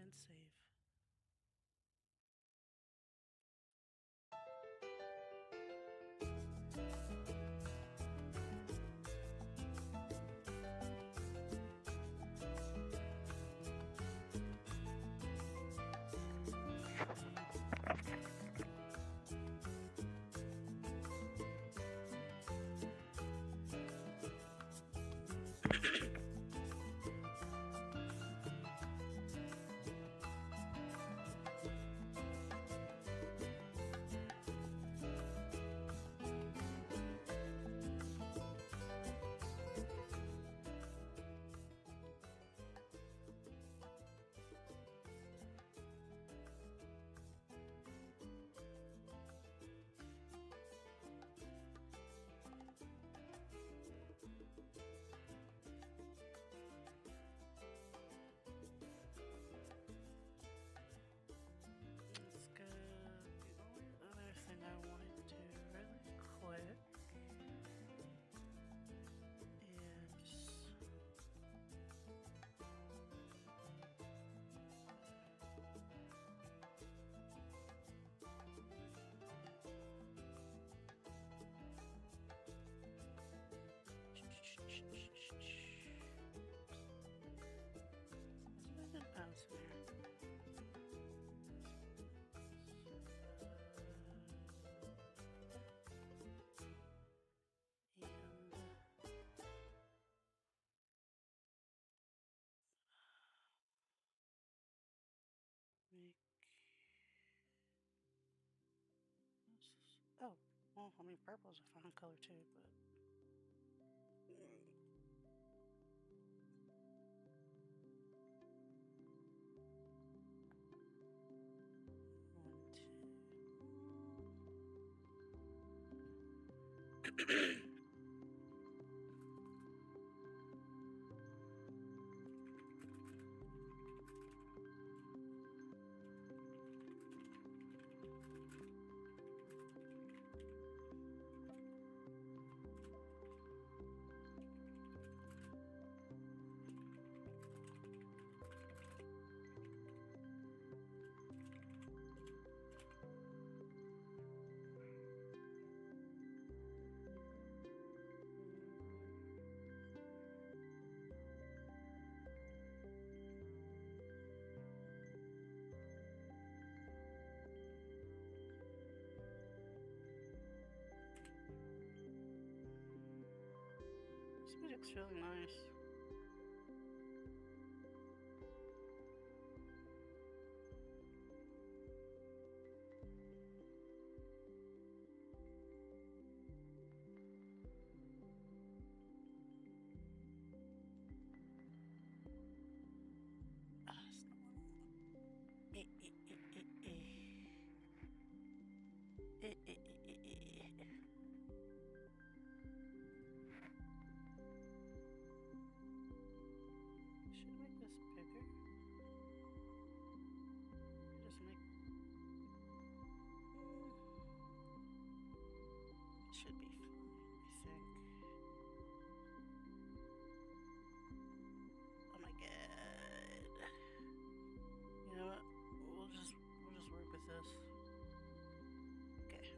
and save. Let's go do the other thing I wanted to really quick is there's nothing else in there. And make this. Oh, well, I mean, purple is a fine color too, but. One, two. This music's really nice. It's not one. Eh, eh, eh, eh, eh. Eh, eh, eh, eh, eh. Should I make this bigger? Just make. It should be fine, I think. Oh my god. You know what? We'll just work with this. Okay.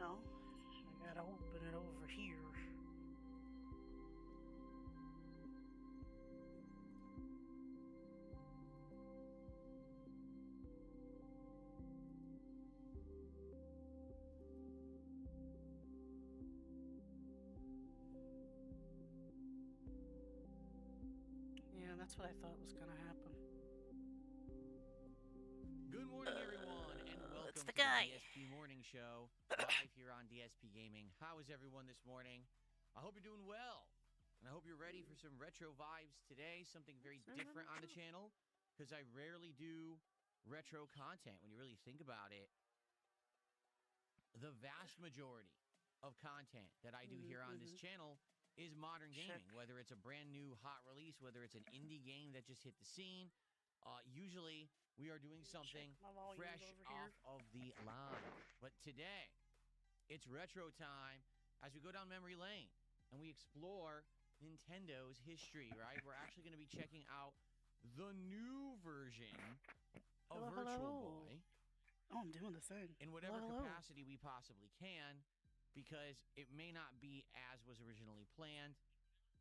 Now I gotta open it over here. Yeah, that's what I thought was gonna happen. Good morning, everyone, and welcome it's to the the guy. DSP Morning Show, live here on DSP Gaming. How is everyone this morning? I hope you're doing well, and I hope you're ready for some retro vibes today, something very different on the channel, because I rarely do retro content when you really think about it. The vast majority of content that I do here on this channel is modern gaming, whether it's a brand new hot release, whether it's an indie game that just hit the scene. Usually, we are doing something fresh off of the line. But today, it's retro time as we go down memory lane and we explore Nintendo's history, right? We're actually going to be checking out the new version of Hello, Virtual hello. Boy Oh, I'm doing the thing. in whatever Hello. capacity we possibly can, because it may not be as was originally planned,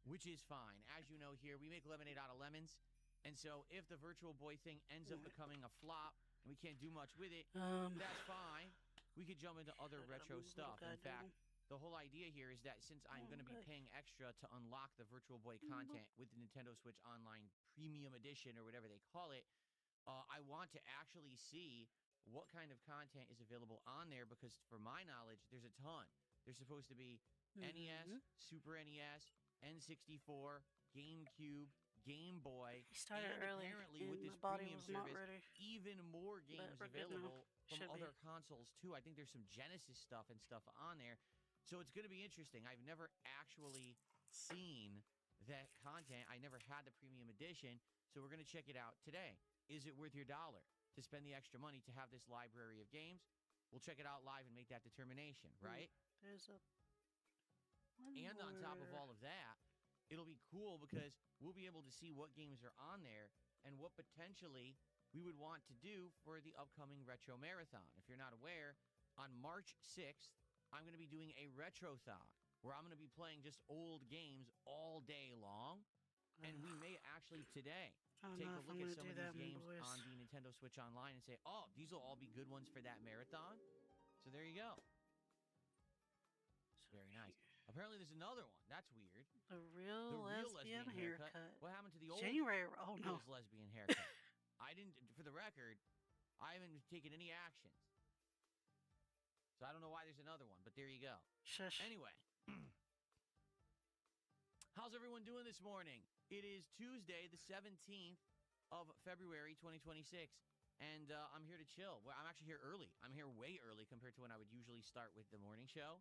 which is fine. As you know here, we make lemonade out of lemons, and so if the Virtual Boy thing ends up becoming a flop and we can't do much with it, that's fine. We could jump into other retro stuff. In fact, the whole idea here is that since I'm going to be paying extra to unlock the Virtual Boy content with the Nintendo Switch Online Premium Edition or whatever they call it, I want to actually see what kind of content is available on there, because for my knowledge, there's a ton. There's supposed to be NES, Super NES, N64, GameCube, Game Boy, He started and early, apparently and with this my body premium was not service, ready. even more games we're good now. available from Should be. other consoles too. I think there's some Genesis stuff and stuff on there. So it's going to be interesting. I've never actually seen that content. I never had the premium edition, so we're going to check it out today. Is it worth your dollar to spend the extra money to have this library of games? We'll check it out live and make that determination, right? There's a And on top of all of that, it'll be cool because we'll be able to see what games are on there and what potentially we would want to do for the upcoming Retro Marathon. If you're not aware, on March 6th, I'm going to be doing a Retrothon where I'm going to be playing just old games all day long. And we may actually today take a look at some of these games on the Nintendo Switch Online and say, oh, these will all be good ones for that marathon. So there you go. Very nice. Apparently there's another one. That's weird. The real lesbian haircut. What happened to the old January? Oh no. lesbian haircut? I didn't, for the record, I haven't taken any actions. So I don't know why there's another one, but there you go. Shush. Anyway, how's everyone doing this morning? It is Tuesday, the 17th of February, 2026, and I'm here to chill. Well, I'm actually here early. I'm here way early compared to when I would usually start with the morning show,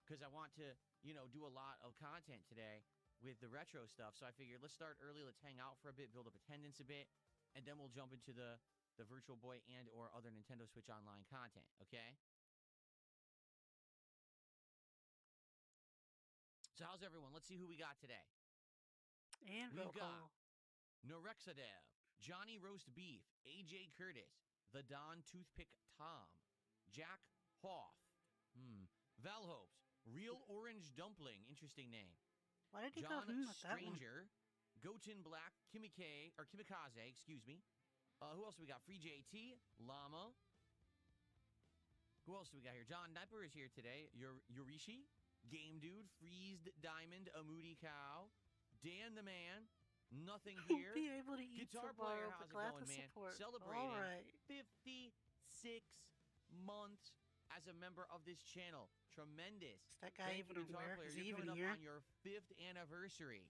because I want to, do a lot of content today with the retro stuff. So I figured let's start early, let's hang out for a bit, build up attendance a bit, and then we'll jump into the Virtual Boy and or other Nintendo Switch Online content, okay? So how's everyone? Let's see who we got today. And We've got Norexadev, Johnny Roast Beef, AJ Curtis, The Don Toothpick Tom, Jack Hoff, Valhopes, Real Orange Dumpling, interesting name. Why did he John go with that one? Stranger, Goten Black, Kimikaze, excuse me. Who else do we got? Free JT, Llama. Who else do we got here? John Nipper is here today. Yurishi, Game Dude, Freezed Diamond, a Moody Cow, Dan the Man, Nothing Here. Be able to eat Guitar tomorrow, Player, but how's it glad going, to man? support. Celebrating All right. 56 months as a member of this channel. Tremendous. Is that guy Thank even you, Guitar aware? Player. Is he You're even coming here? up on your 5th anniversary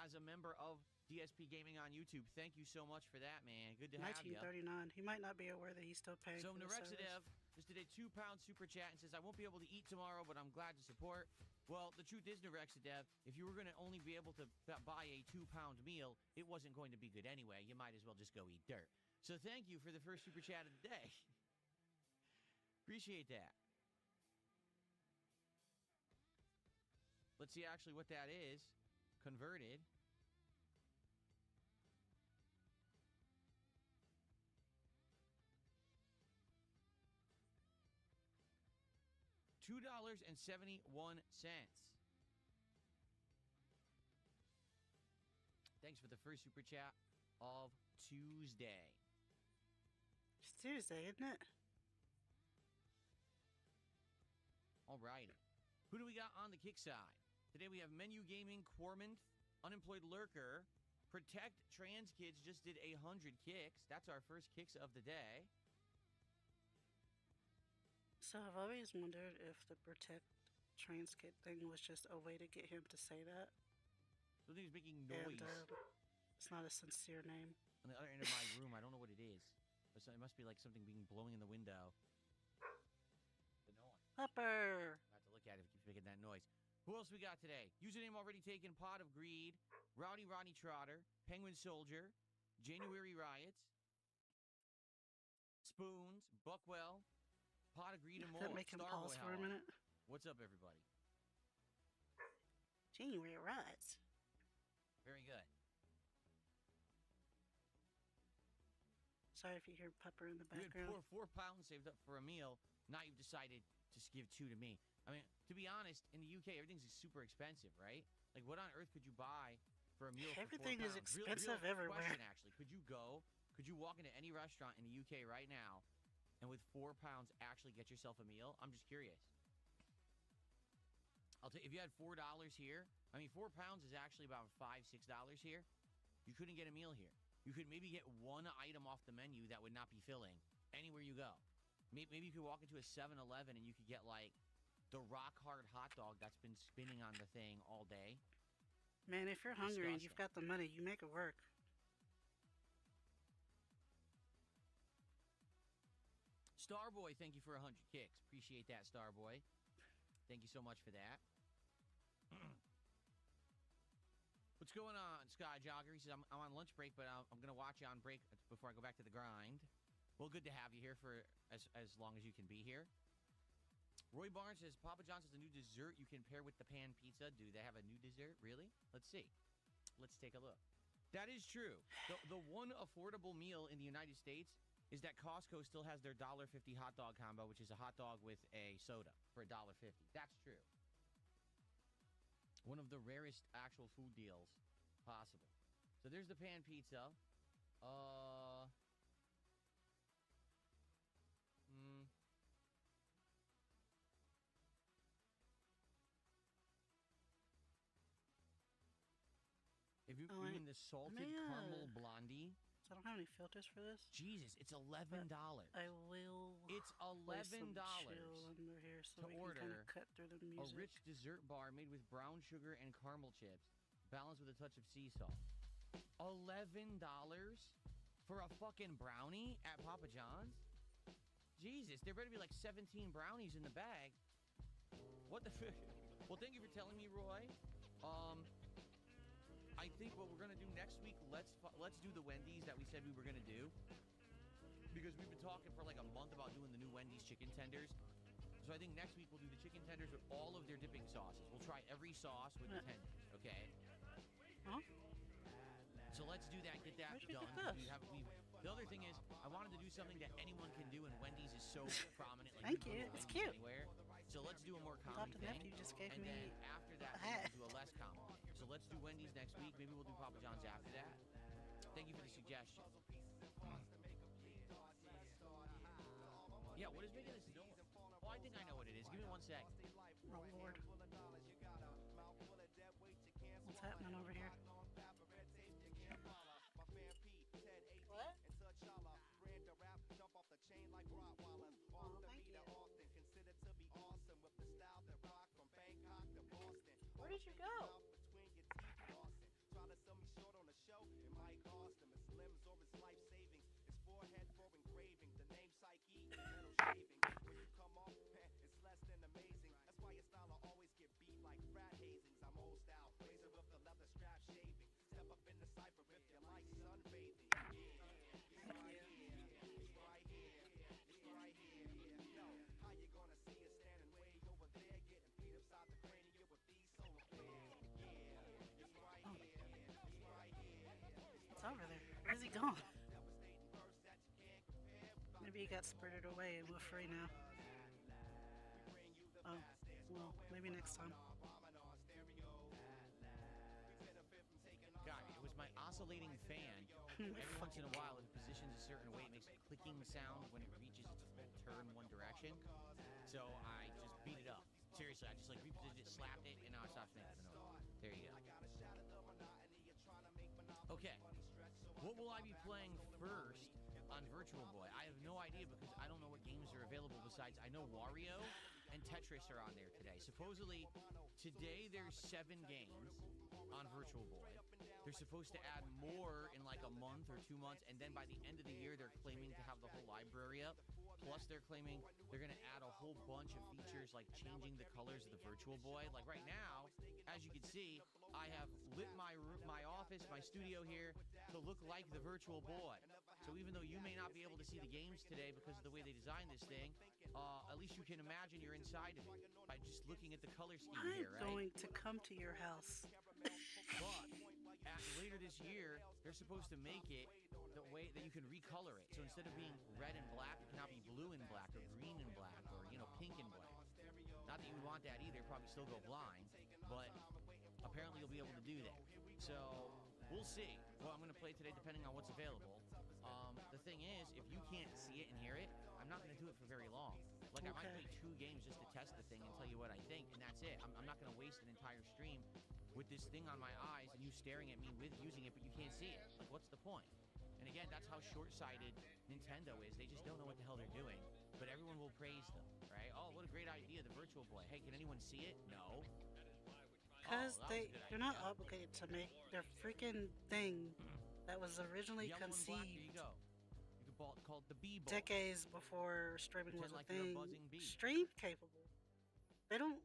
as a member of DSP Gaming on YouTube. Thank you so much for that, man. Good to have you. 1939. He might not be aware that he's still paying. So for the service. Norexadev just did a £2 super chat and says, I won't be able to eat tomorrow, but I'm glad to support. Well, the truth is, Norexadev, if you were going to only be able to buy a £2 meal, it wasn't going to be good anyway. You might as well just go eat dirt. So thank you for the first super chat of the day. Appreciate that. Let's see actually what that is converted. $2.71. Thanks for the first super chat of Tuesday. It's Tuesday, isn't it? All right. Who do we got on the kick side? Today we have Menu Gaming, Quarmonth, Unemployed Lurker, Protect Trans Kids just did 100 kicks. That's our first kicks of the day. So I've always wondered if the protect trans kid thing was just a way to get him to say that. Something's making noise. And it's not a sincere name. On the other end of my room, I don't know what it is. But it must be like something being blowing in the window. But no one. Upper. I have to look at it if it keeps making that noise. Who else we got today? Username already taken, Pot of Greed, Rowdy Ronnie Trotter, Penguin Soldier, January Riots, Spoons, Buckwell, Pot of Greed and more. That make him pause for a minute. What's up, everybody? January riots. Very good. Sorry if you hear Pepper in the You had background. four pounds saved up for a meal. Now you've decided to give 2 to me. I mean, to be honest, in the UK, everything's super expensive, right? Like, what on earth could you buy for a meal for 4 Everything pounds? is expensive everywhere. Question, actually. Could you walk into any restaurant in the UK right now and with 4 pounds actually get yourself a meal? I'm just curious. I'll tell you, if you had $4 here, I mean, 4 pounds is actually about $5-6 here. You couldn't get a meal here. You could maybe get one item off the menu that would not be filling anywhere you go. Maybe you could walk into a 7-Eleven and you could get, like, the rock-hard hot dog that's been spinning on the thing all day. Man, if you're hungry and you've got the money, you make it work. Starboy, thank you for 100 kicks. Appreciate that, Starboy. Thank you so much for that. What's going on, Sky Jogger? He says, I'm on lunch break, but I'm going to watch you on break before I go back to the grind. Well, good to have you here for as long as you can be here. Roy Barnes says, Papa John's has a new dessert you can pair with the pan pizza. Do they have a new dessert? Really? Let's see. Let's take a look. That is true. The one affordable meal in the United States is that Costco still has their $1.50 hot dog combo, which is a hot dog with a soda for $1.50. That's true. One of the rarest actual food deals possible. So there's the pan pizza. If you mean the salted caramel blondie? So I don't have any filters for this. Jesus, it's $11. I will. It's $11 under here so to we order can kind of cut through the music. A rich dessert bar made with brown sugar and caramel chips, balanced with a touch of sea salt. $11 for a fucking brownie at Papa John's? Jesus, there better be like 17 brownies in the bag. What the fuck? Well, thank you for telling me, Roy. I think what we're gonna do next week, let's do the Wendy's that we said we were gonna do, because we've been talking for like a month about doing the new Wendy's chicken tenders. So I think next week we'll do the chicken tenders with all of their dipping sauces. We'll try every sauce with the tenders, okay? Huh? So let's do that. Get that done. The other thing is, I wanted to do something that anyone can do, and Wendy's is so prominent. Like, thank you. It's cute. Anywhere. So let's do a more common thing. Nephew just gave and me then after that, we'll do a less common thing. So let's do Wendy's next week. Maybe we'll do Papa John's after that. Thank you for the suggestion. Yeah, what is making this noise? Oh, I think I know what it is. Give me 1 sec. Oh, Lord. What's happening over here? What? Where did you go? Over there. Where's he gone? Maybe he got spirited away and we're free now. Oh, well, maybe next time. God, it was my oscillating fan. Every once in a while, if it positions a certain way, it makes a clicking sound when it reaches its full turn one direction. So I just beat it up. Seriously, I just like repositioned it, slapped it, and now it stops making the noise. There you go. Okay. What will I be playing first on Virtual Boy? I have no idea because I don't know what games are available besides I know Wario and Tetris are on there today. Supposedly, today there's 7 games on Virtual Boy. They're supposed to add more in like a month or 2 months, and then by the end of the year, they're claiming to have the whole library up. Plus, they're claiming they're going to add a whole bunch of features like changing the colors of the Virtual Boy. Like right now, as you can see, I have lit my office, my studio here to look like the Virtual Boy. So even though you may not be able to see the games today because of the way they designed this thing, at least you can imagine you're inside of it by just looking at the color scheme here, right? I'm going to come to your house. But later this year, they're supposed to make it the way that you can recolor it. So instead of being red and black, it can now be blue and black, or green and black, or, you know, pink and black. Not that you would want that either, probably still go blind, but apparently you'll be able to do that. So we'll see. Well, I'm going to play today depending on what's available. The thing is, if you can't see it and hear it, I'm not going to do it for very long. Like, I might play 2 games just to test the thing and tell you what I think, and that's it. I'm not going to waste an entire stream with this thing on my eyes and you staring at me with using it, but you can't see it. Like, what's the point? And again, that's how short-sighted Nintendo is. They just don't know what the hell they're doing, but everyone will praise them, right? Oh, what a great idea, the Virtual Boy. Hey, can anyone see it? No. Because they're not obligated to make their freaking thing that was originally Yellow conceived. And black, there you go. You can call it the B-Boy. Decades before streaming was a Pretend like you're a thing. buzzing bee. Stream capable. They don't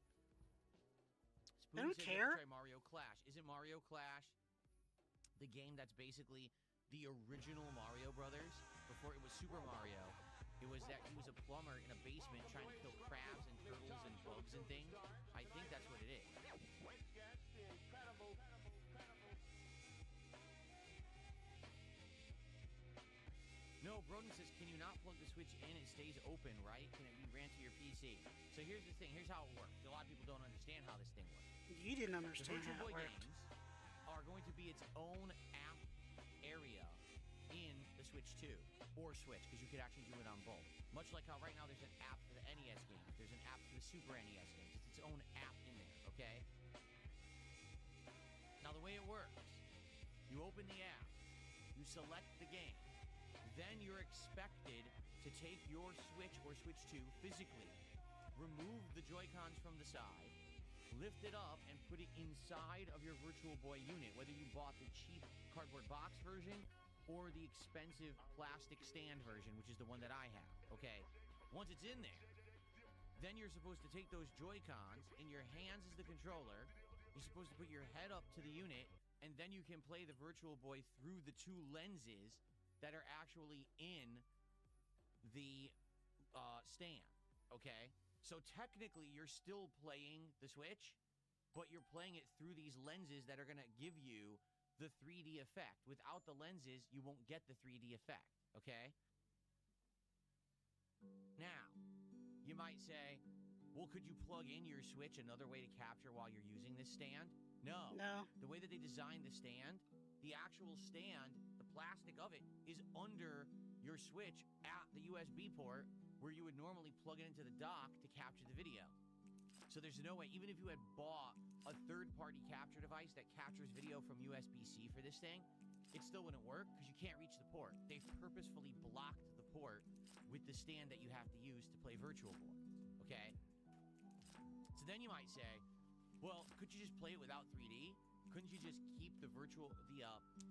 Spoon don't said you have care. to try Mario Clash. Isn't Mario Clash the game that's basically the original Mario Brothers? Before it was Super Mario, it was that he was a plumber in a basement trying to kill crabs and turtles and bugs and things. I think that's what it is. No, Broden says, can you not plug the Switch in? It stays open, right? Can it be ran to your PC? So here's the thing. Here's how it works. A lot of people don't understand how this thing works. You didn't The understand Virtual how Boy it worked. games are going to be its own app area in the Switch 2 or Switch, because you could actually do it on both. Much like how right now there's an app for the NES games. There's an app for the Super NES games. It's its own app in there, okay? Now the way it works, you open the app, you select the game, then you're expected to take your Switch or Switch 2 physically, remove the Joy-Cons from the side, lift it up, and put it inside of your Virtual Boy unit, whether you bought the cheap cardboard box version or the expensive plastic stand version, which is the one that I have, okay? Once it's in there, then you're supposed to take those Joy-Cons, in your hands is the controller, you're supposed to put your head up to the unit, and then you can play the Virtual Boy through the 2 lenses that are actually in the stand, okay? So technically, you're still playing the Switch, but you're playing it through these lenses that are going to give you the 3D effect. Without the lenses, you won't get the 3D effect, okay? Now, you might say, well, could you plug in your Switch another way to capture while you're using this stand? No. No. The way that they designed the stand, the actual stand, the plastic of it, is under your Switch at the USB port where you would normally plug it into the dock to capture the video. So there's no way, even if you had bought a third-party capture device that captures video from USB-C for this thing, it still wouldn't work because you can't reach the port. They've purposefully blocked the port with the stand that you have to use to play Virtual Boy, okay? So then you might say, well, could you just play it without 3D? Couldn't you just keep the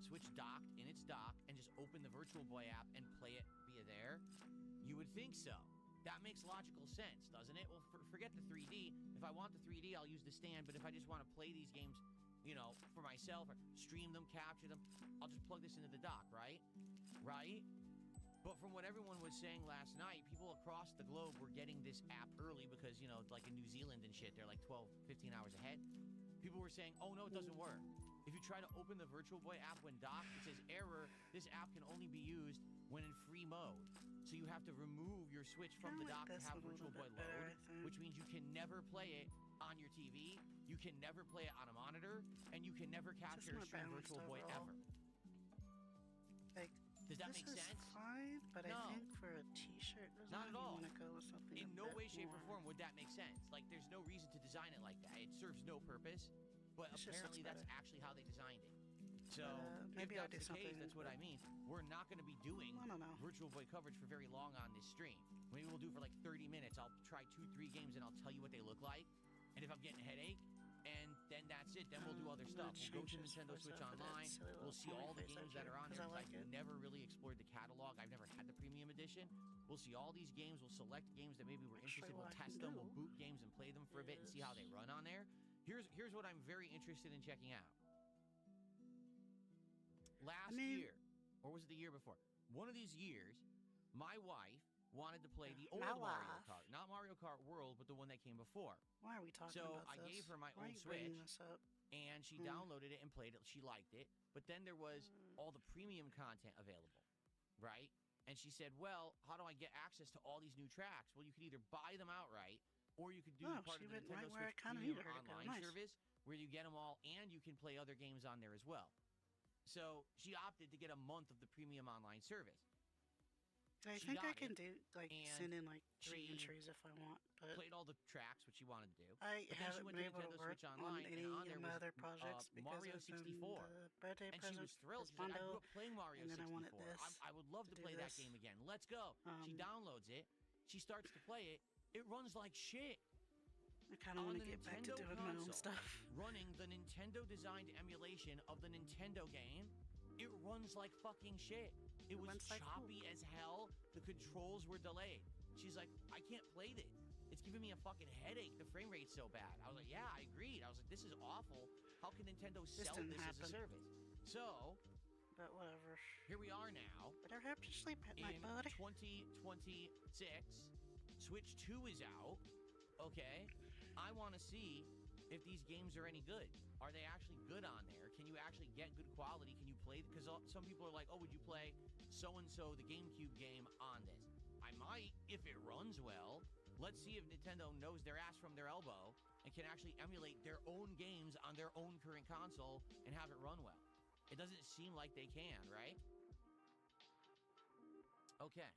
Switch docked in its dock and just open the Virtual Boy app and play it via there? You would think so. That makes logical sense, doesn't it? Well, forget the 3D. If I want the 3D, I'll use the stand. But if I just want to play these games, you know, for myself, or stream them, capture them, I'll just plug this into the dock, right? Right? But from what everyone was saying last night, people across the globe were getting this app early because, you know, like in New Zealand and shit, they're like 12, 15 hours ahead. People were saying, oh, no, it doesn't work. If you try to open the Virtual Boy app when docked, it says, error, this app can only be used when in free mode. So you have to remove your Switch from the dock to have Virtual Boy load, which means you can never play it on your TV, you can never play it on a monitor, and you can never capture or stream Virtual Boy ever. Like, does that make sense? This is fine, but No. I think for a T-shirt, Not at all. want to go with something In a no bit way, shape, or more. form would that make sense. Like, there's no reason to design it like that. It serves no purpose, but It just apparently looks that's better. actually how they designed it. So, maybe if I'll that's do the case, something that's what I mean. We're not going to be doing I don't know. Virtual Boy coverage for very long on this stream. Maybe we'll do it for like 30 minutes. I'll try 2-3 games and I'll tell you what they look like. And if I'm getting a headache, and then that's it. Then we'll do other I'm stuff. gonna We'll go to change this Nintendo voice Switch over to that Online. silly We'll little see all the funny face games I that do, are on 'cause there. I like I've it. never really explored the catalog. I've never had the premium edition. We'll see all these games. We'll select games that maybe we're Actually, interested. We'll what I test can them. We'll do boot games and play them for a bit and see how they run on there. Here's what I'm very interested in checking out. Last year, or was it the year before? One of these years, my wife wanted to play the old My Mario wife. Kart. Not Mario Kart World, but the one that came before. Why are we talking So about I this? gave her my Why are old you bringing Switch, this up? and she downloaded it and played it. She liked it. But then there was all the premium content available, right? And she said, well, how do I get access to all these new tracks? Well, you could either buy them outright, or you could do part of the Nintendo Switch Premium online service, where you get them all and you can play other games on there as well. So she opted to get a month of the premium online service. I think I can do, like, send in, like, 3 entries if I want, but played all the tracks, which she wanted to do. I but haven't been able to work on any of my other projects because Mario I've 64. been the birthday And present she was thrilled. is She said, I Mondo, grew up playing Mario and then 64. I wanted this I would love to play that game again. Let's go. She downloads it. She starts to play it. It runs like shit. I kind of want to get back to doing my own stuff. Running the Nintendo-designed emulation of the Nintendo game, it runs like fucking shit. It was choppy as hell. The controls were delayed. She's like, I can't play this. It's giving me a fucking headache. The frame rate's so bad. I was like, yeah, I agreed. I was like, this is awful. How can Nintendo sell this as a service? So, but whatever. Here we are now. Better have to sleep at night, buddy. 2026, Switch 2 is out. Okay. I want to see if these games are any good. Are they actually good on there? Can you actually get good quality? Can you play? Because some people are like, oh, would you play so-and-so, the GameCube game, on this? I might, if it runs well. Let's see if Nintendo knows their ass from their elbow and can actually emulate their own games on their own current console and have it run well. It doesn't seem like they can, right? Okay.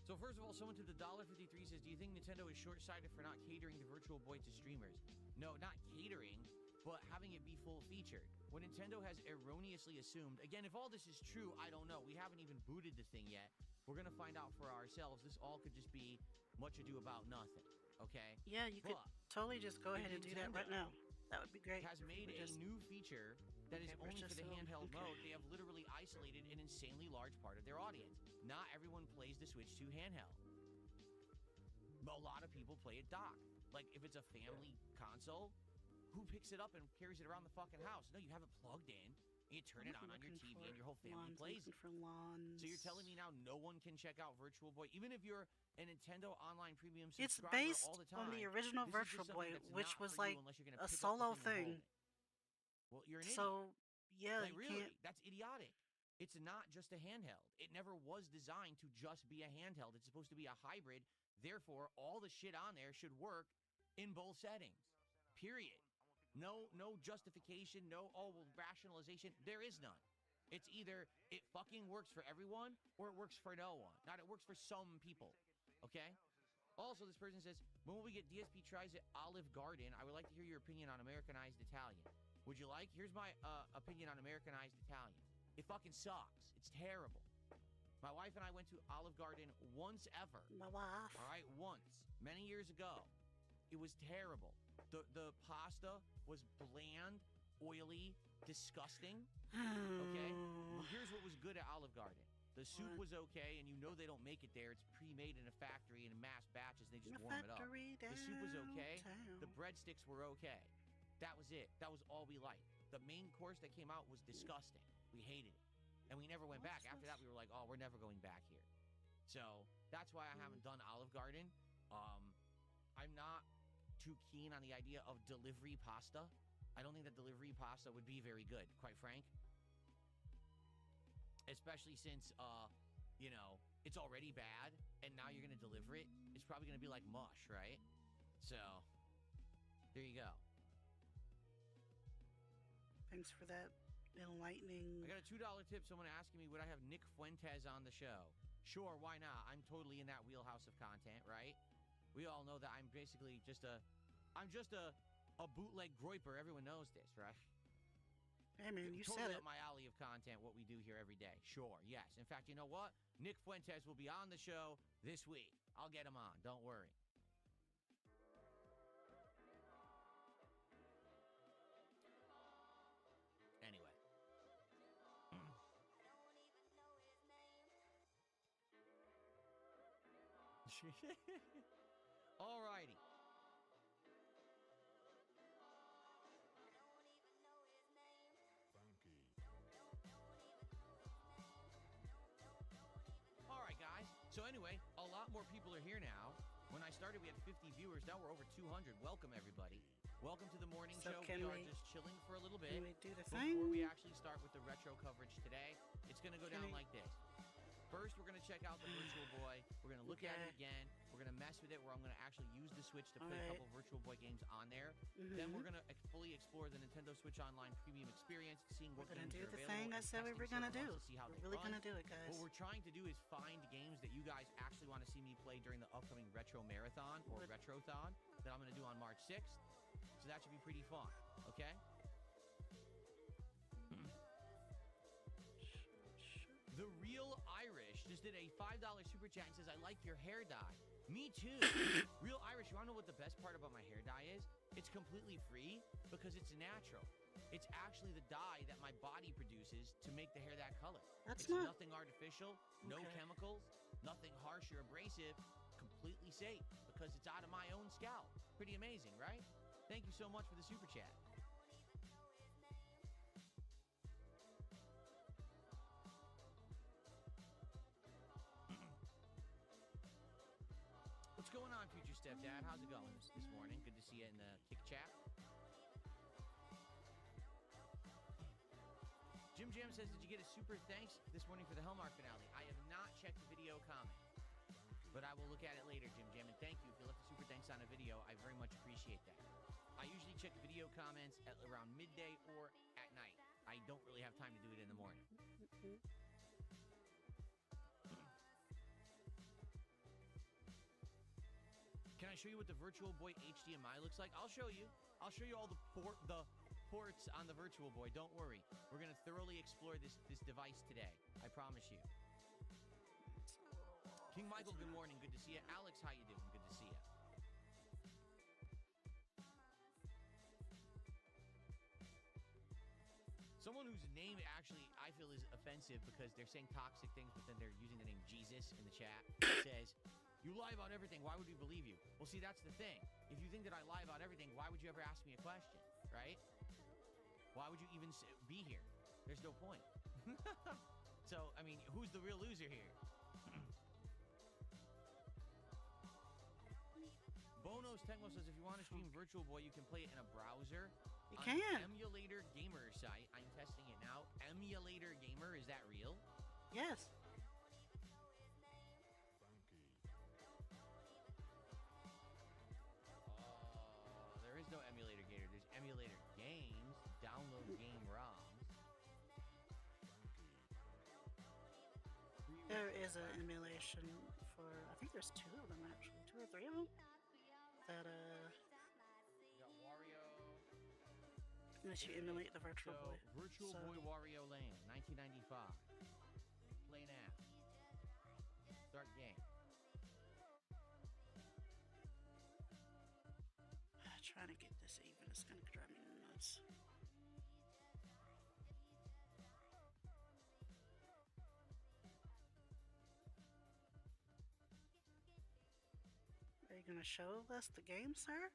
So first of all, someone to the $1.53 says, do you think Nintendo is short-sighted for not catering the Virtual Boy to streamers? No, not catering, but having it be full-featured. What Nintendo has erroneously assumed, again, if all this is true, I don't know. We haven't even booted the thing yet. We're going to find out for ourselves. This all could just be much ado about nothing, okay? Yeah, you could totally just go ahead and do that right now. That would be great. Has made a new feature that is only for the handheld mode. They have literally isolated an insanely large part of their audience. Not everyone plays the Switch 2 handheld. A lot of people play it docked. Like, if it's a family console, who picks it up and carries it around the fucking house? No, you have it plugged in, you turn it on your TV, and your whole family plays it. So you're telling me now no one can check out Virtual Boy? Even if you're a Nintendo Online Premium subscriber based all the time, on the original Virtual Boy, which was like a solo thing. Well, you're an idiot. So, yeah, like, you really, can't... that's idiotic. It's not just a handheld. It never was designed to just be a handheld. It's supposed to be a hybrid. Therefore, all the shit on there should work in both settings. Period. No justification, no rationalization. There is none. It's either it fucking works for everyone or it works for no one. Not it works for some people. Okay? Also, this person says, when will we get DSP tries at Olive Garden? I would like to hear your opinion on Americanized Italian. Would you like? Here's my opinion on Americanized Italian. It fucking sucks. It's terrible. My wife and I went to Olive Garden once ever. My wife. All right, once. Many years ago. It was terrible. The pasta was bland, oily, disgusting. Okay? Well, here's what was good at Olive Garden. The soup was okay, and you know they don't make it there. It's pre-made in a factory in mass batches. They just warm it up. The soup was okay. The breadsticks were okay. That was it. That was all we liked. The main course that came out was disgusting. We hated it. And we never went back. After that, we were like, oh, we're never going back here. So that's why I haven't done Olive Garden. I'm not too keen on the idea of delivery pasta. I don't think that delivery pasta would be very good, quite frank. Especially since, it's already bad, and now you're going to deliver it. It's probably going to be like mush, right? So, there you go. Thanks for that enlightening... I got a $2 tip. Someone asking me, would I have Nick Fuentes on the show? Sure, why not? I'm totally in that wheelhouse of content, right? We all know that I'm basically just a bootleg groiper. Everyone knows this, right? Hey, man, you totally said it. Up my alley of content, what we do here every day. Sure, yes. In fact, you know what? Nick Fuentes will be on the show this week. I'll get him on. Don't worry. Anyway. Alrighty. lot more people are here now. When I started, we had 50 viewers. Now we're over 200. Welcome, everybody. Welcome to the morning show. We are just chilling for a little bit. Can we do the thing? Before we actually start with the retro coverage today, it's going to go down like this. First, we're going to check out the Virtual Boy. We're going to look at it again. We're going to mess with it where I'm going to actually use the Switch to play a couple Virtual Boy games on there. Then we're going to fully explore the Nintendo Switch Online Premium experience, seeing what games are available. We're going to do the thing I said we were going to do. We're really going to do it, guys. What we're trying to do is find games that you guys actually want to see me play during the upcoming Retro Marathon or Retrothon that I'm going to do on March 6th. So that should be pretty fun, okay? The Real Irish just did a $5 super chat and says, I like your hair dye. Me too. Real Irish, you want to know what the best part about my hair dye is? It's completely free because it's natural. It's actually the dye that my body produces to make the hair that color. It's nothing artificial, no chemicals, nothing harsh or abrasive, completely safe because it's out of my own scalp. Pretty amazing, right? Thank you so much for the super chat. What's going on, future stepdad? How's it going this morning? Good to see you in the kick chat. Jim Jam says, did you get a super thanks this morning for the Hellmark finale? I have not checked the video comment, but I will look at it later, Jim Jam. And thank you. If you left a super thanks on a video, I very much appreciate that. I usually check the video comments at around midday or at night. I don't really have time to do it in the morning. Can I show you what the Virtual Boy HDMI looks like? I'll show you. I'll show you all the ports on the Virtual Boy. Don't worry. We're going to thoroughly explore this device today. I promise you. King Michael, good morning. Good to see you. Alex, how you doing? Good to see you. Someone whose name actually I feel is offensive because they're saying toxic things, but then they're using the name Jesus in the chat, says, you lie about everything. Why would we believe you? Well, see, that's the thing. If you think that I lie about everything, why would you ever ask me a question, right? Why would you even be here? There's no point. So, I mean, who's the real loser here? Bonos Tecmo says, if you want to stream Virtual Boy, you can play it in a browser. You can. Emulator Gamer site. I'm testing it now. Emulator Gamer, is that real? Yes. There is no Emulator Gamer. There's Emulator Games. Download game ROMs. There is an emulation for, I think there's two of them actually, 2 or 3 of them. That You got Wario. lets you emulate the Virtual Boy. Virtual Boy Wario Land, 1995. Play now. Start game. Trying to get this even, it's gonna drive me nuts. Are you gonna show us the game, sir?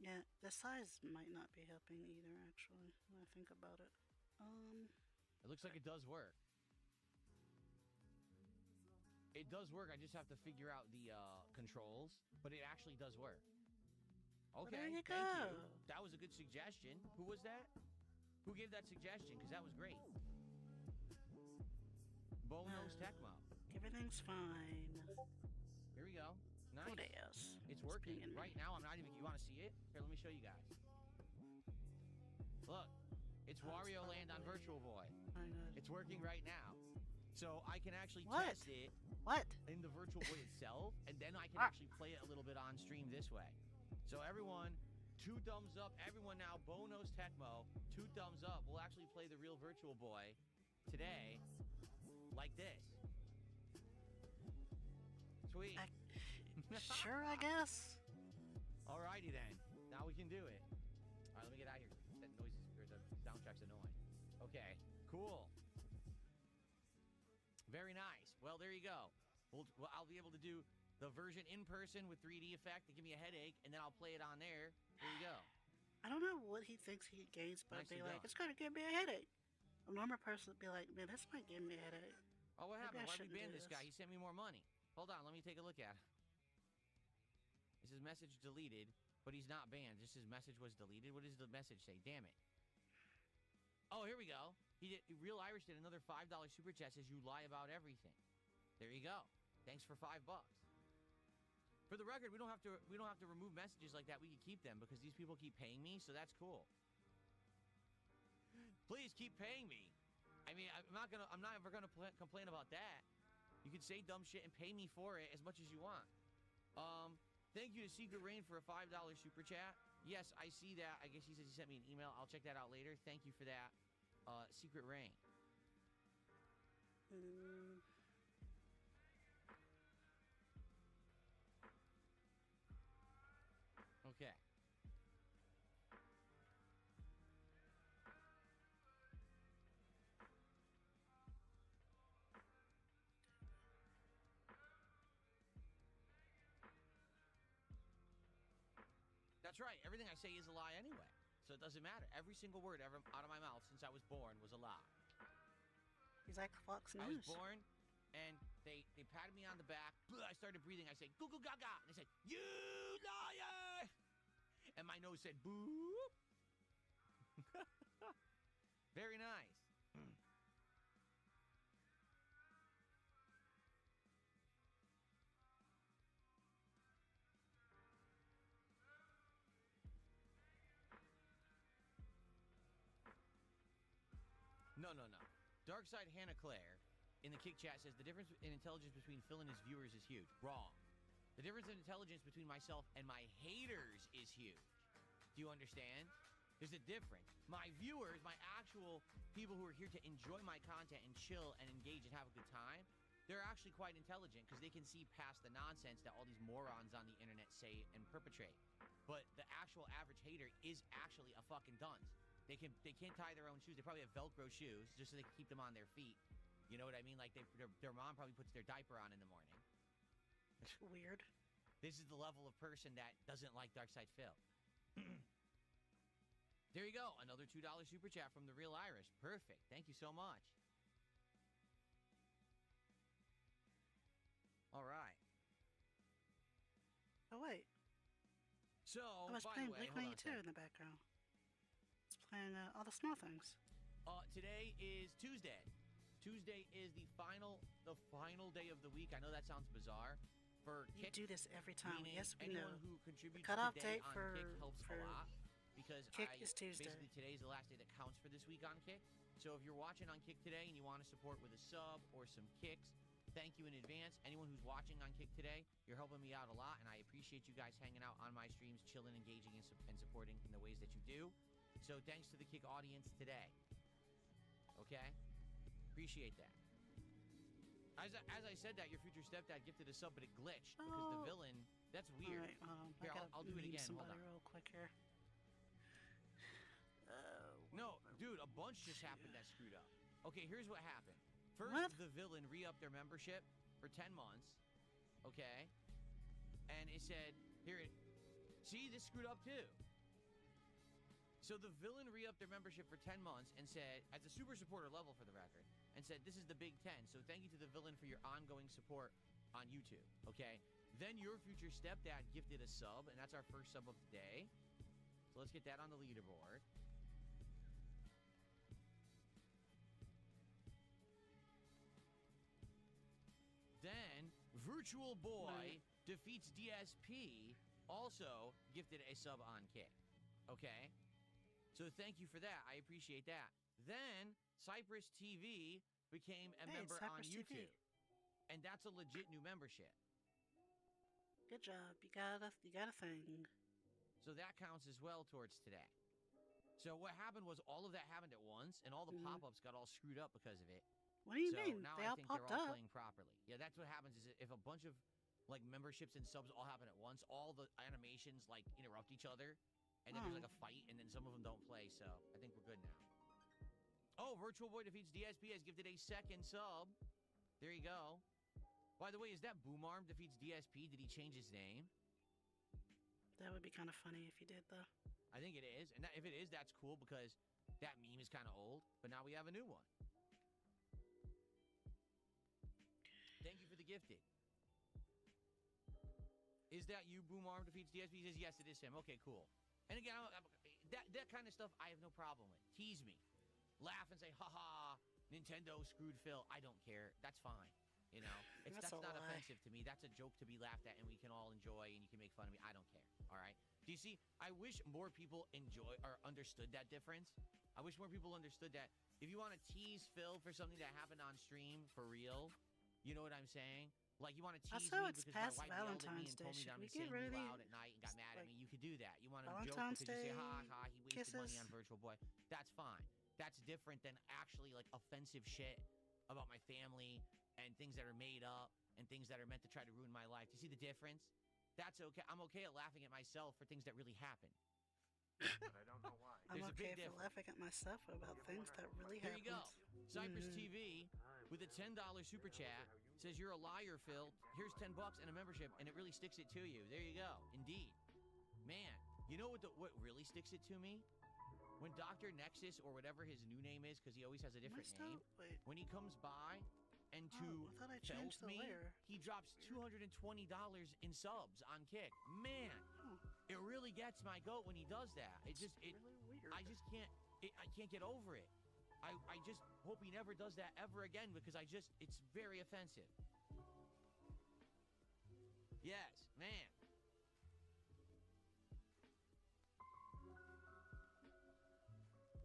Yeah, the size might not be helping either, actually, when I think about it. It looks like it does work. It does work. I just have to figure out the controls, but it actually does work. Okay, well, there you thank go. you. That was a good suggestion. Who was that? Who gave that suggestion? Because that was great. Bonos Tecmo. Everything's fine. Here we go. Nice. What else? It's working. Right now, I'm not even... You want to see it? Here, let me show you guys. Look. It's Wario Land on Virtual Boy. It's working right now. So I can actually test it in the Virtual Boy itself, and then I can actually play it a little bit on stream this way. So everyone, 2 thumbs up. Everyone now, Bonos Tecmo, 2 thumbs up. We'll actually play the real Virtual Boy today like this. Sweet. Sure, I guess. Alrighty then. Now we can do it. All right, let me get out of here. That noise is, or the soundtrack's annoying. Okay, cool. Very nice. Well, there you go. I'll be able to do the version in person with 3D effect to give me a headache, and then I'll play it on there. There you go. I don't know what he thinks he gains, but Nicely be like, done. it's gonna give me a headache. A normal person would be like, man, this might give me a headache. Oh, what Maybe happened? I Why'd we shouldn't ban do this guy? He sent me more money. Hold on, let me take a look at it. It says message deleted, but he's not banned. Just his message was deleted. What does the message say? Damn it. Oh, here we go. Real Irish did another $5 super chat. Says you lie about everything. There you go. Thanks for $5. For the record, we don't have to remove messages like that. We can keep them because these people keep paying me, so that's cool. Please keep paying me. I mean, I'm not ever gonna complain about that. You can say dumb shit and pay me for it as much as you want. Thank you to Secret Rain for a $5 super chat. Yes, I see that. I guess he says he sent me an email. I'll check that out later. Thank you for that, Secret Rain. Okay. That's right. Everything I say is a lie anyway. So it doesn't matter. Every single word ever out of my mouth since I was born was a lie. He's like Fox News. I was born, and they patted me on the back. I started breathing. I said, goo goo gaga. And they said, you liar! And my nose said, boo. Very nice. No. Darkside Hannah Claire in the Kick Chat says the difference in intelligence between Phil and his viewers is huge. Wrong. The difference in intelligence between myself and my haters is huge. Do you understand? There's a difference. My viewers, my actual people who are here to enjoy my content and chill and engage and have a good time, they're actually quite intelligent because they can see past the nonsense that all these morons on the internet say and perpetrate. But the actual average hater is actually a fucking dunce. They can't tie their own shoes. They probably have Velcro shoes just so they can keep them on their feet. You know what I mean? Like their mom probably puts their diaper on in the morning. Weird. This is the level of person that doesn't like Darkside Phil. There you go. Another $2 super chat from the Real Irish. Perfect. Thank you so much. All right. Oh wait. So I was by playing the way, Blink-182 in the background. It's playing all the small things. Today is Tuesday. Tuesday is the final day of the week. I know that sounds bizarre. For You Kick, do this every time. Yes, we know. anyone who contributes cutoff today date on for- Kick helps for a lot because Kick is Tuesday. basically today is the last day that counts for this week on Kick. So if you're watching on Kick today and you want to support with a sub or some kicks, thank you in advance. Anyone who's watching on Kick today, you're helping me out a lot, and I appreciate you guys hanging out on my streams, chilling, engaging, and supporting in the ways that you do. So thanks to the Kick audience today. Okay? Appreciate that. As I said that, your future stepdad gifted a sub, but it glitched because the villain. That's weird. All right, Here, I'll do it again. Hold Somebody on. real quick here. No, dude, a bunch just happened that screwed up. Okay, here's what happened. First, What? the villain re-upped their membership for 10 months. Okay? And it said, see, this screwed up too. So the villain re-upped their membership for 10 months and said, at the super supporter level for the record, and said, this is the Big 10. So thank you to the villain for your ongoing support on YouTube. Okay? Then your future stepdad gifted a sub, and that's our first sub of the day. So let's get that on the leaderboard. Then Virtual Boy defeats DSP, also gifted a sub on Kick. Okay? So thank you for that. I appreciate that. Then Cypress TV became a member on Cypress YouTube. TV. And that's a legit new membership. Good job. You got a thing. So that counts as well towards today. So what happened was all of that happened at once, and all the pop-ups got all screwed up because of it. What do you So mean? now They I all think popped they're all up. playing properly. Yeah, that's what happens is if a bunch of like memberships and subs all happen at once, all the animations like interrupt each other, and then there's like a fight, and then some of them don't play. So I think we're good now. Oh, Virtual Boy defeats DSP has gifted a second sub. There you go. By the way, is that Boomarm defeats DSP? Did he change his name? That would be kind of funny if you did, though. I think it is. And if it is, that's cool because that meme is kind of old. But now we have a new one. Thank you for the gifted. Is that you, Boom Arm Defeats DSP? He says, yes, it is him. Okay, cool. And again, that kind of stuff I have no problem with. Tease me. Laugh and say, ha-ha, Nintendo screwed Phil. I don't care. That's fine. You know, that's not offensive to me. That's a joke to be laughed at, and we can all enjoy, and you can make fun of me. I don't care. All right. Do you see? I wish more people enjoy or understood that difference. I wish more people understood that if you want to tease Phil for something that happened on stream for real, you know what I'm saying? Like, you want to tease me because my wife yelled at me and told me that I'm saying loud at night and got mad at me. You could do that. You want to joke because you say, ha ha, he wasted money on Virtual Boy. That's fine. That's different than actually like offensive shit about my family and things that are made up and things that are meant to try to ruin my life. Do you see the difference? That's okay. I'm okay at laughing at myself for things that really happen. But I don't know why. I'm okay for laughing at myself about things that really happen. There you go. Cypress TV with a $10 super chat says, you're a liar, Phil. Here's $10 and a membership, and it really sticks it to you. There you go. Indeed. Man, you know what really sticks it to me? When Dr. Nexus, or whatever his new name is, because he always has a different name, when he comes by and to felt me, he drops $220 in subs on Kick. Man, it really gets my goat when he does that. It just, really weird. I just can't, I can't get over it. I just hope he never does that ever again because it's very offensive. Yes, man.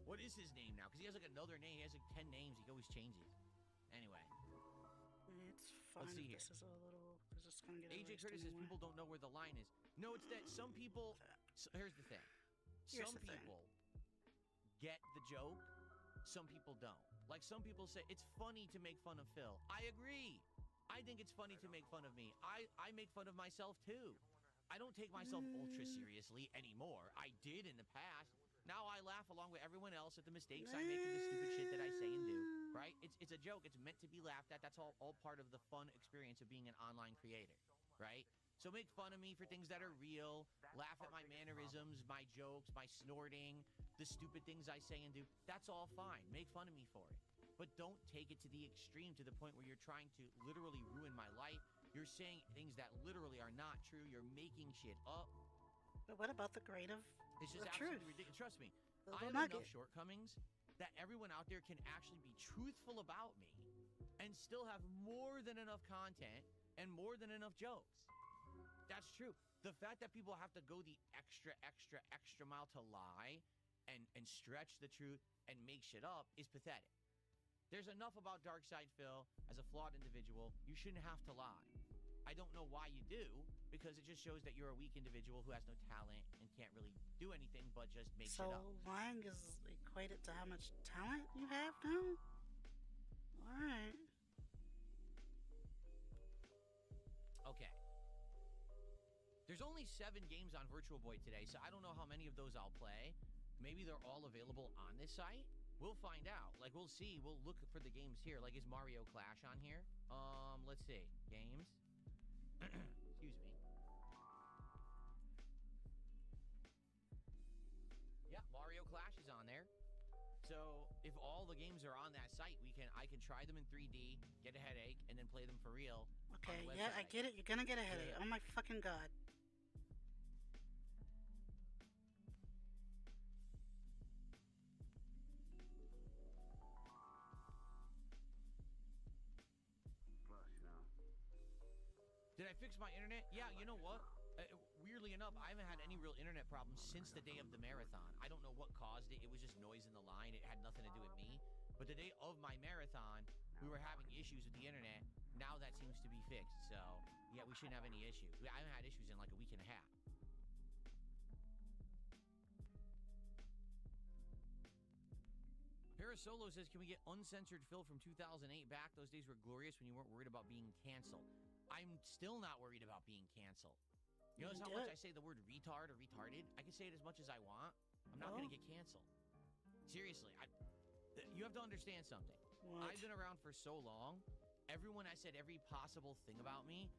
What is his name now? Because he has like another name. He has like 10 names. He always changes. Anyway. It's fine. Let's see here. This is a little. This is gonna get AJ Curtis says people don't know where the line is. No, it's that some people. Here's the thing. Some people get the joke. Some people don't. Like some people say it's funny to make fun of Phil. I agree. I think it's funny to make fun of me. I make fun of myself too. I don't take myself ultra seriously anymore. I did in the past. Now I laugh along with everyone else at the mistakes I make and the stupid shit that I say and do. Right? It's a joke. It's meant to be laughed at. That's all part of the fun experience of being an online creator. Right? So make fun of me for things that are real. Laugh at my mannerisms, my jokes, my snorting, the stupid things I say and do. That's all fine. Make fun of me for it. But don't take it to the extreme to the point where you're trying to literally ruin my life. You're saying things that literally are not true. You're making shit up. But what about the grain of It's just absolutely ridiculous. Trust me, I have enough shortcomings that everyone out there can actually be truthful about me and still have more than enough content and more than enough jokes. That's true. The fact that people have to go the extra mile to lie and stretch the truth and make shit up is pathetic. There's enough about Darkside Phil as a flawed individual. You shouldn't have to lie. I don't know why you do, because it just shows that you're a weak individual who has no talent and can't really do anything but just make shit up. So lying is equated to how much talent you have now? Alright. Okay. There's only 7 games on Virtual Boy today, so I don't know how many of those I'll play. Maybe they're all available on this site. We'll find out. Like, we'll see. We'll look for the games here. Like, is Mario Clash on here? Let's see. Games. Excuse me. Yeah, Mario Clash is on there. So, if all the games are on that site, I can try them in 3D, get a headache, and then play them for real. Okay, yeah, I get it. You're gonna get a headache. Oh my fucking god. Did I fix my internet? Yeah, you know what? Weirdly enough, I haven't had any real internet problems since the day of the marathon. I don't know what caused it. It was just noise in the line. It had nothing to do with me. But the day of my marathon, we were having issues with the internet. Now that seems to be fixed. So, yeah, we shouldn't have any issues. I haven't had issues in like a week and a half. Parasolo says, can we get uncensored Phil from 2008 back? Those days were glorious when you weren't worried about being canceled. I'm still not worried about being canceled. You notice how much I say the word retard or retarded? I can say it as much as I want. I'm not going to get canceled. Seriously, you have to understand something. What? I've been around for so long. Everyone has said every possible thing about me.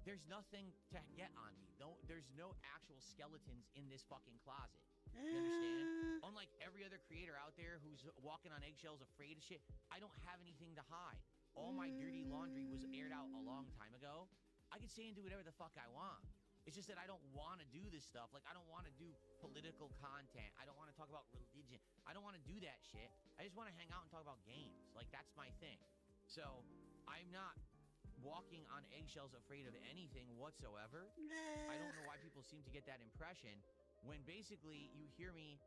there's nothing to get on me. No, there's no actual skeletons in this fucking closet. You understand? Unlike every other creator out there who's walking on eggshells afraid of shit, I don't have anything to hide. All my dirty laundry was aired out a long time ago. I can say and do whatever the fuck I want. It's just that I don't want to do this stuff. Like, I don't want to do political content. I don't want to talk about religion. I don't want to do that shit. I just want to hang out and talk about games. Like, that's my thing. So, I'm not walking on eggshells afraid of anything whatsoever. I don't know why people seem to get that impression when basically you hear me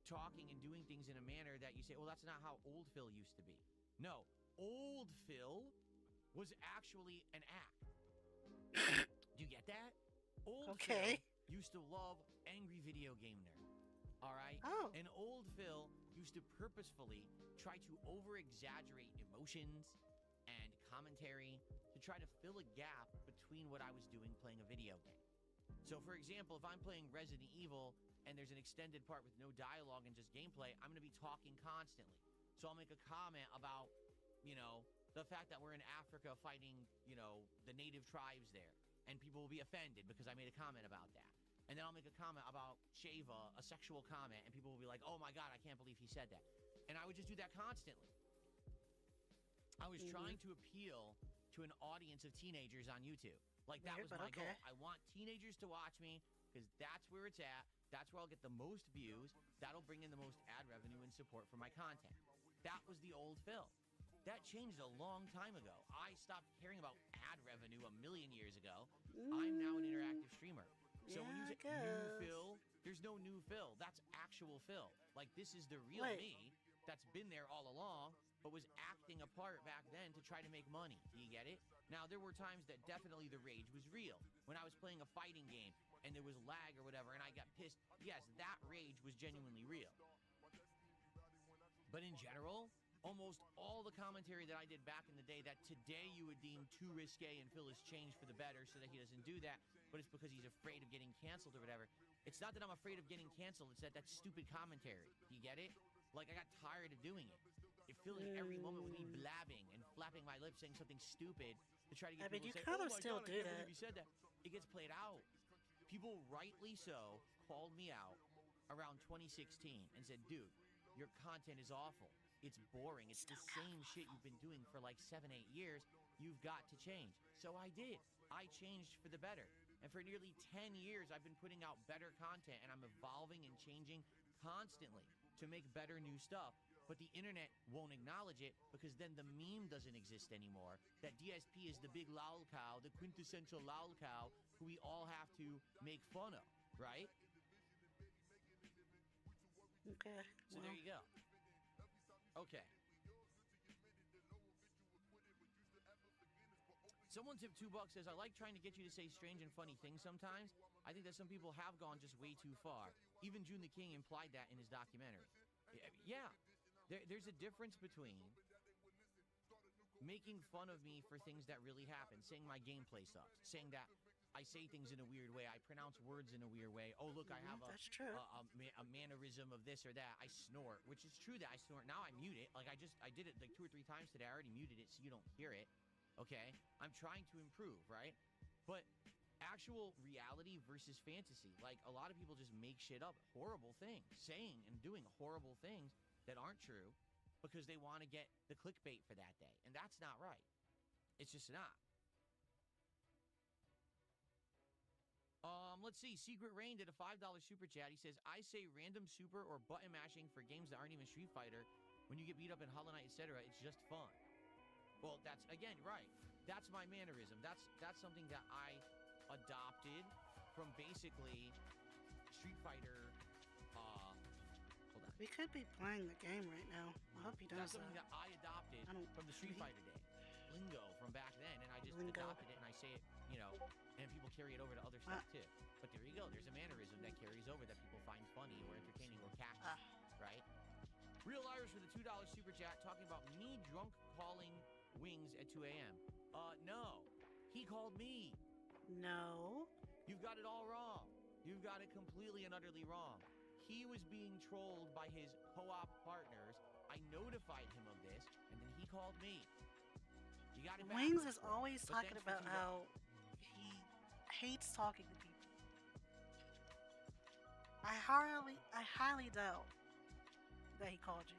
talking and doing things in a manner that you say, well, that's not how old Phil used to be. No, old Phil was actually an act. Do you get that? Old Phil used to love angry video game nerd. All right? Oh. And old Phil used to purposefully try to over-exaggerate emotions and commentary to try to fill a gap between what I was doing playing a video game. So, for example, if I'm playing Resident Evil and there's an extended part with no dialogue and just gameplay, I'm going to be talking constantly. So I'll make a comment about, the fact that we're in Africa fighting, the native tribes there. And people will be offended because I made a comment about that. And then I'll make a comment about Shava, a sexual comment, and people will be like, oh my God, I can't believe he said that. And I would just do that constantly. I was trying to appeal to an audience of teenagers on YouTube. Like, that was my goal. I want teenagers to watch me because that's where it's at. That's where I'll get the most views. That'll bring in the most ad revenue and support for my content. That was the old Phil. That changed a long time ago. I stopped caring about ad revenue a million years ago. I'm now an interactive streamer. So when you say new Phil, there's no new Phil. That's actual Phil. Like, this is the real me that's been there all along, but was acting a part back then to try to make money. Do you get it? Now, there were times that definitely the rage was real. When I was playing a fighting game and there was lag or whatever and I got pissed, yes, that rage was genuinely real. But in general, almost all the commentary that I did back in the day that today you would deem too risque and Phil has changed for the better so that he doesn't do that, but it's because he's afraid of getting canceled or whatever. It's not that I'm afraid of getting canceled, it's that that's stupid commentary. Do you get it? Like, I got tired of doing it. Filling every moment with me blabbing and flapping my lips saying something stupid to try to get people to say, oh my God, I can't believe you said that. It gets played out. People, rightly so, called me out around 2016 and said, dude, your content is awful. It's boring. It's the same shit you've been doing for like 7-8 years. You've got to change. So I did. I changed for the better. And for nearly 10 years, I've been putting out better content, and I'm evolving and changing constantly to make better new stuff. But the internet won't acknowledge it because then the meme doesn't exist anymore. That DSP is the big lol cow, the quintessential lol cow, who we all have to make fun of, right? Okay. So there you go. Okay. Someone tipped $2 says, I like trying to get you to say strange and funny things sometimes. I think that some people have gone just way too far. Even June the King implied that in his documentary. Yeah. There's a difference between making fun of me for things that really happen, saying my gameplay sucks, saying that I say things in a weird way, I pronounce words in a weird way. Oh, look, I have a mannerism of this or that. I snort, which is true that I snort. Now I mute it. Like, I did it like 2 or 3 times today. I already muted it so you don't hear it. Okay? I'm trying to improve, right? But actual reality versus fantasy. Like, a lot of people just make shit up, horrible things, saying and doing horrible things that aren't true because they want to get the clickbait for that day. And that's not right. It's just not. Let's see. Secret Rain did a $5 super chat. He says, I say random super or button mashing for games that aren't even Street Fighter. When you get beat up in Hollow Knight, etc., it's just fun. Well, that's, again, right. That's my mannerism. That's something that I adopted from basically Street Fighter. Hold on. We could be playing the game right now. I hope he does. That's something that I adopted from the Street Fighter day. Lingo from back then, and I just adopted it, and I say it, and people carry it over to other stuff too. But there you go. There's a mannerism that carries over that people find funny or entertaining or catchy, right? Real Irish with a $2 super chat talking about me drunk calling Wings at 2 a.m. No. He called me. No. You've got it all wrong. You've got it completely and utterly wrong. He was being trolled by his co-op partners. I notified him of this, and then he called me. You got it back. Wings is always talking about how hates talking to people. I highly doubt that he called you.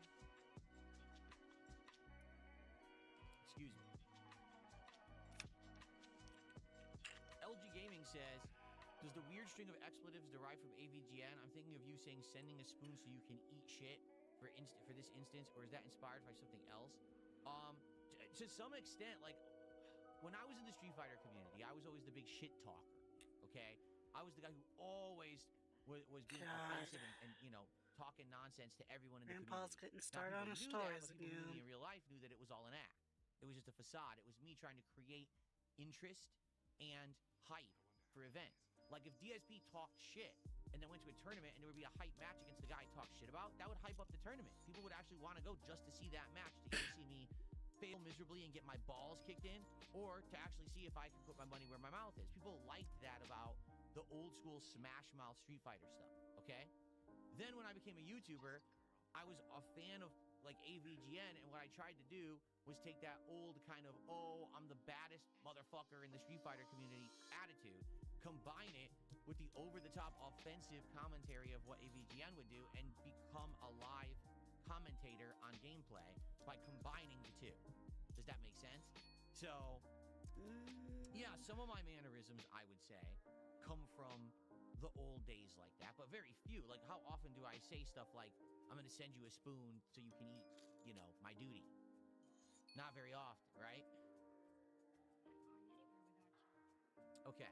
Excuse me. LG Gaming says, does the weird string of expletives derive from AVGN? I'm thinking of you saying sending a spoon so you can eat shit for this instance, or is that inspired by something else? To some extent, like, when I was in the Street Fighter community, I was always the big shit talker, okay? I was the guy who always was being offensive and, you know, talking nonsense to everyone in the Grandpa's community. getting Now, started on people his knew that, stories but people who knew me again. in real life knew that it was all an act. It was just a facade. It was me trying to create interest and hype for events. Like, if DSP talked shit and then went to a tournament and there would be a hype match against the guy I talked shit about, that would hype up the tournament. People would actually want to go just to see that match, to either see me fail miserably and get my balls kicked in, or to actually see if I can put my money where my mouth is. People liked that about the old school Smash Mouth Street Fighter stuff, okay? Then when I became a YouTuber, I was a fan of, like, AVGN, and what I tried to do was take that old kind of, oh, I'm the baddest motherfucker in the Street Fighter community attitude, combine it with the over-the-top offensive commentary of what AVGN would do, and become a live commentator on gameplay by combining the two. Does that make sense? So, yeah, some of my mannerisms, I would say, come from the old days like that, but very few. Like, how often do I say stuff like, I'm going to send you a spoon so you can eat, you know, my duty? Not very often, right? Okay.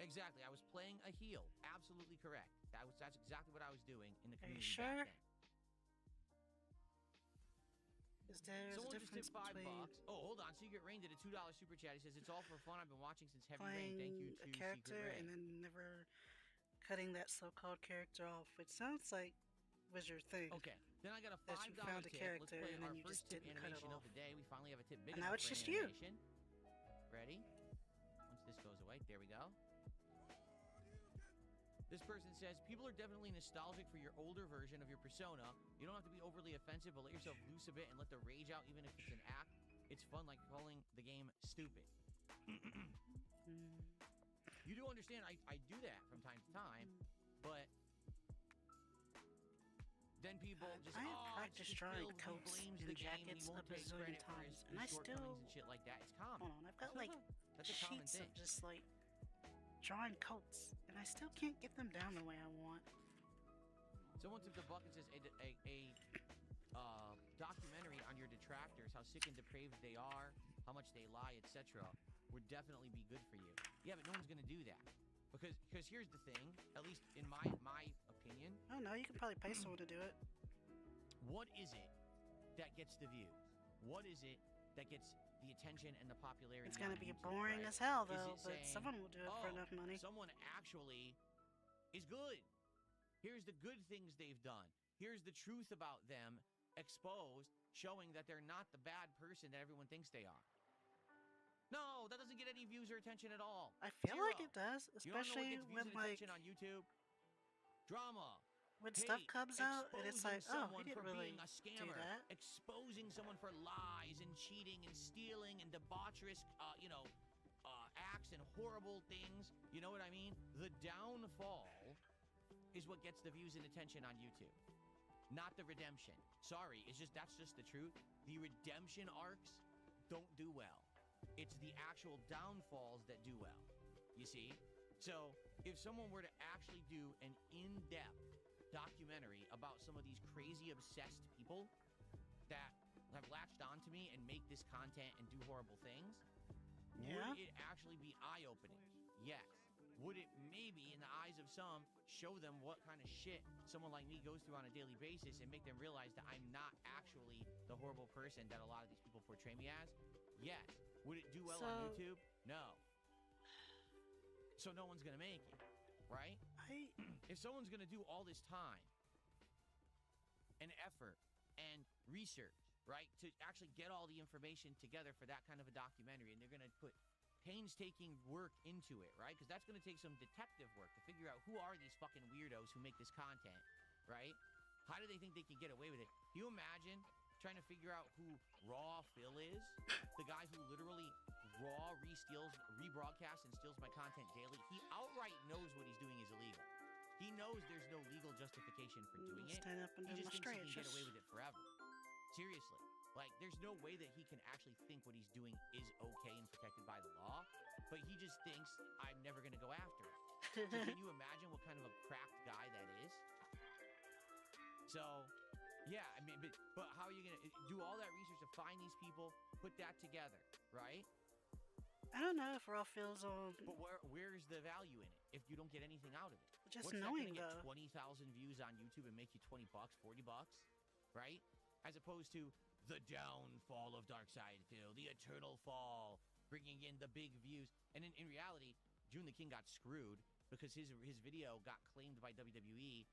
Exactly. I was playing a heel. Absolutely correct. That's exactly what I was doing in the Are you community sure? back then. Is there a Someone just difference tipped $5. between Oh, hold on. Secret Rain did a $2 super chat. He says, it's all for fun. I've been watching since Heavy Rain. Thank you playing to a character Secret Rain. and then never cutting that so-called character off, which sounds like was your thing? Okay. Then I got a $5 That you found a tip. Let's character play and then our you first just tip didn't cut it animation of off. the day. We finally have a tip big And now enough it's for just you. animation. Ready? Once this goes away, there we go. This person says, people are definitely nostalgic for your older version of your persona. You don't have to be overly offensive, but let yourself loose a bit and let the rage out, even if it's an act. It's fun, like calling the game stupid. You do understand I do that from time to time, but then people just, I have oh, practiced it's drawing Phil, he coats blames and the game and jackets he a won't take bazillion credit for his, times, and his I shortcomings still and shit like that. It's common. hold on. I've got like That's a common sheets thing. of just like drawing coats, and I still can't get them down the way I want. Someone took the buck and says documentary on your detractors, how sick and depraved they are, how much they lie, etc., would definitely be good for you. Yeah, but no one's gonna do that because here's the thing. At least in my opinion, I don't know. You could probably pay someone to do it. what is it that gets the views? What is it that gets the attention and the popularity? It's gonna on be YouTube, boring right? as hell Is though, it but saying, someone will do it for enough money. Someone actually is good. Here's the good things they've done. Here's the truth about them exposed, showing that they're not the bad person that everyone thinks they are. No, that doesn't get any views or attention at all. I feel like Zero. it does, You don't know what especially gets views when and like attention on YouTube? Drama. when stuff Hate, comes out and it's like, exposing oh, someone he for didn't really being a do scammer, that. exposing someone for lies and cheating and stealing and debaucherous, acts and horrible things. You know what I mean? The downfall is what gets the views and attention on YouTube, not the redemption. Sorry, that's just the truth. The redemption arcs don't do well. It's the actual downfalls that do well. You see? So if someone were to actually do an in-depth documentary about some of these crazy obsessed people that have latched onto me and make this content and do horrible things, Yeah. would it actually be eye-opening? Yes. Would it maybe, in the eyes of some, show them what kind of shit someone like me goes through on a daily basis and make them realize that I'm not actually the horrible person that a lot of these people portray me as? Yes. Would it do well on YouTube? No. So no one's going to make it, right? If someone's going to do all this time and effort and research, right, to actually get all the information together for that kind of a documentary, and they're going to put painstaking work into it, right? Because that's going to take some detective work to figure out who are these fucking weirdos who make this content, right? How do they think they can get away with it? Can you imagine trying to figure out who Raw Phil is? The guy who literally raw Raw rebroadcasts and steals my content daily, he outright knows what he's doing is illegal. He knows there's no legal justification for doing it. Stand up and He just thinks he demonstrate. can get away with it forever. Seriously. Like, there's no way that he can actually think what he's doing is okay and protected by the law, but he just thinks, I'm never going to go after it. So can you imagine what kind of a cracked guy that is? So, yeah, I mean, but how are you going to do all that research to find these people, put that together, right? I don't know if Raw feels on. But where's the value in it if you don't get anything out of it? Just What's knowing that though. Get 20,000 views on YouTube and make you $20, $40, right? As opposed to the downfall of Darkseid Phil, the eternal fall, bringing in the big views. And in reality, June the King got screwed because his video got claimed by WWE.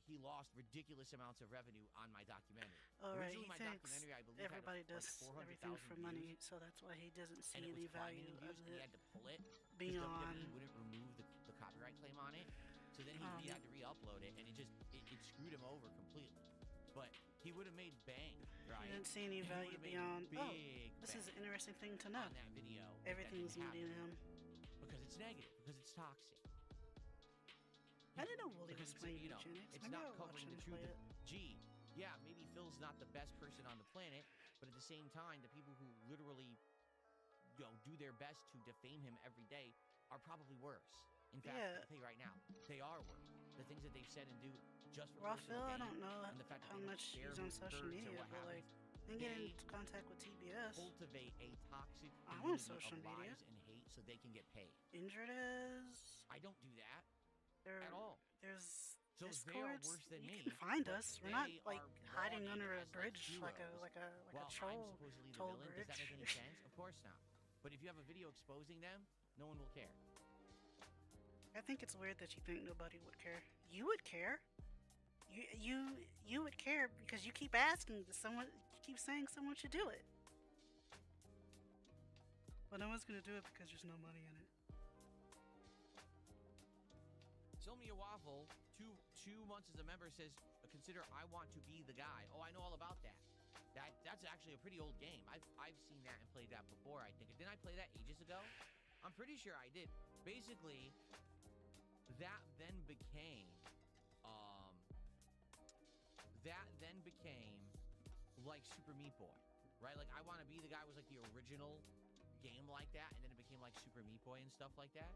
He lost ridiculous amounts of revenue on my documentary. All right, Originally, he my thinks documentary, I believe, everybody had does like everything 400,000 for views, money, so that's why he doesn't see and it any was climbing value in views, of and he it had to pull it because beyond. WWE wouldn't remove the copyright claim on it. So then he had to re-upload it, and it screwed him over completely. But he would have made bank, right? He didn't see any He value would've made beyond. Oh, big this is bank an interesting thing to know. on that video. if that Everything's didn't media to happen. him. Because it's negative, because it's toxic. I didn't know Wooly was Because playing you Gen know, X. it's Maybe not I'll watch covering him the play truth. it. Gee, yeah, maybe Phil's not the best person on the planet, but at the same time, the people who literally, do their best to defame him every day are probably worse. In fact, Yeah. I'll tell you right now, they are worse. The things that they've said and do just for Raw personal Phil, I gain, don't know and the fact that how they don't much care he's on who social hurts or media, what but like, happens. they get They into contact with TBS. cultivate a toxic I'm on community social of media. lies and hate so they can get paid. Injured as I don't do that there. at all. There's So they are Discords. worse than You me. can find but us. We're not they like are hiding lauded under a as, bridge like a heroes. like a Well, troll. I'm supposedly the toll villain. Does that bridge. make any sense? Of course not. But if you have a video exposing them, no one will care. I think it's weird that you think nobody would care. You would care. You would care because you keep asking someone. You keep saying someone should do it. But no one's gonna do it because there's no money in it. Sell me a waffle. Two months as a member says, consider I want to be the guy. Oh, I know all about that. That's actually a pretty old game. I've seen that and played that before. I think didn't I play that ages ago? I'm pretty sure I did. Basically, that then became like Super Meat Boy, right? Like I Want to Be the Guy was like the original game like that, and then it became like Super Meat Boy and stuff like that.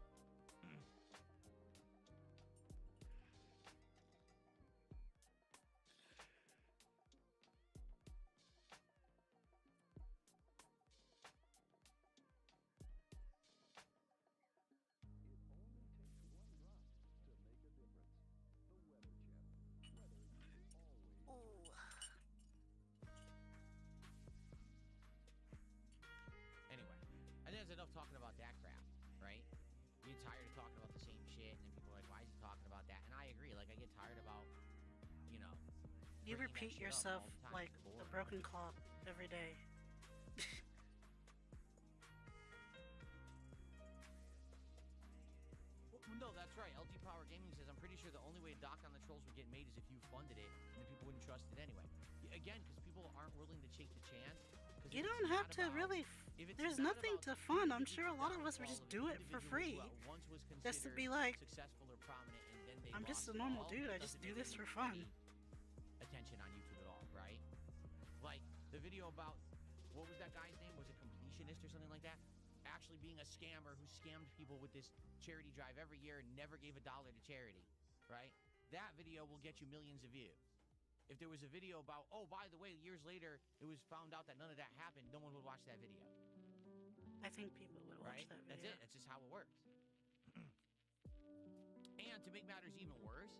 Anyway, I think that's enough talking about that crap, right? You get tired of talking about the same shit, and then people are like, why is he talking about that? And I agree. Like, I get tired about, You bringing that repeat shit up yourself all the time. like It's a boring. broken clock every day. Well, no, that's right. LG Power Gaming says, I'm pretty sure the only way Doc on the Trolls would get made is if you funded it, and then people wouldn't trust it anyway. Again, because people aren't willing to take the chance. You don't have to really. There's nothing to fund. I'm sure a lot of us would just do it for free. Just to be like, successful or prominent, and then they I'm just a lost it normal all. dude. I It just doesn't do make this any- for fun. any attention on YouTube at all, right? Like the video about what was that guy's name? Was it completionist or something like that? Actually being a scammer who scammed people with this charity drive every year and never gave $1 to charity, right? That video will get you millions of views. If there was a video about, oh, by the way, years later, it was found out that none of that happened, no one would watch that video. I think people would watch Right? that That's video. it. That's just how it works. And to make matters even worse,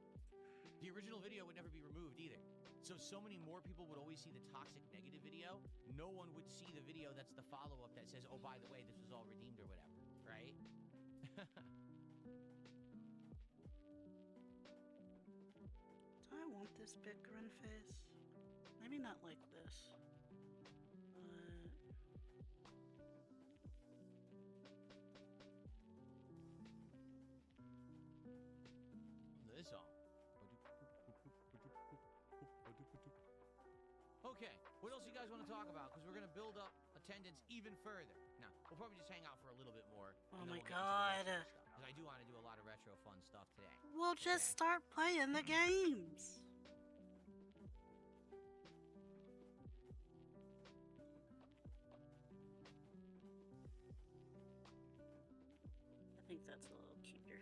the original video would never be removed either. So many more people would always see the toxic negative video. No one would see the video that's the follow-up that says, oh, by the way, this was all redeemed or whatever, right? Do I want this big grin face? Maybe not like this. This song. Okay, what else you guys want to talk about? Because we're going to build up a attendance even further. Now, we'll probably just hang out for a little bit more. Oh my god. Because I do want to do a lot of retro fun stuff today. We'll just start playing the games. I think that's a little cuter.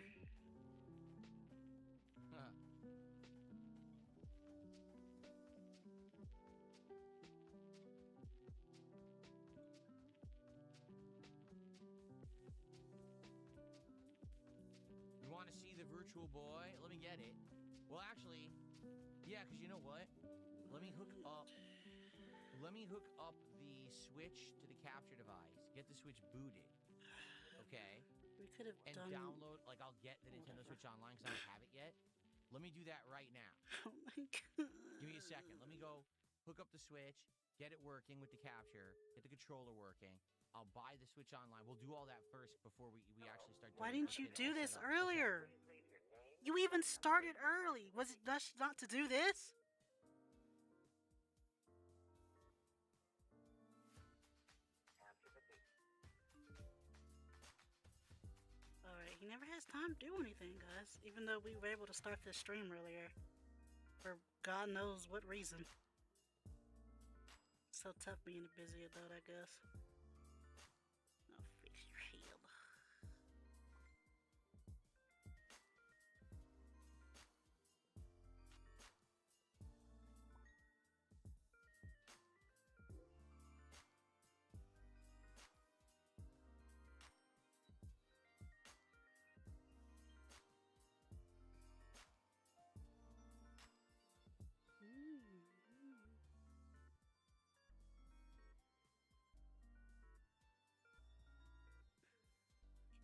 You want to see the virtual boy? Let me get it. Well, actually, yeah, because you know what? Let me hook up the Switch to the capture device. Get the Switch booted. Okay? We could have And done... download, like, I'll get the Nintendo Switch Online because I don't have it yet. Let me do that right now. Oh my god. Give me a second. Let me go hook up the Switch, get it working with the capture, get the controller working. I'll buy the Switch Online. We'll do all that first before we actually start doing Why it. didn't you Let's get it do all this set up. earlier? You even started early. Was it not to do this? Alright, he never has time to do anything, guys. Even though we were able to start this stream earlier. For God knows what reason. So tough being a busy adult, I guess. Oh, fix your head.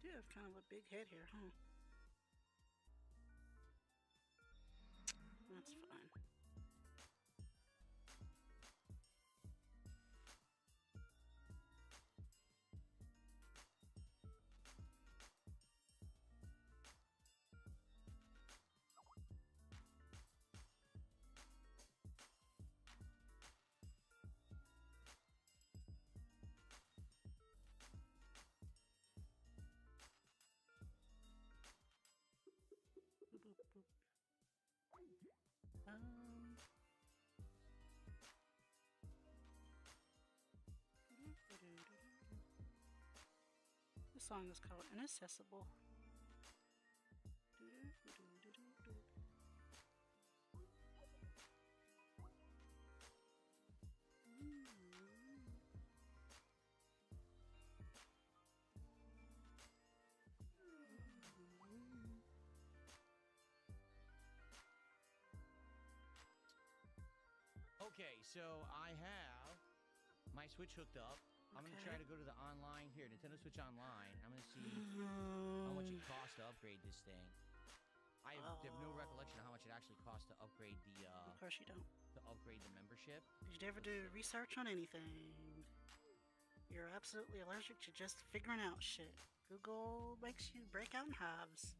You do have kind of a big head here, huh? That's fine. Boop, boop, boop. This song is called Inaccessible. Okay, so I have my Switch hooked up. I'm going to try to go to the online here, Nintendo Switch Online. I'm going to see how much it costs to upgrade this thing. I have no recollection of how much it actually costs to upgrade the Of course you don't. membership. Did you ever do research on anything? You're absolutely allergic to just figuring out shit. Google makes you break out in hives.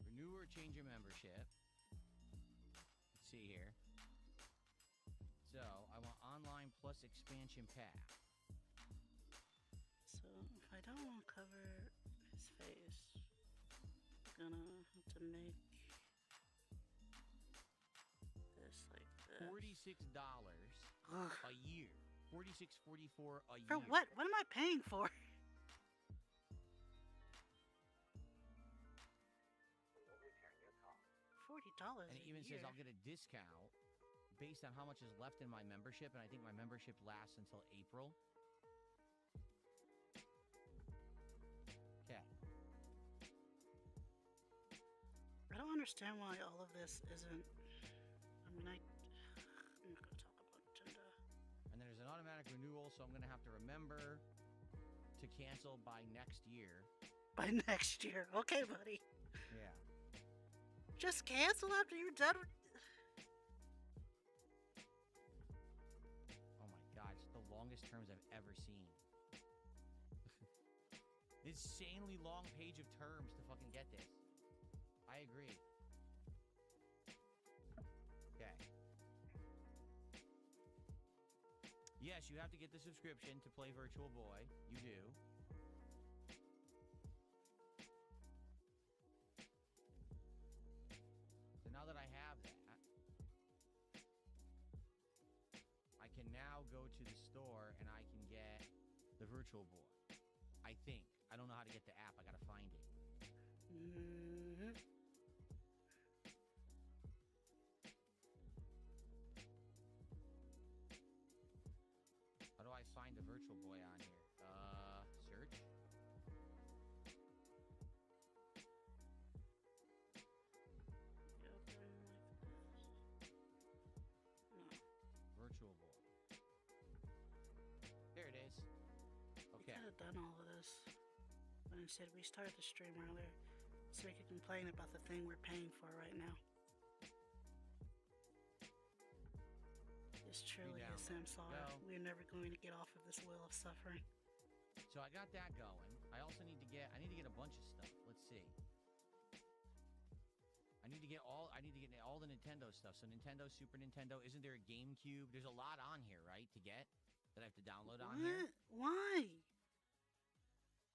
Renew or change your membership. Let's see here. So, I want online plus expansion pack. So, if I don't want to cover his face, I'm gonna have to make this like this. $46 Ugh. a year. $46.44 a year. For what? What am I paying for? $40 And it even says I'll get a discount based on how much is left in my membership, and I think my membership lasts until April. Okay. I don't understand why all of this isn't. I mean, I'm not gonna talk about Nintendo. And then there's an automatic renewal, so I'm going to have to remember to cancel by next year. By next year, okay, buddy. Yeah. Just cancel after you're done with. Oh my god, it's the longest terms I've ever seen. Insanely long page of terms to fucking get this. I agree. Okay. Yes, you have to get the subscription to play Virtual Boy. You do. So now that I have that, I can now go to the store and I can get the Virtual Boy. I think. I don't know how to get the app. I gotta find it. Mm-hmm. How do I find the Virtual Boy on here? Search. Virtual Boy. There it is. We Okay. could have done all of this, but instead we started the stream earlier so we could complain about the thing we're paying for right now. This truly is Samsara. Go. We're never going to get off of this wheel of suffering. So I got that going. I also need to get a bunch of stuff. Let's see. I need to get all the Nintendo stuff. So Nintendo, Super Nintendo, isn't there a GameCube? There's a lot on here, right? To get that I have to download on here. Why?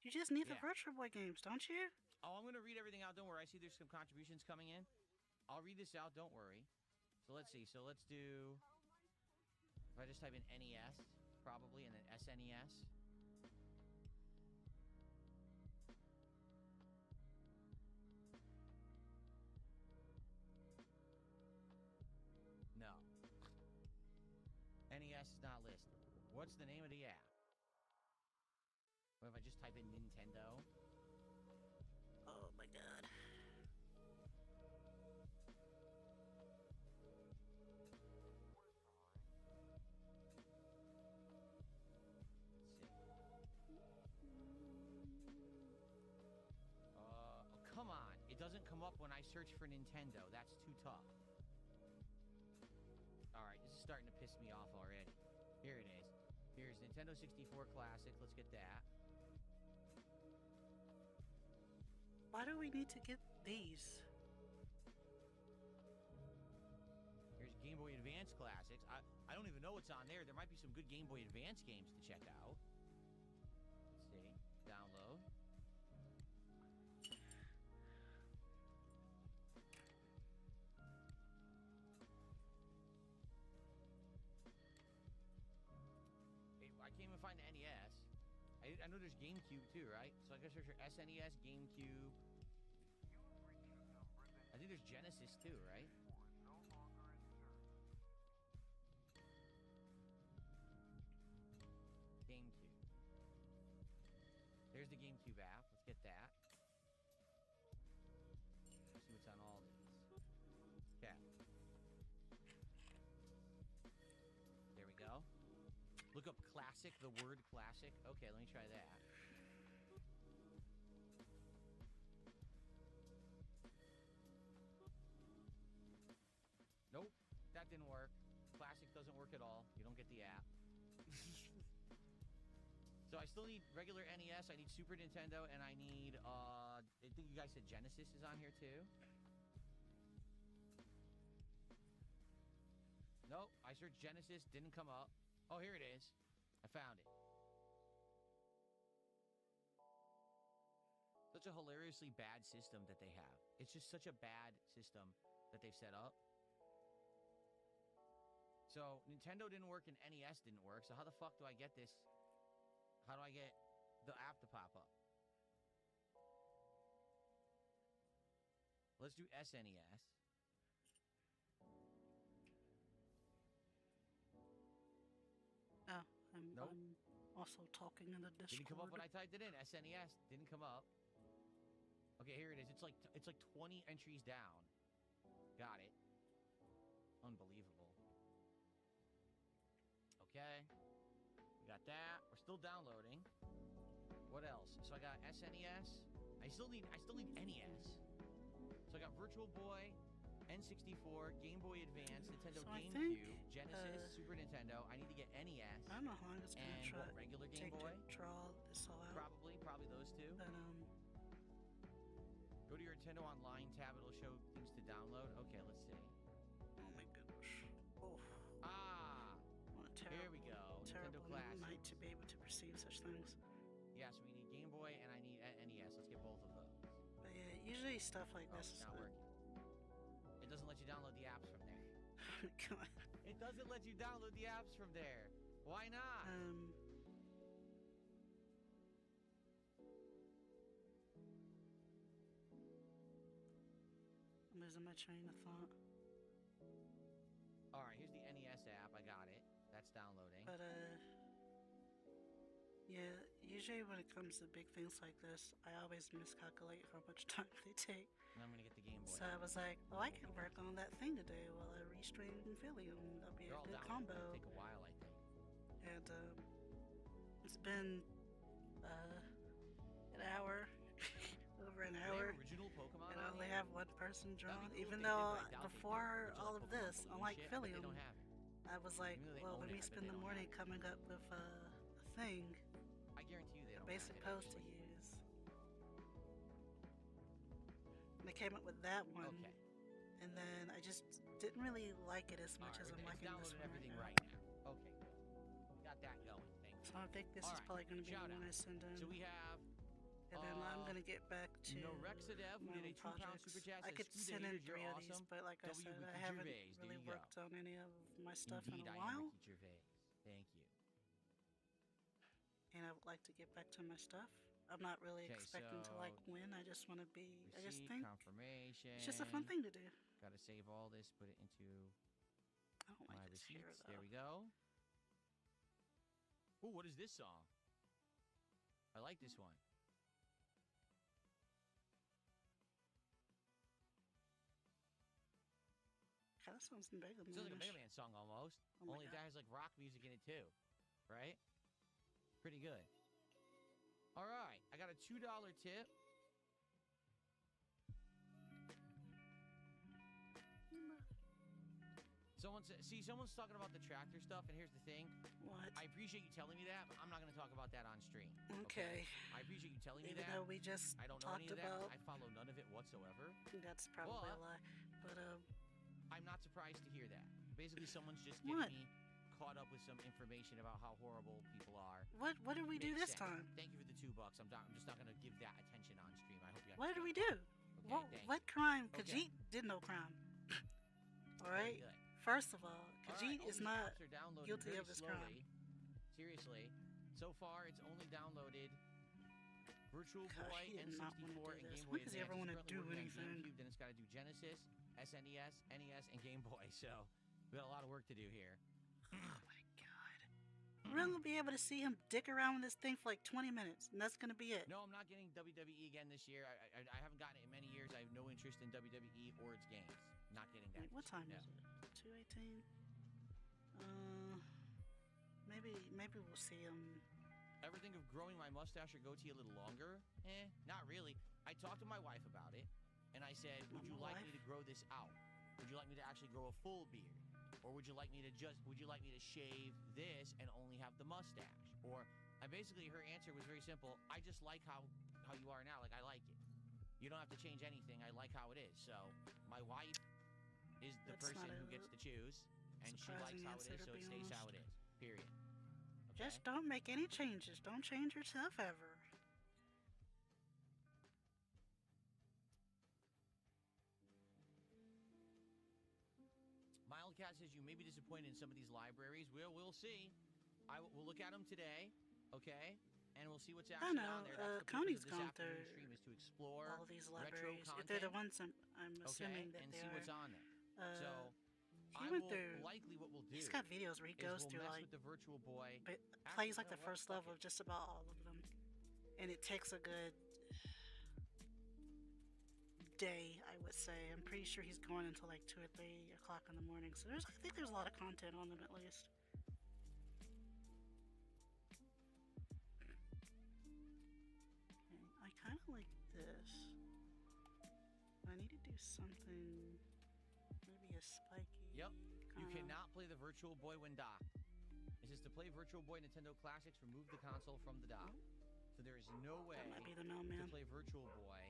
You just need the Yeah. Virtual Boy games, don't you? Oh, I'm gonna read everything out. Don't worry. I see there's some contributions coming in. I'll read this out. Don't worry. So let's see. So let's do. If I just type in NES, probably, and then SNES. No. NES is not listed. What's the name of the app? What if I just type in Nintendo? Oh my god. Come on. It doesn't come up when I search for Nintendo. That's too tough. Alright, this is starting to piss me off already. Here it is. Here's Nintendo 64 Classic. Let's get that. Why do we need to get these? Here's Game Boy Advance Classics. I don't even know what's on there. There might be some good Game Boy Advance games to check out. Let's see. Download. I can't even find the NES. I know there's GameCube too, right? So I guess there's your SNES, GameCube. I think there's Genesis too, right? GameCube. There's the GameCube app. Let's get that. Let's see what's on all these. Okay. There we go. Look up classic, the word classic. Okay, let me try that. Nope, that didn't work. Classic doesn't work at all. You don't get the app. So I still need regular NES, I need Super Nintendo, and I need, I think you guys said Genesis is on here too. Nope, I searched Genesis, didn't come up. Oh, here it is. I found it. Such a hilariously bad system that they have. It's just such a bad system that they've set up. So, Nintendo didn't work and NES didn't work, so how the fuck do I get this? How do I get the app to pop up? Let's do SNES. Oh, Nope. I'm also talking in the Discord. Didn't come up when I typed it in. SNES didn't come up. Okay, here it is. It's like 20 entries down. Got it. Unbelievable. Okay. We got that. We're still downloading. What else? So I got SNES. I still need NES. So I got Virtual Boy, N64, Game Boy Advance, Nintendo So I GameCube, think, Genesis, Super Nintendo. I need to get NES. I don't know how long it's gonna And try what, regular Game take Boy? to draw this all out. Probably those two. But Go to your Nintendo Online tab. It'll show things to download. Okay, let's see. oh my goodness. Oh, Ah, what a here we terrible, go. terrible Classics. night to be able to perceive such things. Yeah, so we need Game Boy and I need NES. Let's get both of those. But yeah, usually stuff like Oh, this it's is not working. It doesn't let you download the apps from there. Come on. It doesn't let you download the apps from there. Why not? I'm losing my train of thought. All right, here's the NES app. I got it. That's downloading. But yeah, usually when it comes to big things like this, I always miscalculate how much time they take. And I'm gonna get the Game Boy. So I was like, oh, I can work on that thing today while I restream Philium. That'll be They're a all good downloaded. combo. It'll take a while, I think. And it's been an hour, over an Are they hour, original Pokemon and I on only here? have one person drawn. That'd be cool Even if they did, though but I doubt they do. before Original all of Pokemon this, Blue unlike shit, but they Philium, don't have it. I was like, Even though they well, own let it, me I bet spend they the don't morning have it. coming up with a thing, I guarantee you they a don't basic have it, pose to actually. use. And they came up with that one, Okay. and then I just didn't really like it as All much right, as I'm it's liking this downloaded one everything right right now. now. Okay, good. Got that going. Thank you. So I think this All is right, probably going to be the shout one I outs. send in. So we have And then I'm going to get back to Norexidev, who my did a own £2 projects. super chat. I says, could "Screw the send in haters, you're 3 of these, awesome." but like I W. said, I Ricky haven't Gervais, there really you go. worked on any of my stuff Indeed, in a I am while. Ricky Gervais. Thank you. And I would like to get back to my stuff. I'm not really Okay, expecting to like so win. I just want to be. I just Receipt, think confirmation. it's just a fun thing to do. Gotta save all this, put it into I don't my like this here receipts. though. There we go. Ooh, what is this song? I like this one. Kind of sounds Mega Man. Sounds like a Mega Man song almost. Oh my Only God. that has like rock music in it too, right? Pretty good. All right, I got a $2 tip. Someone's talking about the tractor stuff, and here's the thing. What? I appreciate you telling me that, but I'm not going to talk about that on stream. Okay. I appreciate you telling me Even that. though we just I don't know talked any of that. about. I follow none of it whatsoever. That's probably a But- lie. But I'm not surprised to hear that. Basically, someone's just What? getting me caught up with some information about how horrible people are. what did we do Makes this sense. time? Thank you for the $2. I'm just not going to give that attention on stream. I hope you What did we understand. do? Okay, thank What you. crime? Okay. Khajiit did no crime. All Very right. good. First of all, All right, Khajiit all is these not apps are downloading guilty very of this slowly. crime. Seriously. So far, it's only downloaded Virtual Gosh, Boy, he did not N64, wanna and do this. Game When Boy does he ever Advance. wanna It's do currently working on anything? GameCube, then it's got to do Genesis, SNES, NES, and Game Boy. So we got a lot of work to do here. Oh my God. We're only gonna be able to see him dick around with this thing for like 20 minutes, and that's gonna be it. No, I'm not getting WWE again this year. I haven't gotten it in many years. I have no interest in WWE or its games. Not getting that. Wait, what this year, time no. is it? 2:18. Maybe we'll see him. Ever think of growing my mustache or goatee a little longer? Not really. I talked to my wife about it, and I said, would you like me to grow this out? Would you like me to actually grow a full beard? Or would you like me to shave this and only have the mustache? Or, and basically her answer was very simple. I just like how you are now. Like, I like it. You don't have to change anything. I like how it is. So, my wife is the That's person not who a gets to choose, and she likes surprising how it answer, is, to so it be stays how honest. it is. Period. Just don't make any changes. Don't change yourself ever. Mildcat says you may be disappointed in some of these libraries. We'll see. We'll look at them today, okay? And we'll see what's actually know, on there. That's the Coney's purpose of gone this afternoon through stream is to explore All of these retro libraries. content. If they're the ones I'm assuming okay, that and they see are. what's on there. So he I went will through. likely what we'll do He's got videos where he is goes we'll through mess like with the Virtual Boy. plays like you the know what? first Fuck level it. of just about all of them, and it takes a good day, I would say. I'm pretty sure he's going until like 2 or 3 o'clock in the morning. So I think there's a lot of content on them at least. Okay, I kind of like this. I need to do something, maybe a spiky. Yep. You kinda- cannot play the Virtual Boy when docked. It says to play Virtual Boy Nintendo Classics, remove the console from the dock. So there is no way That might be the to mailman. play Virtual Boy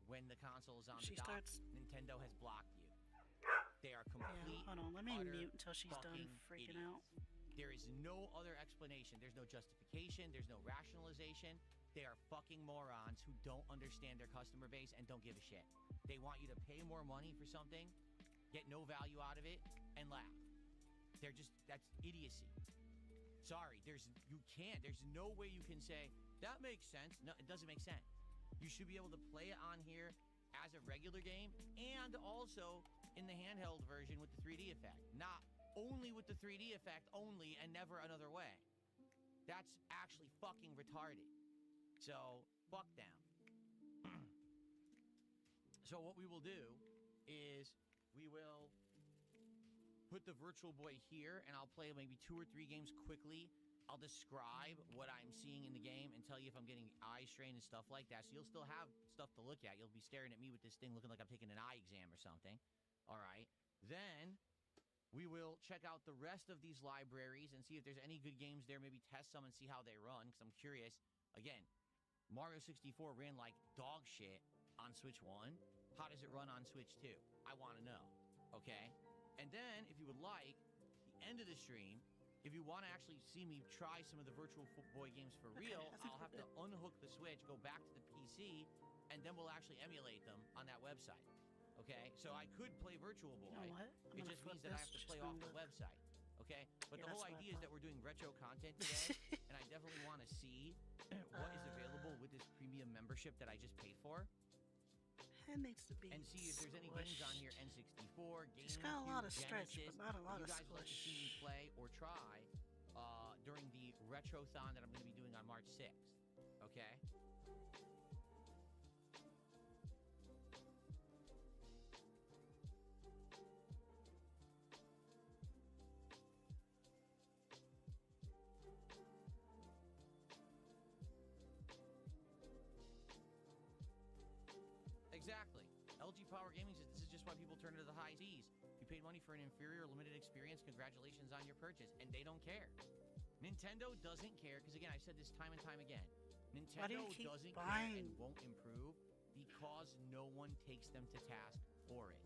when the console is on She the dock. starts. Nintendo has blocked you. They are Yeah, complete. hold on. Let me utter mute until she's done fucking freaking idiots. out. There is no other explanation. There's no justification. There's no rationalization. They are fucking morons who don't understand their customer base and don't give a shit. They want you to pay more money for something, get no value out of it, and laugh. That's idiocy. Sorry, there's no way you can say, that makes sense. No, it doesn't make sense. You should be able to play it on here as a regular game and also in the handheld version with the 3D effect. Not only with the 3D effect only and never another way. That's actually fucking retarded. So, fuck them. So what we will do is we will put the Virtual Boy here, and I'll play maybe 2 or 3 games quickly. I'll describe what I'm seeing in the game and tell you if I'm getting eye strain and stuff like that. So you'll still have stuff to look at. You'll be staring at me with this thing looking like I'm taking an eye exam or something. All right. Then we will check out the rest of these libraries and see if there's any good games there. Maybe test some and see how they run, because I'm curious. Again, Mario 64 ran like dog shit on Switch 1. How does it run on Switch 2? I want to know, okay? And then, if you would like, the end of the stream, if you want to actually see me try some of the Virtual Boy games for real, I'll have to unhook the Switch, go back to the PC, and then we'll actually emulate them on that website, okay? So I could play Virtual Boy. You know what? It just means that I have to play off the website, okay? But the whole idea is that we're doing retro content today, and I definitely want to see what is available with this premium membership that I just paid for. It needs to be. And see if there's any games on here. N64, GameCube, It's got a lot of stretch, Genesis, but not a lot of you guys like to see me squish. play or try during the Retrothon that I'm going to be doing on March 6th. Okay? Exactly. LG Power Gaming says this is just why people turn to the high seas. You paid money for an inferior limited experience. Congratulations on your purchase. And they don't care. Nintendo doesn't care, because again, I've said this time and time again. Nintendo doesn't care and won't improve because no one takes them to task for it.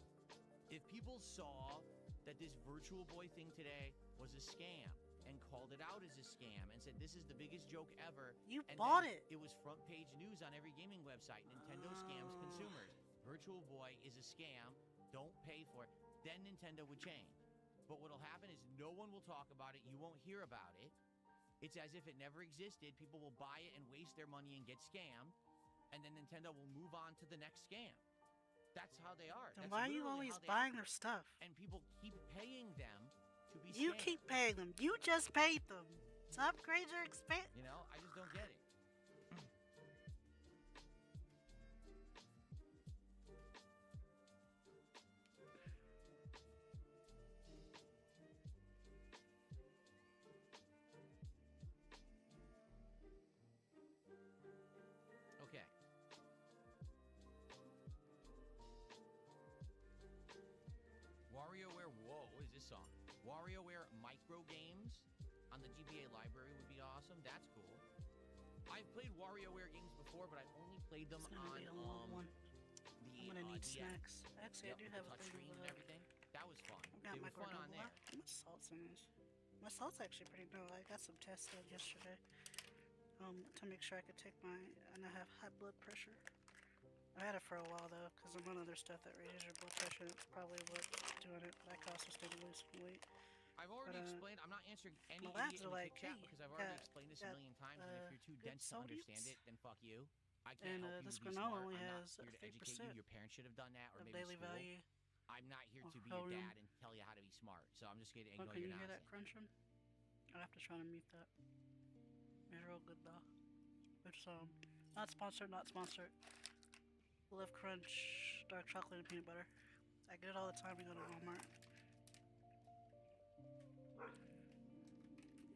If people saw that this Virtual Boy thing today was a scam and called it out as a scam and said this is the biggest joke ever, You and bought then it. It was front page news on every gaming website. Nintendo scams consumers. Virtual Boy is a scam. Don't pay for it. Then Nintendo would change. But what'll happen is no one will talk about it. You won't hear about it. It's as if it never existed. People will buy it and waste their money and get scammed. And then Nintendo will move on to the next scam. That's how they are. Then That's why are you literally always how they buying operate. their stuff? And people keep paying them to be You scammed. keep paying them. You just paid them. To upgrade your expense. You know, I just don't get it. Okay. WarioWare, whoa, what is this song? WarioWare micro games on the GBA library would be awesome. That's cool. I've played WarioWare games before, but I've only played them It's gonna on be a long one. the I'm gonna need DS. snacks. Actually, Yep, I do with have the a thing touchscreen of and everything. That was fun. I got They my were fun on there. How much salt's in this? My salt's actually pretty low. I got some tests done yesterday. To make sure I could take and I have high blood pressure. I had it for a while though, because among other stuff that raises your blood pressure, it's probably what's doing it. But I could also stay to lose some weight. I've already But, explained. I'm not answering any my idiot labs in are the like, chat hey, because I've already got- explained this a got, million times. And if you're too good dense to understand sodiums. it, then fuck you. I can't And help you this to be granola smart. only I'm not has here to educate you. 3% Your parents should have done that, or of maybe daily school. value. I'm not here Oh, to be your chromium. dad and tell you how to be smart. So I'm just going to Oh, ignore can your you hear that nonsense. crunching? I have to try to mute that. It's real good though. It's not sponsored, not sponsored. Live Crunch, dark chocolate and peanut butter. I get it all the time. We go to Walmart.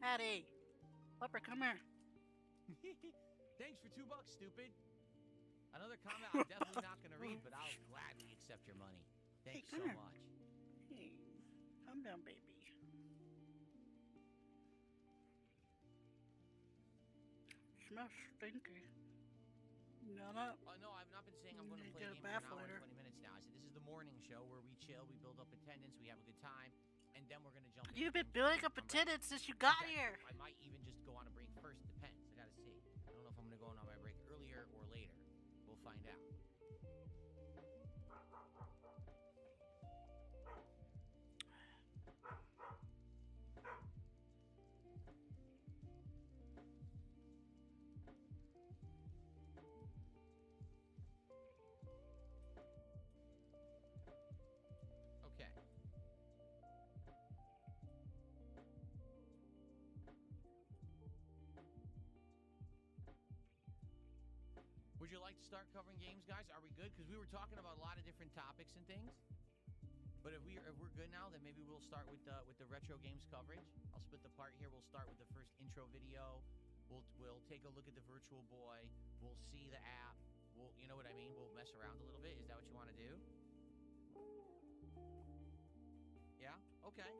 Hattie, Flipper, come here. Thanks for $2, stupid. Another comment I'm definitely not going to read, but I'll gladly accept your money. Thanks so come here. much. Hey, calm down, baby. Smells stinky. No, no. No, I've not been saying I'm going to You play a get a game for an bath hour later. and 20 minutes now. I said this is the morning show where we chill, we build up attendance, we have a good time. and then we're gonna jump into You've been games building for up me. I'm ready. attendance since you In got fact, here. I might even just go on a break first. Depends. I gotta see. I don't know if I'm gonna go on my break earlier or later. We'll find out. Okay. Would you like to start covering games, guys? Are we good? Because we were talking about a lot of different topics and things. But if we're good now, then maybe we'll start with the retro games coverage. I'll split the part here. We'll start with the first intro video. We'll take a look at the Virtual Boy. We'll see the app. You know what I mean? We'll mess around a little bit. Is that what you want to do? Yeah? Okay.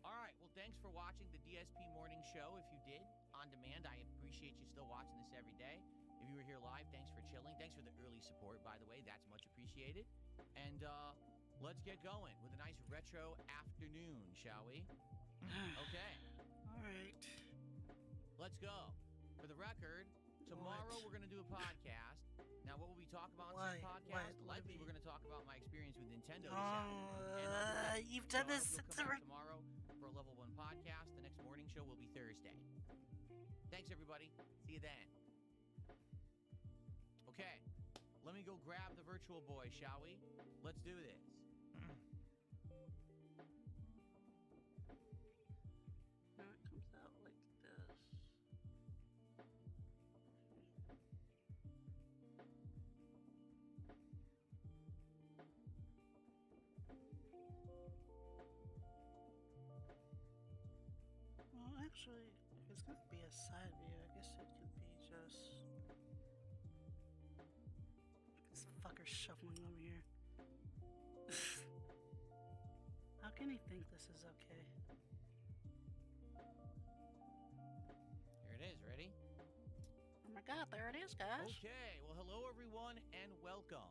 All right. Well, thanks for watching the DSP morning show. If you did, on demand, I appreciate you still watching this every day. If you were here live, thanks for chilling. Thanks for the early support, by the way. That's much appreciated. And let's get going with a nice retro afternoon, shall we? Okay. All right. Let's go. For the record, tomorrow we're going to do a podcast. Now, what will we talk about in this podcast? Likely we're going to talk about my experience with Nintendo this afternoon. You've done this You'll since come back tomorrow for a Level 1 podcast. The next morning show will be Thursday. Thanks, everybody. See you then. Okay, let me go grab the Virtual Boy, shall we? Let's do this. Now it comes out like this. Well, actually, if it's gonna be a side view, I guess it could be just. This fucker's shuffling over here. How can he think this is okay? Here it is, ready? Oh my god, there it is, guys. Okay, well, hello, everyone, and welcome.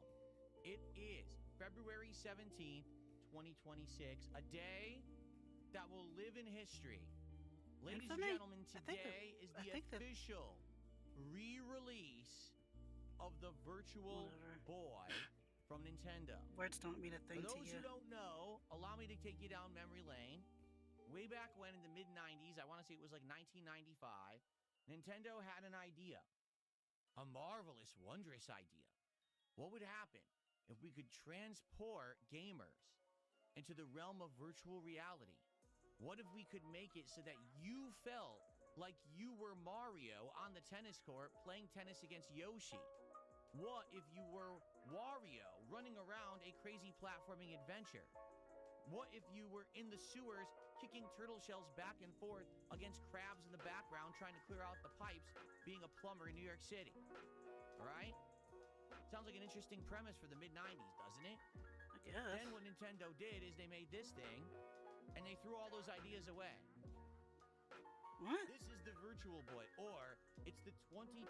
It is February 17th, 2026, a day that will live in history. Ladies and gentlemen, today is the official re-release of the Virtual Boy from Nintendo. Words don't mean a thing to For those you. who don't know, allow me to take you down memory lane. Way back when, in the mid-90s, I want to say it was like 1995, Nintendo had an idea. A marvelous, wondrous idea. What would happen if we could transport gamers into the realm of virtual reality? What if we could make it so that you felt like you were Mario on the tennis court playing tennis against Yoshi? What if you were Wario running around a crazy platforming adventure? What if you were in the sewers kicking turtle shells back and forth against crabs in the background trying to clear out the pipes, being a plumber in New York City? All right? Sounds like an interesting premise for the mid-90s, doesn't it? I guess. Then what Nintendo did is they made this thing, and they threw all those ideas away. What? This is the Virtual Boy, or it's the 2026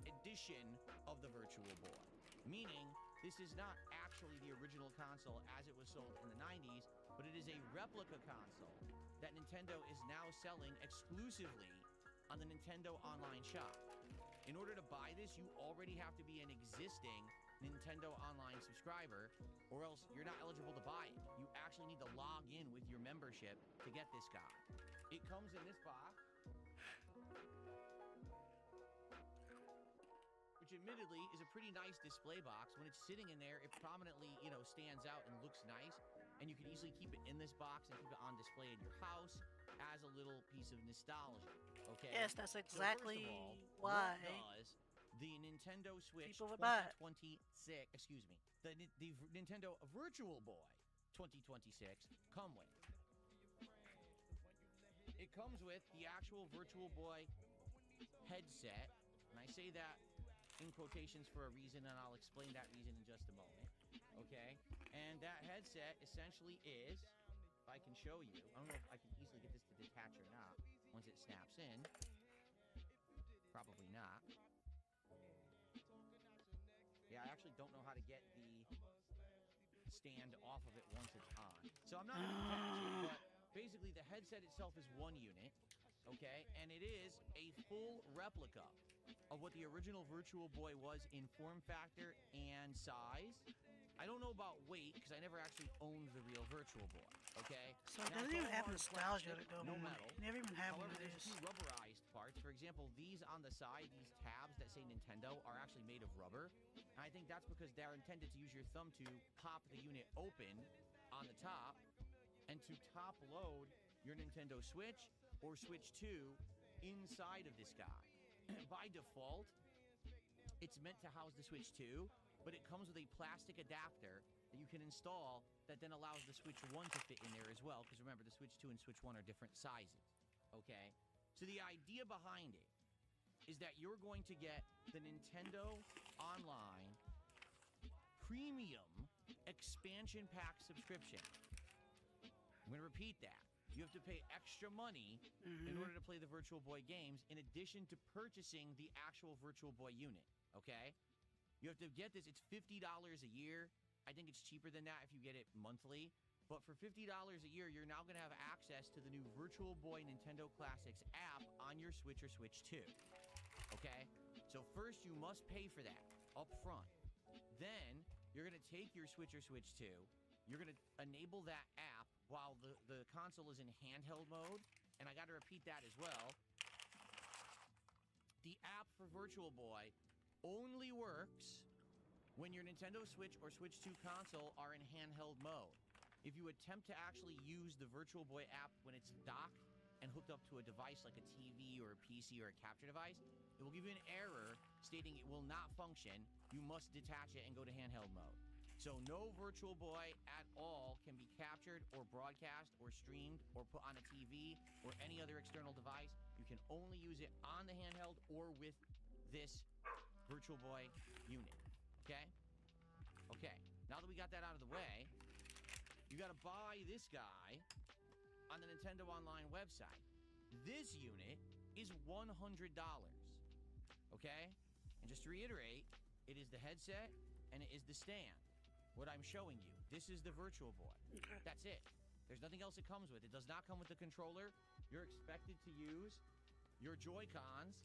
edition of the Virtual Boy. Meaning, this is not actually the original console as it was sold in the 90s, but it is a replica console that Nintendo is now selling exclusively on the Nintendo Online Shop. In order to buy this, you already have to be an existing Nintendo Online subscriber, or else you're not eligible to buy it. You actually need to log in with your membership to get this guy. It comes in this box, which admittedly is a pretty nice display box. When it's sitting in there, it prominently, stands out and looks nice. And you can easily keep it in this box and keep it on display in your house as a little piece of nostalgia. Okay? Yes, that's exactly so first of all, why what does the Nintendo Switch people would buy it. 2026, the Nintendo Virtual Boy 2026 come with? It comes with the actual Virtual Boy headset, and I say that in quotations for a reason, and I'll explain that reason in just a moment, okay? And that headset essentially is, if I can show you, I don't know if I can easily get this to detach or not once it snaps in. Probably not. Yeah, I actually don't know how to get the stand off of it once it's on. So I'm not going to attach it, but basically the headset itself is one unit, okay? And it is a full replica of what the original Virtual Boy was in form factor and size. I don't know about weight because I never actually owned the real Virtual Boy, okay? So it doesn't even have nostalgia to go no on. metal. You never even have one However, of there's these. two rubberized parts. For example, these on the side, these tabs that say Nintendo, are actually made of rubber. And I think that's because they're intended to use your thumb to pop the unit open on the top and to top load your Nintendo Switch or Switch 2 inside of this guy. By default, it's meant to house the Switch 2, but it comes with a plastic adapter that you can install that then allows the Switch 1 to fit in there as well, because remember, the Switch 2 and Switch 1 are different sizes, okay? So the idea behind it is that you're going to get the Nintendo Online Premium Expansion Pack subscription. I'm going to repeat that. You have to pay extra money in order to play the Virtual Boy games in addition to purchasing the actual Virtual Boy unit, okay? You have to get this. It's $50 a year. I think it's cheaper than that if you get it monthly. But for $50 a year, you're now going to have access to the new Virtual Boy Nintendo Classics app on your Switch or Switch 2, okay? So first, you must pay for that up front. Then, you're going to take your Switch or Switch 2. You're going to enable that app while the console is in handheld mode. And I got to repeat that as well. The app for Virtual Boy only works when your Nintendo Switch or Switch 2 console are in handheld mode. If you attempt to actually use the Virtual Boy app when it's docked and hooked up to a device like a TV or a PC or a capture device, it will give you an error stating it will not function. You must detach it and go to handheld mode. So no Virtual Boy at all can be captured or broadcast or streamed or put on a TV or any other external device. You can only use it on the handheld or with this Virtual Boy unit. Okay? Okay. Now that we got that out of the way, you got to buy this guy on the Nintendo Online website. This unit is $100. Okay? And just to reiterate, it is the headset and it is the stand. What I'm showing you, this is the Virtual Boy. Okay. That's it. There's nothing else it comes with. It does not come with the controller. You're expected to use your Joy-Cons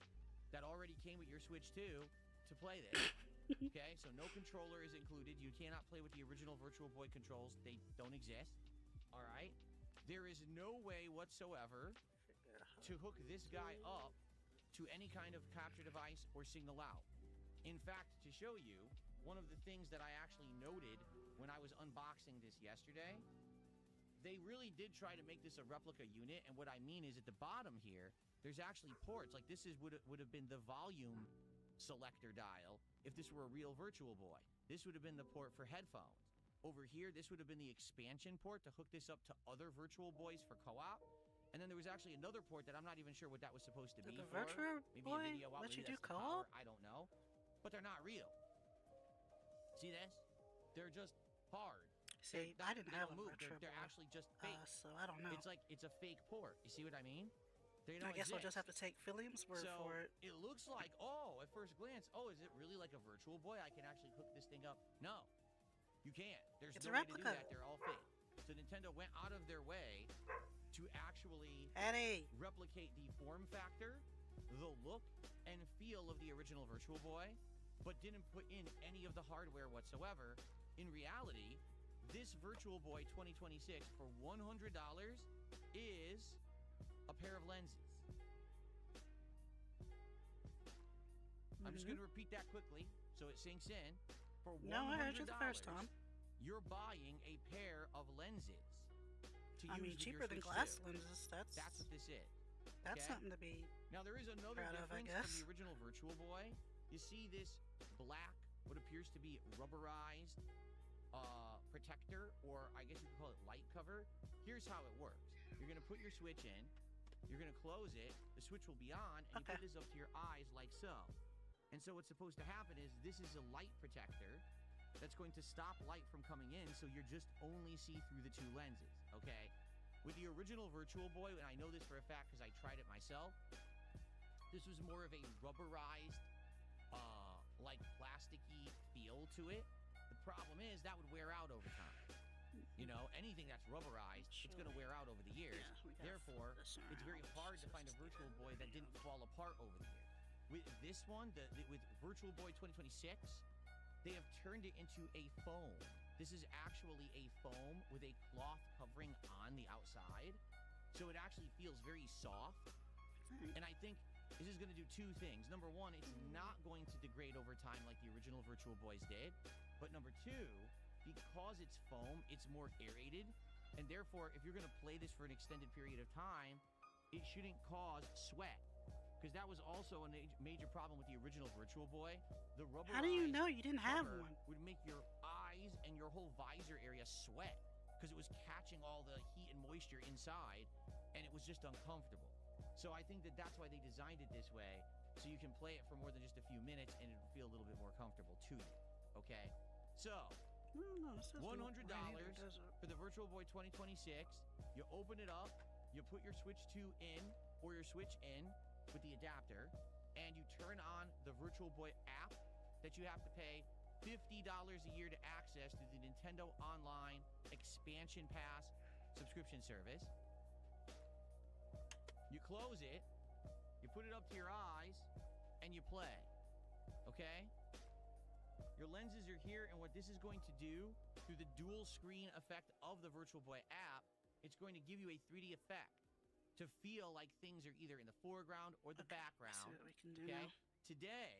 that already came with your Switch 2 to play this. Okay, so no controller is included. You cannot play with the original Virtual Boy controls. They don't exist. All right? There is no way whatsoever to hook this guy up to any kind of capture device or signal out. In fact, to show you, one of the things that I actually noted when I was unboxing this yesterday, they really did try to make this a replica unit, and what I mean is at the bottom here, there's actually ports. Like this would have been the volume selector dial if this were a real Virtual Boy. This would have been the port for headphones. Over here, this would have been the expansion port to hook this up to other Virtual Boys for co-op. And then there was actually another port that I'm not even sure what that was supposed to be The for. Virtual Maybe Boy a video out, let maybe you do that's the power, co-op? I don't know. But they're not real. See this? They're just hard. See, They I didn't have a move. Virtual They're Boy, actually just fake. so I don't know. It's like it's a fake port. You see what I mean? They don't I guess I'll just exist. have to take Philium's word So for it. it looks like, oh, at first glance, oh, is it really like a Virtual Boy? I can actually hook this thing up. No, you can't. There's It's no a way to do replica. that. They're all fake. So Nintendo went out of their way to actually Eddie! replicate the form factor, the look, and feel of the original Virtual Boy, but didn't put in any of the hardware whatsoever. In reality, this Virtual Boy 2026 for $100 is a pair of lenses. I'm just going to repeat that quickly so it sinks in. For $100, No, I heard you the first time. you're buying a pair of lenses to I use mean, with cheaper your than Switch 2. glass lenses. That's what this is. That's okay. something to be. Now, there is another Proud of, I difference from guess. the original Virtual Boy. You see this black, what appears to be rubberized protector, or I guess you could call it light cover. Here's how it works. You're going to put your Switch in. You're going to close it. The Switch will be on, and you Okay. put this up to your eyes like so. And so what's supposed to happen is this is a light protector that's going to stop light from coming in, so you're just only see through the two lenses, okay? With the original Virtual Boy, and I know this for a fact because I tried it myself, this was more of a rubberized, like plasticky feel to it. The problem is that would wear out over time. You know, anything that's rubberized, it's going to wear out over the years. Therefore, it's very hard to find a Virtual Boy that didn't fall apart over the years. With this one, with Virtual Boy 2026, they have turned it into a foam. This is actually a foam with a cloth covering on the outside. So it actually feels very soft. And I think this is going to do two things. Number one, it's not going to degrade over time like the original Virtual Boys did. But number two, because it's foam, it's more aerated. And therefore, if you're going to play this for an extended period of time, it shouldn't cause sweat. Because that was also a major problem with the original Virtual Boy. The rubberized How do you know you didn't have cover one? would make your eyes and your whole visor area sweat because it was catching all the heat and moisture inside, and it was just uncomfortable. So I think that that's why they designed it this way, so you can play it for more than just a few minutes and it'll feel a little bit more comfortable to you. Okay? So, No, it says $100 does it. for the Virtual Boy 2026. You open it up, you put your Switch 2 in or your Switch in with the adapter, and you turn on the Virtual Boy app that you have to pay $50 a year to access through the Nintendo Online Expansion Pass subscription service. You close it, you put it up to your eyes, and you play. Okay? Your lenses are here, and what this is going to do through the dual screen effect of the Virtual Boy app, it's going to give you a 3D effect to feel like things are either in the foreground or the background. Let's see what we can do Okay? now. Today,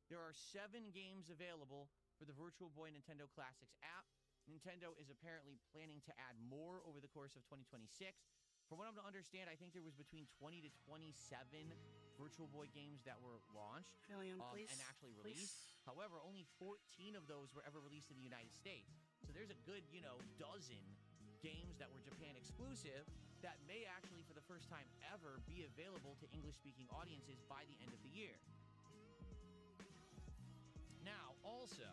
there are 7 games available for the Virtual Boy Nintendo Classics app. Nintendo is apparently planning to add more over the course of 2026. From what I'm to understand, I think there was between 20 to 27 Virtual Boy games that were launched Please. and actually released. However, only 14 of those were ever released in the United States. So there's a good, dozen games that were Japan exclusive that may actually, for the first time ever, be available to English-speaking audiences by the end of the year. Now, also,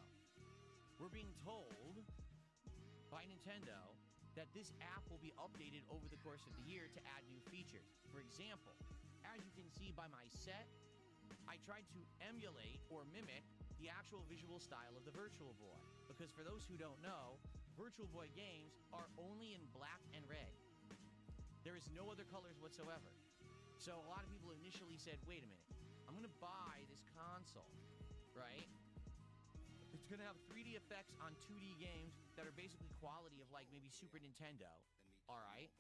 we're being told by Nintendo that this app will be updated over the course of the year to add new features. For example, as you can see by my set, I tried to emulate or mimic the actual visual style of the Virtual Boy. Because for those who don't know, Virtual Boy games are only in black and red. There is no other colors whatsoever. So a lot of people initially said, wait a minute, I'm going to buy this console, right? It's going to have 3D effects on 2D games that are basically quality of like maybe Super Nintendo, all right?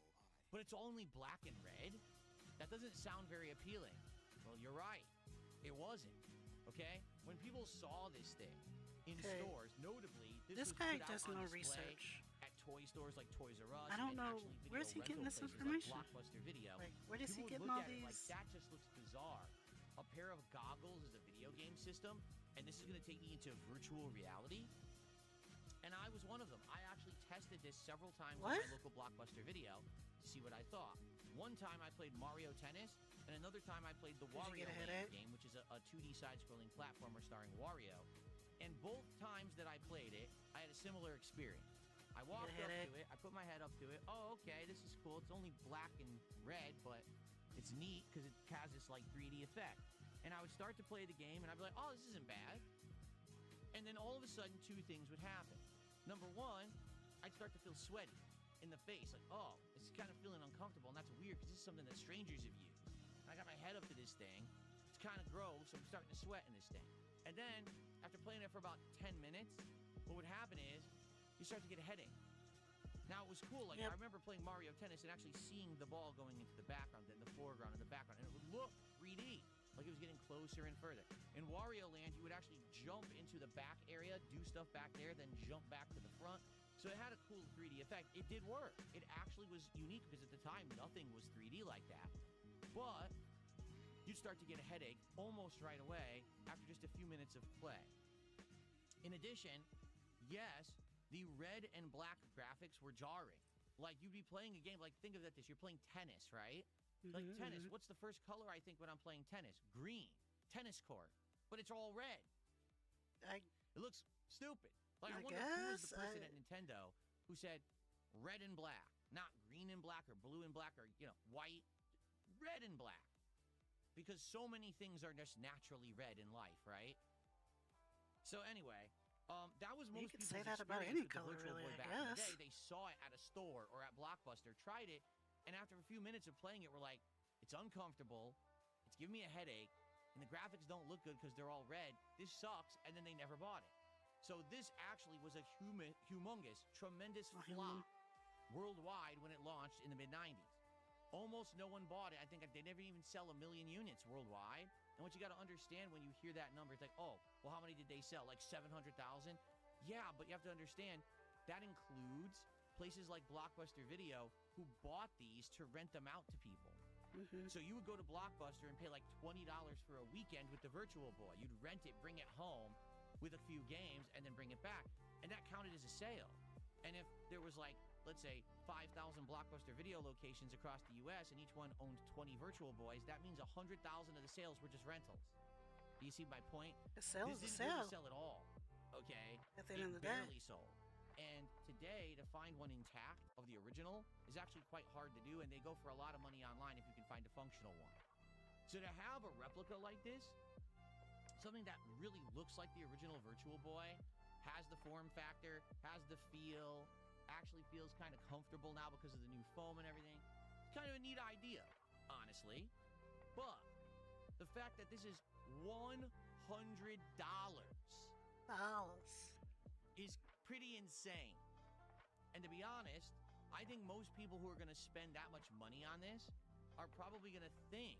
But it's only black and red? That doesn't sound very appealing. Well, you're right. It wasn't, okay? When people saw this thing in stores, notably, this was guy put out does on no display research. At toy stores like Toys R Us. I don't and know. actually Where's he video getting rental this places information? Like Blockbuster Video. Like, where is he People would getting look all at it these? like, that just looks bizarre. A pair of goggles is a video game system, and this is going to take me into virtual reality. And I was one of them. I actually tested this several times on my local Blockbuster Video to see what I thought. One time I played Mario Tennis, and another time I played the Wario Land game, which is a 2D side-scrolling platformer starring Wario. And both times that I played it, I had a similar experience. I walked up to it, I put my head up to it. Oh, okay, this is cool. It's only black and red, but it's neat because it has this like 3D effect. And I would start to play the game, and I'd be like, oh, this isn't bad. And then all of a sudden, 2 things would happen. Number one, I'd start to feel sweaty in the face. Like, oh, it's kind of feeling uncomfortable, and that's weird because this is something that strangers have used. And I got my head up to this thing. It's kind of gross, so I'm starting to sweat in this thing. And then, after playing it for about 10 minutes, what would happen is you start to get a headache. Now, it was cool. Like, I remember playing Mario Tennis and actually seeing the ball going into the background, then the foreground and the background, and it would look 3D. Like it was getting closer and further. In Wario Land, you would actually jump into the back area, do stuff back there, then jump back to the front. So it had a cool 3D effect. It did work. It actually was unique because at the time, nothing was 3D like that. But you'd start to get a headache almost right away after just a few minutes of play. In addition, yes, the red and black graphics were jarring. Like you'd be playing a game, like think of it this, you're playing tennis, right? Like tennis, what's the first color I think when I'm playing tennis? Green. Tennis court. But it's all red. It looks stupid. Like I wonder who was the person at Nintendo who said red and black, not green and black or blue and black or, white, red and black. Because so many things are just naturally red in life, right? So anyway, That was You most could people's say that about any experience with the color, Virtual really, Boy I back in the guess. day. They saw it at a store or at Blockbuster, tried it, and after a few minutes of playing it, were like, it's uncomfortable, it's giving me a headache, and the graphics don't look good because they're all red. This sucks, and then they never bought it. So this actually was a humongous, tremendous flop worldwide when it launched in the mid-90s. Almost no one bought it. I think they never even sell 1 million units worldwide. And what you got to understand when you hear that number, it's like, oh, well, how many did they sell? Like 700,000? Yeah, but you have to understand that includes places like Blockbuster Video who bought these to rent them out to people. So you would go to Blockbuster and pay like $20 for a weekend with the Virtual Boy. You'd rent it, bring it home with a few games, and then bring it back. And that counted as a sale. And if there was like, let's say, 5,000 Blockbuster Video locations across the U.S. and each one owned 20 Virtual Boys, that means 100,000 of the sales were just rentals. Do you see my point? A sale is a This didn't sale. really sell at all, okay? At the end of It the day. barely sold. And today, to find one intact of the original is actually quite hard to do, and they go for a lot of money online if you can find a functional one. So to have a replica like this, something that really looks like the original Virtual Boy, has the form factor, has the feel, actually feels kind of comfortable now because of the new foam and everything. It's kind of a neat idea, honestly. But the fact that this is $100 is pretty insane. And to be honest, I think most people who are going to spend that much money on this are probably going to think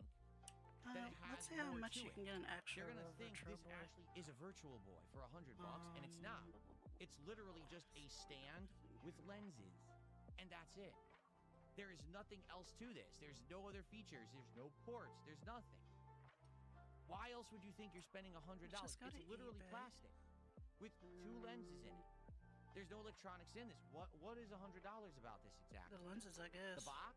that it has Let's see how more much to you it. can get an actual They're going to think Virtual this Boy. actually is a Virtual Boy for $100, and it's not. It's literally just a stand with lenses, and that's it. There is nothing else to this. There's no other features. There's no ports. There's nothing. Why else would you think you're spending $100? Just go It's to literally eBay. plastic with 2 lenses in it. There's no electronics in this. What is $100 about this exactly? The lenses, I guess. The box?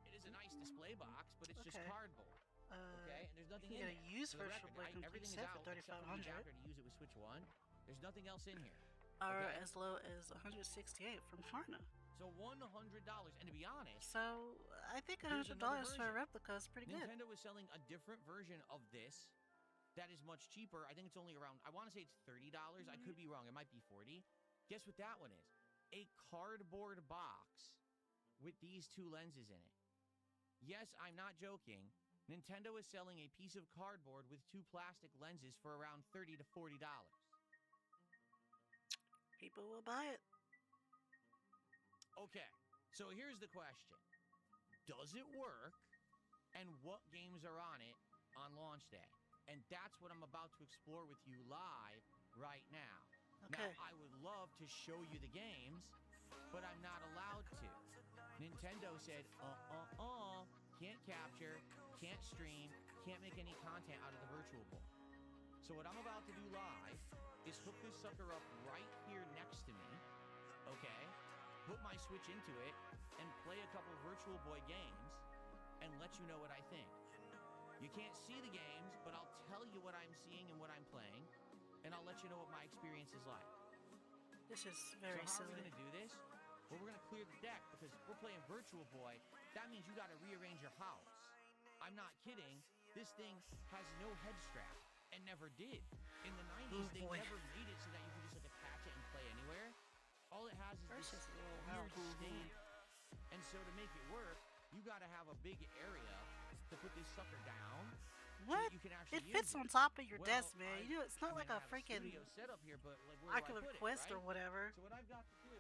It is a nice display box, but it's just Okay. cardboard. Okay, and there's nothing you in can get there. a used For the Virtual record, Boy complete everything is set out for except for the 3,500. adapter to use it with Switch 1. There's nothing else in here. Or Okay. as low as 168 from Klarna. So $100, and to be honest, So I think Here's another $100 for a version. replica is pretty good. Nintendo is selling a different version of this that is much cheaper. I think it's only around, I want to say it's $30. I could be wrong. It might be 40. Guess what that one is? A cardboard box with these 2 lenses in it. Yes, I'm not joking. Nintendo is selling a piece of cardboard with 2 plastic lenses for around $30 to $40. People will buy it. Okay, so here's the question. Does it work? And what games are on it on launch day? And that's what I'm about to explore with you live right now. Okay. Now, I would love to show you the games, but I'm not allowed to. Nintendo said, can't capture, can't stream, can't make any content out of the Virtual Boy. So what I'm about to do live is hook this sucker up right here next to me, okay? Put my Switch into it and play a couple Virtual Boy games and let you know what I think. You can't see the games, but I'll tell you what I'm seeing and what I'm playing, and I'll let you know what my experience is like. This is very So how are we silly. going to do this? Well, we're going to clear the deck because we're playing Virtual Boy. That means you got to rearrange your house. I'm not kidding. This thing has no head strap and never did. In the 90s, they boy. never made it so that you could just like attach it and play anywhere. All it has is First this it's a little weird house. stand. And so to make it work, you got to have a big area to put this sucker down. What? So that you can actually It fits use on top of your Well, desk, man. You know, it's not I like mean, a I have freaking studio set up here, but like where do I Oculus put it, Quest or right? whatever. So what I've got to do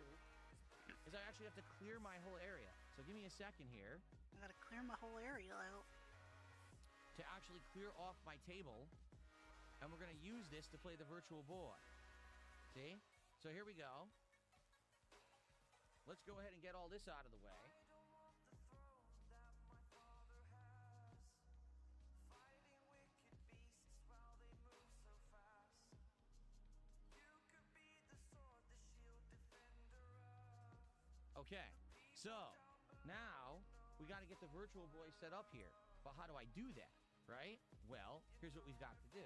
is I actually have to clear my whole area. So give me a second here I gotta clear my whole area out. to actually clear off my table, and we're going to use this to play the Virtual Boy. See? So here we go. Let's go ahead and get all this out of the way. Okay, so now we got to get the Virtual Boy set up here. But how do I do that, right? Well, here's what we've got to do.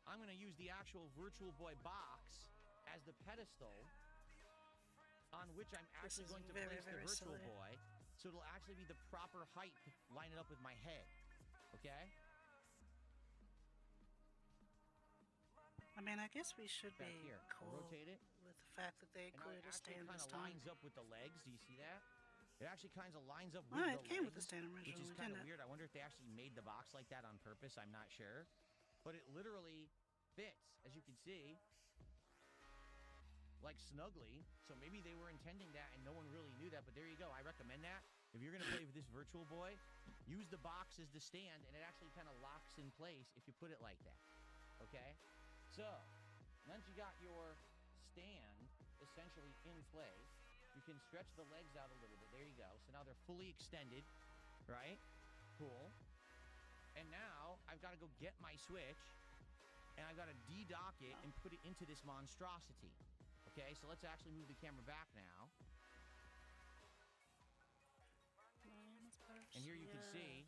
I'm going to use the actual Virtual Boy box as the pedestal on which I'm This actually is going to very, place the very Virtual silly. Boy, so it'll actually be the proper height to line it up with my head. Okay? I mean, I guess we should Back be here. I'll cool rotate it. with the fact that they And now it included a actually stand kind this of time. lines up with the legs. Do you see that? It actually kind of lines up Oh, with it the came with legs, the stand which is originally, kind of didn't it? weird. I wonder if they actually made the box like that on purpose. I'm not sure. But it literally fits, as you can see, like snugly. So maybe they were intending that and no one really knew that. But there you go. I recommend that. If you're going to play with this Virtual Boy, use the box as the stand, and it actually kind of locks in place if you put it like that. Okay? So, once you got your stand essentially in place, you can stretch the legs out a little bit. There you go. So now they're fully extended, right? Cool. And now I've got to go get my Switch, and I've got to de-dock it and put it into this monstrosity. Okay, so let's actually move the camera back now. And here you can see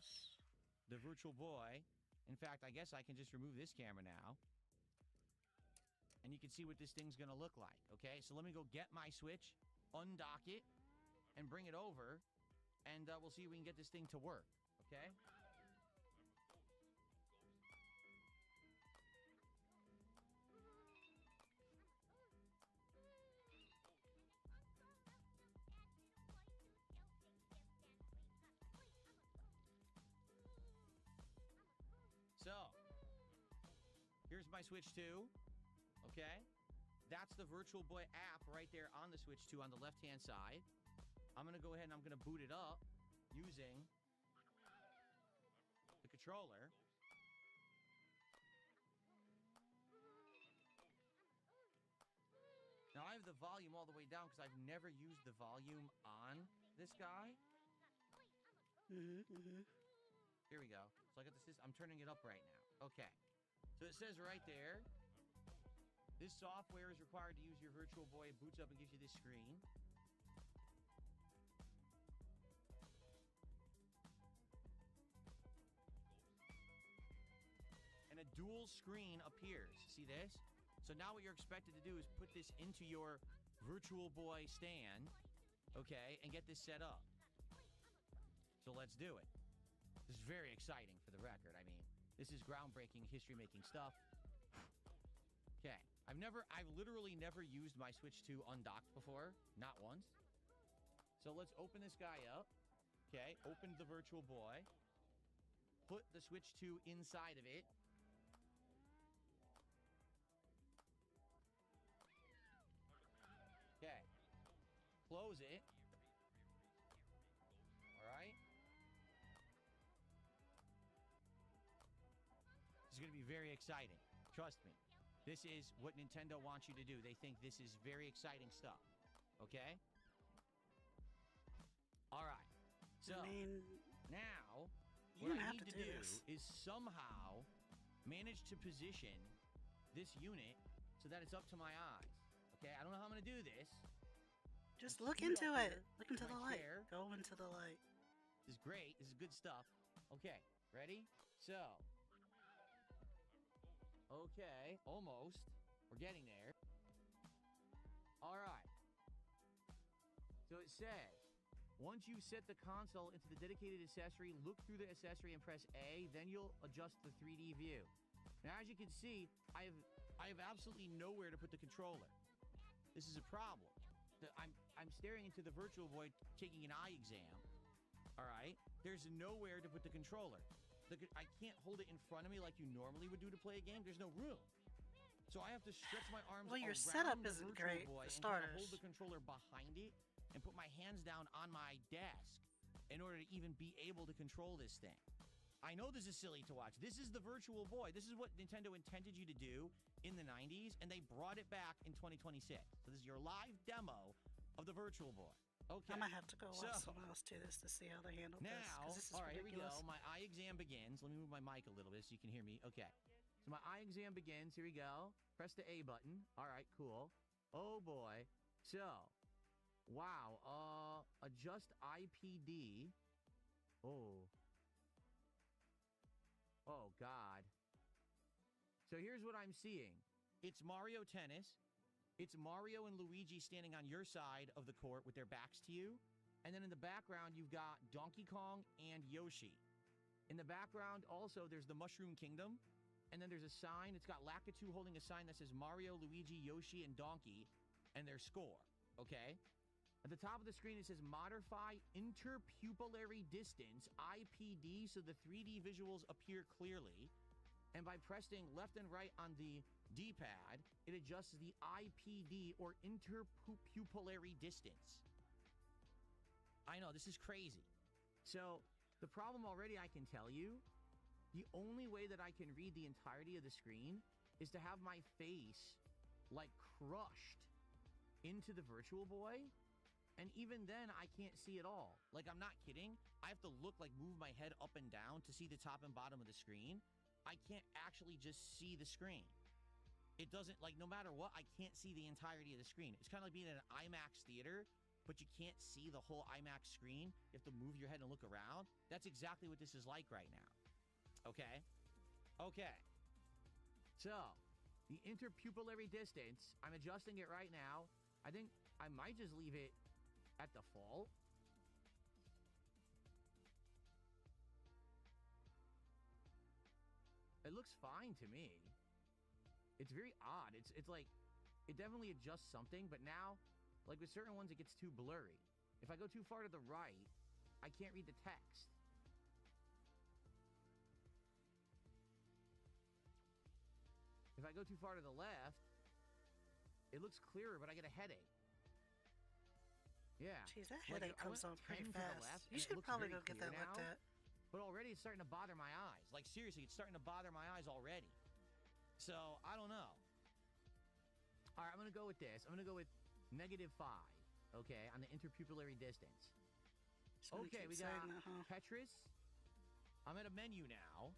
the Virtual Boy. In fact, I guess I can just remove this camera now. And you can see what this thing's going to look like. Okay, so let me go get my Switch, undock it, and bring it over. And we'll see if we can get this thing to work. Okay? So, here's my Switch 2, okay? That's the Virtual Boy app right there on the Switch 2 on the left-hand side. I'm going to go ahead and I'm going to boot it up using the controller. Now, I have the volume all the way down because I've never used the volume on this guy. Here we go. So I got this. I'm turning it up right now. Okay. So it says right there, this software is required to use your Virtual Boy. It boots up and gives you this screen. And a dual screen appears. See this? So now what you're expected to do is put this into your Virtual Boy stand, okay, and get this set up. So let's do it. This is very exciting for the record. I mean, this is groundbreaking, history-making stuff. Okay, I've literally never used my Switch 2 undocked before, not once. So let's open this guy up. Okay, open the Virtual Boy. Put the Switch 2 inside of it. Okay, close it. All right. This is going to be very exciting. Trust me. This is what Nintendo wants you to do. They think this is very exciting stuff. Okay? All right. So, I mean, now, you what don't I have need to to do do this. is somehow manage to position this unit so that it's up to my eyes. Okay? I don't know how I'm going to do this. just Let's look scoot into up it. here Look into to the my light. chair. Go into the light. This is great. This is good stuff. Okay, ready? So, okay, almost. We're getting there. All right. So it says, once you set the console into the dedicated accessory, look through the accessory and press A, then you'll adjust the 3D view. Now, as you can see, I have absolutely nowhere to put the controller. This is a problem. I'm staring into the Virtual Boy taking an eye exam. All right? There's nowhere to put the controller. I can't hold it in front of me like you normally would do to play a game. There's no room. So I have to stretch my arms Well, your around setup the isn't Virtual great, Boy for and kind of hold starters. the controller behind it and put my hands down on my desk in order to even be able to control this thing. I know this is silly to watch. This is the Virtual Boy. This is what Nintendo intended you to do in the 90s, and they brought it back in 2026. So this is your live demo of the Virtual Boy. Okay. I might have to go watch So- someone else do this to see how they handle this. Now, 'Cause this is all right, here we ridiculous. go. My eye exam begins. Let me move my mic a little bit so you can hear me. Okay. So my eye exam begins. Here we go. Press the A button. All right, cool. Oh boy. So, wow. Adjust IPD. Oh. Oh God. So here's what I'm seeing. It's Mario Tennis. It's Mario and Luigi standing on your side of the court with their backs to you. And then in the background, you've got Donkey Kong and Yoshi. In the background, also, there's the Mushroom Kingdom. and then there's a sign. It's got Lakitu holding a sign that says Mario, Luigi, Yoshi, and Donkey, and their score, okay? At the top of the screen, it says Modify Interpupillary Distance, IPD, so the 3D visuals appear clearly. And by pressing left and right on the D-pad, it adjusts the IPD, or interpupillary distance. I know, this is crazy. So, the problem already, I can tell you, the only way that I can read the entirety of the screen is to have my face, like, crushed into the Virtual Boy. And even then, I can't see it all. Like, I'm not kidding. I have to look, like, move my head up and down to see the top and bottom of the screen. I can't actually just see the screen. It doesn't, like, no matter what, I can't see the entirety of the screen. It's kind of like being in an IMAX theater, but you can't see the whole IMAX screen. You have to move your head and look around. That's exactly what this is like right now. Okay? Okay. So, the interpupillary distance, I'm adjusting it right now. I think I might just leave it at default. It looks fine to me. It's very odd. It's like, it definitely adjusts something, but now, like with certain ones, it gets too blurry. If I go too far to the right, I can't read the text. If I go too far to the left, it looks clearer, but I get a headache. Yeah. Jeez, that Like, headache I comes went on pretty 10 to the fast. left, You and it should looks probably very go get clear that now. looked at. But already it's starting to bother my eyes. Like, seriously, it's starting to bother my eyes already. So, I don't know. All right, I'm going to go with this. I'm going to go with -5, okay, on the interpupillary distance. Just gonna Okay, keep we got saying that, huh? Tetris. I'm at a menu now,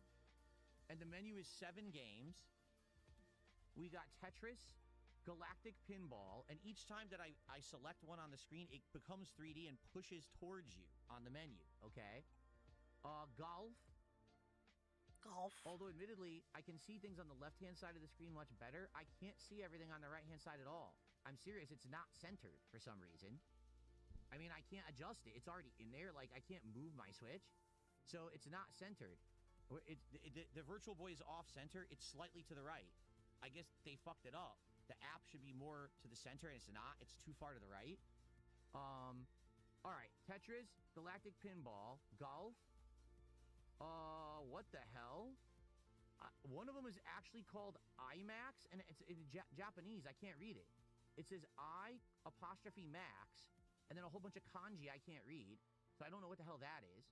and the menu is 7 games. We got Tetris, Galactic Pinball, and each time that I select one on the screen, it becomes 3D and pushes towards you on the menu, okay? Golf. Golf. Although, admittedly, I can see things on the left-hand side of the screen much better, I can't see everything on the right-hand side at all. I'm serious, it's not centered for some reason. I mean, I can't adjust it. It's already in there. Like, I can't move my Switch. So, it's not centered. The Virtual Boy is off-center. It's slightly to the right. I guess they fucked it up. The app should be more to the center, and it's not. It's too far to the right. All right. Tetris, Galactic Pinball, Golf. What the hell? One of them is actually called IMAX, and it's in Japanese. I can't read it. It says I''Max, and then a whole bunch of kanji I can't read, so I don't know what the hell that is.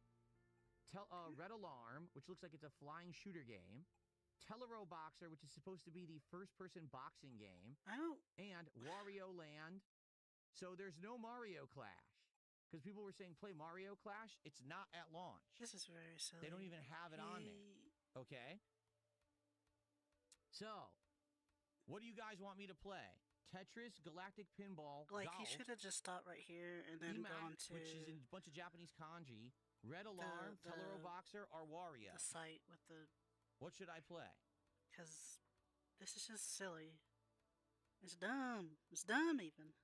Red Alarm, which looks like it's a flying shooter game. Telero Boxer, which is supposed to be the first-person boxing game. I don't. And Wario Land. So there's no Mario Clash. Because people were saying play Mario Clash. It's not at launch. This is very silly. They don't even have it on there. Okay? So, what do you guys want me to play? Tetris, Galactic Pinball, Like, Golf, he should have just stopped right here and then gone Emac, to which is in a bunch of Japanese kanji, Red Alarm, Telero Boxer, or Wario. the site with the... What should I play? Because this is just silly. It's dumb. It's dumb, even.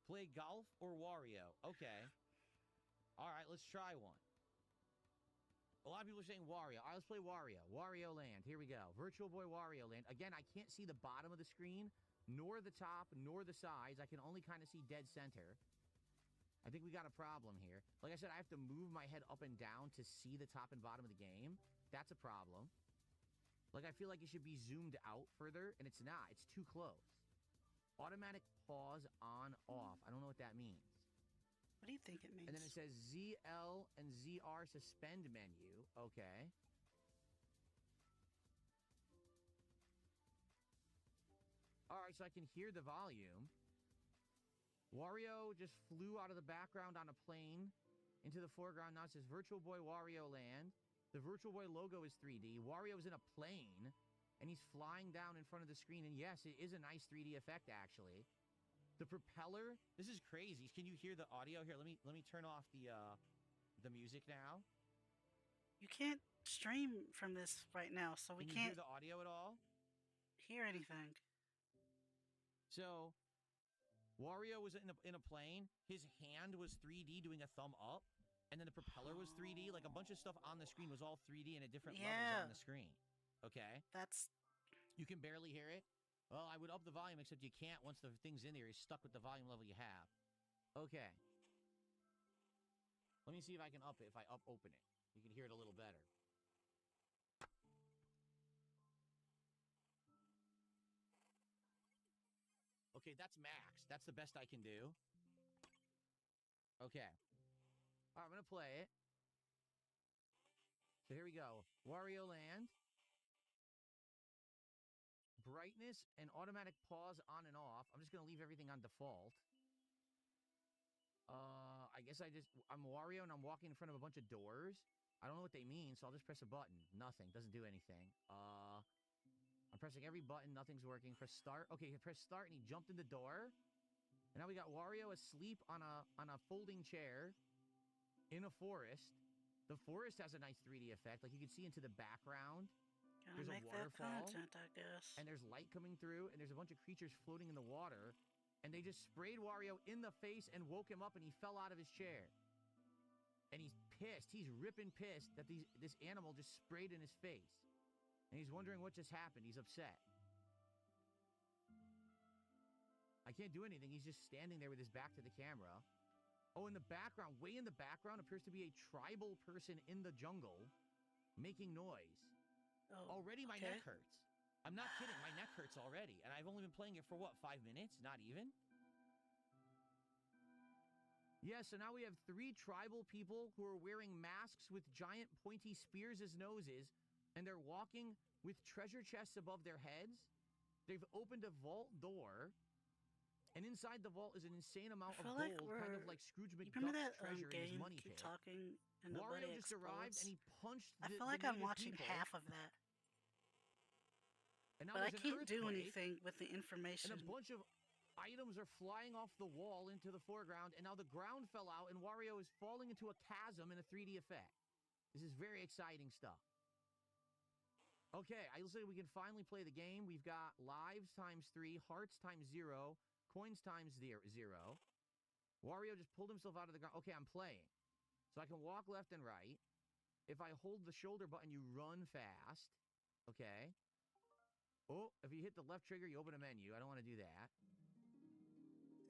Play Golf or Wario? Okay. All right, let's try one. A lot of people are saying Wario. All right, let's play Wario. Wario Land. Here we go. Virtual Boy Wario Land. Again, I can't see the bottom of the screen, nor the top, nor the sides. I can only kind of see dead center. I think we got a problem here. Like I said, I have to move my head up and down to see the top and bottom of the game. That's a problem. Like, I feel like it should be zoomed out further, and it's not. It's too close. Automatic pause on, off. I don't know what that means. What do you think it means? And then it says ZL and ZR suspend menu. Okay. All right, so I can hear the volume. Wario just flew out of the background on a plane into the foreground. Now it says Virtual Boy Wario Land. The Virtual Boy logo is 3D. Wario's in a plane, and he's flying down in front of the screen. And yes, it is a nice 3D effect, actually. The propeller, this is crazy. Can you hear the audio? Here, let me turn off the music now. You can't stream from this right now, so we Can you can't hear the audio at all? hear anything. So, Wario was in a plane. His hand was 3D doing a thumb up. And then the propeller was 3D. Like, a bunch of stuff on the screen was all 3D and at different levels on the screen. Okay? That's You can barely hear it. Well, I would up the volume, except you can't once the thing's in there. You're stuck with the volume level you have. Okay. Let me see if I can up it, if I open it. You can hear it a little better. Okay, that's max. That's the best I can do. Okay. All right, I'm going to play it. So here we go. Wario Land. Brightness and automatic pause on and off. I'm just going to leave everything on default. I guess I'm Wario and I'm walking in front of a bunch of doors. I don't know what they mean, so I'll just press a button. Nothing. Doesn't do anything. I'm pressing every button. Nothing's working. Press start. Okay, press start and he jumped in the door. And now we got Wario asleep on a folding chair in a forest. The forest has a nice 3D effect. Like you can see into the background. gonna There's a make that waterfall. content, I guess. And there's light coming through, and there's a bunch of creatures floating in the water, and they just sprayed Wario in the face and woke him up, and he fell out of his chair. And he's pissed. He's ripping pissed that this animal just sprayed in his face. And he's wondering what just happened. He's upset. I can't do anything. He's just standing there with his back to the camera. Oh, in the background, way in the background, appears to be a tribal person in the jungle making noise. Oh, Already my neck hurts. I'm not kidding. My neck hurts already. And I've only been playing it for, what, 5 minutes? Not even? Yeah, so now we have 3 tribal people who are wearing masks with giant pointy spears as noses, and they're walking with treasure chests above their heads. They've opened a vault door, and inside the vault is an insane amount of gold, kind of like Scrooge McDuck's treasure in his money pit. Talking and Wario just arrived, and he punched I feel like I'm watching half of that. And now but I can't do earthquake, anything with the information. And a bunch of items are flying off the wall into the foreground, and now the ground fell out, and Wario is falling into a chasm in a 3D effect. This is very exciting stuff. Okay, I will say we can finally play the game. We've got lives times 3, hearts times 0, coins times 0. Wario just pulled himself out of the ground. Okay, I'm playing. So I can walk left and right. If I hold the shoulder button, you run fast. Okay. Oh, if you hit the left trigger, you open a menu. I don't want to do that.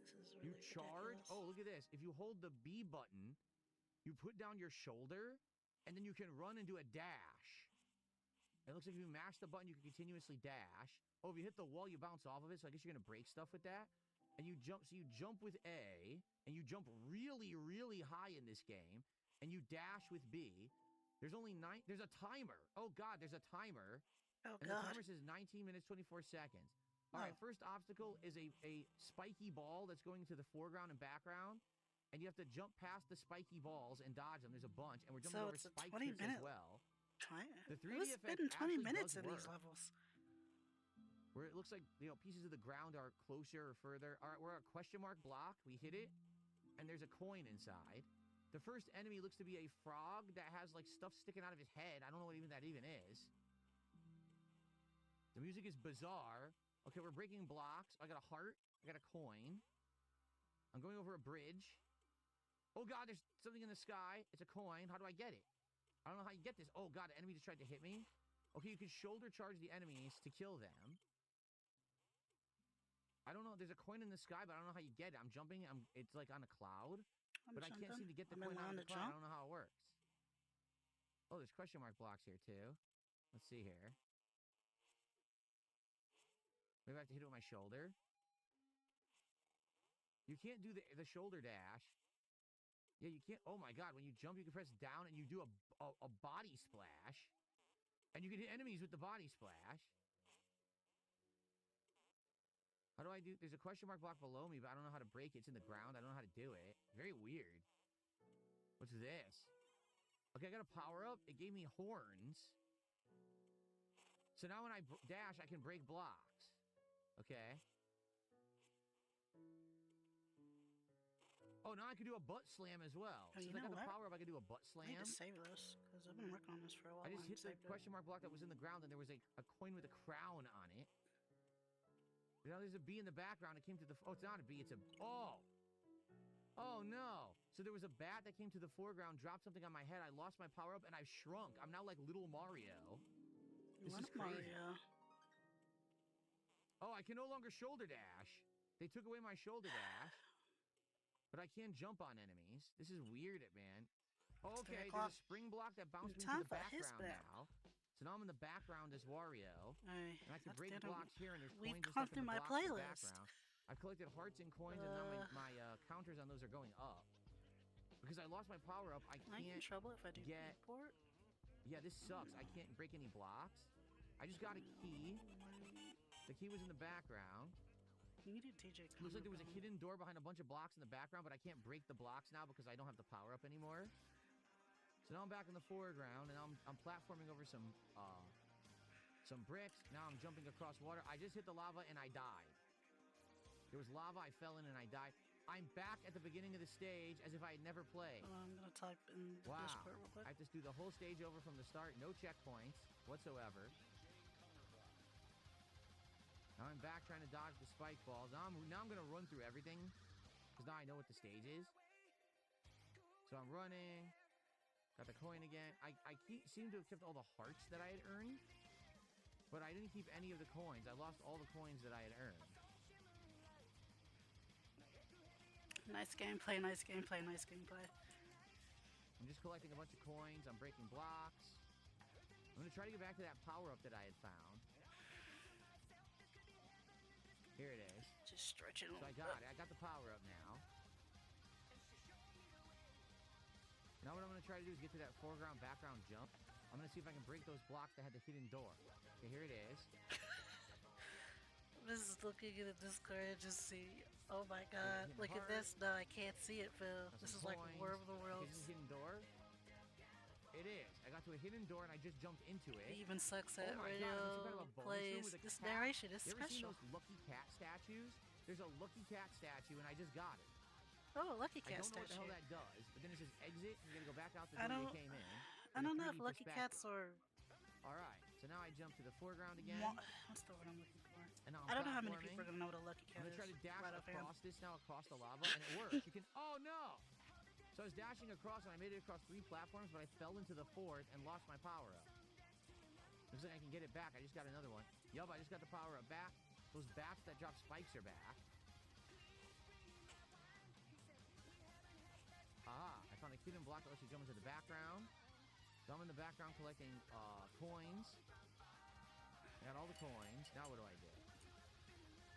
This is really you charge. ridiculous. Oh, look at this. If you hold the B button, you put down your shoulder, and then you can run and do a dash. It looks like if you mash the button, you can continuously dash. Oh, if you hit the wall, you bounce off of it, so I guess you're going to break stuff with that. And you jump, so you jump with A, and you jump really, really high in this game, and you dash with B. There's only 9, there's a timer. Oh God, there's a timer. Oh, and God. the timer says 19 minutes, 24 seconds. All right, first obstacle is a spiky ball that's going to the foreground and background, and you have to jump past the spiky balls and dodge them. There's a bunch, and we're jumping over spike pits as well. The 3D effect been 20 actually minutes does in work. these levels. Where it looks like, pieces of the ground are closer or further. All right, we're at a question mark block. We hit it, and there's a coin inside. The first enemy looks to be a frog that has, like, stuff sticking out of his head. I don't know what that even is. The music is bizarre. Okay, we're breaking blocks. I got a heart. I got a coin. I'm going over a bridge. Oh, God, there's something in the sky. It's a coin. How do I get it? I don't know how you get this. Oh, God, an enemy just tried to hit me. Okay, you can shoulder charge the enemies to kill them. I don't know. There's a coin in the sky, but I don't know how you get it. I'm jumping. It's like on a cloud. But I can't seem to get the coin out of the cloud. I don't know how it works. Oh, there's question mark blocks here, too. Let's see here. Maybe I have to hit it with my shoulder. You can't do the shoulder dash. Yeah, you can't. Oh, my God. When you jump, you can press down, and you do a body splash. And you can hit enemies with the body splash. How do I do? There's a question mark block below me, but I don't know how to break it. It's in the ground. I don't know how to do it. Very weird. What's this? Okay, I got a power up. It gave me horns. So now when I dash, I can break blocks. Okay. Oh, now I can do a butt slam as well. Oh, Since I got the power up, I can do a butt I need slam. to save this, because I've been working on this for a while. I just hit the question mark block that was in the ground, and there was a coin with a crown on it. Now there's a bee in the background. It came to the... Oh, it's not a bee. It's a... Oh! Oh, no. So there was a bat that came to the foreground, dropped something on my head. I lost my power-up, and I've shrunk. I'm now like little Mario. This What is crazy. Mario? Oh, I can no longer shoulder dash. They took away my shoulder dash. But I can jump on enemies. This is weird, man. Oh, okay, there's a spring block that bounced me into the background now. So now I'm in the background as Wario. Hey, And I can break blocks here, and there's we've coins and gone stuff in through the my blocks in the playlist. background. I've collected hearts and coins, and now my counters on those are going up. Because I lost my power-up, I can't Am I in trouble if I do get... report? Yeah, this sucks. I can't break any blocks. I just got a key. The key was in the background. You need TJ. Looks like there was a hidden door behind a bunch of blocks in the background, but I can't break the blocks now because I don't have the power-up anymore. So now I'm back in the foreground, and I'm platforming over some bricks. Now I'm jumping across water. I just hit the lava, and I died. There was lava, I fell in, and I died. I'm back at the beginning of the stage as if I had never played. I'm going to type in the Discord real quick. I have to do the whole stage over from the start. No checkpoints whatsoever. Now I'm back trying to dodge the spike balls. Now I'm going to run through everything because now I know what the stage is. So I'm running. Got the coin again. I seem to have kept all the hearts that I had earned, but I didn't keep any of the coins. I lost all the coins that I had earned. Nice gameplay, nice gameplay, nice gameplay. I'm just collecting a bunch of coins. I'm breaking blocks. I'm going to try to get back to that power-up that I had found. Here it is. Just stretching. So I got it. I got the power up now. Now what I'm going to try to do is get to that foreground, background jump. I'm going to see if I can break those blocks that had the hidden door. Okay, here it is. I'm just looking at the Discord and just see. Oh my god. Look at this. No, I can't see it, Phil. This is like War of the Worlds. Is this a hidden door? It is. I got to a hidden door and I just jumped into it. He even sucks at radio plays. This narration is special. You ever seen those Lucky Cat statues? There's a Lucky Cat statue and I just got it. Oh, Lucky Cat statue. I don't know what the hell that does, but then it says exit and you're going to go back out the door you came in. I don't know if Lucky Cats are... Alright, so now I jump to the foreground again. What's the word I'm looking for? And now I don't know how many people are going to know what a Lucky Cat is. I'm going to try to dash across this now, across the lava, and it works. You can... Oh, no! So I was dashing across, and I made it across 3 platforms, but I fell into the 4th and lost my power-up. Looks like I can get it back. I just got another one. Yup, I just got the power-up back. Those bats that drop spikes are back. Ah, I found a hidden block that lets you jump into the background. So I'm in the background collecting coins. I got all the coins. Now what do I do?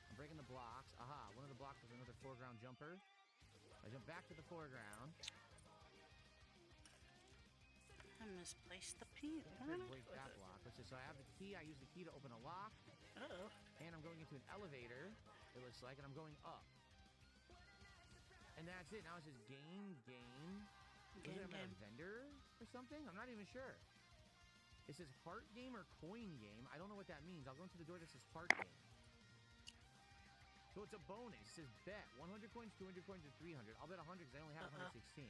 I'm breaking the blocks. Aha, one of the blocks was another foreground jumper. I jump back to the foreground. I misplaced the pin. Break that block. So I have the key. I use the key to open a lock. Uh-oh. And I'm going into an elevator, it looks like, and I'm going up. And that's it. Now it says game. Is it a vendor or something? I'm not even sure. It says heart game or coin game. I don't know what that means. I'll go into the door that says heart game. So it's a bonus. It says bet 100 coins, 200 coins, or 300. I'll bet 100 because I only have 116.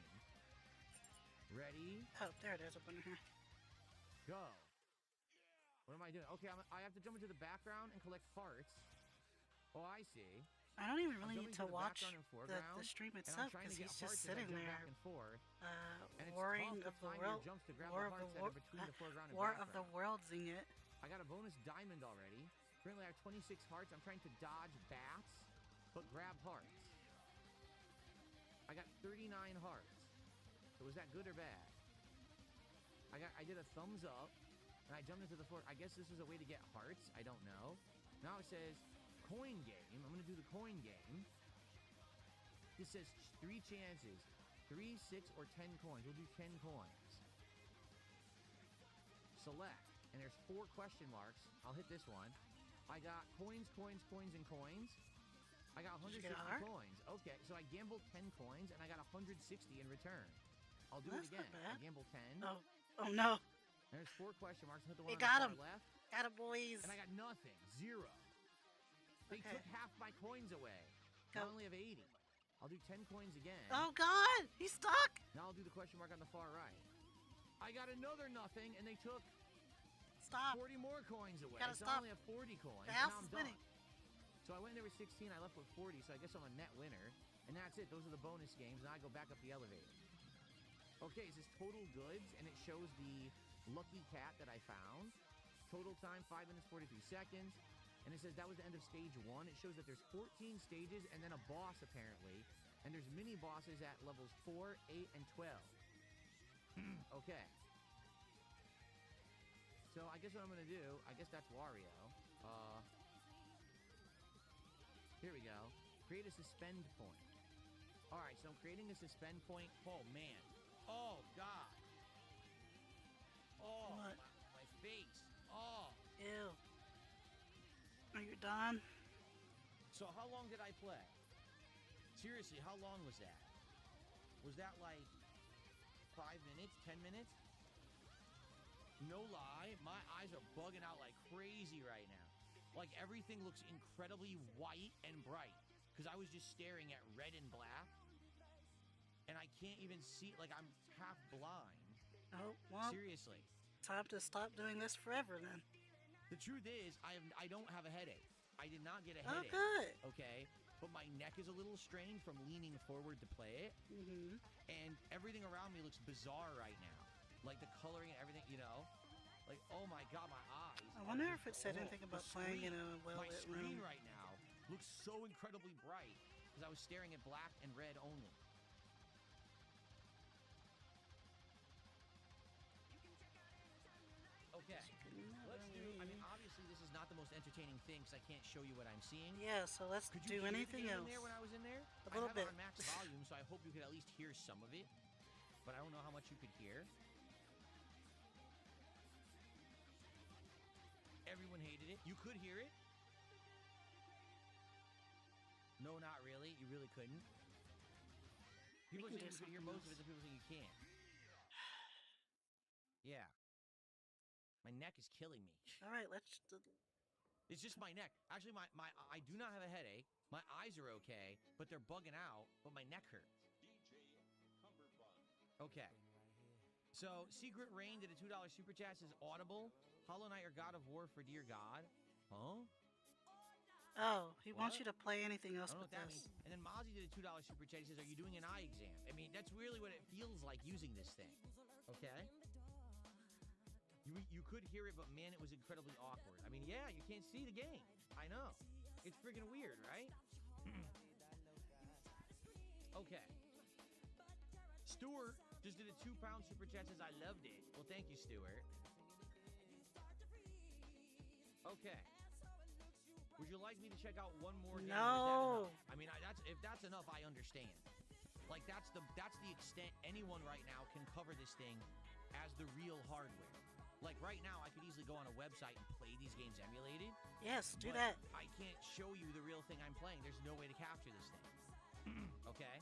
Ready? Oh, there it is. Up in here. Go. What am I doing? Okay, I have to jump into the background and collect hearts. Oh, I see. I don't even really need to watch the stream itself because he's just sitting there back and forth. Warring of the world. War of the Worldsing it. I got a bonus diamond already. Currently I have 26 hearts. I'm trying to dodge bats, but grab hearts. I got 39 hearts. So was that good or bad? I did a thumbs up, and I jumped into the floor. I guess this is a way to get hearts. I don't know. Now it says coin game. I'm going to do the coin game. This says 3 chances. 3, 6, or 10 coins. We'll do 10 coins. Select. And there's 4 question marks. I'll hit this one. I got coins, and coins. I got 160 coins. Okay, so I gambled 10 coins, and I got 160 in return. I'll do it again. I gambled 10. Oh no. There's 4 question marks. Hit the one on got the far left. Got him, boys. And I got nothing. 0. They took half my coins away. I only have 80. I'll do 10 coins again. Oh God, he's stuck. Now I'll do the question mark on the far right. I got another nothing, and they took 40 more coins away. So I only have 40 coins. The house is winning. So I went in there with 16. I left with 40. So I guess I'm a net winner. And that's it. Those are the bonus games. Now I go back up the elevator. Okay, it says total goods, and it shows the lucky cat that I found. Total time, 5 minutes, 43 seconds. And it says that was the end of stage 1. It shows that there's 14 stages and then a boss, apparently. And there's mini bosses at levels 4, 8, and 12. Okay. So I guess what I'm going to do, I guess that's Wario. Here we go. Create a suspend point. All right, so I'm creating a suspend point. Oh, man. Oh, God. Oh, What? my face. Oh. Ew. Are you done? So how long did I play? Seriously, how long was that? Was that like 5 minutes, 10 minutes? No lie, my eyes are bugging out like crazy right now. Like everything looks incredibly white and bright because I was just staring at red and black and I can't even see, like I'm half blind. Oh, well, Seriously. time to stop doing this forever then. The truth is, I don't have a headache. I did not get a Oh, headache. good. Okay? But my neck is a little strained from leaning forward to play it. Mm-hmm. And everything around me looks bizarre right now. Like the coloring and everything, you know? Like, oh my God, my eyes. I wonder are if it said oh, anything the about playing in screen- a My well-lit screen room. right now looks so incredibly bright because I was staring at black and red only. Okay, let's do, I mean, obviously this is not the most entertaining thing because I can't show you what I'm seeing. Yeah, so let's Could you do hear anything the game else. in there when I was in there? A little I have bit. it on max volume, so I hope you could at least hear some of it. But I don't know how much you could hear. Everyone hated it. You could hear it. No, not really. You really couldn't. People are can saying do you could hear something most of it, else. and people saying you can't. Yeah. My neck is killing me. All right, let's. It's just my neck. Actually, I do not have a headache. My eyes are okay, but they're bugging out, but my neck hurts. Okay. So, Secret Rain did a $2 super chat, says Audible, Hollow Knight or God of War for Dear God. Huh? Oh, he wants What? you to play anything I else don't know but what that this. means. And then Mozzie did a $2 super chat, he says, are you doing an eye exam? I mean, that's really what it feels like using this thing. Okay? You could hear it, but man, it was incredibly awkward. I mean, yeah, you can't see the game. I know. It's freaking weird, right? Okay. Stuart just did a £2 super chat, says I loved it. Well, thank you, Stuart. Okay. Would you like me to check out one more game? Or is that No. enough? I mean, if that's enough, I understand. Like that's the extent anyone right now can cover this thing as the real hardware. Like right now, I could easily go on a website and play these games emulated. Yes, do but that. I can't show you the real thing I'm playing. There's no way to capture this thing. Okay?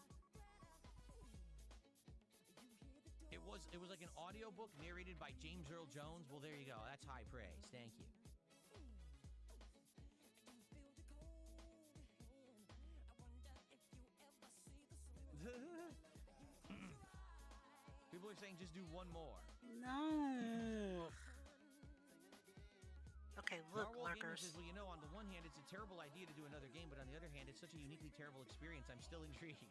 It was like an audiobook narrated by James Earl Jones. Well, there you go. That's high praise. Thank you. People are saying just do one more. No. Okay, look, Narwhal Gamer lurkers. says, well, you know, on the one hand, it's a terrible idea to do another game, but on the other hand, it's such a uniquely terrible experience. I'm still intrigued.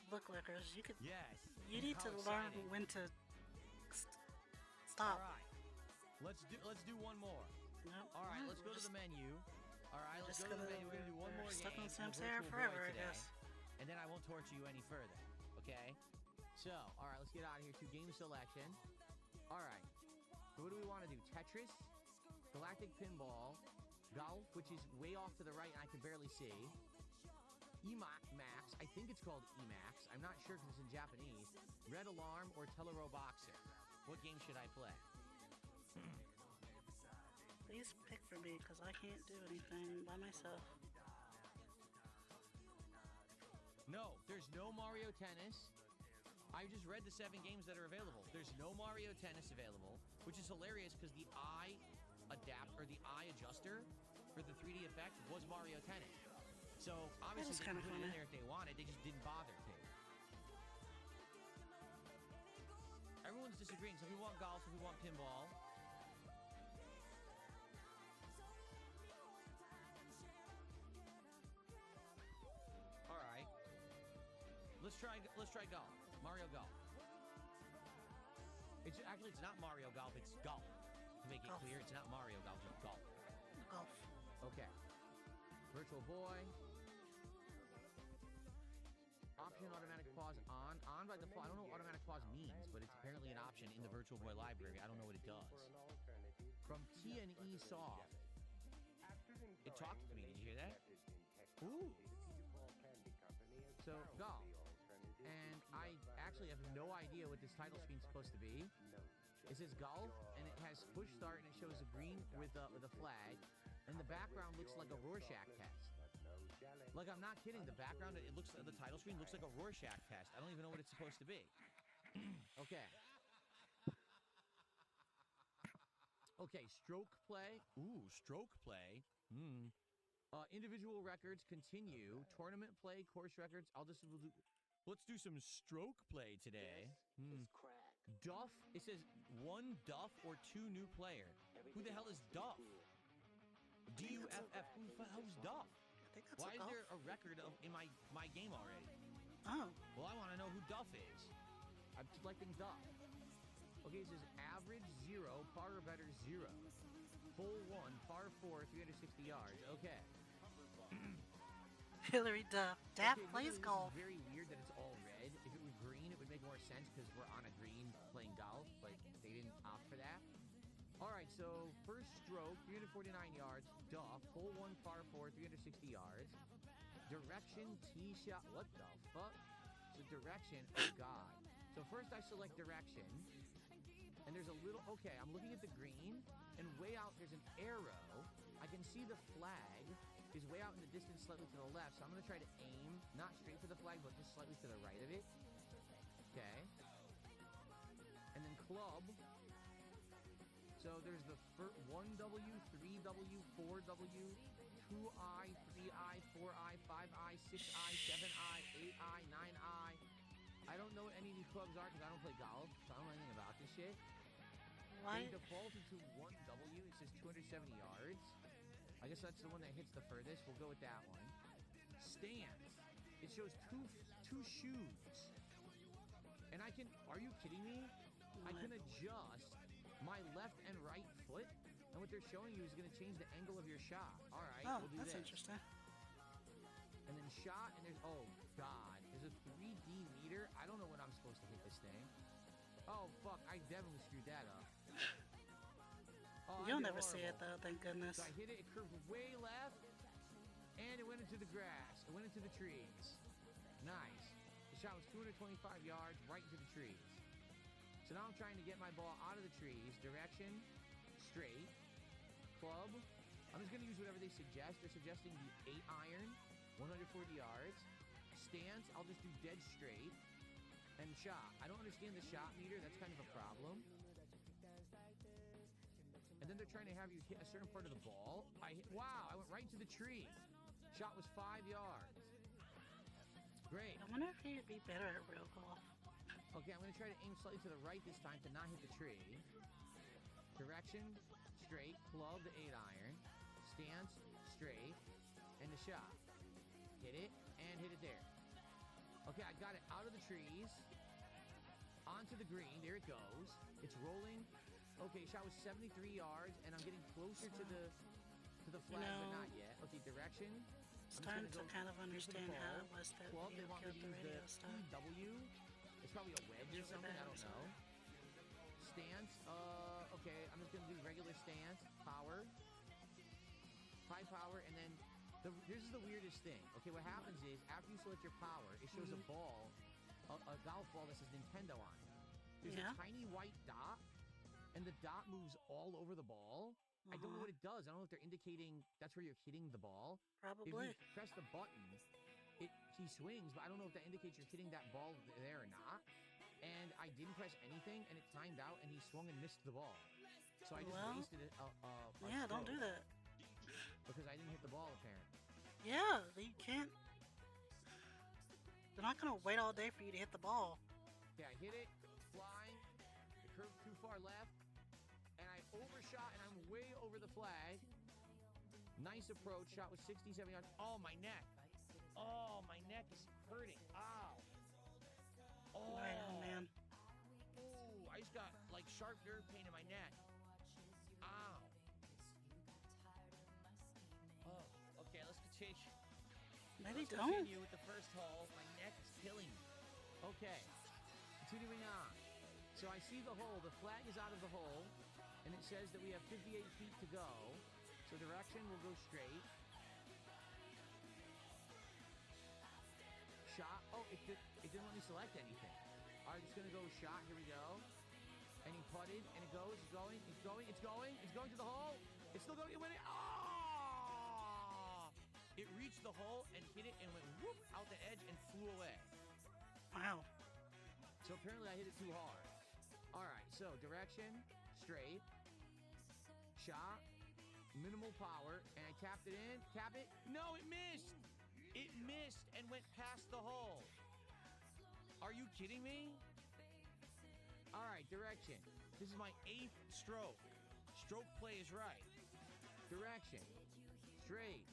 Look, lurkers. You could. Yes. You need How to learn exciting. when to All stop. right. Let's do one more. Nope. All right, Alright, let's go we're to just- the menu. All right, let's just go to the gonna- menu. We're gonna do one we're more stuck game. on and Samsara Virtual forever, Boy I today, guess. And then I won't torture you any further. Okay. So, all right, let's get out of here to game selection. All right. So what do we want to do? Tetris, Galactic Pinball, Golf, which is way off to the right and I can barely see. Max, I think it's called Emax. I'm not sure because it's in Japanese. Red Alarm or Telero Boxer. What game should I play? Please pick for me, because I can't do anything by myself. No, there's no Mario Tennis. I just read the 7 games that are available. There's no Mario Tennis available, which is hilarious because the eye adjuster for the 3D effect was Mario Tennis. So obviously is they could kinda put it in funny. there if they wanted. They just didn't bother to. Everyone's disagreeing. Some people want golf, some people want pinball. All right. Let's try golf. Mario Golf. It's not Mario Golf, it's golf. make it Golf. clear, it's not Mario Golf, it's golf. Golf. Okay. Virtual Boy. Option automatic pause on. On by default. I don't know what automatic pause means, but it's apparently an option in the Virtual Boy library. I don't know what it does. From T&E Soft. It talked to me. Did you hear that? Ooh. So, golf. And I actually have no idea what this title screen's supposed to be. It says golf, and it has push start, and it shows a green with a flag. And the background looks like a Rorschach test. Like, I'm not kidding. The background, it looks, the title screen looks like a Rorschach test. I don't even know what it's supposed to be. Okay. Okay, stroke play. Ooh, stroke play. Individual records continue. Tournament play, course records. Let's do some stroke play today. Duff. It says one Duff or two new player. Who the hell is Duff? D-U-F-F. Who the hell's Duff? I think that's Why a is golf. there a record in my game already? Oh. Well, I want to know who Duff is. I'm selecting Duff. Okay, it says average 0, par or better 0. Hole 1, par 4, 360 yards. Okay. Hillary Duff. Dad Okay, plays this golf. is very weird that it's all red. If it was green, it would make more sense because we're on a green playing golf, but they didn't opt for that. All right, so first stroke, 349 yards. Duff. Hole 1, par 4, 360 yards. Direction, tee shot. What the fuck? So direction, oh god. So first I select direction, and there's a little, okay, I'm looking at the green, and way out there's an arrow. I can see the flag is way out in the distance slightly to the left, so I'm going to try to aim, not straight for the flag, but just slightly to the right of it. Okay. And then club. So there's the 1W, 3W, 4W, 2I, 3I, 4I, 5I, 6I, 7I, 8I, 9I. I don't know what any of these clubs are because I don't play golf, so I don't know anything about this shit. Why? They defaulted to 1W. It says 270 yards. I guess that's the one that hits the furthest. We'll go with that one. Stance. It shows two shoes. And I can, are you kidding me? I can adjust my left and right foot, and what they're showing you is going to change the angle of your shot. All right, Oh, we'll do that's this. interesting. And then shot, and there's, oh god, there's a 3D meter. I don't know when I'm supposed to hit this thing. Oh fuck, I definitely screwed that up. Oh, You'll I did never see it horrible. though, thank goodness. So I hit it, it curved way left, and it went into the grass. It went into the trees. Nice. The shot was 225 yards right into the trees. So now I'm trying to get my ball out of the trees. Direction, straight. Club. I'm just going to use whatever they suggest. They're suggesting the 8-iron, 140 yards. Stance, I'll just do dead straight. And shot. I don't understand the shot meter. That's kind of a problem. And then they're trying to have you hit a certain part of the ball. Wow, I went right into the tree. Shot was 5 yards. Great. I wonder if he'd be better at real golf. Okay, I'm going to try to aim slightly to the right this time to not hit the tree. Direction, straight. Club, the 8-iron. Stance, straight. And the shot. Hit it, and hit it there. Okay, I got it out of the trees. Onto the green. There it goes. It's rolling. Okay, shot was 73 yards, and I'm getting closer to the flag, but not yet. Okay, direction. Starting to kind of understand how it was that Club, you they want me killed to the use the radio stuff. PW. It's probably a wedge or Is it something. bad I or don't know. Stance. Okay, I'm just gonna do regular stance. Power. High power, and then this is the weirdest thing. Okay, what happens is after you select your power, it shows a ball, a golf ball that says Nintendo on it. There's a tiny white dot, and the dot moves all over the ball. I don't know what it does. I don't know if they're indicating that's where you're hitting the ball. Probably. If you press the button, he swings, but I don't know if that indicates you're hitting that ball there or not. And I didn't press anything, and it timed out, and he swung and missed the ball. So I just wasted it. Yeah, don't do that. Because I didn't hit the ball, apparently. Yeah, you can't. They're not gonna wait all day for you to hit the ball. Okay, I hit it, flying, it curved too far left, and I overshot, and I'm way over the flag. Nice approach, shot was 67 yards. Oh, my neck. Oh, my neck is hurting. Ow. Oh. Right on, man. Ooh, I just got, like, sharp nerve pain in my neck. competition. Maybe Let's don't. continue with the first hole. My neck is killing me. Okay, continuing on. So I see the hole. The flag is out of the hole, and it says that we have 58 feet to go. So direction will go straight. Shot. Oh, it didn't let me select anything. All right, just gonna go shot. Here we go. And he putted, and it goes. It's going. It's going. It's going. It's going to the hole. It's still going. It went. Oh! It reached the hole and hit it and went whoop out the edge and flew away. Wow. So apparently I hit it too hard. All right. So direction straight. Shot. Minimal power, and I tapped it in. Tap it. No, it missed. It missed and went past the hole. Are you kidding me? All right, direction. This is my 8th stroke. Stroke play is right. Direction. Straight.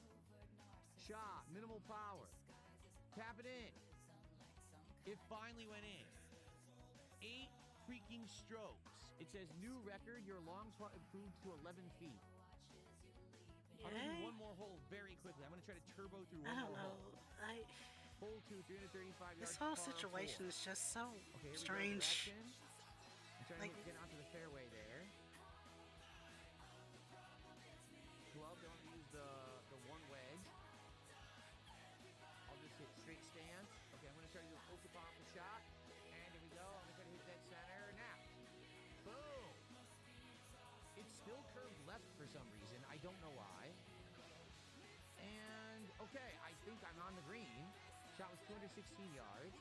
Shot. Minimal power. Tap it in. It finally went in. 8 freaking strokes. It says new record. Your long putt improved to 11 feet. I'm going to do one more hole very quickly. I'm going to try to turbo through one I don't more know. hole. I Hole 2, 335 yards. This whole par situation 4. is just so Okay, here we go. strange. Direction. I'm trying Like- to get onto the fairway there. Glove, don't use the one wedge. I'll just hit straight stance. Okay, I'm going to try to do a focus off the shot. And here we go. I'm going to try to hit dead center now. Boom. It's still curved left for some reason. I don't know why. And, okay, I think I'm on the green. Shot was 216 yards.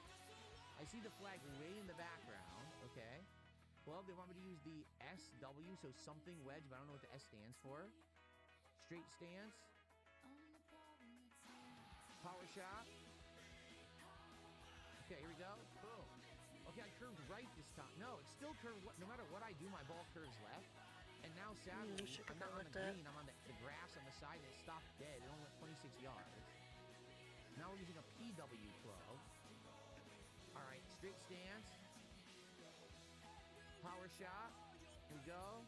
I see the flag way in the background. Okay. Well, they want me to use the SW, so something wedge, but I don't know what the S stands for. Straight stance. Power shot. Okay, here we go. Boom. Okay, I curved right this time. No, it's still curved. No matter what I do, my ball curves left. And now, sadly, you should I'm get not on that the looked at. green. I'm on the grass on the side, and it stopped dead. It only went 26 yards. Now we're using a PW club. All right, straight stance. Power shot. Here we go.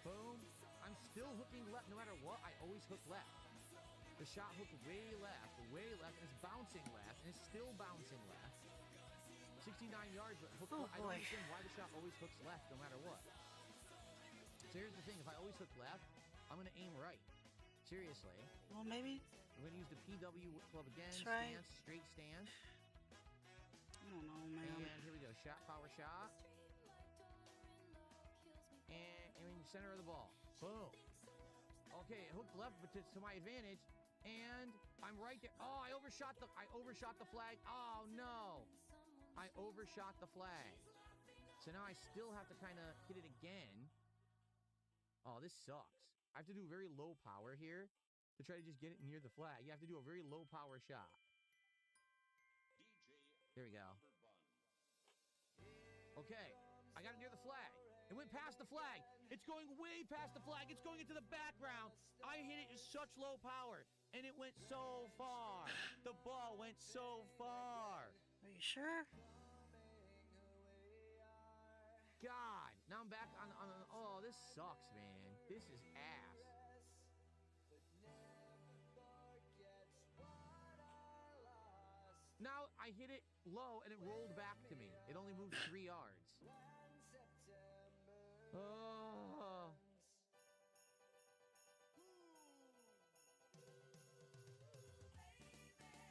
Boom. I'm still hooking left. No matter what, I always hook left. The shot hooked way left, and it's bouncing left, and it's still bouncing left. 69 yards, but hook. Oh, I don't boy. understand why the shot always hooks left, no matter what. So here's the thing: if I always hook left, I'm gonna aim right. Seriously. Well, maybe. I'm gonna use the PW club again. Try. Stance, straight stance. I don't know, man. And here we go. Shot, power shot. And aiming center of the ball. Boom. Okay, it hooked left, but to my advantage. And I'm right there. Oh, I overshot the flag. Oh no. I overshot the flag. So now I still have to kind of hit it again. Oh, this sucks. I have to do very low power here to try to just get it near the flag. You have to do a very low power shot. There we go. Okay, I got it near the flag. It went past the flag. It's going way past the flag. It's going into the background. I hit it in such low power, and it went so far. The ball went so far. Are you sure? God, now I'm back on oh, this sucks, man. This is ass. Now I hit it low and it rolled back to me. It only moved 3 yards. Oh.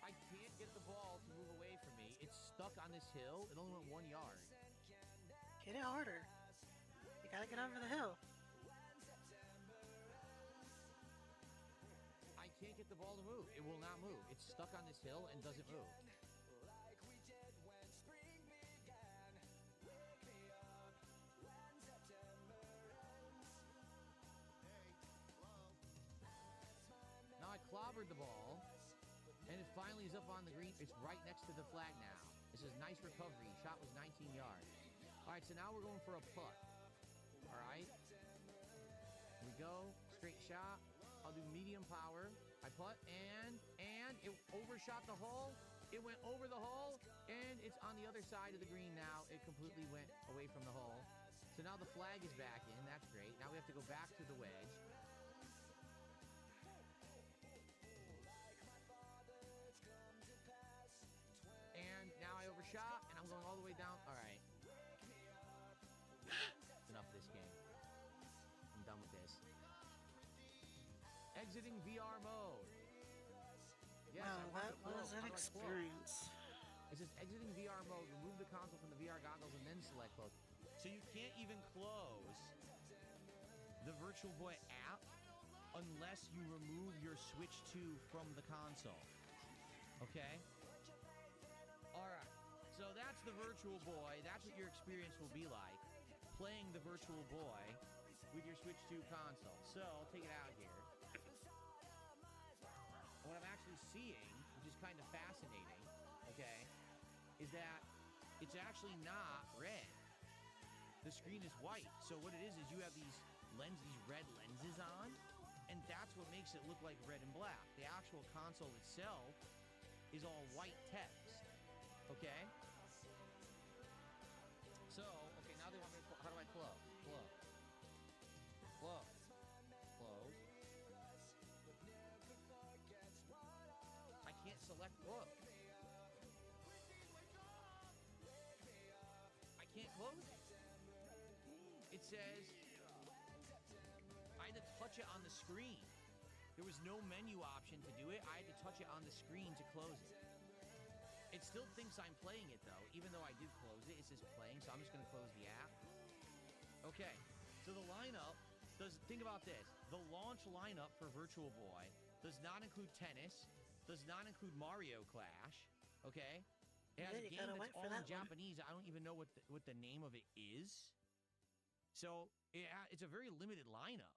I can't get the ball to move away from me. It's stuck on this hill. It only went 1 yard. Hit it harder. You gotta get over the hill. I can't get the ball to move. It will not move. It's stuck on this hill and doesn't move. Now I clobbered the ball, and it finally is up on the green. It's right next to the flag now. It says nice recovery. Shot was 19 yards. All right, so now we're going for a putt. All right. Here we go. Straight shot. I'll do medium power. I putt, and it overshot the hole. It went over the hole, and it's on the other side of the green now. It completely went away from the hole. So now the flag is back in. That's great. Now we have to go back to the wedge. Exiting VR mode. Yes, Wow, I want that to close. was an How do I close? experience. It says exiting VR mode, remove the console from the VR goggles and then select close. So you can't even close the Virtual Boy app unless you remove your Switch 2 from the console. Okay? Alright, so that's the Virtual Boy. That's what your experience will be like, playing the Virtual Boy with your Switch 2 console. So, I'll take it out here. What I'm actually seeing, which is kind of fascinating, okay, is that it's actually not red. The screen is white. So what it is you have these red lenses on, and that's what makes it look like red and black. The actual console itself is all white text. Okay? So, okay, now they want me to how do I close? Close. Close. Close. I can't select look. I can't close it. It says I had to touch it on the screen. There was no menu option to do it. I had to touch it on the screen to close it. It still thinks I'm playing it though, even though I did close it. It says playing, so I'm just gonna close the app. Okay, so the lineup does, think about this. The launch lineup for Virtual Boy does not include tennis, does not include Mario Clash, okay? It has a game that's all in Japanese. I don't even know what the name of it is. So it's a very limited lineup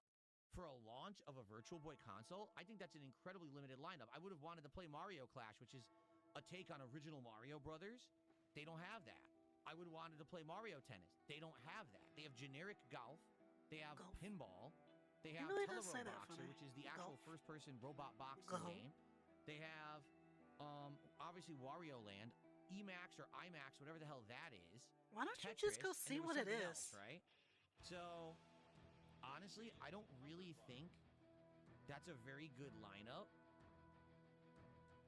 for a launch of a Virtual Boy console. I think that's an incredibly limited lineup. I would have wanted to play Mario Clash, which is a take on original Mario Brothers. They don't have that. I would have wanted to play Mario Tennis. They don't have that. They have generic golf. They have pinball. They have Teleroboxer, which is the actual first-person robot boxing game. They have, obviously, Wario Land, Emax or IMAX, whatever the hell that is. Why don't Tetris, you just go see what it is? Else, right? So, honestly, I don't really think that's a very good lineup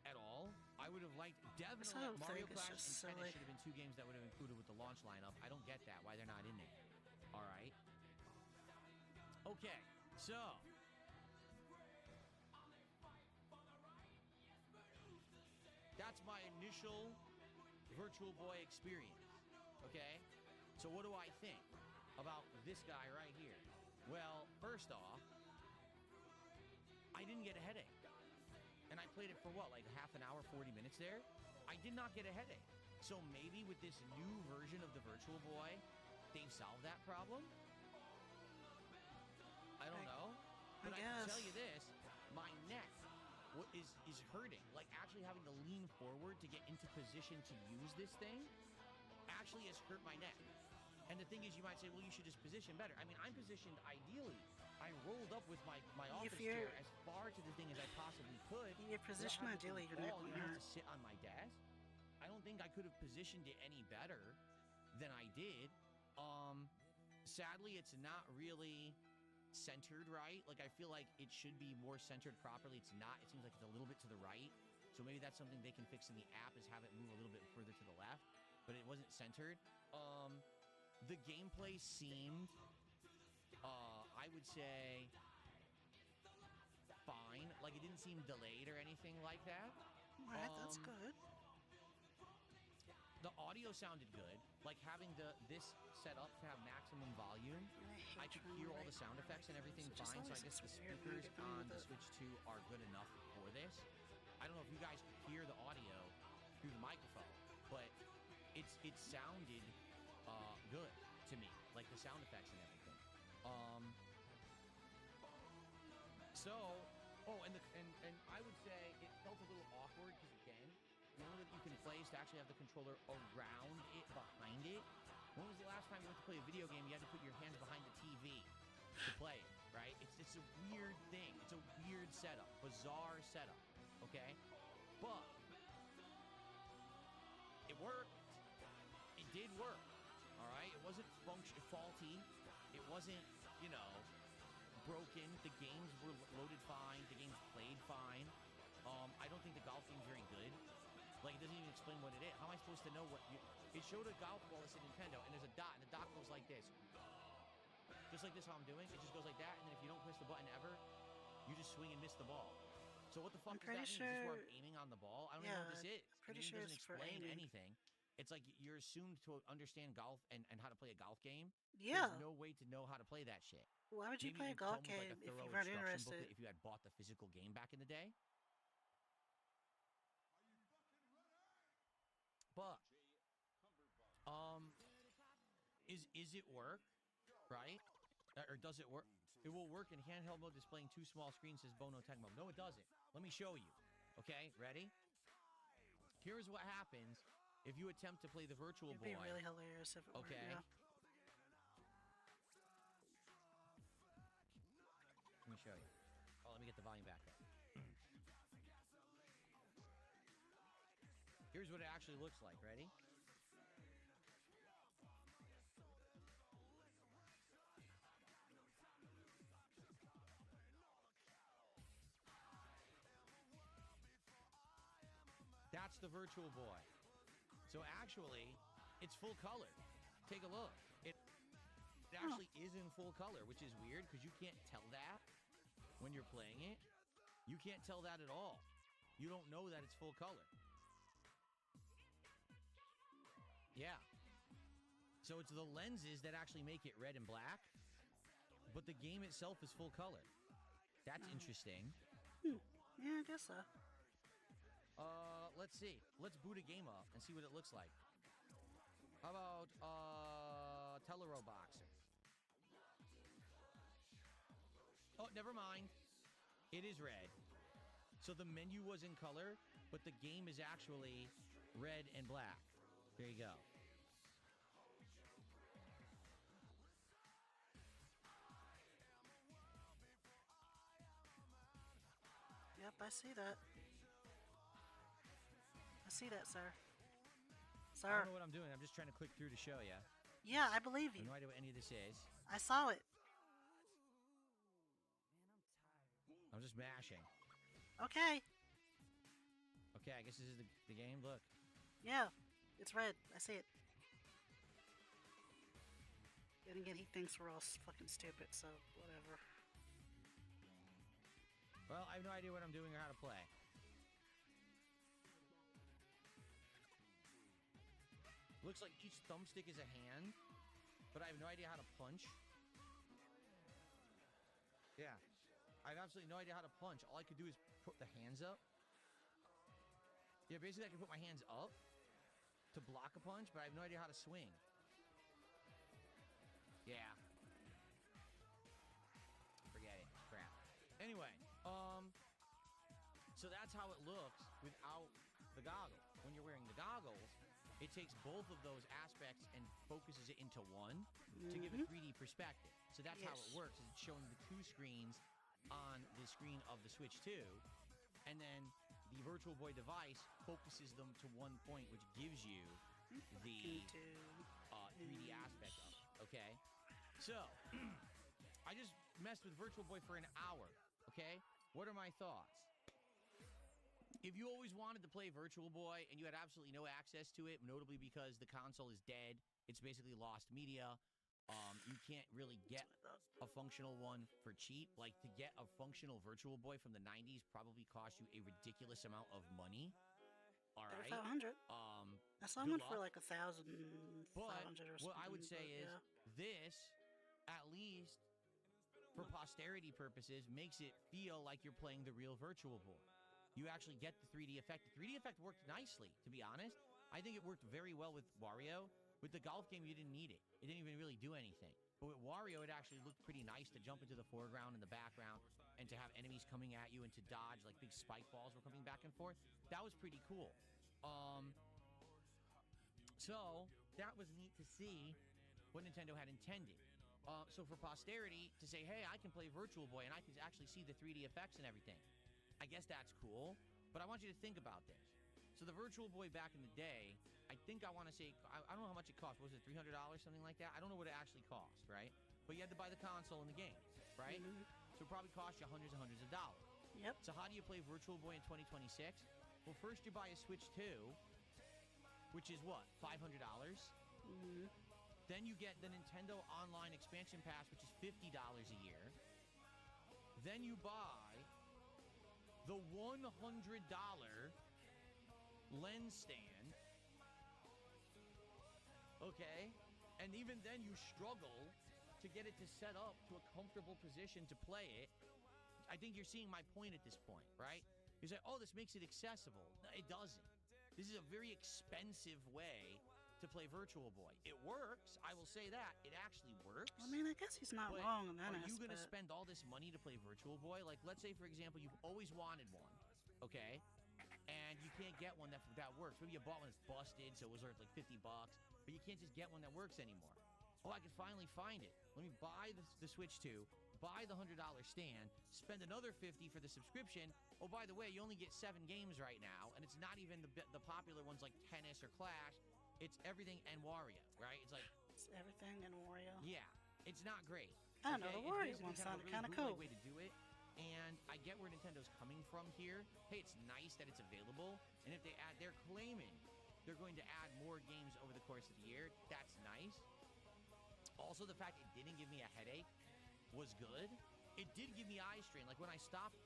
at all. I would have liked, definitely, Mario Clash and Tennis should have been two games that would have included with the launch lineup. I don't get that, why they're not in there. All right. Okay, so. That's my initial Virtual Boy experience, okay? So what do I think about this guy right here? Well, first off, I didn't get a headache. And I played it for what, like half an hour, 40 minutes there? I did not get a headache. So maybe with this new version of the Virtual Boy, they've solved that problem? I don't know. But I can tell you this, my neck is hurting. Like actually having to lean forward to get into position to use this thing actually has hurt my neck. And the thing is, you might say, well, you should just position better. I mean, I'm positioned ideally. I rolled up with my office chair as far to the thing as I possibly could. Your position ideally, your neck would hurt. To sit on my desk. I don't think I could have positioned it any better than I did. Sadly, it's not really centered right. Like, I feel like it should be more centered properly. It's not. It seems like it's a little bit to the right. So maybe that's something they can fix in the app, is have it move a little bit further to the left. But it wasn't centered. The gameplay seemed, I would say, fine. Like, it didn't seem delayed or anything like that. Alright, that's good. The audio sounded good. Like, having this set up to have maximum volume, I could hear all the sound effects and everything fine, so I guess the speakers on the Switch 2 are good enough for this. I don't know if you guys could hear the audio through the microphone, but it sounded good to me, like the sound effects and everything. And I would say it felt a little awkward because again, the only way that you can play is to actually have the controller around it, behind it. When was the last time you went to play a video game, you had to put your hands behind the TV to play it, right? It's a weird thing. It's a weird setup, bizarre setup, okay? But it worked. It did work, all right? It wasn't faulty. It wasn't, broken. The games were loaded fine. The games played fine. I don't think the golf game's very good. Like, it doesn't even explain what it is. How am I supposed to know what it showed a golf ball that said Nintendo, and there's a dot, and the dot goes like this. Just like this, how I'm doing. It just goes like that, and then if you don't press the button ever, you you just swing and miss the ball. So what the fuck I'm does that pretty mean? Is this where sure- I'm aiming on the ball? I don't even know what this is. Pretty The sure game it's doesn't for explain aiming. anything. It's like you're assumed to understand golf and how to play a golf game. Yeah. There's no way to know how to play that shit. Why would you Maybe play a it would golf come with like game a if you thorough weren't instruction interested? booklet if you had bought the physical game back in the day. But is it work? Right? Or does it work? It will work in handheld mode displaying two small screens, says Bono Tech mode. No, it doesn't. Let me show you. Okay, ready? Here's what happens if you attempt to play the Virtual It'd Boy. be really hilarious if it were. Okay. Yeah. Let me show you. Oh, let me get the volume back up. Here's what it actually looks like. Ready? That's the Virtual Boy. So actually, it's full color. Take a look. It actually is in full color, which is weird because you can't tell that when you're playing it. You can't tell that at all. You don't know that it's full color. Yeah. So it's the lenses that actually make it red and black, but the game itself is full color. That's interesting. Yeah, I guess so. Let's see. Let's boot a game up and see what it looks like. How about Telero Boxer? Oh, never mind. It is red. So the menu was in color, but the game is actually red and black. There you go. Yep, I see that. I see that, sir. I Sir. don't know what I'm doing. I'm just trying to click through to show you. Yeah, I believe I have you. no idea what any of this is. I saw it. I'm just mashing. Okay. Okay, I guess this is the game. Look. Yeah, it's red. I see it. And again, he thinks we're all fucking stupid, so whatever. Well, I have no idea what I'm doing or how to play. Looks like each thumbstick is a hand, but I have no idea how to punch. Yeah. I have absolutely no idea how to punch. All I could do is put the hands up. Yeah, basically I can put my hands up to block a punch, but I have no idea how to swing. Yeah. Forget it. Crap. Anyway, so that's how it looks without the goggles. When you're wearing the goggles, it takes both of those aspects and focuses it into one to give a 3D perspective. So that's how it Yes. works. It's showing the two screens on the screen of the Switch 2, and then the Virtual Boy device focuses them to one point, which gives you the 3D aspect of it. Okay? So, I just messed with Virtual Boy for an hour. Okay? What are my thoughts? If you always wanted to play Virtual Boy and you had absolutely no access to it, notably because the console is dead, it's basically lost media, you can't really get a functional one for cheap. Like, to get a functional Virtual Boy from the 90s probably cost you a ridiculous amount of money. All right? 500. I saw good one for luck. like 1,500 or But something. what I would say but is yeah. this, at least for posterity purposes, makes it feel like you're playing the real Virtual Boy. You actually get the 3D effect. The 3D effect worked nicely, to be honest. I think it worked very well with Wario. With the golf game, you didn't need it. It didn't even really do anything. But with Wario, it actually looked pretty nice to jump into the foreground and the background and to have enemies coming at you and to dodge, like big spike balls were coming back and forth. That was pretty cool. So that was neat to see what Nintendo had intended. So for posterity, to say, hey, I can play Virtual Boy and I can actually see the 3D effects and everything, I guess that's cool. But I want you to think about this. So the Virtual Boy back in the day, I think I want to say, I don't know how much it cost. Was it $300, something like that? I don't know what it actually cost, right? But you had to buy the console and the game, right? So it probably cost you hundreds and hundreds of dollars. Yep. So how do you play Virtual Boy in 2026? Well, first you buy a Switch 2, which is what, $500? Then you get the Nintendo Online Expansion Pass, which is $50 a year. Then you buy the $100 lens stand. Okay? And even then you struggle to get it to set up to a comfortable position to play it. I think you're seeing my point at this point, right? You say, oh, this makes it accessible. No, it doesn't. This is a very expensive way to play Virtual Boy. It works. I will say that. It actually works. I mean, I guess he's not But wrong in that are you aspect. going to spend all this money to play Virtual Boy? Like, let's say, for example, you've always wanted one, okay? And you can't get one that works. Maybe you bought one that's busted, so it was worth like $50, but you can't just get one that works anymore. Oh, I can finally find it. Let me buy the Switch 2, buy the $100 stand, spend another $50 for the subscription. Oh, by the way, you only get 7 games right now, and it's not even the popular ones like Tennis or Clash. It's everything and Wario, right? It's like... It's everything and Wario. Yeah, it's not great. I don't know, the Wario It's one basically sounded kind kind of of a cool. way to do it. And I get where Nintendo's coming from here. Hey, it's nice that it's available. And if they're claiming they're going to add more games over the course of the year, that's nice. Also, the fact it didn't give me a headache was good. It did give me eye strain. Like when I stopped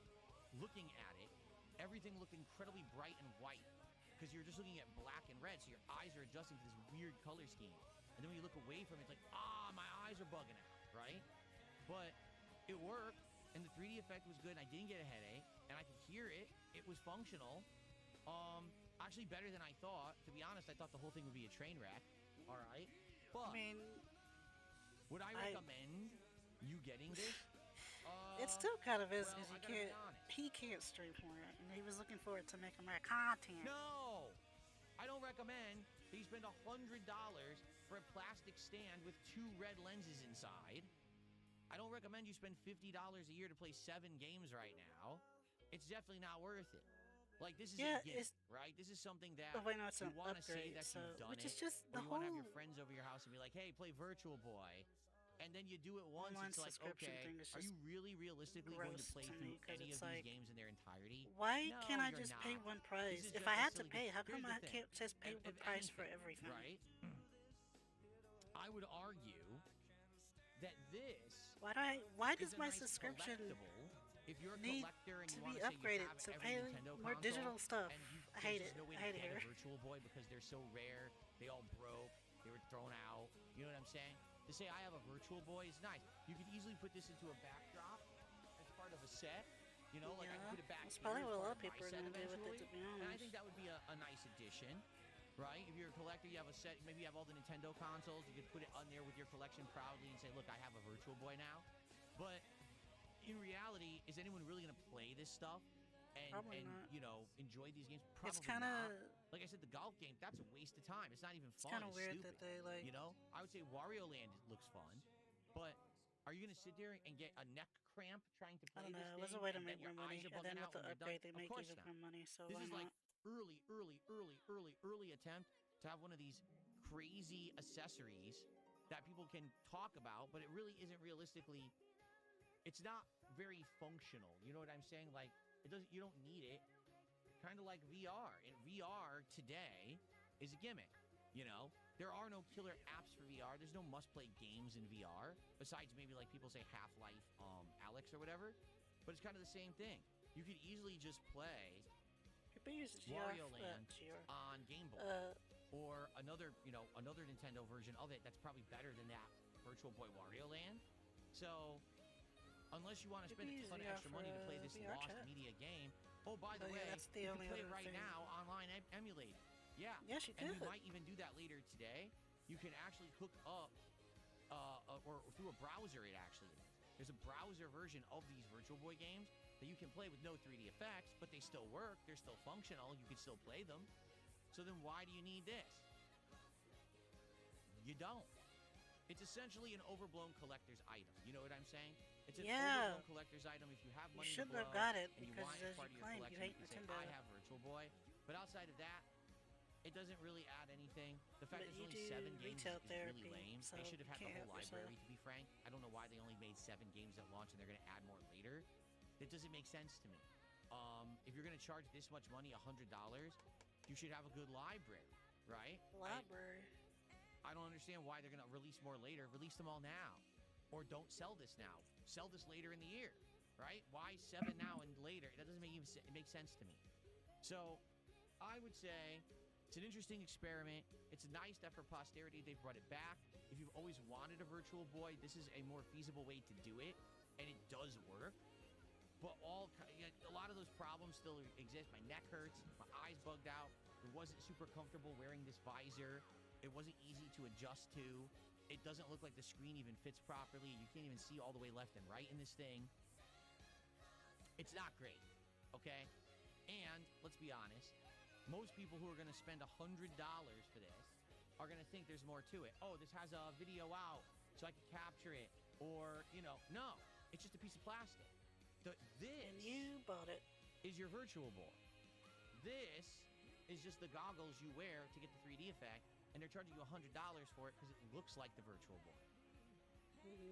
looking at it, everything looked incredibly bright and white because you're just looking at black and red, so your eyes are adjusting to this weird color scheme. And then when you look away from it, it's like, my eyes are bugging out, right? But it worked, and the 3D effect was good, and I didn't get a headache, and I could hear it. It was functional. Actually better than I thought. To be honest, I thought the whole thing would be a train wreck. All right? But I mean, would I recommend you getting this? it still kind of is well, because I gotta be honest. he can't stream for it, and he was looking forward to making more content. No! I don't recommend that you spend $100 for a plastic stand with 2 red lenses inside. I don't recommend you spend $50 a year to play 7 games right now. It's definitely not worth it. Like, this is a gift, right? This is something that wait, no, it's you an want to say upgrade, that so, you've done which it. is just or the you want to have whole your friends over your house and be like, hey, play Virtual Boy. And then you do it once, online it's like, subscription okay, thing is are just you really realistically going to gross play to through me, 'cause any it's of these like, games in their entirety? why No, can't I you're just not. pay one This price? is If just I a had to silly pay, game. how Here's come the I thing. can't just pay one If price for anything, everything? right? I would argue that this Why is does a my nice subscription collectible. If you're a need collector and to you be want to say upgraded you have to every pay Nintendo more console, digital stuff? and I hate there's it. just no way I to hate it get a here. Virtual Boy because they're so rare, they all broke, they were thrown out. You know what I'm saying? To say I have a Virtual Boy is nice. You could easily put this into a backdrop as part of a set. You know, like I could put it back That's here probably as what a part lot of of people my are set gonna do with eventually. it, to be And I honest. think that would be a nice addition, right? If you're a collector, you have a set, maybe you have all the Nintendo consoles, you could put it on there with your collection proudly and say, look, I have a Virtual Boy now. But in reality, is anyone really going to play this stuff Probably and not. you know, enjoy these games? Probably It's kind of not. Like I said, the golf game, that's a waste of time. It's not even it's fun. kind of It's weird stupid. that they like. You know, I would say Wario Land looks fun, but are you going to sit there and get a neck cramp trying to I play don't know. this It was a thing, way to and make then your more money, eyes are and then bugging with out the when you're done? upgrade, they Of make course even not. more money. So This why is not? like early attempt to have one of these crazy accessories that people can talk about, but it really isn't realistically. It's not very functional. You know what I'm saying? Like it doesn't. You don't need it. Kind of like VR. And VR today is a gimmick. You know, there are no killer apps for VR. There's no must-play games in VR besides maybe like people say Half-Life, Alex or whatever. But it's kind of the same thing. You could easily just play People use Wario Land on Game Boy. Or another Nintendo version of it that's probably better than that Virtual Boy Wario Land. So, unless you want to spend a ton of extra money to play this VR lost chat. media game, oh, by the Oh, yeah, way, that's the you only can play other right thing. now online emulated. Yeah, Yes, you and could. we might even do that later today. You can actually hook up, or through a browser it actually is. There's a browser version of these Virtual Boy games that you can play with no 3D effects, but they still work, they're still functional, you can still play them. So then why do you need this? You don't. It's essentially an overblown collector's item. You know what I'm saying? It's an overblown collector's item. If you have money to shouldn't blow have got it and you because, want it as as part you of your claim, you collection, hate you can say, Nintendo. I have Virtual Boy. But outside of that, it doesn't really add anything. The fact But that you there's only 7 do games retail is therapy, really lame. so They should have you had the can't whole help yourself. library, to be frank. I don't know why they only made 7 games at launch and they're going to add more later. It doesn't make sense to me. If you're going to charge this much money, $100, you should have a good library, right? Library. I don't understand why they're going to release more later. Release them all now. Or don't sell this now. Sell this later in the year. right? Why 7 now and later? That doesn't make sense to me. So I would say it's an interesting experiment. It's nice that for posterity they brought it back. If you've always wanted a Virtual Boy, this is a more feasible way to do it, and it does work. But a lot of those problems still exist. My neck hurts, my eyes bugged out. It wasn't super comfortable wearing this visor. It wasn't easy to adjust to. It doesn't look like the screen even fits properly. You can't even see all the way left and right in this thing. It's not great, okay? And let's be honest, most people who are going to spend $100 for this are going to think there's more to it. Oh, this has a video out, so I can capture it. Or, no, it's just a piece of plastic. And you bought it. Is your Virtual Boy. This is just the goggles you wear to get the 3D effect, and they're charging you $100 for it because it looks like the Virtual Boy.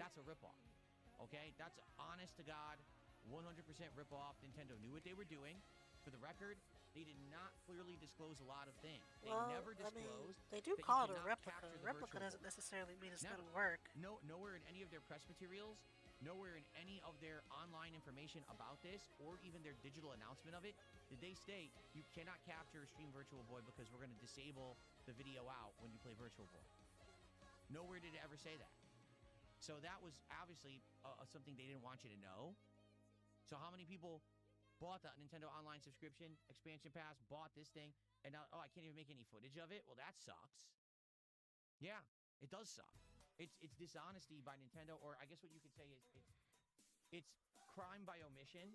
That's a ripoff, okay? That's honest to God, 100% ripoff. Nintendo knew what they were doing. For the record, they did not clearly disclose a lot of things. They never disclosed. They do call it a replica. Replica doesn't necessarily mean it's going to work. Nowhere in any of their press materials, nowhere in any of their online information about this, or even their digital announcement of it, did they state you cannot capture Restream Virtual Boy because we're going to disable the video out when you play Virtual Boy. Nowhere did it ever say that. So that was obviously something they didn't want you to know. So how many people bought the Nintendo Online subscription, expansion pass, bought this thing, and now, I can't even make any footage of it? Well, that sucks. Yeah, it does suck. It's dishonesty by Nintendo, or I guess what you could say is it's crime by omission.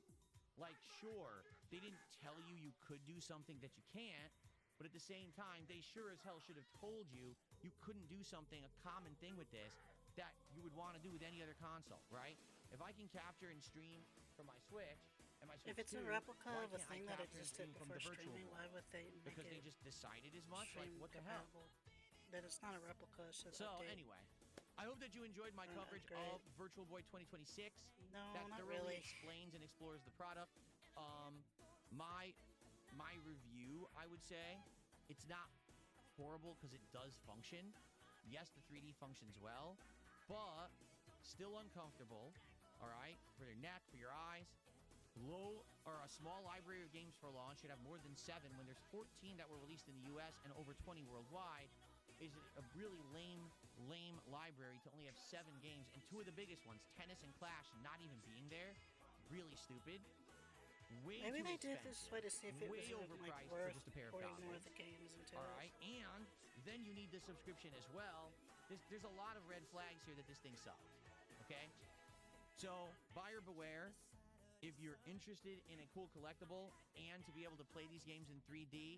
Like, sure, they didn't tell you you could do something that you can't, but at the same time, they sure as hell should have told you you couldn't do something, a common thing with this, that you would want to do with any other console, right? If I can capture and stream from my Switch, and my Switch if it's 2, a replica why of a can't I thing that capture and existed stream from before the Virtual streaming, Boy? why would they make Because it they just decided as much? Like, stream what the hell? compatible? That it's not a replica, it's just So, update. anyway, I hope that you enjoyed my coverage great. of Virtual Boy 2026. No, That not thoroughly really. explains and explores the product. My review, I would say, it's not horrible because it does function. Yes, the 3D functions well, but still uncomfortable, all right, for your neck, for your eyes. Low or a small library of games for launch should have more than 7 when there's 14 that were released in the US and over 20 worldwide. Is a really lame library to only have 7 games, and 2 of the biggest ones, Tennis and Clash, not even being there. Really stupid. Maybe they did expensive. this way to see if it was Overpriced worth for just a pair of porting goggles. more of the games into All it. right, and then you need the subscription as well. There's a lot of red flags here that this thing sucks. Okay, so buyer beware. If you're interested in a cool collectible and to be able to play these games in 3D,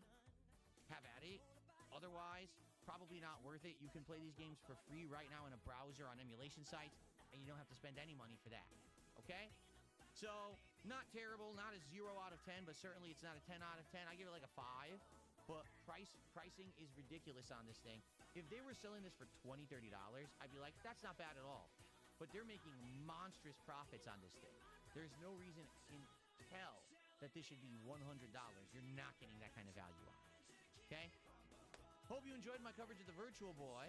have at it. Otherwise, probably not worth it. You can play these games for free right now in a browser on emulation sites, and you don't have to spend any money for that. Okay? So, not terrible, not a 0 out of 10, but certainly it's not a 10 out of 10. I give it like a 5, but pricing is ridiculous on this thing. If they were selling this for $20, $30, I'd be like, that's not bad at all. But they're making monstrous profits on this thing. There's no reason in hell that this should be $100. You're not getting that kind of value on it. Okay? Hope you enjoyed my coverage of the Virtual Boy.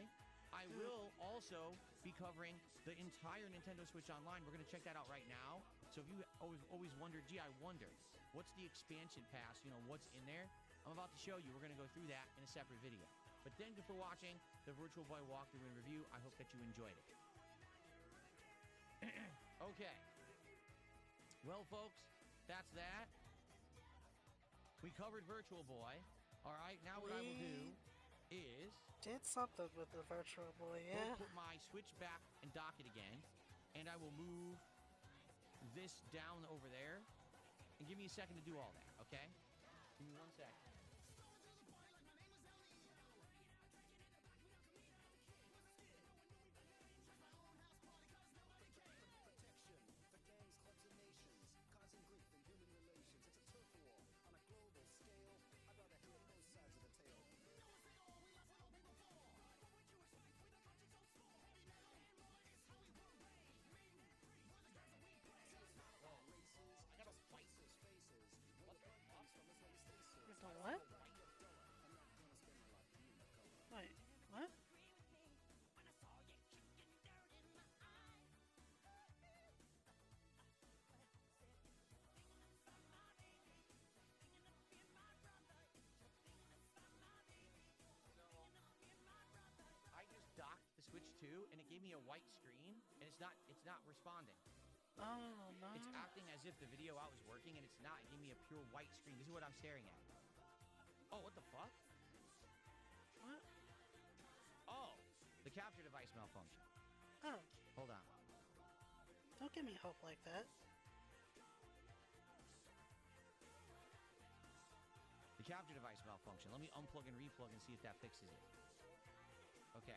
I will also be covering the entire Nintendo Switch Online. We're going to check that out right now. So if you always wondered, gee, I wonder, what's the expansion pass? What's in there? I'm about to show you. We're going to go through that in a separate video. But thank you for watching the Virtual Boy walkthrough and review. I hope that you enjoyed it. Okay. Well, folks, that's that. We covered Virtual Boy. All right, now what I will do is Did something with the Virtual Boy, go yeah. put my Switch back and dock it again, and I will move this down over there. And give me a second to do all that, okay? Give me 1 second. gave me a white screen, and it's not responding. Oh, no. It's acting as if the video out is working, and it's not. It gave me a pure white screen. This is what I'm staring at. Oh, what the fuck? What? Oh, the capture device malfunction. Oh. Hold on. Don't give me hope like that. The capture device malfunction. Let me unplug and replug and see if that fixes it. Okay.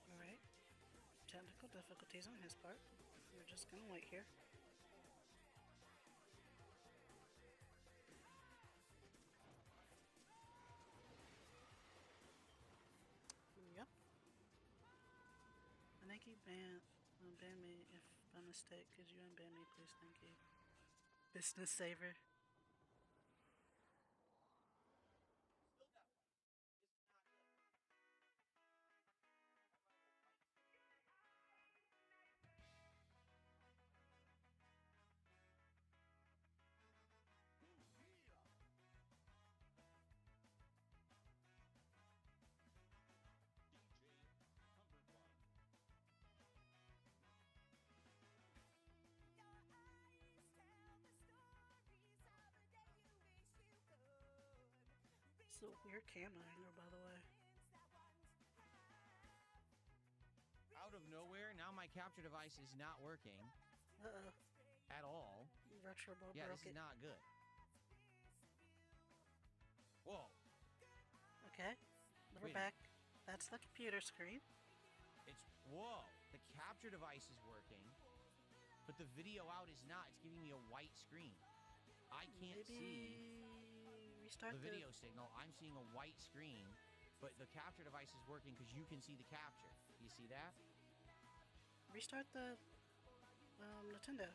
Alright. Technical difficulties on his part. We're just gonna wait here. Yep. I think he banned me if by mistake. Could you unban me, please? Thank you. Business saver. It's a weird camera angle, by the way. Out of nowhere, now my capture device is not working Uh-oh. at all. Retro Ball Yeah, broke this it. is not good. Whoa. Okay. We're Wait a back. That's the computer screen. Whoa. The capture device is working, but the video out is not. It's giving me a white screen. I can't see Restart the video signal. I'm seeing a white screen, but the capture device is working because you can see the capture. You see that? Restart the Nintendo.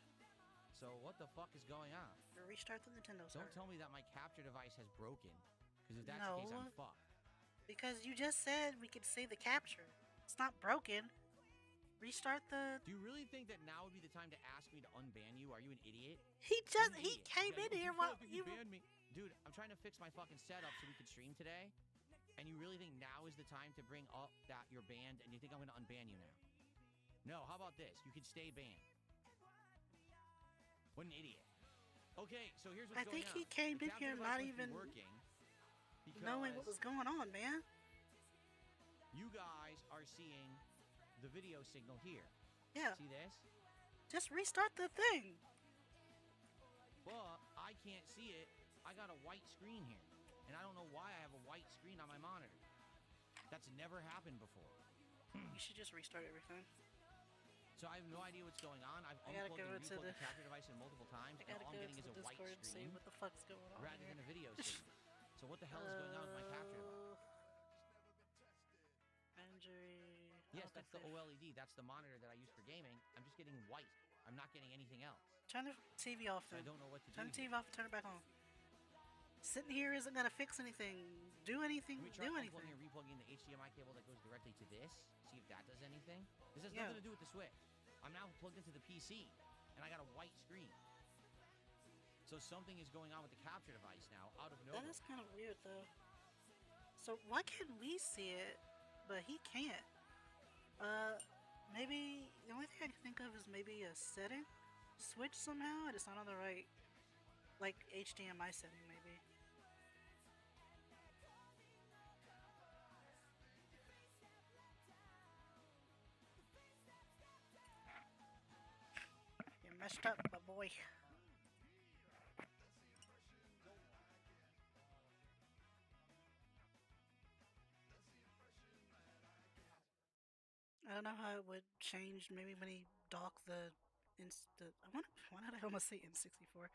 So what the fuck is going on? Or restart the Nintendo. Don't tell me that my capture device has broken, because if that's the case, I'm fucked. Because you just said we could see the capture. It's not broken. Restart the. Do you really think that now would be the time to ask me to unban you? Are you an idiot? He came in here while you banned me. Dude, I'm trying to fix my fucking setup so we can stream today. And you really think now is the time to bring up that you're banned and you think I'm going to unban you now? No, how about this? You can stay banned. What an idiot. Okay, so here's what's going on. I think he came in here not even working knowing what was going on, man. You guys are seeing the video signal here. Yeah. See this? Just restart the thing. But I can't see it. I got a white screen here. And I don't know why I have a white screen on my monitor. That's never happened before. You should just restart everything. So I have no idea what's going on. I've I gotta unplugged go and to replugged the the capture device in multiple times, I and gotta all go I'm getting to is the a white Discord and see screen what the fuck's going on rather here. than a video signal. So what the hell is going on with my capture device? Injury. Yes, that's the OLED. That's the monitor that I use for gaming. I'm just getting white. I'm not getting anything else. Turn the TV off So I then. don't know what to Turn do the TV here. off and turn it back on. Sitting here isn't gonna fix anything. Do anything. Let me try Do unplugging anything. and replugging the HDMI cable that goes directly to this. See if that does anything. This has Yeah. nothing to do with the Switch. I'm now plugged into the PC, and I got a white screen. So something is going on with the capture device now, out of nowhere. That is kind of weird though. So why can we see it, but he can't? Maybe the only thing I can think of is maybe a setting switch somehow, and it's not on the right, like HDMI setting maybe. You messed up, my boy. I don't know how it would change. Maybe when he docked the why did I almost say N64?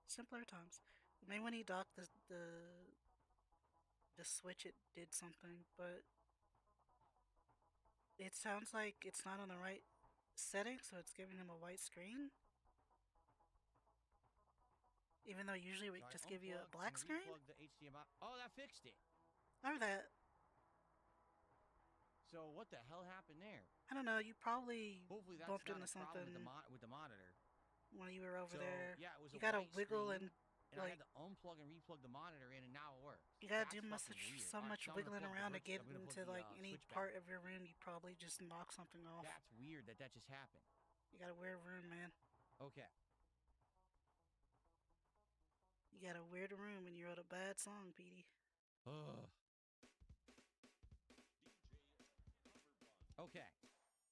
Simpler times. Maybe when he docked the Switch, it did something, but it sounds like it's not on the right setting, so it's giving him a white screen. Even though usually we So I just give you a unplugged black and screen. replugged the HDMI. Oh, that fixed it. Remember that? So what the hell happened there? I don't know. You probably Hopefully that's bumped not into a problem something with the monitor. when you were over So there. yeah, it was You a gotta white wiggle screen, and I like had to unplug and replug the monitor in, and now it works. you gotta That's do fucking weird. so All right, much so I'm gonna wiggling plug around to get I'm gonna into plug the like any Switch back. part of your room. You probably just knock something off. That's weird that just happened. You got a weird room, man. Okay. You got a weird room and you wrote a bad song, Petey. Ugh. Okay.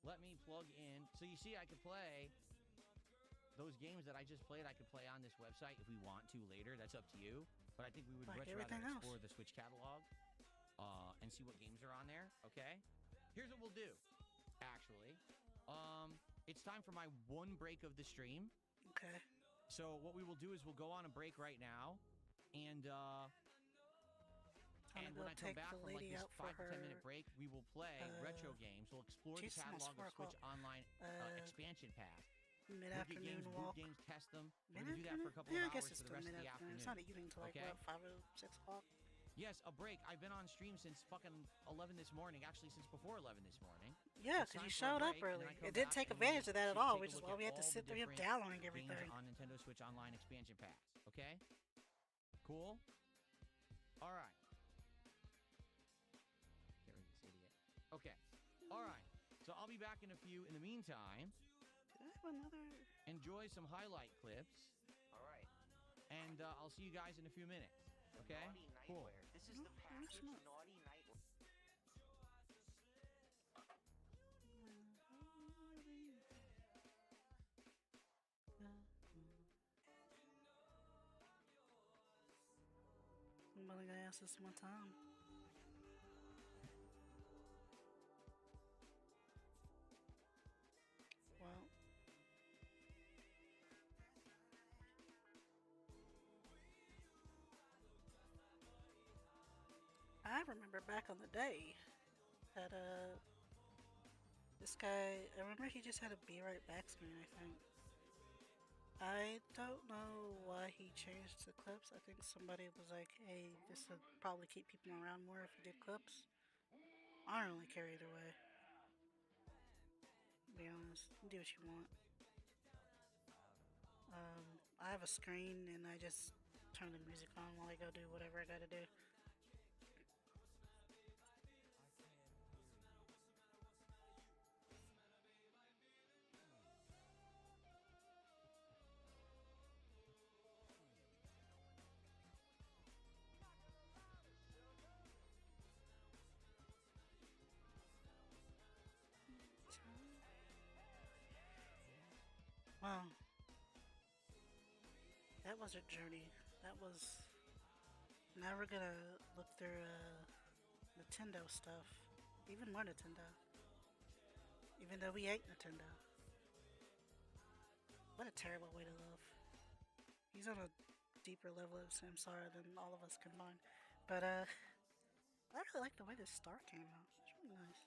Let me plug in. So you see, I could play those games that I just played. I could play on this website if we want to later. That's up to you. But I think we would Like much rather everything else. explore the Switch catalog and see what games are on there. Okay. Here's what we'll do. Actually, it's time for my one break of the stream. Okay. So what we will do is we'll go on a break right now, and I'm when gonna I come take back the from like lady this out for 5 to 10 minute her. break, we will play retro games. We'll explore the Jesus, almost catalog of 4 Switch o'clock. Online expansion pass. Look at Mid-afternoon games, walk. boot games, test them. We're gonna do that for a couple Yeah, I of guess hours it's for the still rest of the mid-afternoon. afternoon. It's not evening till like Okay? what, 5 or 6 o'clock. Yes, a break. I've been on stream since fucking 11 this morning. Actually, since before 11 this morning. Yeah, It's because you time for a showed up break, and early. then I come It didn't back take and we advantage of that at take all, a which is look why at we had to all sit the through him different downloading games everything. on Nintendo Switch Online expansion pass. Okay? Cool? All right. Get rid of this idiot. Okay. All right. So I'll be back in a few. In the meantime, Did I have another? enjoy some highlight clips, All right. and I'll see you guys in a few minutes. Okay? Naughty Cool. Nightwear. This is No, the that's package. not. Naughty Nightwear. I'm only gonna ask this one time. Well, I remember back on the day that this guy. I remember he just had a Be Right Back screen. I think. I don't know why he changed the clips. I think somebody was like, "Hey, this would probably keep people around more if you did clips." I don't really care either way. To be honest, do what you want. I have a screen and I just turn the music on while I go do whatever I gotta do. Wow, that was a journey. That was. Now we're gonna look through Nintendo stuff. Even more Nintendo. Even though we hate Nintendo. What a terrible way to live. He's on a deeper level of samsara than all of us combined. But I really like the way this star came out. It's really nice.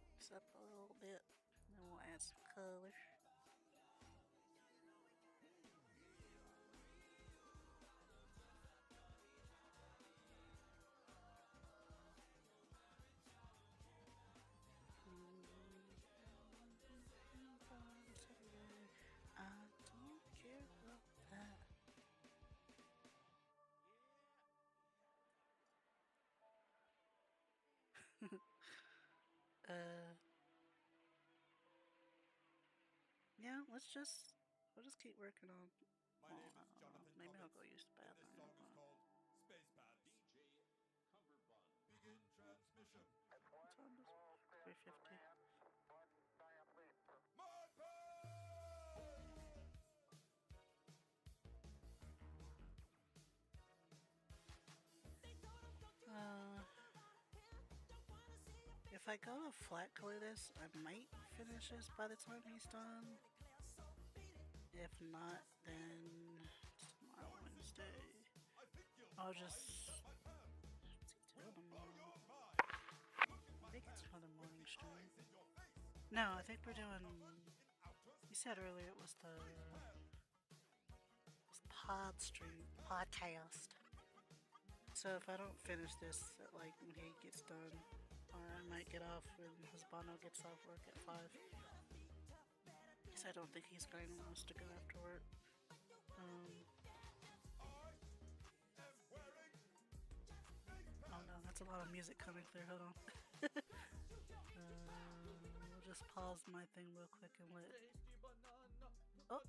Mix up a little bit. Then we'll add some color. I don't care about that. Yeah, we'll just keep working on. Well, I don't know. Maybe I'll go use the bathroom. What time is it? 3:50. If if I go to flat color this, I might finish this by the time he's done. If not, then tomorrow Wednesday. I'll just. What's he doing tomorrow? I think it's for the morning stream. No, I think we're doing. You said earlier it was the pod stream, podcast. So if I don't finish this at like when he gets done, or I might get off when Husbando gets off work at 5. Because I don't think he's going to want us to go after work. Oh no, that's a lot of music coming through. Hold on. We'll just pause my thing real quick and let. Oh.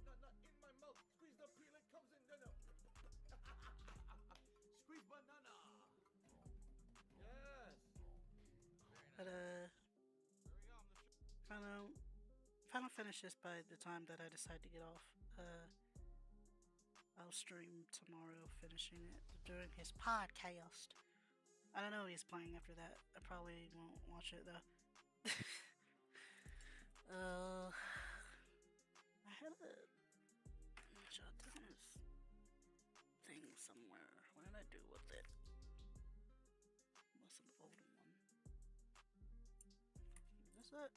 Squeeze banana. Yes. But if I don't finish this by the time that I decide to get off, I'll stream tomorrow, finishing it during his podcast. I don't know what he's playing after that. I probably won't watch it though. I had a jot down this thing somewhere. What did I do with it? Must have an old one. Is this it?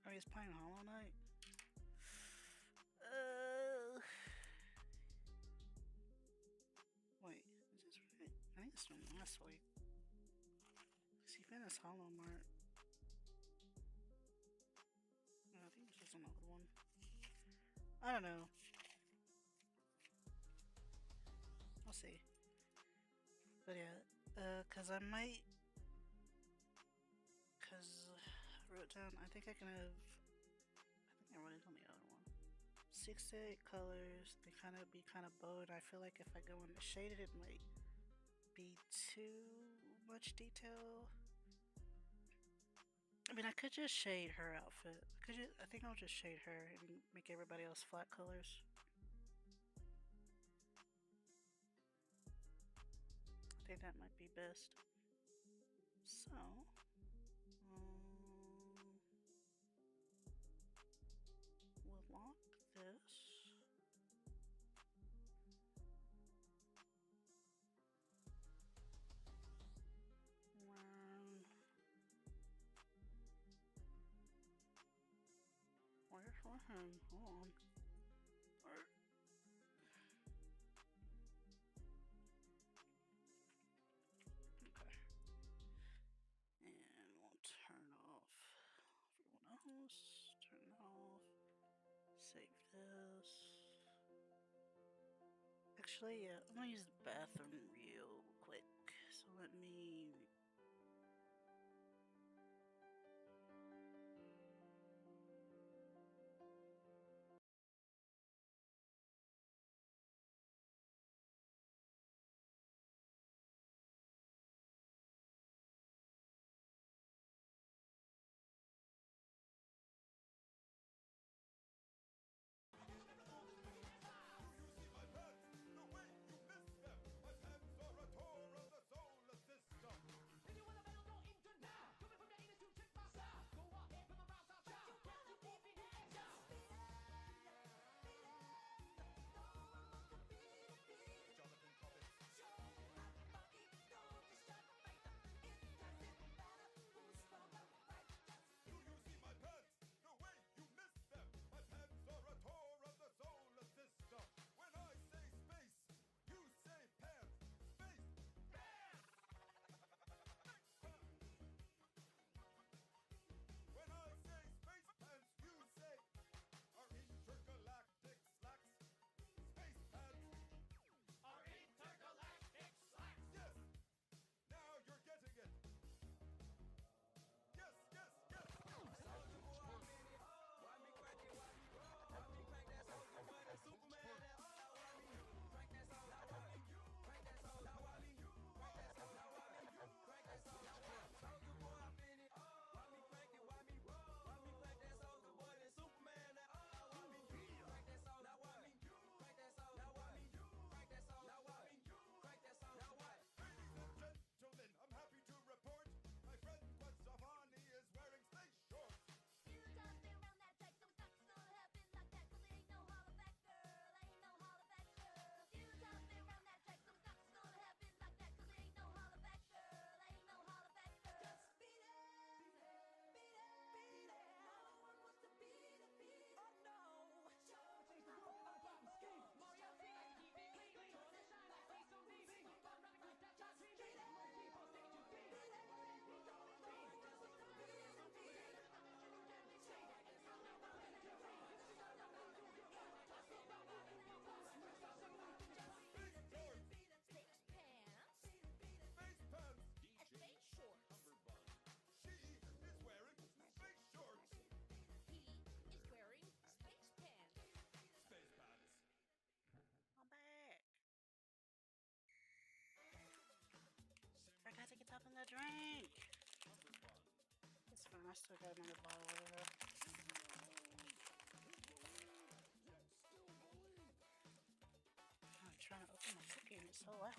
Oh, he's playing Hollow Knight? Wait, is this right? I think it's from last week. Cause he finished Hollow Mart. No, I think this is an old one. I don't know. We'll see. But yeah, cause I might. Cause I wrote down. I think I can have. I think I wrote it on the other one. 6 to 8 colors. They kind of bold. I feel like if I go into shaded, it might be too much detail. I mean, I could just shade her outfit. I think I'll just shade her and make everybody else flat colors. I think that might be best. So, we'll lock this. Where's for him? Hold on. Where? Okay. And we'll turn off everyone else. Turn it off. Save this. Actually, yeah, I'm gonna use the bathroom real quick. So let me. the drink. It's fine. I still got another bottle over there. I'm trying to open my cookie and it's so loud.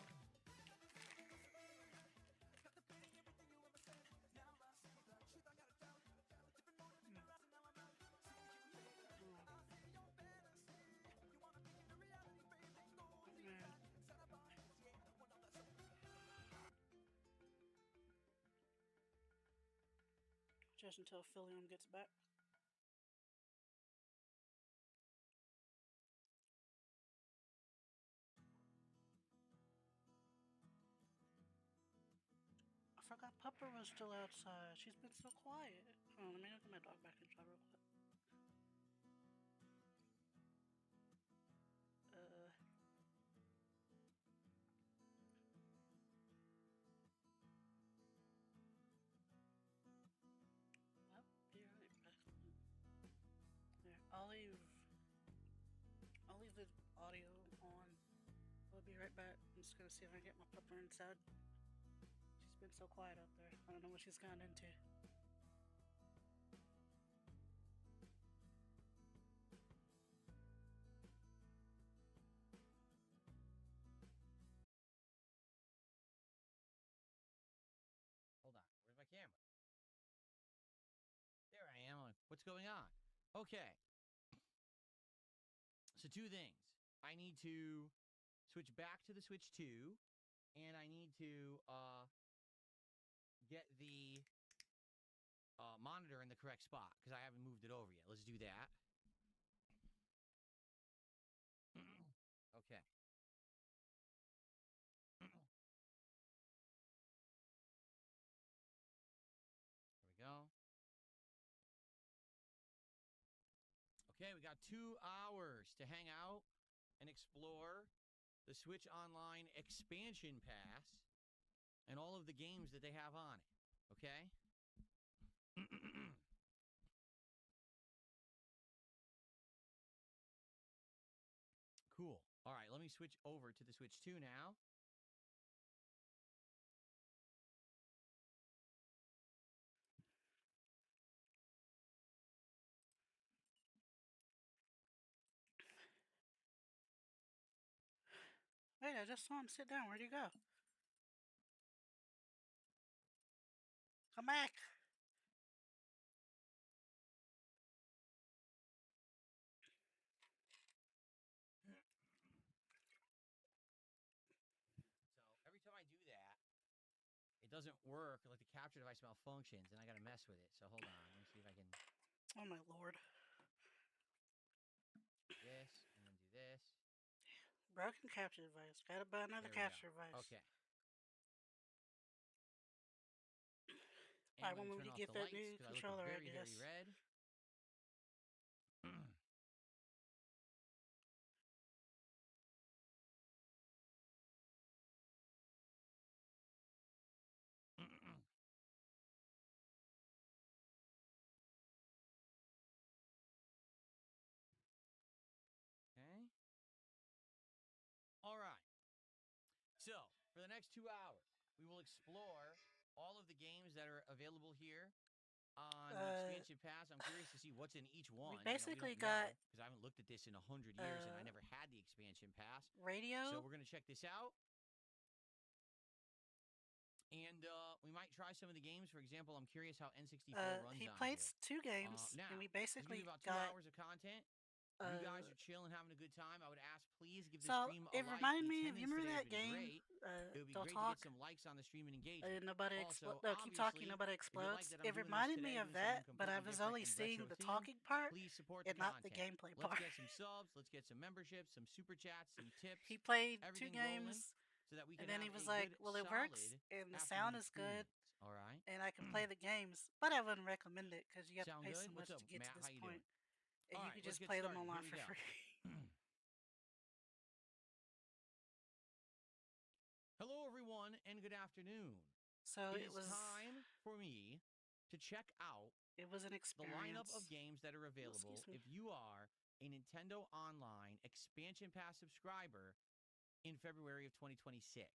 Just until Philium gets back. I forgot Pupper was still outside. She's been so quiet. Oh, let me get my dog back inside real quick. Be right back. There, I'll leave the audio on. We'll be right back. I'm just gonna see if I can get my pupper inside. She's been so quiet out there. I don't know what she's gotten into. Hold on. Where's my camera? There I am. What's going on? Okay. So two things. I need to switch back to the Switch 2, and I need to get the monitor in the correct spot because I haven't moved it over yet. Let's do that. Okay. There we go. Okay, we got 2 hours to hang out and explore the Switch Online Expansion Pass and all of the games that they have on it. Okay? Cool. All right, let me switch over to the Switch 2 now. Wait, I just saw him sit down. Where'd he go? Come back. So every time I do that, it doesn't work. Like the capture device malfunctions, and I gotta mess with it. So hold on, let me see if I can Oh my lord. do this and then do this. Broken capture device. Gotta buy another There we go. capture device. Okay. Alright, And let when me we turn off get the that lights new because I look controller, I very, very guess. red. Okay. All right. So, for the next 2 hours, we will explore all of the games that are available here on the expansion pass. I'm curious to see what's in each one. We basically we don't got because I haven't looked at this in 100 years and I never had the expansion pass. radio. So we're gonna check this out. And we might try some of the games. For example, I'm curious how N64 runs He on played here. 2 games, Now, and we this is gonna basically be about 2 got. hours of content. You guys are chilling, having a good time. I would ask, please give the So stream a it like. reminded The me of, you attendance remember today has that been game? great. It would be Don't great talk. to get some likes on the stream and engagement. Nobody Also, explodes. No, keep talking. obviously, Nobody if you like explodes. that I'm It doing reminded this me today, of doing that, something but I completely was different only and seeing retro the themed, talking part please support and the not the content. gameplay Let's part. get some subs. Let's get some memberships, some super chats, some tips. He played 2 everything rolling games, so that we and can then have he was a like, good, "Well, it works, solid and the sound afternoon is good, experience. All right. and I can play the games, but I wouldn't recommend it because you have to Sound pay good? so What's much up, to get Matt? to How this you point, doing? and All you right, could let's just get play them started. online Here for we go. free." Hello, everyone, and good afternoon. So It it is was time for me to check out an the lineup experience. of games that are available excuse me. if you are a Nintendo Online Expansion Pass subscriber in February of 2026.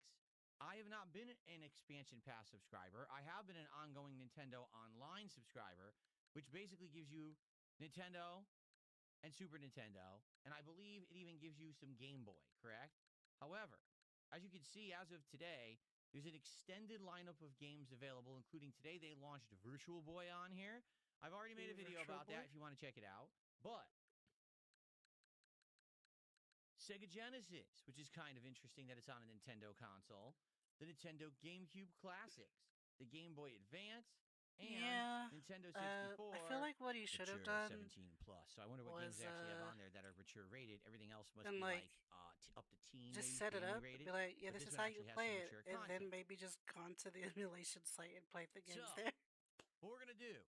I have not been an expansion pass subscriber. I have been an ongoing Nintendo Online subscriber, which basically gives you Nintendo and Super Nintendo, and I believe it even gives you some Game Boy, correct? However, as you can see, as of today, there's an extended lineup of games available, including today they launched Virtual Boy on here. I've already made a video about that if you want to check it out. But Sega Genesis, which is kind of interesting that it's on a Nintendo console, the Nintendo GameCube Classics, the Game Boy Advance, and Nintendo 64. I feel like what he should have done 17 plus. So I wonder what games they actually have on there that are mature rated. Everything else must be like up to teen. just maybe set it family up, rated. be like, yeah, But this is one how you actually has play some it, mature and then content. maybe just gone to the emulation site and played the games So, there. What we're gonna do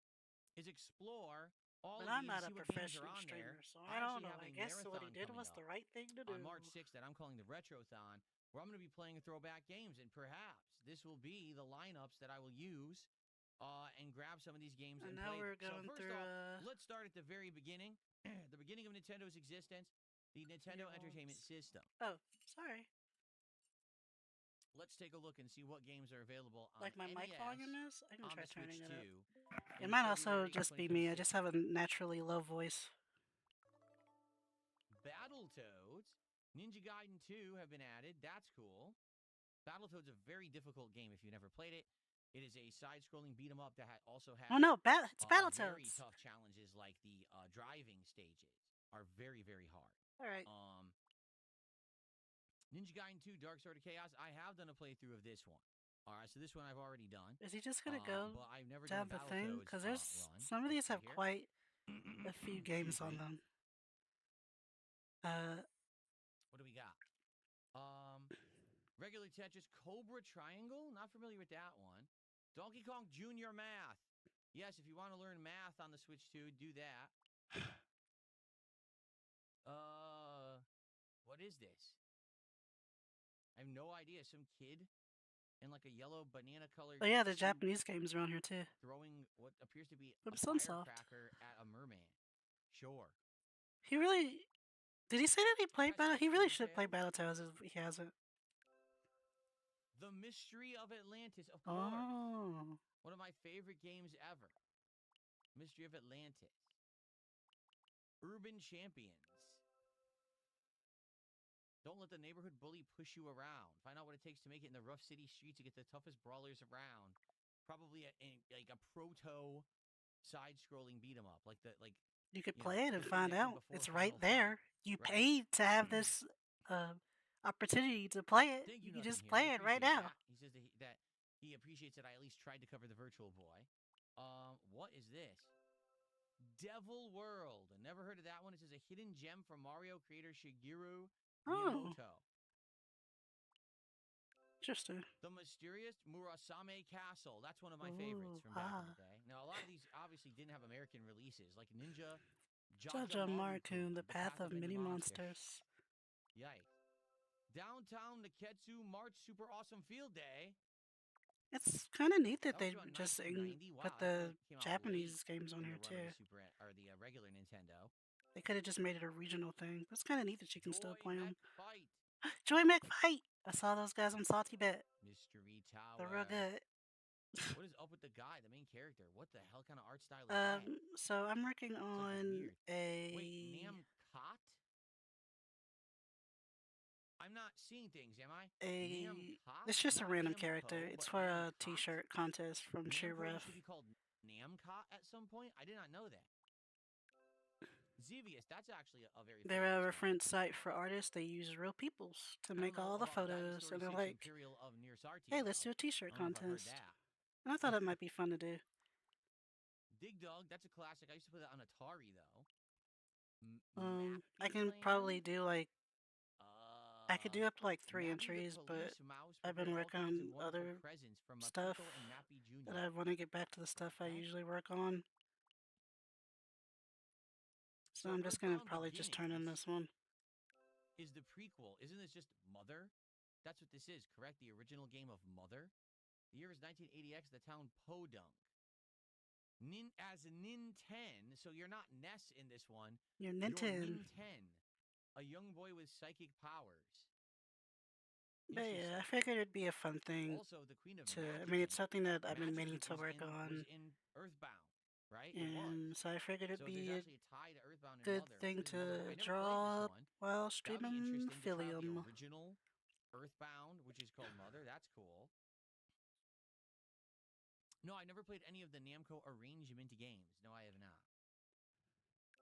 is explore all But of I'm these not and a see what games are professional on there. streamer, so I don't actually know. have I a guess what he marathon did coming was up the right thing to do. on March 6th that I'm calling the Retrothon, where I'm going to be playing throwback games, and perhaps this will be the lineups that I will use and grab some of these games And and now play we're them. So going first through off, let's start at the very beginning, the beginning of Nintendo's existence, the Nintendo Entertainment System. Oh, sorry. Let's take a look and see what games are available on Like my mic NES, volume is? I can on try the Switch turning it 2. up. In It might also February just be me. I 2026. just have a naturally low voice. Battletoads, Ninja Gaiden 2 have been added. That's cool. Battletoads is a very difficult game if you've never played it. It is a side-scrolling beat 'em up that also has Oh no, it's very Battletoads. tough challenges, like the driving stages are very, very hard. All right. Ninja Gaiden 2 Dark Sword of Chaos, I have done a playthrough of this one. All right, so this one I've already done. Is he just gonna go but I've never down done a the thing? Battletoads Because there's run. some of these have here. quite a few games Excuse on me. them. What do we got? Regular Tetris Cobra Triangle. Not familiar with that one. Donkey Kong Junior Math. Yes, if you want to learn math on the Switch 2, do that. What is this? I have no idea. Some kid in like a yellow banana colored. Oh yeah, the Japanese games are on here too. Throwing what appears to be From a Sunsoft. firecracker at a merman. Sure. He really did. He say that he played Battle? He really should play Battletoads if he hasn't. The Mystery of Atlantis, of course. Oh. One of my favorite games ever. Mystery of Atlantis. Urban Champions. Don't let the neighborhood bully push you around. Find out what it takes to make it in the rough city streets to get the toughest brawlers around. Probably like a proto side-scrolling beat 'em up, like you could play it and find out. It's right Final there. Fight, You right? paid to have this opportunity to play it. Thank You you can just here. play I it right appreciate now. that. He says that he appreciates that I at least tried to cover the Virtual Boy. What is this? Devil World. I never heard of that one. It says a hidden gem from Mario creator Shigeru Miyamoto. Interesting. The Mysterious Murasame Castle. That's one of my favorites from back in the day. Now, a lot of these obviously didn't have American releases, like Ninja Jaja Marcoon, The Path of Many Monsters. Yikes. Downtown Neketsu March Super Awesome Field Day. It's kind of neat that they was around just 1990. Wow, put the Japanese games on in here the run too. of the regular Nintendo. They could have just made it a regional thing. It's kind of neat that you can still play them. Fight. Joy Mac Fight! I saw those guys on Salty Bet. Mystery Tower. They're real good. What is up with the guy, the main character? What the hell kind of art style is that? So I'm working on a... Wait, Namcot? I'm not seeing things, am I? It's just a random character. It's for a t-shirt contest from Shref. Used to be called Namcot at some point? I did not know that. Xevious, that's actually a very... They're a reference site for artists. They use real peoples to make all the photos. And they're like, hey, let's do a t-shirt contest. And I thought it might be fun to do. Dig Dug, that's a classic. I used to play that on Atari, though. I can probably do like... I could do up to like 3 entries, but I've been working on other stuff that I want to get back to the stuff I usually work on. So I'm just going to probably just turn in this one. Is the prequel. Isn't this just Mother? That's what this is, correct? The original game of Mother? The year is 1980X, the town Podunk. As Nin 10, so you're not Ness in this one. You're Nin 10. A young boy with psychic powers. But yeah, I Interesting. figured it'd be a fun thing Also, the Queen of to. I mean, it's Magic. something that I've been meaning Magic to work was on, in Earthbound, right? It was. and so I figured it'd So there's be a actually a tie to Earthbound and good Mother. thing This is Mother. to I never played this draw one. while That would be streaming interesting to try out the Philium. original Earthbound, which is called Mother. That's cool. No, I never played any of the Namco arrangement games. No, I have not.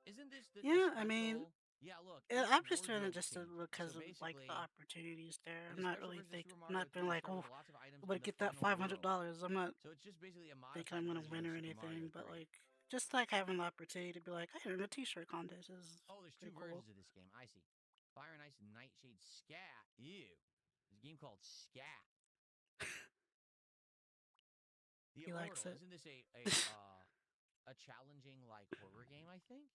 Isn't this the Yeah, I mean, special? Yeah, look, yeah, each I'm just doing it wardrobe just to, changes. So because of like the basically, opportunities there. in I'm the not special really version of think, Super I'm Mario not being 3, you like, start oh, with lots of items I'm in gonna the get that final world. $500. I'm not So it's just basically a thinking modified I'm gonna version win of or Super Mario anything, but 3. like, just like having the opportunity to be like, I earned a T-shirt contest is Oh, there's two pretty cool. versions of this game. I see. Fire and Ice and Nightshade Scat. Ew. There's a game called Scat. The He likes Immortal. it. Isn't this a challenging like horror game, I think?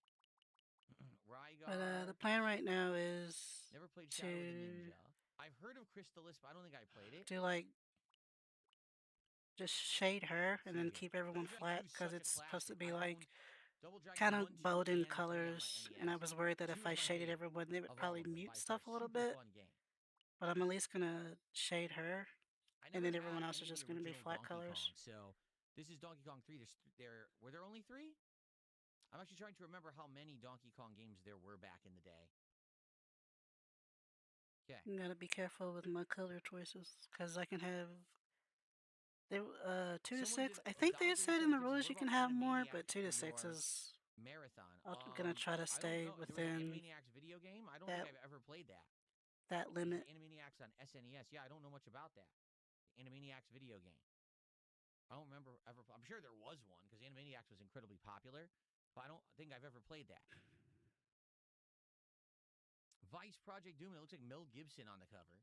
But the Rygar. plan right now is Never played Shadow of the to Ninja. I've heard of Crystalis, but I don't think I played it. do like just shade her Let's and see then here. keep everyone Double Dragon flat 2 is because such a it's supposed to classic. be I like owned Double Dragon kind of 1, 2, bold in and 3 on my colors, and I NES. was worried that 2 if is I my shaded favorite everyone, they would of all probably of them mute by far. stuff a little Super bit. fun game. But I'm at least gonna shade her, I and never then had everyone else any is of the just gonna be original flat Donkey colors. Kong, so this is Donkey Kong 3. Were there only 3? I'm actually trying to remember how many Donkey Kong games there were back in the day. Okay. You gotta be careful with my color choices, because I can have. They, 2 to 6. I think they Donald said in the 76 says, rules what you can about have more, but Animaniacs two for to six your is. marathon? I'm gonna try to I don't stay know. There was an within Animaniacs video game. I don't think that I've ever played that. that This is limit. Animaniacs on SNES. Yeah, I don't know much about that. Animaniacs video game. I don't remember ever. I'm sure there was one because Animaniacs was incredibly popular, but I don't think I've ever played that. Vice Project Doom. It looks like Mel Gibson on the cover.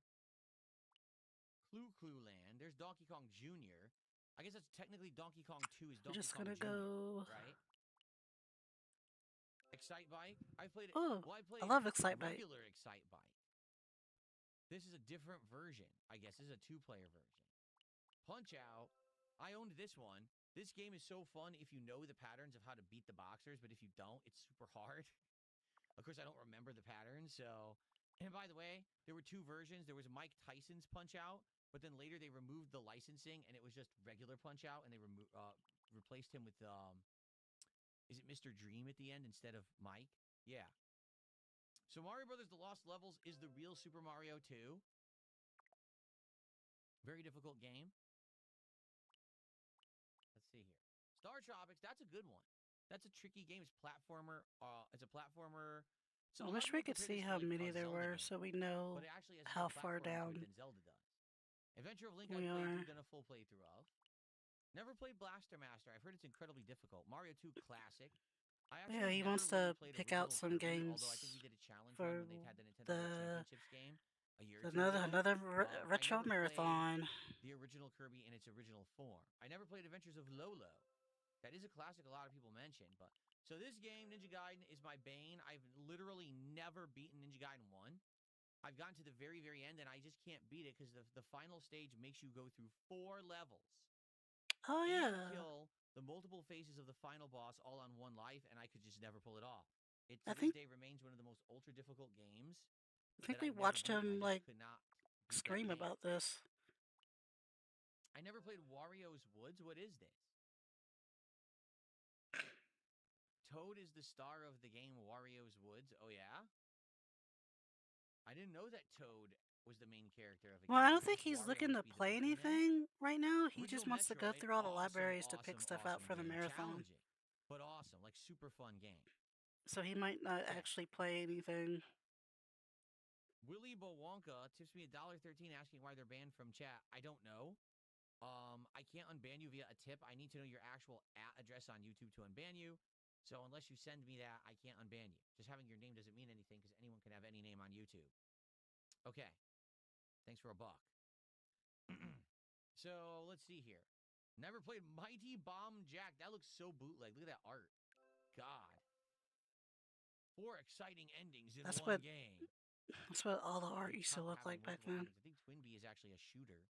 Clue Land. There's Donkey Kong Jr. I guess that's technically Donkey Kong 2 is I'm Donkey just Kong gonna Jr., go. right? Excite Bike. I played it. Oh, Well, I I played love Excite Bike. regular Excite Bike. This is a different version. I guess this is a 2-player version. Punch Out. I owned this one. This game is so fun if you know the patterns of how to beat the boxers, but if you don't, it's super hard. Of course, I don't remember the patterns, so. And by the way, there were 2 versions. There was Mike Tyson's Punch Out, but then later they removed the licensing, and it was just regular Punch Out, and they replaced him with is it Mr. Dream at the end instead of Mike? Yeah. So Mario Brothers: The Lost Levels is the real Super Mario 2. Very difficult game. Let's see here. Star Tropics, that's a good one. That's a tricky game. It's platformer. It's a platformer. So I a lot of wish we people could compare see this how to like many a there Zelda were, game, so we but know it actually has how more far platforming to it down than Zelda does. Adventure of Link, I we played are. through, done a full playthrough of. Never played Blaster Master. I've heard it's incredibly difficult. Mario 2 Classic. I Yeah, actually he never wants really to played pick out original some Kirby, although I think games we did a challenge run for when they had the Nintendo World the Championships game a year or two another ago. another I retro never played marathon. the original Kirby in its original form. I never played Adventures of Lolo. That is a classic a lot of people mention, but so this game, Ninja Gaiden, is my bane. I've literally never beaten Ninja Gaiden 1. I've gotten to the very, very end, and I just can't beat it because the final stage makes you go through 4 levels Oh and yeah, kill the multiple phases of the final boss all on 1 life, and I could just never pull it off. It, I to this think day, remains one of the most ultra-difficult games I think that we I've never watched beaten. I him just like could not beat that scream game. about this. I never played Wario's Woods. What is this? Toad is the star of the game Wario's Woods. Oh, yeah? I didn't know that Toad was the main character of a Well, game. I don't I think guess he's Wario looking to must be the play villain then. anything right now. He Original just wants to go Metroid, through all the awesome, libraries to pick awesome, stuff out awesome for the game. marathon. Challenging, but awesome. Like, super fun game. So he might not Okay. actually play anything. Willy Bowonka tips me $1.13 asking why they're banned from chat. I don't know. I can't unban you via a tip. I need to know your actual address on YouTube to unban you. So unless you send me that, I can't unban you. Just having your name doesn't mean anything because anyone can have any name on YouTube. Okay. Thanks for a buck. So let's see here. Never played Mighty Bomb Jack. That looks so bootleg. Look at that art. God. 4 exciting endings in That's one what game. that's what all the art Like used to Top look having like back multiple then. endings. I think Twinbee is actually a shooter.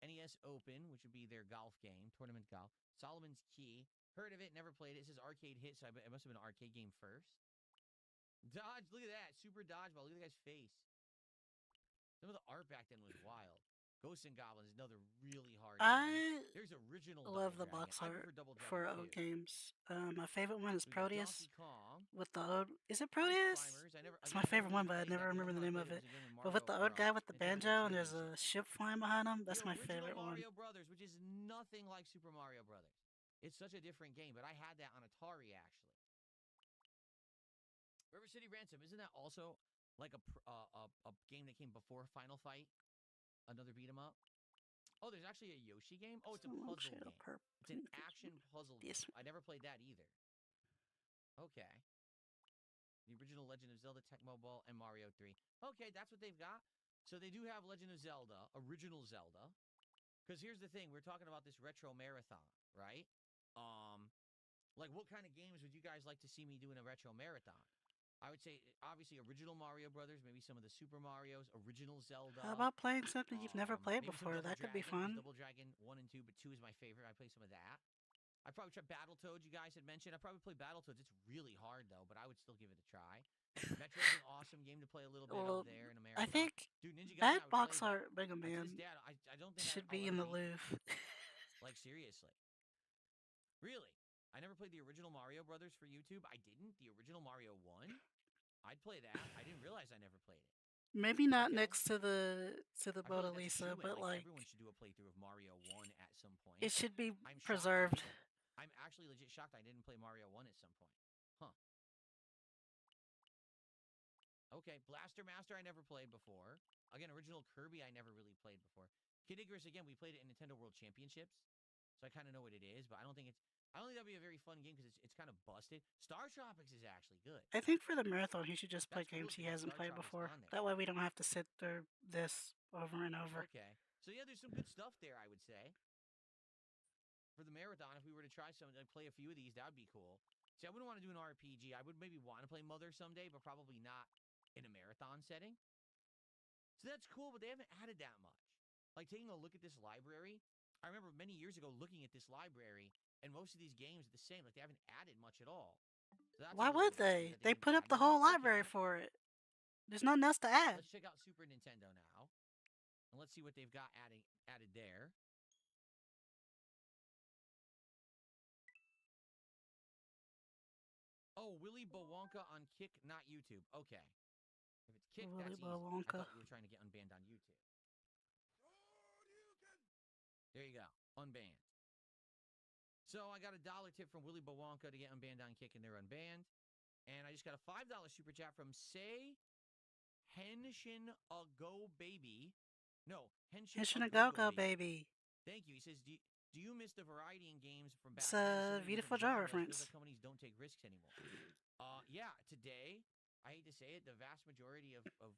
NES Open, which would be their golf game, tournament golf. Solomon's Key. Heard of it, never played it. It says arcade hit, so it must have been an arcade game first. Dodge, look at that. Super dodgeball. Look at the guy's face. Some of the art back then was wild. Ghosts and Goblins is another really hard game. I There's original love Double the Dragon. box I art prefer Double for Dragon old 2. games. My favorite one is So we got Proteus Donkey Kong, with the old. Is it Ice Proteus? Climbers. It's Again, my I never favorite one, really but I played never that. The remember only the time I name played of it it. was a game in But with Mario the or old guy with the Nintendo World banjo and there's Championship. a ship flying behind him, that's The my original favorite one. Mario Brothers, which is nothing like Super Mario Brothers. It's such a different game, but I had that on Atari actually. River City Ransom, isn't that also like a game that came before Final Fight? Another beat 'em up? Oh, there's actually a Yoshi game? Oh, it's a Someone puzzle shared a game. purple. It's an action puzzle game. This I never played that either. Okay. The original Legend of Zelda, Tecmo Bowl, and Mario 3. Okay, that's what they've got. So they do have Legend of Zelda, original Zelda. Because here's the thing, we're talking about this retro marathon, right? Like what kind of games would you guys like to see me do in a retro marathon? I would say obviously original Mario Brothers, maybe some of the Super Marios, original Zelda. How about playing something you've never played Maybe some before? Double That could be Dragon, because fun. Double Dragon 1 and 2, but 2 is my favorite. I play some of that. I probably try Battletoads, you guys had mentioned. I probably play Battletoads. It's really hard though, but I would still give it a try. Metroid's an awesome game to play a little bit Well, of there in America. I think Dude, Ninja Gaiden, that I would box play that. art Mega To this Man day, I don't think should I'll be ever in the beat it. Louvre. Like seriously. Really? I never played the original Mario Brothers for YouTube. I didn't. The original Mario 1. I'd play that. I didn't realize I never played it. Maybe not Okay. next to the I feel Mona like that's a Lisa, shoo-in. but like everyone should do a playthrough of Mario 1 at some point. it should be I'm shocked I preserved. didn't. I'm actually legit shocked I didn't play Mario 1 at some point. Huh. Okay, Blaster Master I never played before. Again, original Kirby I never really played before. Kid Icarus, again, we played it in Nintendo World Championships, so I kind of know what it is, but I don't think that'd be a very fun game because it's kind of busted. Star Tropics is actually good. I think for the marathon, he should just play That's cool games if he you got hasn't Star played Tropics before. on there. That way we don't have to sit through this over and over. Okay. So yeah, there's some good stuff there, I would say. For the marathon, if we were to try some, like play a few of these, that would be cool. See, I wouldn't want to do an RPG. I would maybe want to play Mother someday, but probably not in a marathon setting. So that's cool, but they haven't added that much. Like taking a look at this library, I remember many years ago looking at this library, and most of these games are the same. Like they haven't added much at all. So that's Why a little would weird they? that They didn't put up add the much. whole library Okay. for it. There's nothing else to add. Let's check out Super Nintendo now, and let's see what they've got added there. Oh, Willy Wonka on Kick, not YouTube. Okay. If it's Kick, Willy that's easy. I Wonka. thought you were trying to get unbanned on YouTube. There you go. Unbanned. So I got a $1 tip from Willy Wonka to get unbanned on Kick, and they're unbanned. And I just got a $5 super chat from Say Henshin a Go Baby. No, Henshin a a Go Go Go Baby. Thank you. He says, do you miss the variety in games from back It's then? So a many beautiful different draw genres, reference. feels like companies don't take risks anymore. Yeah, today, I hate to say it, the vast majority of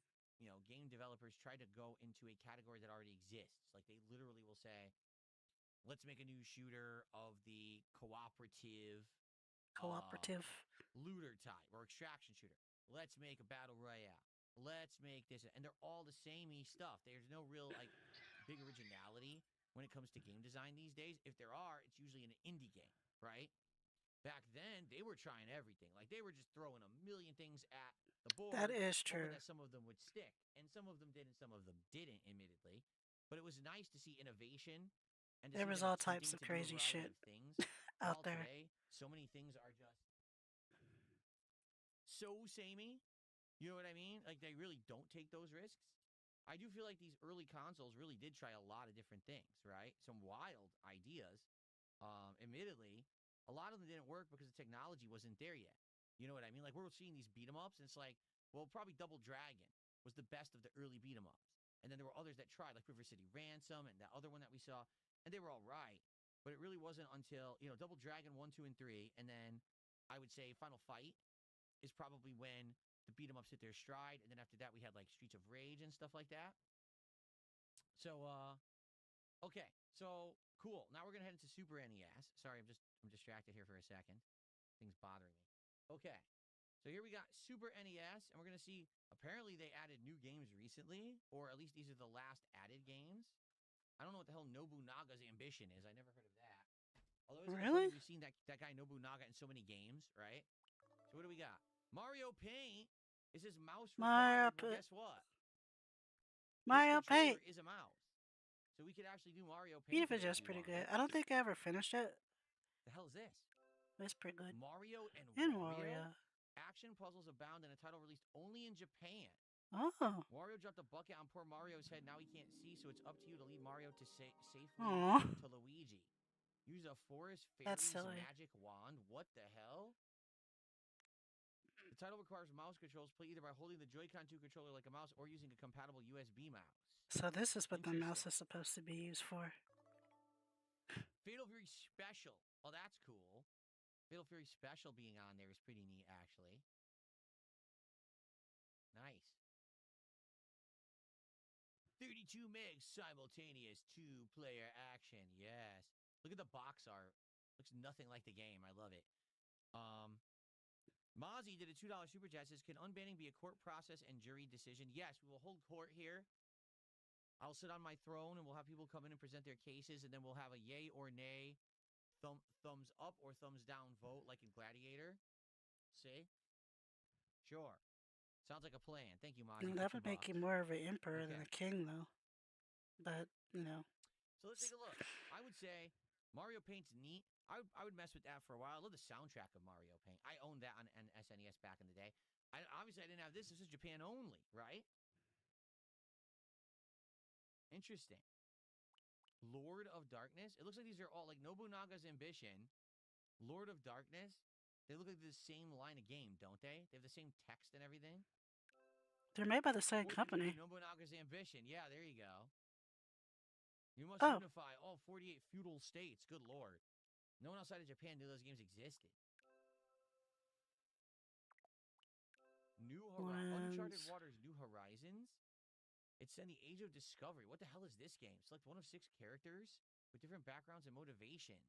game developers try to go into a category that already exists. Like they literally will say, let's make a new shooter of the cooperative looter type or extraction shooter. Let's make a battle royale. Let's make this, and they're all the samey stuff. There's no real like big originality when it comes to game design these days. If there are, it's usually in an indie game, right? Back then, they were trying everything. Like they were just throwing a million things at the board. That is true. Hoping that some of them would stick, and some of them did, and some of them didn't. Admittedly, but it was nice to see innovation. And There was all types of crazy shit out there. Today, so many things are just so samey. You know what I mean? Like they really don't take those risks. I do feel like these early consoles really did try a lot of different things, right? Some wild ideas. Admittedly, a lot of them didn't work because the technology wasn't there yet. You know what I mean? Like we're seeing these beat 'em ups, and it's like, well, probably Double Dragon was the best of the early beat 'em ups, and then there were others that tried, like River City Ransom and that other one that we saw, and they were all right. But it really wasn't until Double Dragon 1, 2, and 3, and then I would say Final Fight is probably when the beat 'em ups hit their stride, and then after that we had like Streets of Rage and stuff like that. So okay, so cool. Now we're gonna head into Super NES. Sorry, I'm distracted here for a second. Things bothering me. Okay, so here we got Super NES, and we're gonna see. Apparently, they added new games recently, or at least these are the last added games. I don't know what the hell Nobunaga's Ambition is. I never heard of that. Although it's Really? funny, we've seen that guy Nobunaga in so many games, right? So what do we got? Mario Paint. It says mouse required. Well, guess what? Mario this controller Paint. is a mouse. So we could actually do Mario Paint Beautiful today if just we pretty good. wanted. I don't think I ever finished it. The hell is this? It's pretty good. Mario and And Wario? Wario. Action puzzles abound in a title released only in Japan. Oh. Wario dropped a bucket on poor Mario's head. Now he can't see, so it's up to you to lead Mario to safely Aw. to Luigi. Use a forest That's fairy's silly. magic wand. What the hell? The title requires mouse controls. Play either by holding the Joy-Con 2 controller like a mouse or using a compatible USB mouse. So this is what the mouse Interesting. is supposed to be used for. Fatal Fury Special. Oh, that's cool. Fatal Fury Special being on there is pretty neat, actually. Nice. 32 megs simultaneous two-player action. Yes. Look at the box art. Looks nothing like the game. I love it. Mozzie did a $2 super chat. Says, can unbanning be a court process and jury decision? Yes, we will hold court here. I'll sit on my throne and we'll have people come in and present their cases, and then we'll have a yay or nay, thumbs up or thumbs down vote like in Gladiator. See? Sure. Sounds like a plan. Thank you, Mozzie. That would make you more of an emperor than a king, though. But, you know. So let's take a look. I would say Mario Paint's neat. I would mess with that for a while. I love the soundtrack of Mario Paint. I owned that on SNES back in the day. Obviously, I didn't have this. This is Japan only, right? Interesting. Lord of Darkness. It looks like these are all like Nobunaga's Ambition, Lord of Darkness. They look like the same line of game, don't they? They have the same text and everything. They're made by the same company. Nobunaga's Ambition. Yeah, there you go. You must unify all 48 feudal states. Good lord. No one outside of Japan knew those games existed. Uncharted Waters New Horizons. It's in the Age of Discovery. What the hell is this game? Select one of 6 characters with different backgrounds and motivations.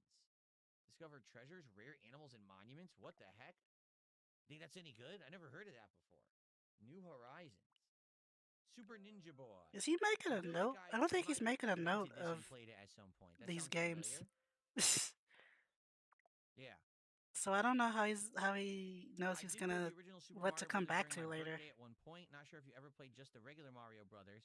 Discover treasures, rare animals, and monuments. What the heck? Think that's any good? I never heard of that before. New Horizons. Super Ninja Boy. Is he making a note? I don't think he's making a note of played it at some point. these games. Yeah. So I don't know how he knows he's gonna what to come back to later. At one point, not sure if you ever played just the regular Mario Brothers.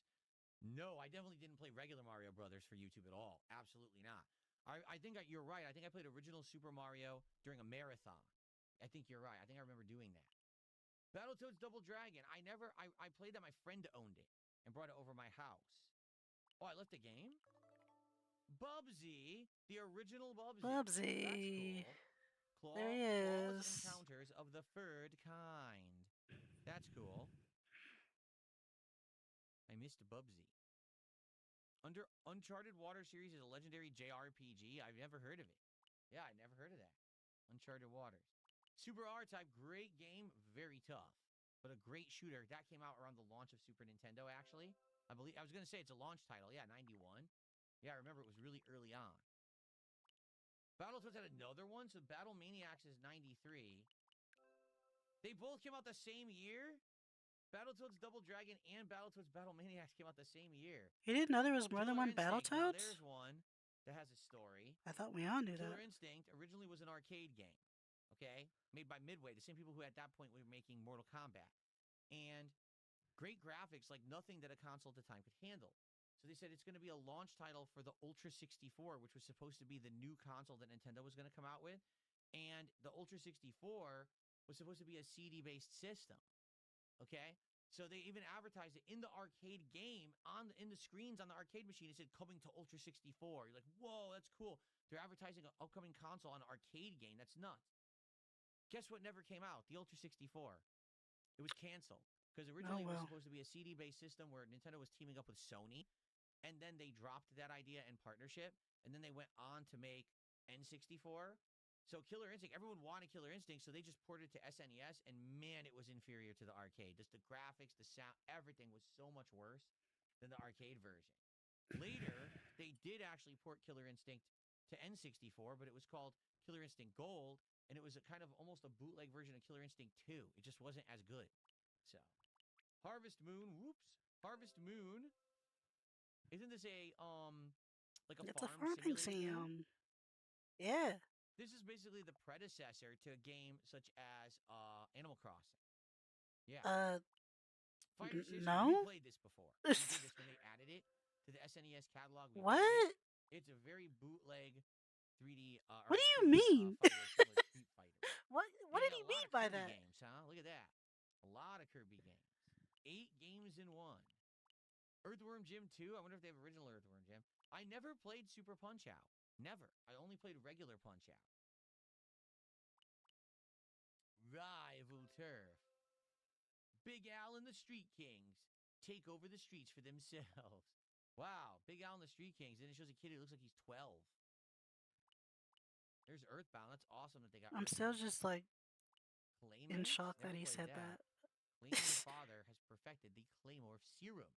No, I definitely didn't play regular Mario Brothers for YouTube at all. Absolutely not. I think you're right. I think I played original Super Mario during a marathon. I think you're right. I think I remember doing that. Battletoads Double Dragon. I played that. My friend owned it and brought it over my house. Oh, I left the game? Bubsy. The original Bubsy. Bubsy. That's cool. There he is. Flawless encounters of the third kind. That's cool. I missed Bubsy. Uncharted Water series is a legendary JRPG. I've never heard of it. Yeah, I never heard of that. Uncharted Waters. Super R-Type, great game, very tough, but a great shooter. That came out around the launch of Super Nintendo, actually. I was going to say it's a launch title. Yeah, 91. Yeah, I remember it was really early on. Battletoads had another one, so Battle Maniacs is 93. They both came out the same year? Battletoads Double Dragon and Battletoads Battle Maniacs came out the same year. You didn't know there was more than one Battletoads? There's one that has a story. I thought we all knew that. Killer Instinct originally was an arcade game, okay? Made by Midway, the same people who at that point were making Mortal Kombat. And great graphics, like nothing that a console at the time could handle. So they said it's going to be a launch title for the Ultra 64, which was supposed to be the new console that Nintendo was going to come out with. And the Ultra 64 was supposed to be a CD-based system. Okay, so they even advertised it in the arcade game in the screens on the arcade machine. It said coming to Ultra 64. You're like, whoa, that's cool. They're advertising an upcoming console on an arcade game. That's nuts. Guess what never came out? The Ultra 64. It was canceled because originally it was supposed to be a CD-based system where Nintendo was teaming up with Sony, and then they dropped that idea in partnership, and then they went on to make N64. So Killer Instinct, everyone wanted Killer Instinct, so they just ported it to SNES, and man, it was inferior to the arcade. Just the graphics, the sound, everything was so much worse than the arcade version. Later, they did actually port Killer Instinct to N64, but it was called Killer Instinct Gold, and it was a kind of almost a bootleg version of Killer Instinct 2. It just wasn't as good. So, Harvest Moon, Harvest Moon. Isn't this a like a farming sim? Yeah. This is basically the predecessor to a game such as Animal Crossing. Yeah. Fighter Sisters, No? we played this before. We did this when they added it to the SNES catalog. We played What? it. It's a very bootleg 3D. What do you 2D, mean? fighter similar to Street Fighter. What Yeah, did a he lot mean of by Kirby that? games, huh? Look at that. A lot of Kirby games. 8 games in one. Earthworm Jim 2. I wonder if they have original Earthworm Jim. I never played Super Punch Out. Never. I only played regular Punch Out. Rival Turf. Big Al and the Street Kings take over the streets for themselves. Wow, Big Al and the Street Kings. And it shows a kid who looks like he's 12. There's Earthbound. That's awesome that they got I'm still Earthbound. just like in Claymores? shock that Never he played said that. Claymore's father has perfected the Claymore serum.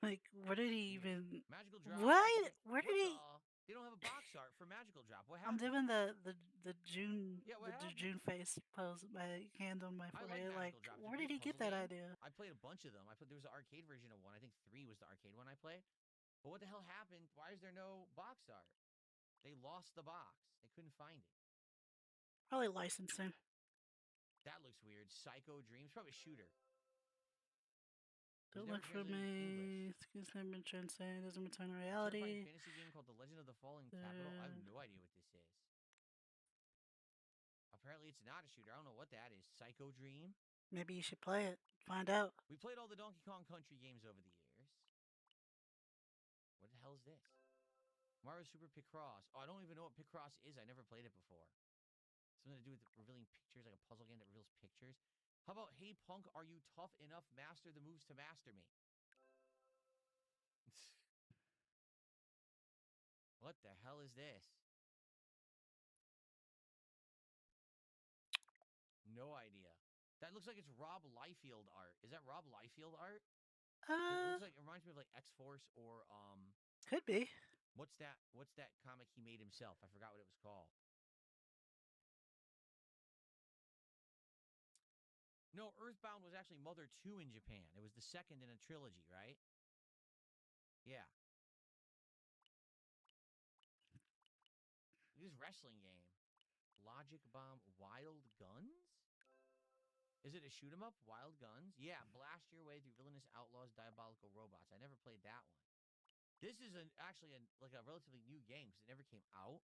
Like, where did he Weird. even? Magical Drop. What? Where did he? They don't have a box art for Magical Drop. What I'm happened? doing the June Yeah, what happened? June face pose, my hand on my I like forehead. Like, Magical Drop. It's a where did great he get puzzle that game. idea? I played a bunch of them. There was an arcade version of one. I think 3 was the arcade one I played. But what the hell happened? Why is there no box art? They lost the box. They couldn't find it. Probably licensing. That looks weird. Psycho Dreams. Probably shooter. Don't never look for translated into me. Excuse me, been transcending. Doesn't return to Terrifying reality. fantasy game called The Legend of the Fallen Capital. I have no idea what this is. Apparently, it's not a shooter. I don't know what that is. Psycho Dream. Maybe you should play it. Find out. We played all the Donkey Kong Country games over the years. What the hell is this? Mario Super Picross. Oh, I don't even know what Picross is. I never played it before. Something to do with revealing pictures, like a puzzle game that reveals pictures. How about Hey Punk, are you tough enough? Master the moves to master me. What the hell is this? No idea. That looks like it's Rob Liefeld art. Is that Rob Liefeld art? It reminds me of like X-Force or could be. What's that comic he made himself? I forgot what it was called. No, Earthbound was actually Mother 2 in Japan. It was the second in a trilogy, right? Yeah. This wrestling game. Logic Bomb Wild Guns? Is it a shoot 'em up? Wild Guns? Yeah, blast your way through villainous outlaws, diabolical robots. I never played that one. This is actually a relatively new game because it never came out.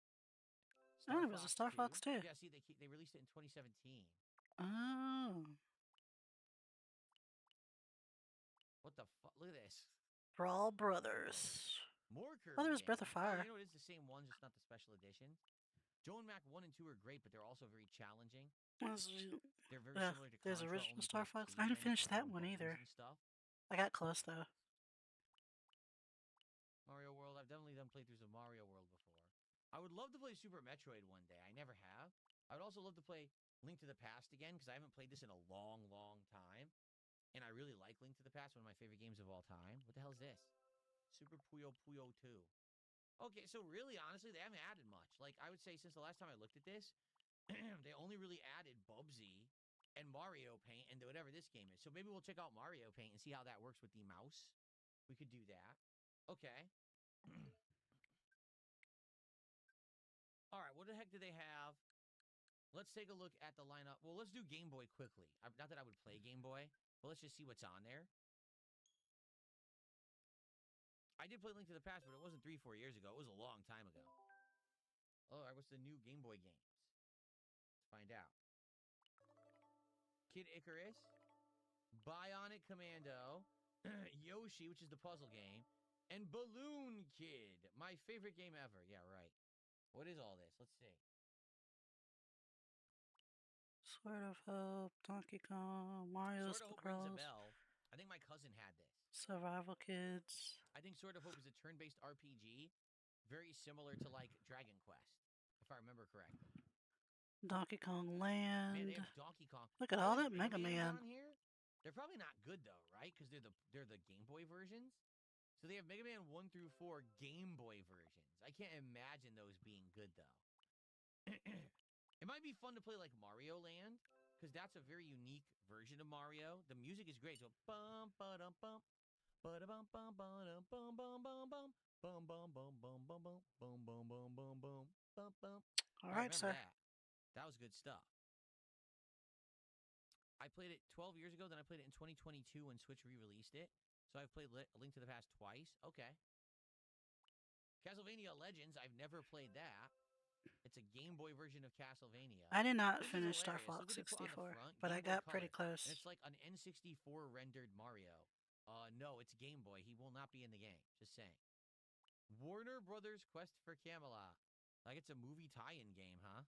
Oh, it was a Star Fox 2. Yeah, see, they released it in 2017. Oh. What the fuck? Look at this. Brawl Brothers. More Kirby Oh, there was games. Breath of Fire. Oh, you know, it is the same one, just not the special edition. Joe and Mac 1 and 2 are great, but they're also very challenging. They're very similar to there's Contra, original only Star for Fox. two, I didn't and finish for that more one buttons either. and stuff. I got close though. Mario World. I've definitely done playthroughs of Mario World before. I would love to play Super Metroid one day. I never have. I would also love to play Link to the Past again because I haven't played this in a long, long time. And I really like Link to the Past, one of my favorite games of all time. What the hell is this? Super Puyo Puyo 2. Okay, so really, honestly, they haven't added much. Like, I would say since the last time I looked at this, they only really added Bubsy and Mario Paint and whatever this game is. So maybe we'll check out Mario Paint and see how that works with the mouse. We could do that. Okay. All right, what the heck do they have? Let's take a look at the lineup. Well, let's do Game Boy quickly. Not that I would play Game Boy, but let's just see what's on there. I did play Link to the Past, but it wasn't 3-4 years ago. It was a long time ago. All right, what's the new Game Boy games? Let's find out. Kid Icarus, Bionic Commando, Yoshi, which is the puzzle game, and Balloon Kid, my favorite game ever. Yeah, right. What is all this? Let's see. Sword of Hope, Donkey Kong, Mario Sword of Hope rings a Cross, bell. I think my cousin had this. Survival Kids. I think Sword of Hope is a turn-based RPG, very similar to like Dragon Quest, if I remember correctly. Donkey Kong Man, Land. they have Donkey Kong. Look at all that Mega Man on here. They're probably not good though, right? Because they're the Game Boy versions. So they have Mega Man 1 through 4 Game Boy versions. I can't imagine those being good though. It might be fun to play like Mario Land, because that's a very unique version of Mario. The music is great. So bum ba dum bum ba da bum bum ba dum bum bum bum bum bum bum bum bum bum bum bum bum bum bum bum bum bum. All right, sir. That was good stuff. I played it 12 years ago, then I played it in 2022 when Switch re-released it. So I've played A Link to the Past twice. Okay. Castlevania Legends, I've never played that. It's a Game Boy version of Castlevania. I did not This is finish Star hilarious. Fox Look what they put on the 64, front, but I Game Boy got pretty Color. close. And it's like an N64 rendered Mario. No, it's Game Boy. He will not be in the game. Just saying. Warner Brothers Quest for Camelot. Like it's a movie tie-in game, huh?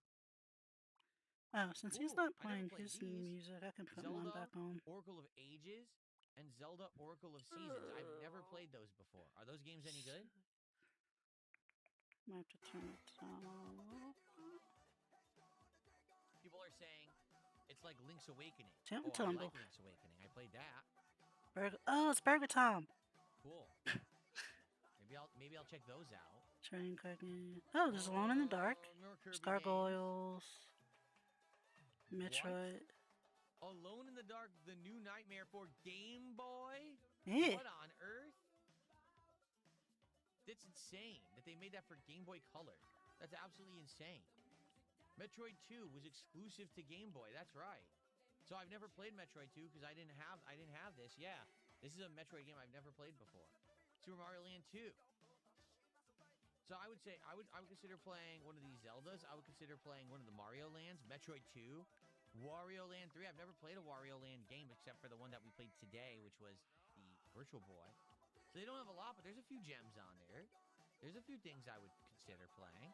Oh, since he's Ooh, not I never playing played his these. music, I can put mine Zelda back on. Oracle of Ages and Zelda Oracle of Seasons. I've never played those before. Are those games any good? Might have to turn it down. People are saying it's like Link's Awakening. Tim Oh, I Tumble. like Link's Awakening. I played that. Oh, it's Burger Time. Cool. Maybe I'll check those out. Training cooking. Oh, there's Alone in the Dark. More Kirby games. Gargoyles. Metroid. Alone in the Dark, the new nightmare for Game Boy? Yeah. What on earth? That's insane that they made that for Game Boy Color. That's absolutely insane. Metroid 2 was exclusive to Game Boy. That's right. So I've never played Metroid 2 because I didn't have this. Yeah. This is a Metroid game I've never played before. Super Mario Land 2. So I would say I would consider playing one of these Zeldas. I would consider playing one of the Mario Lands, Metroid 2, Wario Land 3. I've never played a Wario Land game except for the one that we played today, which was the Virtual Boy. So they don't have a lot, but there's a few gems on there. There's a few things I would consider playing.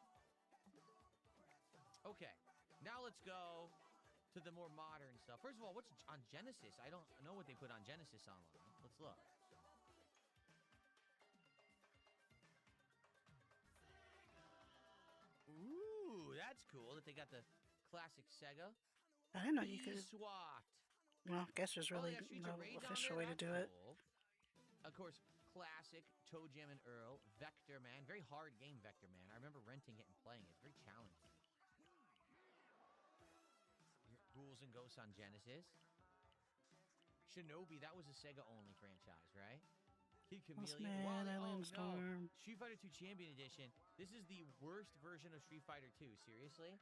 Okay, now let's go to the more modern stuff. First of all, what's on Genesis? I don't know what they put on Genesis online. Let's look. Ooh, that's cool that they got the classic Sega. I didn't know you could. SWAT. Well, I guess there's really they got Streets no of Rage on official there? way to That's do it. cool. Of course, classic Toe Jam and Earl, Vector Man. Very hard game, Vector Man. I remember renting it and playing it. It's very challenging. Ghouls and Ghosts on Genesis. Shinobi, that was a Sega-only franchise, right? Kid Chameleon. Man, Wally, Alien no. Storm. Street Fighter 2 Champion Edition. This is the worst version of Street Fighter 2. Seriously?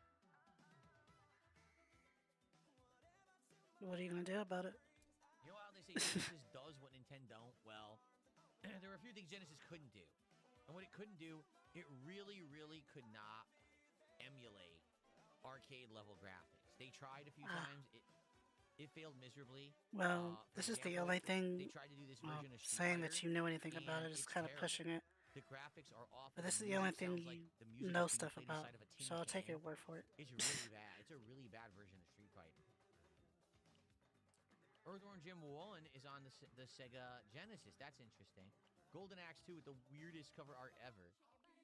What are you gonna do about it? You know how they say Genesis does what Nintendo don't? Well, there were a few things Genesis couldn't do. And what it couldn't do, it really, really could not emulate arcade-level graphics. They tried a few times. It failed miserably. Well, this is the only thing. They tried to do this version of Street Saying Fighter, that you know anything about and it is it's kind of terrible. pushing it. The graphics are awful. But this is The the only music thing sounds you like the music know that's being stuff played about. inside of a tin So I'll take can. your word for it. It's really bad. It's a really bad version of Street Fighter. Earthworm Jim 1 is on the Sega Genesis. That's interesting. Golden Axe 2 with the weirdest cover art ever.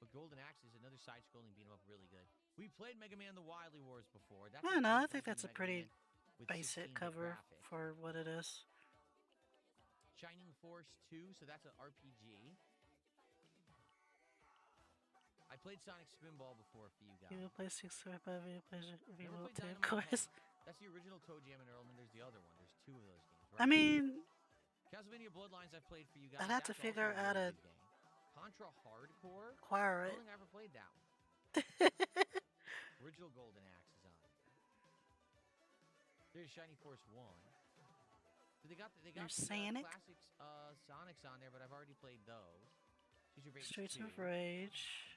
But Golden Axe is another side-scrolling beat 'em up, really good. We played Mega Man The Wily Wars before. That's I don't know. I think version that's of a Mega pretty Man with basic 16-bit cover graphics. for what it is. Shining Force 2, so that's an RPG. I played Sonic Spinball before for you guys. You will play 645, you play if you Never will played too, of Dynamite course. Head. That's the original Toe Jam and Earl, and then there's the other one. There's two of those games. I mean, Castlevania Bloodlines I've played for you guys. I'd have to That's figure also out really a good game. Contra Hardcore? I acquire it. don't think I ever played that one. Original Golden Axe is on. There's Shining Force 1. So they got There's the Sonic. classics Sonics on there, but I've already played those. Streets of 2. Rage.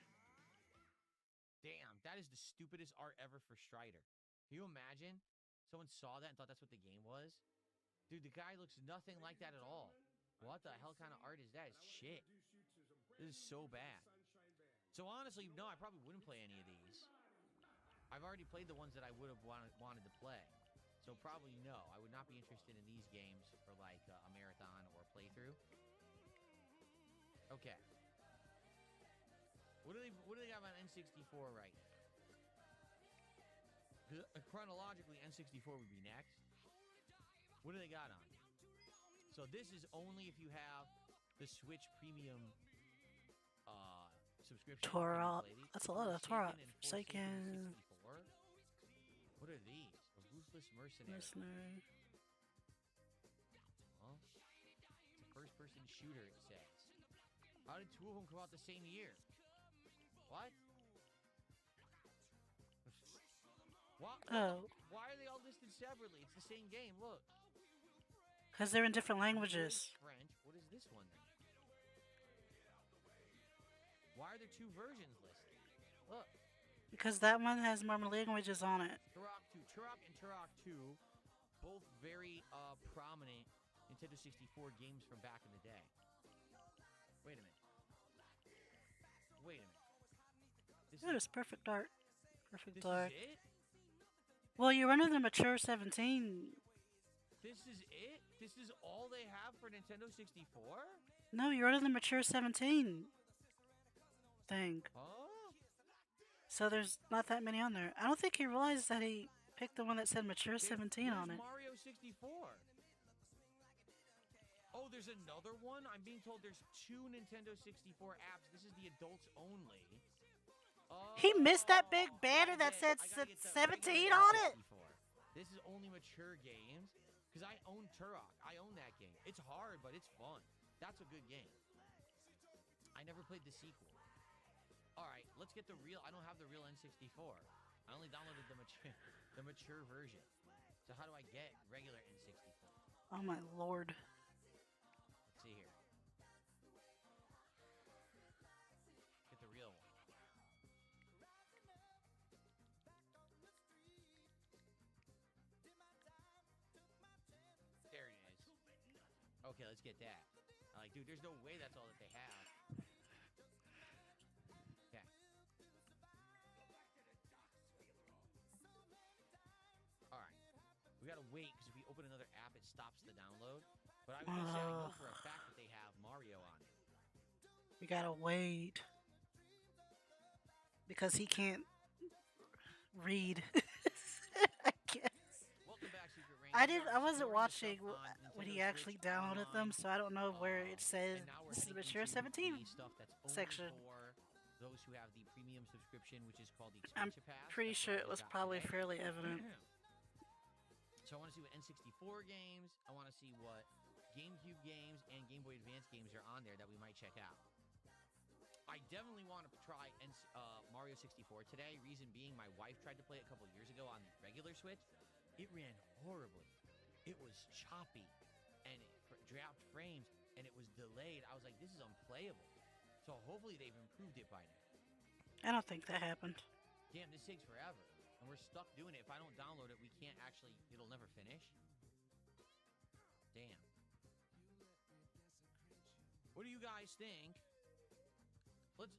Damn, that is the stupidest art ever for Strider. Can you imagine? Someone saw that and thought that's what the game was? Dude, the guy looks nothing like that at all. What the hell kind of art is that? It's shit. This is so bad. So honestly, no, I probably wouldn't play any of these. I've already played the ones that I would have wanted to play. So probably no, I would not be interested in these games for like a marathon or a playthrough. Okay. What do they have on N64 right now? Chronologically, N64 would be next. What do they got on? So this is only if you have the Switch Premium subscription. Torah. That's a lot of Torah. Forsaken. Forsaken. 64. What are these? A Ruthless Mercenary. Mercenary. Huh? It's a first-person shooter, it says. How did two of them come out the same year? What? Oh, Why are they all listed separately? It's the same game. Look. because they're in different languages. French. What is this one then? Why are there two versions listed? Look. Because that one has more languages on it. Turok and Turok 2, both very prominent Nintendo 64 games from back in the day. Wait a minute. It is perfect art. Perfect art. This is it? Well, you're under the mature 17. This is it? This is all they have for Nintendo 64? No, you're under the mature 17 thing. Huh? So there's not that many on there. I don't think he realized that he picked the one that said mature 17 on it. Mario 64. Oh, there's another one? I'm being told there's two Nintendo 64 apps. This is the adults only. He missed that big banner that said 17 on it. This is only mature games. Because I own Turok. I own that game. It's hard, but it's fun. That's a good game. I never played the sequel. Alright, let's get the real... I don't have the real N64. I only downloaded the mature version. So how do I get regular N64? Oh my lord. Let's see here. Get the real one. There it is. Okay, let's get that. I'm like, dude, there's no way that's all that they have. Okay. Alright. We gotta wait, because if we open another app, it stops the download. But I was gonna say, I know for a fact that they have Mario on it. We gotta wait. Because he can't read. I guess. Welcome back, Secret Ranger. I wasn't watching On when Nintendo he actually Switch downloaded them, Online. so I don't know where it says And now we're this is the heading mature into 17 the stuff that's only section. for those who have the premium subscription, which is called the I'm expansion pass. pretty That's sure what it was got probably today. fairly evident. So I want to see what N64 games, I want to see what GameCube games and Game Boy Advance games are on there that we might check out. I definitely want to try Mario 64 today. Reason being, my wife tried to play it a couple years ago on the regular Switch. It ran horribly. It was choppy, and it dropped frames, and it was delayed. I was like, this is unplayable. So hopefully they've improved it by now. I don't think that happened. Damn, this takes forever. And we're stuck doing it. If I don't download it, we can't actually... It'll never finish. Damn. What do you guys think?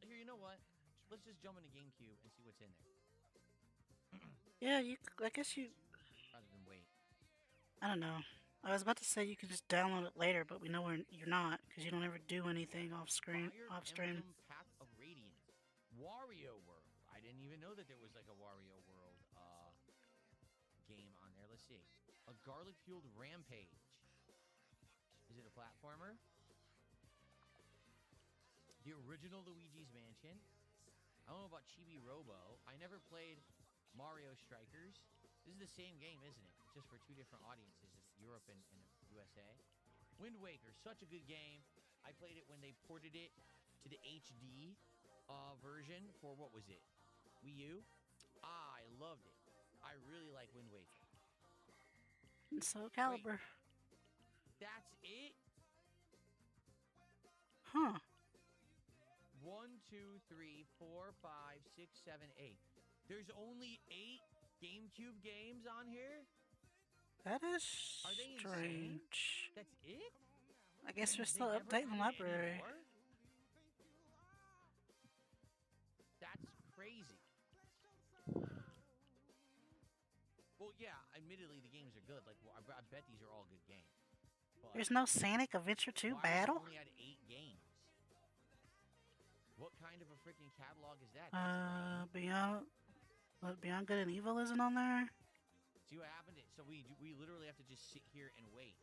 Here, you know what? Let's just jump into GameCube and see what's in there. Yeah, I guess you... Rather than wait. I don't know. I was about to say you could just download it later, but we know you're not, because you don't ever do anything off stream. Fire Emblem Path of Radiance. Wario World. I didn't even know that there was like a Wario World game on there. Let's see. A garlic-fueled rampage. Is it a platformer? The original Luigi's Mansion. I don't know about Chibi Robo. I never played Mario Strikers. This is the same game, isn't it? Just for two different audiences, Europe and USA. Wind Waker, such a good game. I played it when they ported it to the HD version for, what was it? Wii U? I loved it. I really like Wind Waker. And so Caliber. That's it? Huh. 1, 2, 3, 4, 5, 6, 7, 8. There's only 8 GameCube games on here? That is Are they insane? strange. That's it? I guess we're They still never updating the added any library. more? That's crazy. Well, yeah, admittedly, the games are good. Like, well, I bet these are all good games. But There's no Sonic Adventure 2 why Battle? does it only had 8 games? What kind of a freaking catalog is that? That's Beyond Good and Evil isn't on there? See what happened? So we literally have to just sit here and wait.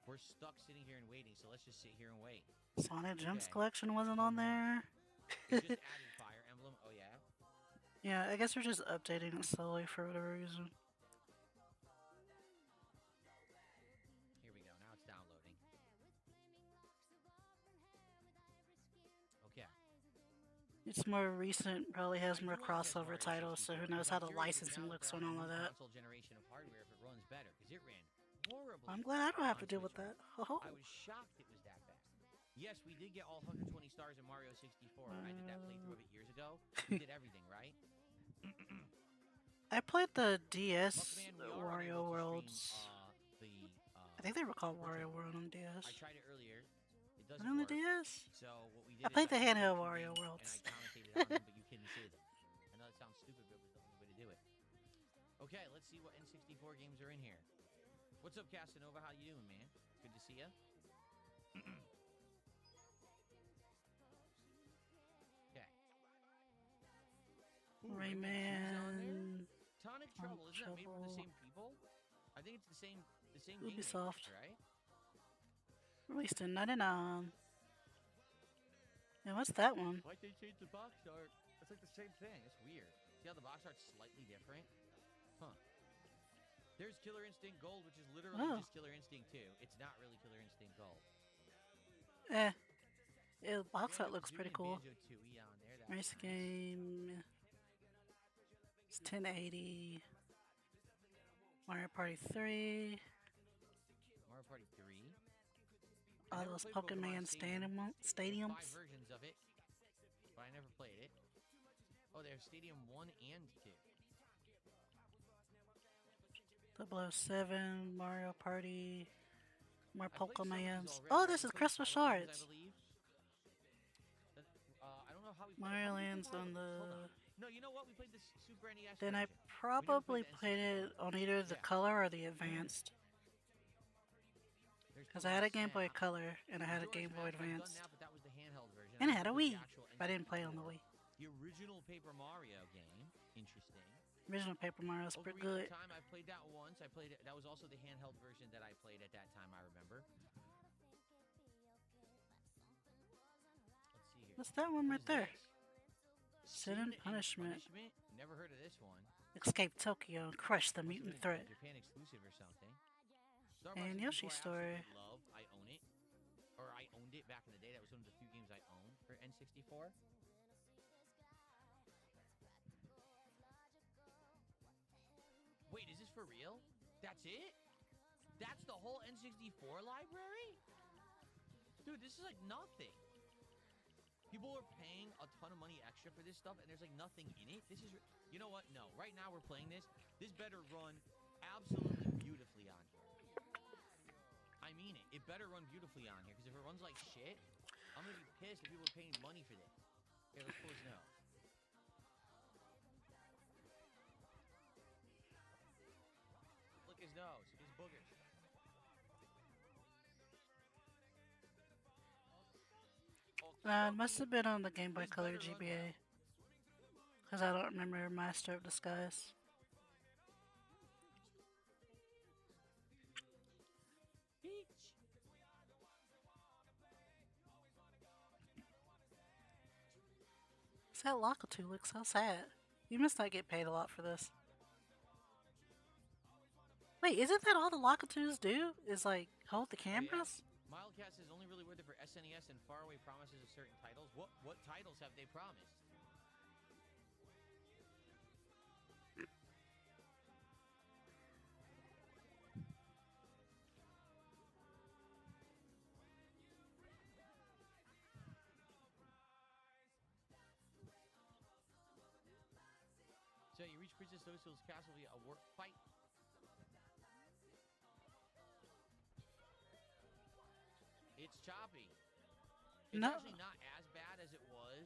We're stuck sitting here and waiting, so let's just sit here and wait. Sonic Gems Okay. Collection wasn't on there. It just added Fire Emblem. Oh, yeah? Yeah, I guess we're just updating it slowly for whatever reason. Here we go. Now it's downloading. Okay. It's more recent, probably has I more do want to test crossover Mario titles, so 64 who knows because how I'm the curious with licensing now looks that on we're on all a of new that. console generation of hardware if it runs better because it ran horribly I'm glad I don't have on to deal with Switch 1. that. Oh, I was shocked it was that bad. Yes, we did get all 120 stars in Mario 64. I did that playthrough of it years ago. We did everything, right? I played the DS Luckman, we are Wario unable to Worlds. stream the I think they were called Retro. Wario World on DS. I tried it earlier. It Was doesn't it on the work. DS? So what we I did played is the I just played handheld 2 Wario games Worlds. and I commentated on them, but you couldn't see them. I know it sounds stupid, but it was the only way to do it. Okay, let's see what N64 games are in here. What's up, Casanova? How you doing, man? It's good to see you. Okay. Ooh, Rayman. Tonic Trouble, isn't that made from the same people? I think it's the same game Ubisoft. makers, right? Released in 99. And what's that one? Like they changed the box art. It's like the same thing. It's weird. See how the box art's slightly different? Huh. There's Killer Instinct Gold, which is literally just Killer Instinct 2. It's not really Killer Instinct Gold. Yeah, the box art looks Banjo-Kazooie pretty and cool. Banjo-Tooie on there. That's Race nice. game. It's 1080. Mario Party 3. Mario Party 3. All those Pokemon There's stadiums. 5 versions of it, but I never played it. Oh, there's Stadium 1 and 2. 007, Mario Party, more I played some of these Pokemons. already. Oh, I this is played Crystal Power Rangers, Shards. I believe. I don't know how we played Mario how did we Land's play on Mario? Hold the... on. No, you know what? We played this Super NES Then I version. probably the played it N64. on either the Yeah. Color or the Advanced. There's Because I had a Game Boy Snap. Color and I had a Majora's Game Boy Mask I've done Advanced. now, but that was the handheld version. And I had a never played Wii, the actual but I didn't play on the N64. Wii. The original Paper Mario game. Interesting. Original Paper Mario's pretty Ocarina good. of Time, I played that once. I played it. That was also the handheld version that I played at that time. I remember. Let's see here. What's that one What right is there? this? Sin and Punishment. Never heard of this one. Escape Tokyo and crush the Must have mutant been threat. Japan exclusive or something. And Yoshi Story. Love. I own it. Or I owned it back in the day. That was one of the few games I owned for N64. Wait, is this for real? That's it? That's the whole N64 library? Dude, this is like nothing. People are paying a ton of money extra for this stuff, and there's like nothing in it. This is, you know what? No, right now we're playing this. This better run absolutely beautifully on here. I mean it. It better run beautifully on here, because if it runs like shit, I'm gonna be pissed if people are paying money for this. Okay, let's pull his nose. Look his nose, his boogers. It must have been on the Game Boy Color GBA. Because I don't remember Master of Disguise. That Lakitu looks so sad. You must not get paid a lot for this. Wait, isn't that all the Lakitus do? Is like hold the cameras? Mildcast is only really worth it for SNES and faraway promises of certain titles. What titles have they promised? So you reach Princess Toadstool's castle via a work fight. It's choppy. It's No. actually not as bad as it was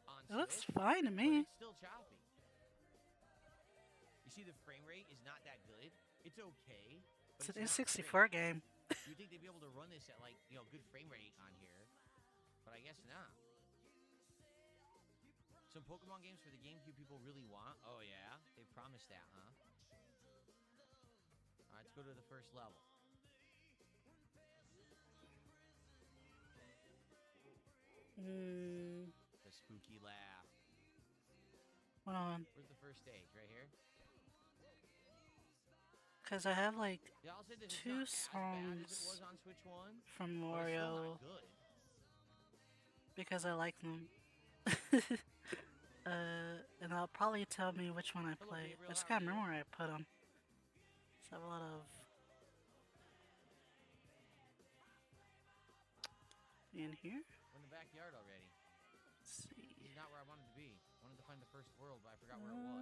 on It looks Switch, fine to but me. it's still choppy. You see, the frame rate is not that good. It's okay. It's But an it's not N64 game. You think they'd be able to run this at like, good frame rate on here, but I guess not. Some Pokemon games for the GameCube people really want. Oh yeah, they promised that, huh? All right, let's go to the first level. The spooky laugh. Hold on. Where's the first stage? Right here? Because I have like Yeah, I'll say this. two It's not as bad as it songs was on Switch 1, from but it's still Mario not good. because I like them. And I'll probably tell me which one I Hello, play. Gabriel, I just how are gotta you? remember where I put them. So I have a lot of in here. We're in the backyard already. Let's see. This is not where I wanted to be. I wanted to find the first world, but I forgot where it was.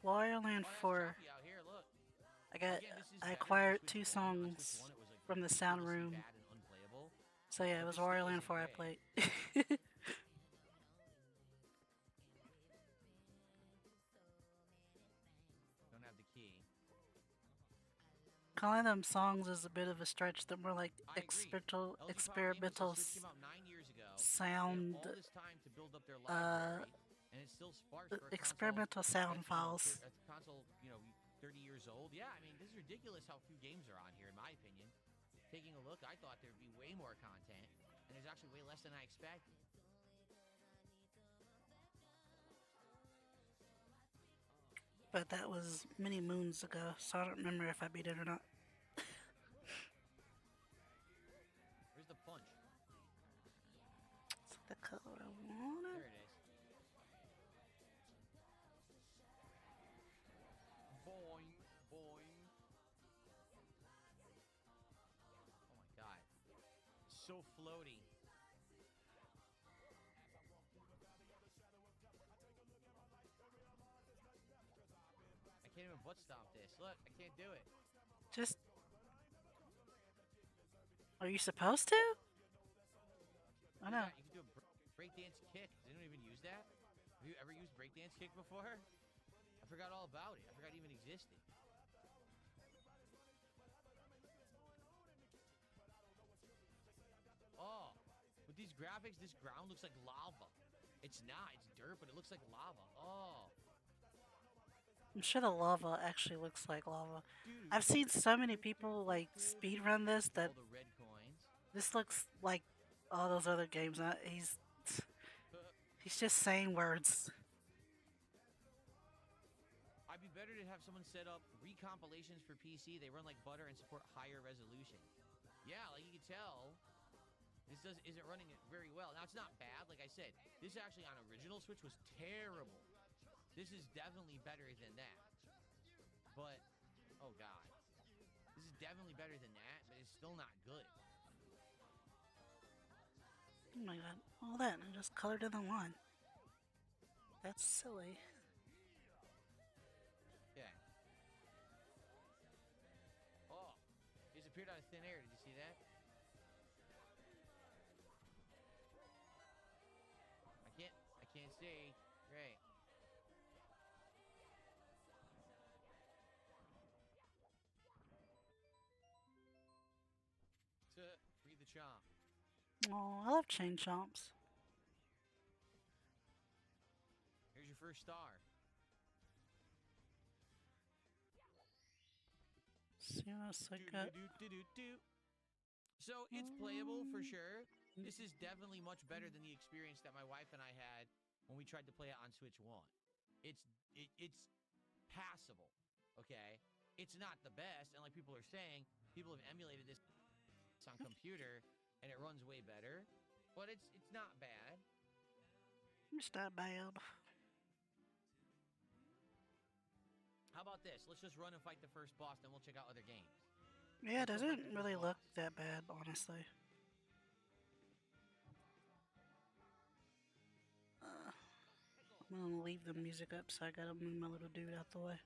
Wario Land Oh, that's 4. choppy out here. Look. I Again, this is I better than acquired Switch 2 1. On Switch songs 1, it was like from the sound ridiculously room. bad and unplayable. So yeah, it But was this still Wario Land isn't 4 I great. played. Don't have the key. Calling them songs is a bit of a stretch. They're more like I agree. experimental, LG Power Game experimental Switch came out 9 years ago. sound, They had all this time to build up their library, and it's still sparse for a experimental console sound files. a console, 30 years old. Yeah, I mean, this is ridiculous how few games are on here, in my opinion. Taking a look, I thought there'd be way more content, and there's actually way less than I expected. But that was many moons ago, so I don't remember if I beat it or not. Where's the punch? It's the color I want There it. it is. Boing, boing. Oh my god. So floaty. I can't even butt stomp this. Look, I can't do it. Just. Are you supposed to? I know. You can do a breakdance kick. They don't even use that. Have you ever used breakdance kick before? I forgot all about it. I forgot it even existed. Oh, with these graphics, this ground looks like lava. It's not. It's dirt, but it looks like lava. Oh. I'm sure the lava actually looks like lava. Dude. I've seen so many people like speedrun this that All the red coins. this looks like all those other games. He's just saying words. I'd be better to have someone set up recompilations for PC. They run like butter and support higher resolution. Yeah, like you can tell, this isn't running it very well. Now it's not bad, like I said. This actually on original Switch was terrible. This is definitely better than that. But oh god, this is definitely better than that, but it's still not good. Oh my god, all that and I just colored in the line. That's silly. Yeah. Oh, it's appeared out of thin air. Did you see that? I can't see. Great. Read the chomp. Oh, I love chain chomps. Here's your first star. See what else I got? So it's playable for sure. This is definitely much better than the experience that my wife and I had when we tried to play it on Switch 1. It's passable, okay? It's not the best, and like people are saying, people have emulated this on computer, and it runs way better. But it's not bad. It's not bad. How about this? Let's just run and fight the first boss, then we'll check out other games. Yeah, it doesn't really look that bad, honestly. I'm gonna leave the music up, so I gotta move my little dude out the way.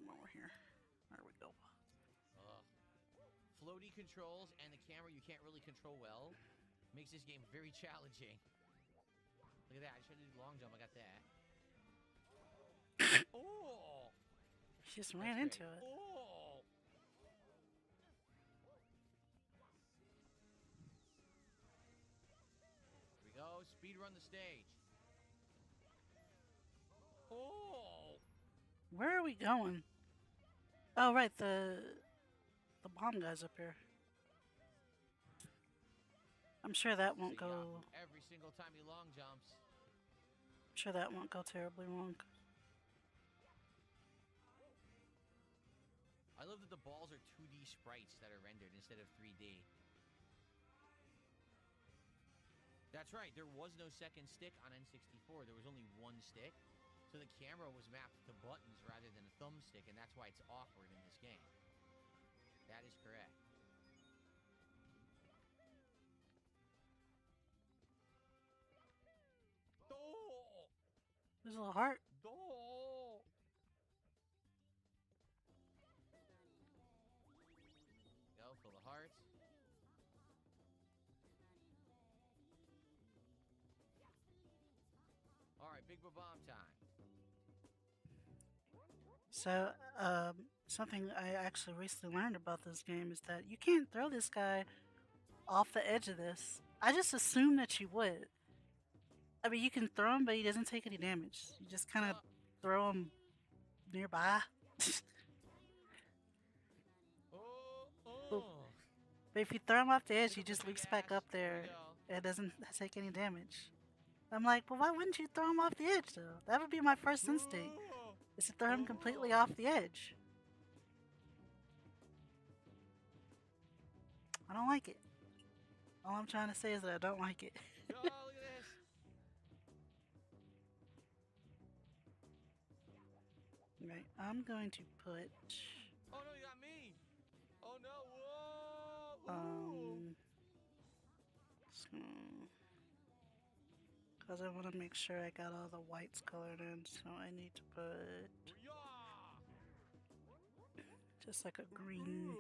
Over here. There we go. Floaty controls and the camera you can't really control well makes this game very challenging. Look at that. I tried to do long jump. I got that. Oh! She just ran into it. Oh! Here we go. Speed run the stage. Oh! Where are we going? Oh, right, the bomb guy's up here. I'm sure that won't go. Every single time he long jumps. I'm sure that won't go terribly wrong. I love that the balls are 2D sprites that are rendered instead of 3D. That's That's right. There was no second stick on N64. There was only one stick. So the camera was mapped to buttons rather than a thumbstick, and that's why it's awkward in this game. That is correct. Oh! There's a little heart. Oh! Go, fill the hearts. All right, Big Bomb time. So, something I actually recently learned about this game is that you can't throw this guy off the edge of this. I just assumed that you would. I mean, you can throw him, but he doesn't take any damage. You just kind of throw him nearby. But if you throw him off the edge, he just leaps back up there and doesn't take any damage. I'm like, well, why wouldn't you throw him off the edge, though? That would be my first instinct, is to throw him completely off the edge. I don't like it. All I'm trying to say is that I don't like it. Oh, look at this. Right, I'm going to put... Oh, no, you got me. Oh, no. Whoa. Because I want to make sure I got all the whites colored in, so I need to put just like a green.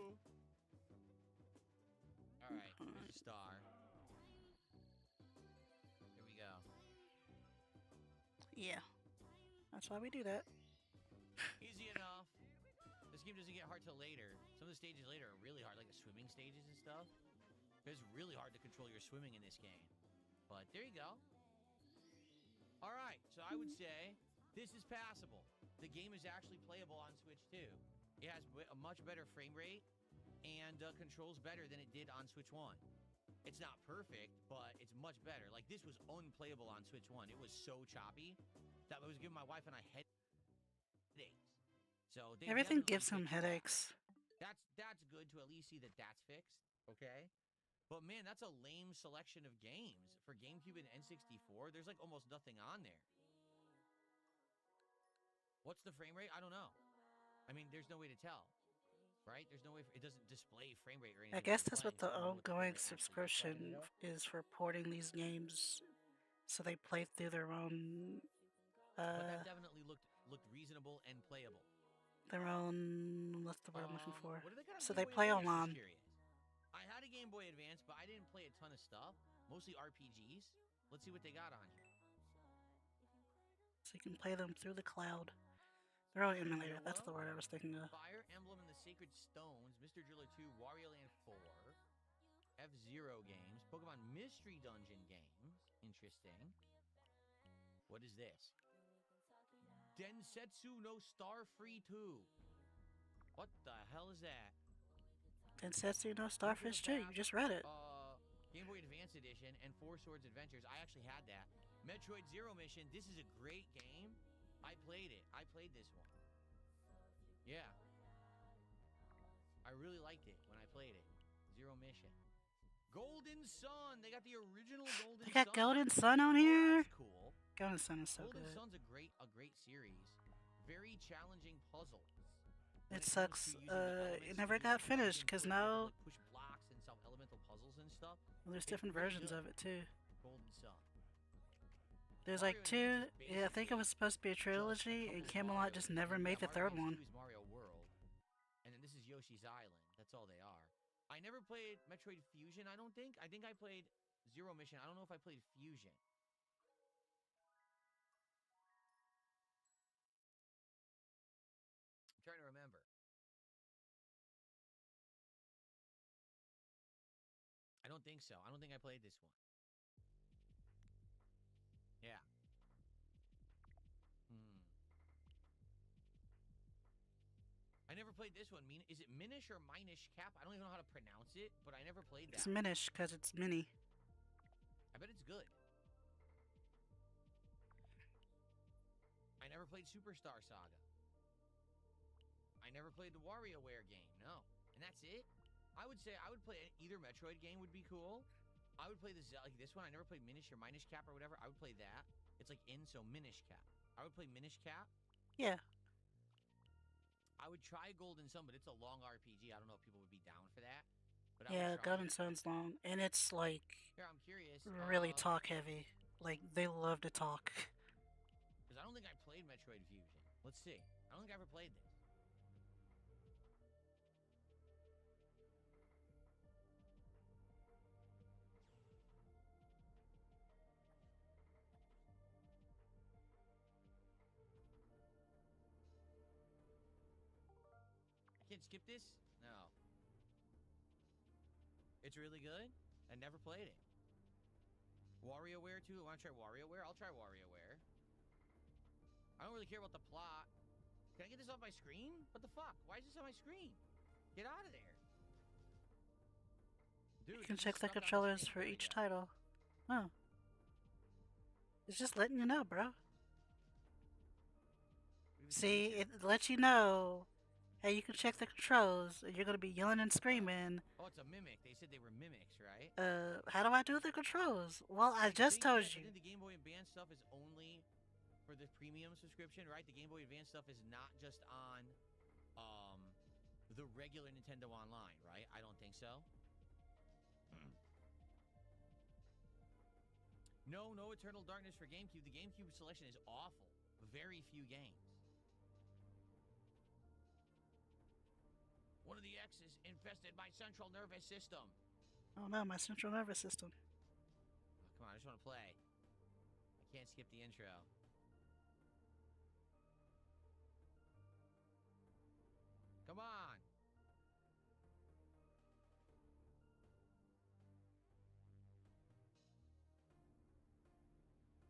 Alright, there's a star. Here we go. Yeah, that's why we do that. Easy enough. This game doesn't get hard till later. Some of the stages later are really hard, like the swimming stages and stuff. It's really hard to control your swimming in this game. But there you go. Alright, so I would say this is passable. The game is actually playable on Switch too. It has a much better frame rate and controls better than it did on Switch 1. It's not perfect, but it's much better. Like, this was unplayable on Switch 1. It was so choppy that I was giving my wife and I headaches. So everything gives him headaches. That's good to at least see that that's fixed, okay? But man, that's a lame selection of games for GameCube and N64. There's like almost nothing on there. What's the frame rate? I don't know. I mean, there's no way to tell, right? There's no way it doesn't display frame rate or anything. I guess that's what the ongoing subscription is for porting these games, so they play through their own. But that definitely looked reasonable and playable. Their own. What's the word I'm looking for? What do they got on So Game they Boy play Advance? online. Just curious. I had a Game Boy Advance, but I didn't play a ton of stuff. Mostly RPGs. Let's see what they got on here. So you can play them through the cloud. They're all emulator. That's the word I was thinking of. Fire Emblem and the Sacred Stones, Mr. Driller 2, Wario Land 4, F-Zero games, Pokemon Mystery Dungeon games. Interesting. What is this? Densetsu no Starfree 2. What the hell is that? Densetsu no Starfish 2. You just read it. Game Boy Advance Edition and Four Swords Adventures. I actually had that. Metroid Zero Mission. This is a great game. I played it. I played this one. Yeah. I really liked it when I played it. Zero Mission. Golden Sun. They got the original Golden Sun. They got Golden Sun on here. That's cool. Golden Sun is so Golden good. Sun's a great series. Very challenging puzzles. It sucks. It never got finished because now push blocks and solve elemental puzzles and stuff. there's different versions of it too. Golden Sun. There's like two. Yeah, I think it was supposed to be a trilogy, and Camelot just never made the third one. Mario World, and then this is Yoshi's Island. That's all they are. I never played Metroid Fusion. I don't think. I think I played Zero Mission. I don't know if I played Fusion. I'm trying to remember. I don't think so. I don't think I played this one. Yeah. I never played this one. Is it Minish or Minish Cap? I don't even know how to pronounce it, but I never played that. It's Minish because it's mini. I bet it's good. I never played Superstar Saga. I never played the WarioWare game. No. And that's it? I would say I would play either Metroid game would be cool. I would play like this one. I never played Minish or Minish Cap or whatever. I would play that. It's like so Minish Cap. I would play Minish Cap. Yeah. I would try Golden Sun, but it's a long RPG. I don't know if people would be down for that. But I Yeah, would try Gun and it. Sun's long, and it's like Here, I'm curious. really talk heavy. Like they love to talk. Because I don't think I played Metroid Fusion. Let's see. I don't think I ever played this. I can't skip this? No. It's really good? I never played it. WarioWare too? Want to try WarioWare? I'll try WarioWare. I don't really care about the plot. Can I get this off my screen? What the fuck? Why is this on my screen? Get out of there. Dude, You can this check is the stuck on controllers screen. for There we each go. title. Oh. It's just letting you know, bro. See, it lets you know. Hey, you can check the controls. You're gonna be yelling and screaming. Oh, it's a mimic. They said they were mimics, right? How do I do the controls? Well, I just told you. I think the Game Boy Advance stuff is only for the premium subscription, right? The Game Boy Advance stuff is not just on the regular Nintendo Online, right? I don't think so. No Eternal Darkness for GameCube. The GameCube selection is awful. Very few games. One of the X's infested my central nervous system. Oh no, my central nervous system. Oh, come on, I just want to play. I can't skip the intro. Come on.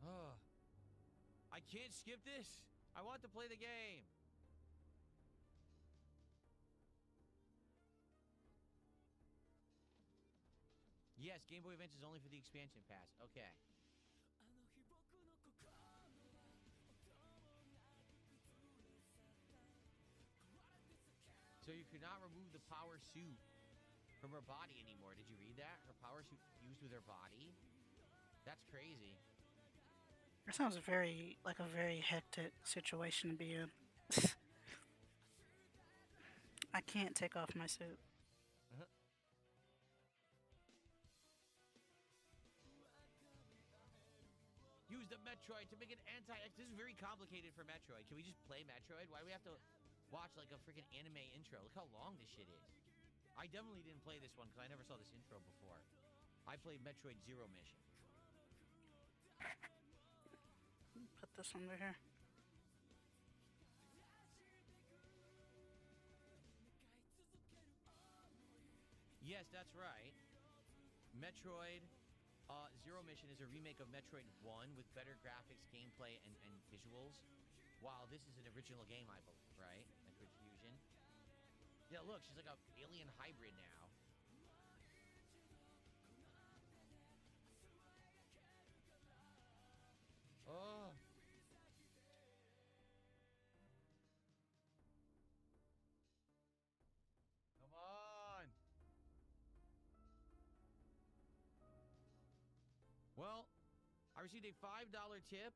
Oh. I can't skip this. I want to play the game. Yes, Game Boy Advance is only for the expansion pass. Okay. So you could not remove the power suit from her body anymore. Did you read that? Her power suit fused with her body? That's crazy. That sounds like a very hectic situation to be in. I can't take off my suit. Use the Metroid to make an anti-X. This is very complicated for Metroid. Can we just play Metroid? Why do we have to watch like a freaking anime intro? Look how long this shit is. I definitely didn't play this one because I never saw this intro before. I played Metroid Zero Mission. Put this under here. Yes, that's right. Metroid Zero Mission is a remake of Metroid 1 with better graphics, gameplay, and visuals. While this is an original game, I believe, right? Metroid Fusion. Yeah, look, she's like an alien hybrid now. Oh. Come on. Well, I received a $5 tip.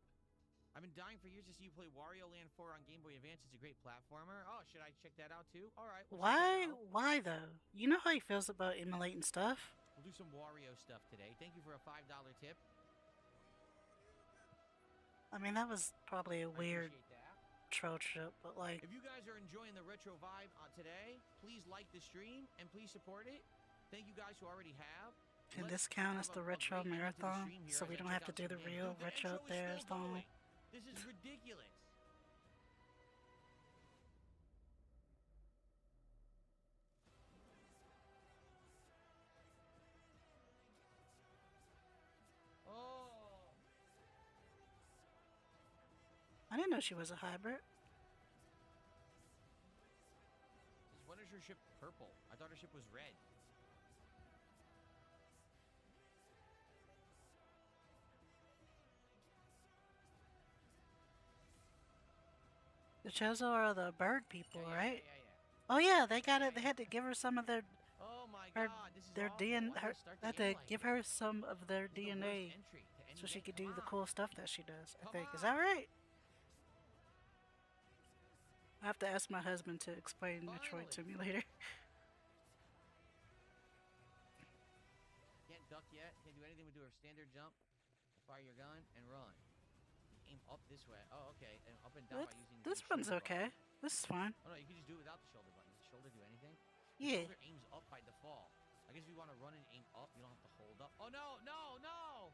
I've been dying for years to see you play Wario Land 4 on Game Boy Advance. It's a great platformer. Oh, should I check that out too? All right. We'll check that out. Why though? You know how he feels about emulating stuff? We'll do some Wario stuff today. Thank you for a $5 tip. I mean, that was probably a I weird appreciate that. troll trip, but like, If you guys are enjoying the retro vibe today, please like the stream and please support it. Thank you guys who already have. can Let's this count have as a the retro great end to the marathon? stream here So as we I don't check have to out do some the games. real Dude, retro intro is there still song. going. This is ridiculous. Oh. I didn't know she was a hybrid. When is her ship purple? I thought her ship was red. The Chozo are the bird people, Yeah, right? yeah. Oh yeah, they got it. They had to give her some of their Oh my her God, this is their awful. DNA. Why did Her, I start I the had game to like give this? her some of their This is the worst DNA entry to any so she game. could Come do the on. cool stuff that she does. I Come think is on. that right? I have to ask my husband to explain Metroid to me later. Can't duck yet. Can't do anything but do a standard jump. Fire your gun and run. Aim up this way. Oh, okay. And up and down by using This the one's shoulder okay. button. This is fine. Oh no, you can just do it without the shoulder button. Does the shoulder do anything? The Yeah. shoulder aims up by default. I guess if you want to run and aim up, you don't have to hold up. Oh no, no, no!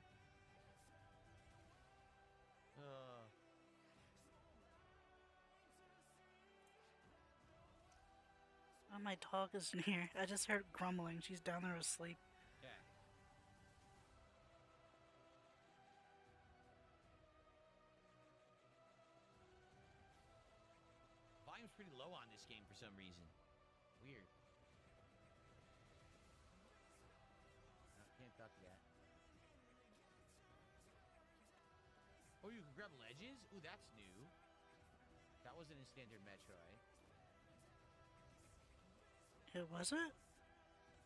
Oh, my dog is near. I just heard grumbling. She's down there asleep. Yeah. Volume's pretty low on this game for some reason. Weird. No, can't duck yet. Oh, you can grab ledges? Ooh, that's new. That wasn't in standard Metroid. It wasn't?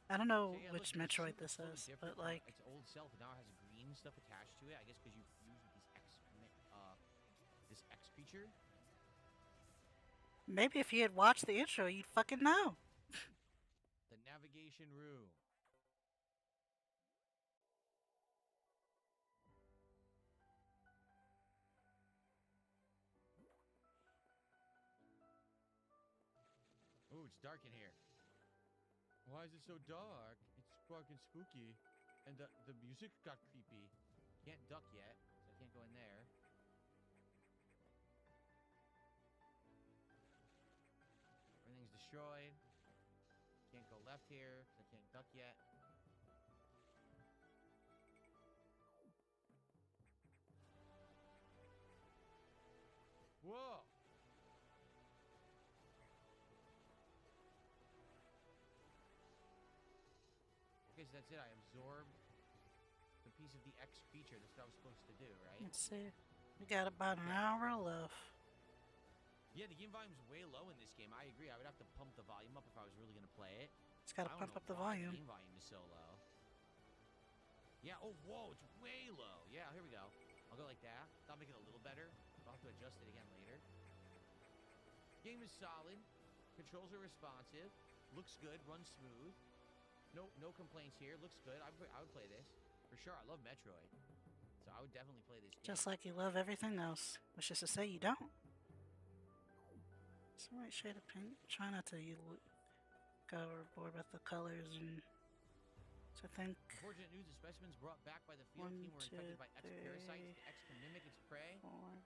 I don't know So, yeah, which look, Metroid it's this totally is, different but from like, its old self, and now it has green stuff attached to it. I guess because you fused with this X creature. maybe if you had watched the intro, you'd fucking know. The navigation room. Ooh, it's dark in here. Why is it so dark? It's fucking spooky. And the music got creepy. Can't duck yet, so I can't go in there. Everything's destroyed. Can't go left here, so I can't duck yet. Whoa! Okay, so that's it. I absorbed the piece of the X creature. That's what I was supposed to do, right? Let's see. We got about an hour left. Yeah, the game volume's way low in this game. I agree. I would have to pump the volume up if I was really going to play it. Just gotta I don't pump know up the why volume. The game volume is so low. Yeah, oh, whoa, it's way low. Yeah, here we go. I'll go like that. That'll make it a little better. I'll have to adjust it again later. Game is solid. Controls are responsive. Looks good. Runs smooth. No complaints here. Looks good. I would play this. For sure. I love Metroid. So I would definitely play this game. Just like you love everything else. Which is to say you don't. It's the right shade of pink. Try not to go overboard with the colors and... So I think... Unfortunate news, the specimens brought back by the field team were infected by X parasites. The X can mimic its prey.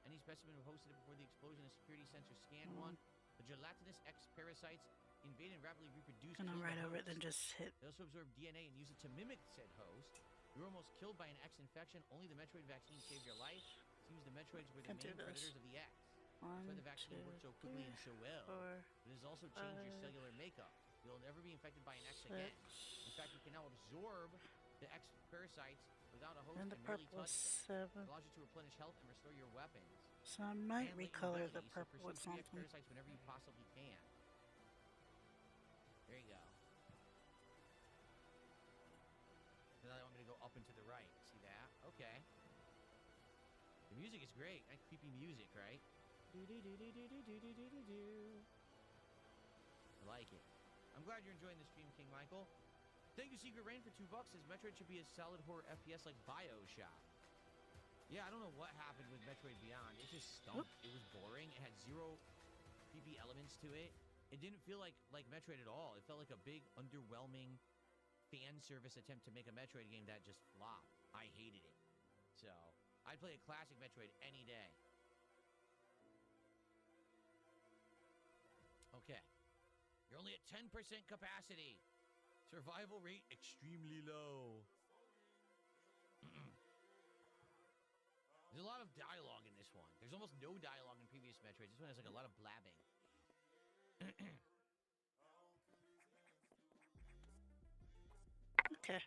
Any specimen hosted it before the explosion, a security sensor scanned one. The gelatinous X parasites invade and rapidly reproduce. Gonna right over it, then just hit. They also absorb DNA and use it to mimic said host. You were almost killed by an X infection. Only the Metroid vaccine saved your life. It seems the Metroids were the main predators of the X. That's why the vaccine worked so quickly and so well. But it has also changed your cellular makeup. You'll never be infected by an X again. In fact, you can now absorb the X parasites without a host And and the merely purple touch is them. 7. It allows you to replenish health and restore your weapons. So I might And recolor the so purple with pursue 3 X something. parasites whenever you possibly can. There you go. So now they want me to go up and to the right. See that? Okay. The music is great. That creepy music, right? I like it. I'm glad you're enjoying the stream, King Michael. Thank you, Secret Rain, for $2. Says Metroid should be a solid horror FPS like BioShock. Yeah, I don't know what happened with Metroid Beyond. It just stunk. It was boring. It had 0 creepy elements to it. It didn't feel like Metroid at all. It felt like a big, underwhelming fan service attempt to make a Metroid game that just flopped. I hated it. So, I'd play a classic Metroid any day. Okay. You're only at 10% capacity. Survival rate extremely low. There's a lot of dialogue in this one. There's almost no dialogue in previous Metroids. This one has like a lot of blabbing. Okay.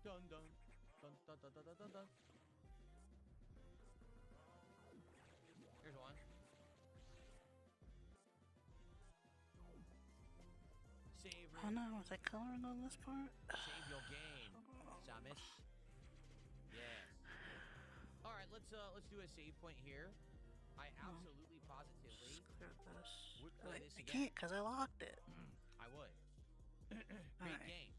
Dun dun dun dun dun dun dun dun. Here's one. Save room. Oh no, was I coloring on this part? Save your game, Samus. Yes. All right, let's do a save point here. I absolutely positively Screw this. would play this I again. can't because I locked it. I would. Great game.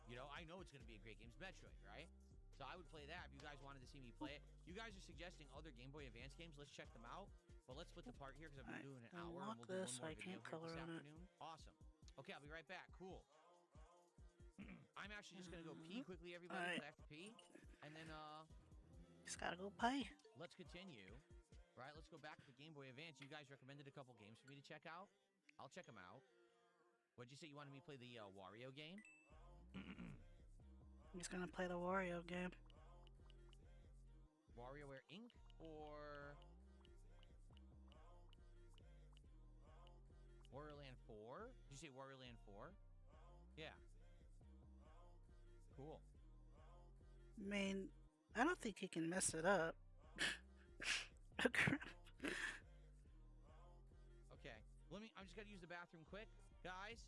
You know, I know it's going to be a great game. It's Metroid, right? So I would play that if you guys wanted to see me play it. You guys are suggesting other Game Boy Advance games. Let's check them out. But let's split the part here because I've been doing an hour and we'll do one more video here this afternoon. Awesome. Okay, I'll be right back. Cool. I'm actually just going to go pee quickly, everybody, because I have to pee. And then, just gotta go pay. let's continue. Right, let's go back to the Game Boy Advance. You guys recommended a couple games for me to check out. I'll check them out. What'd you say you wanted me to play the Wario game? He's gonna play the Wario game. WarioWare Inc. or Wario Land 4? Did you say Wario Land 4? Yeah. Cool. I mean, I don't think he can mess it up. Okay. I'm just gonna use the bathroom quick. Guys,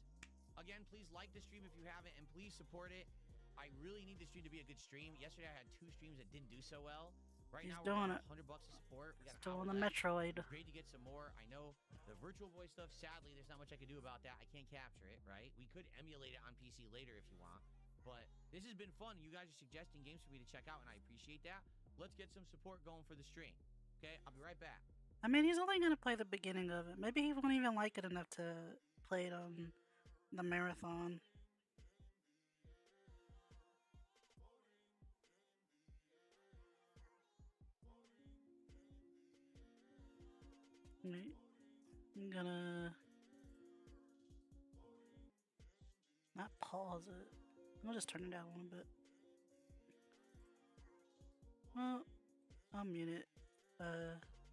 again, please like the stream if you haven't, and please support it. I really need the stream to be a good stream. Yesterday I had 2 streams that didn't do so well. Right He's now we're doing at it. $100 of support. We got Still on an the hour left. Metroid. Great to get some more. I know the Virtual Boy stuff, sadly, there's not much I can do about that. I can't capture it, right? We could emulate it on PC later if you want. But this has been fun. You guys are suggesting games for me to check out, and I appreciate that. Let's get some support going for the stream. Okay, I'll be right back. I mean, he's only gonna play the beginning of it. Maybe he won't even like it enough to play it on the marathon. Wait, I'm gonna not pause it. I'll just turn it down a little bit. Well, I'll mute it.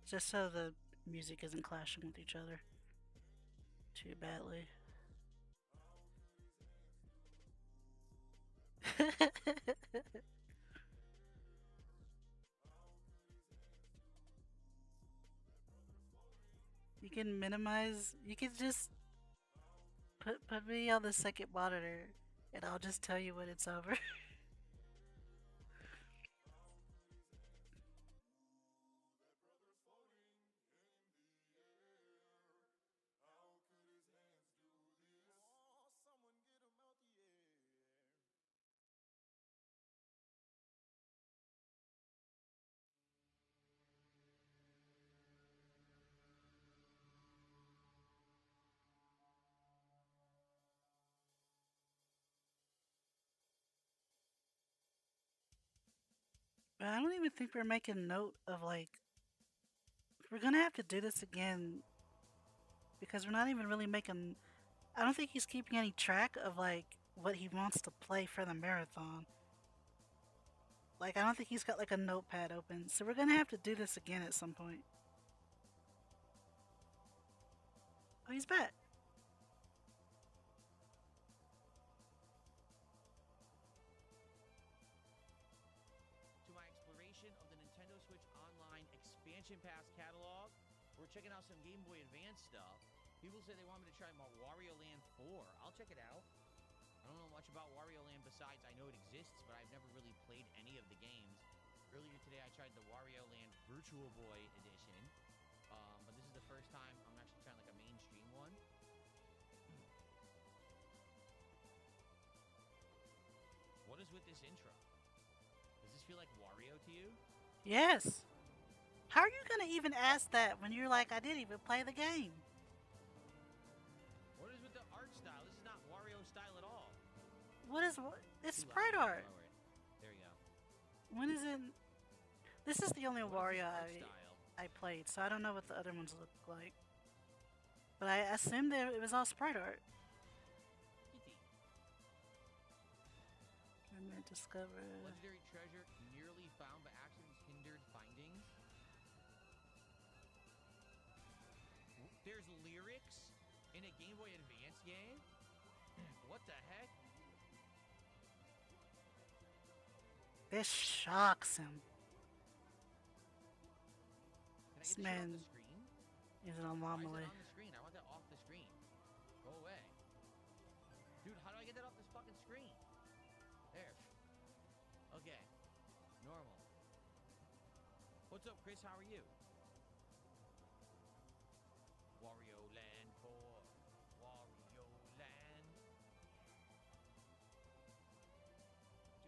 Just so the music isn't clashing with each other too badly. You can minimize. You can just put me on the second monitor, and I'll just tell you when it's over. But I don't even think we're making note of like we're gonna have to do this again because we're not even really making. I don't think he's keeping any track of like what he wants to play for the marathon. Like I don't think he's got like a notepad open, so we're gonna have to do this again at some point. Oh, he's back. To my exploration of the Nintendo Switch Online Expansion Pass catalog, we're checking out some Game Boy Advance stuff. People say they want me to try Wario Land 4. I'll check it out. I don't know much about Wario Land besides I know it exists, but I've never really played any of the games. Earlier today I tried the Wario Land Virtual Boy edition, but this is the first time I'm actually trying like a mainstream one. What is with this intro? Does this feel like Wario to you? Yes. How are you gonna even ask that when you're like, I didn't even play the game? What is with the art style? This is not Wario style at all. What is what? It's Too sprite loud. art. Lower it. There you go. When is it? This is the only What is Wario this art style? I played, so I don't know what the other ones look like. But I assumed that it was all sprite art. Kitty. I'm gonna discover. Legendary treasure nearly found but accidents hindered findings. There's lyrics in a Game Boy Advance game? What the heck? This shocks him. Can I This get this shit man off the screen? is an Why is anomaly. it on the screen? I want that off the screen. Go away. Dude, What's up, Chris? How are you? Wario Land 4. Wario Land.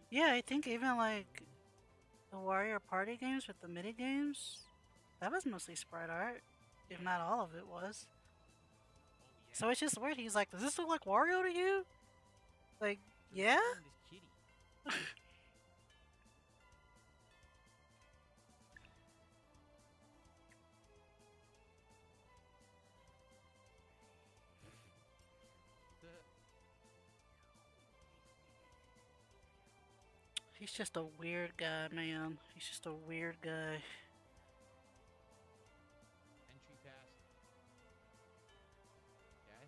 Yeah, I think even like the Warrior Party games with the mini games, that was mostly sprite art, if not all of it was. Oh, yeah. So it's just weird. He's like, "Does this look like Wario to you?" Like, So yeah. this kitty. He's just a weird guy, man. He's just a weird guy. Entry pass. Okay.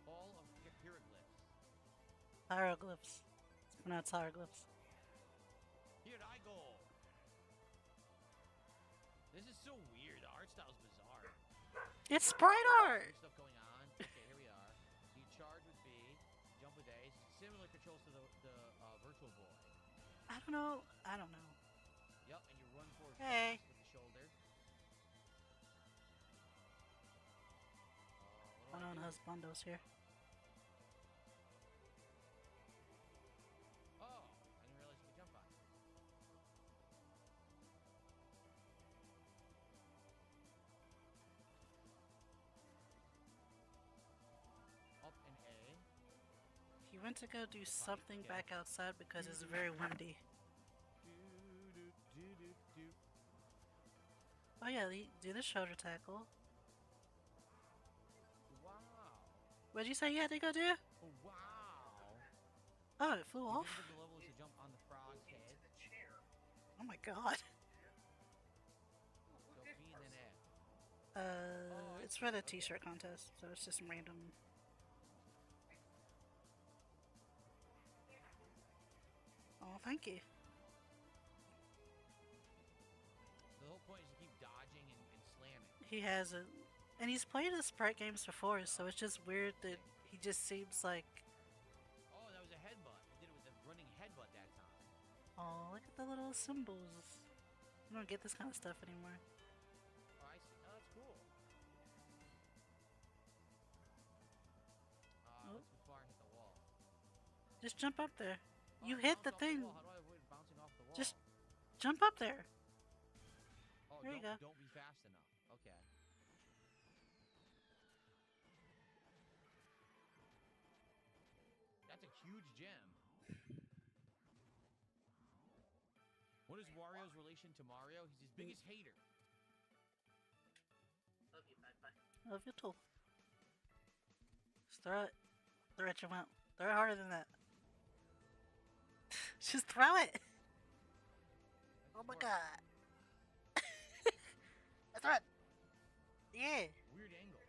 Hall of Hieroglyphs. Hieroglyphs. It's pronounced hieroglyphs. Here I go. This is so weird. The art style's bizarre. It's sprite art! There's stuff going on. Okay, here we are. You charge with B, jump with A. Similar controls to the Virtual Boy. I don't know. I don't know. Yep, and you run forward Hey. fast with the shoulder. One on husbandos here. Oh, I didn't realize you could jump on it. Up and A. He went to go do something back outside because it's very windy. Oh yeah, do the shoulder tackle. Wow. What'd you say you had to go do? Wow. Oh, it flew The off? difference of the level is to jump on the frog's head. Oh my god. So B and then A. It's for the t-shirt contest, so it's just random. Oh, thank you. The whole point is to keep dodging and slamming. He has a, and he's played the sprite games before, so it's just weird that he just seems like, Oh, that was a headbutt. He did it with a running headbutt that time. oh, look at the little symbols. You don't get this kind of stuff anymore. Oh, I see. Oh, that's cool. Oh. Let's go far and hit the wall. Just jump up there. Oh, You I hit bounced the off thing. wall. How do I avoid bouncing off the wall? Just jump up there. Oh, there you go. Don't be fast enough. Okay. That's a huge gem. What is Wario's relation to Mario? He's his biggest hater. Love you too. Just throw it. Throw it, you want. Throw it harder than that. Just throw it. Oh my god. Throw it. Yeah. Weird angle.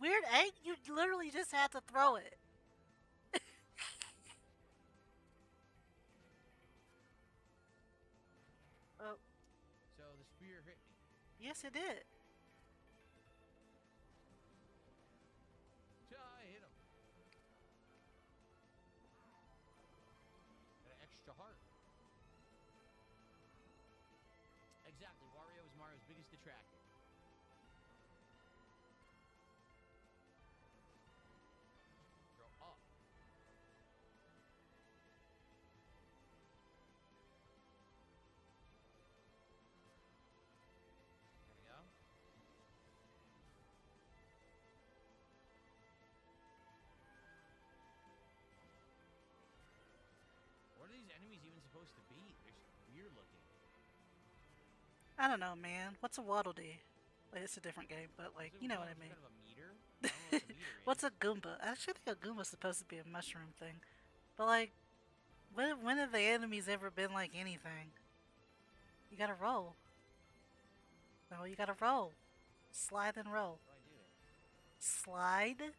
Weird egg? You literally just had to throw it. Oh, So the spear hit me. yes it did. I hit him. Got an extra heart. Exactly. Wario is Mario's biggest detractor. Throw up. There we go. What are these enemies even supposed to be? They're weird looking. I don't know, man. What's a Waddle Dee? Like, it's a different game, but like, you know what I mean. Kind of a meter? I don't know what the meter is. What's a Goomba? I actually think a Goomba's supposed to be a mushroom thing. But like, when have the enemies ever been like anything? You gotta roll. No, you gotta roll. Slide and roll. How do I do it? Slide.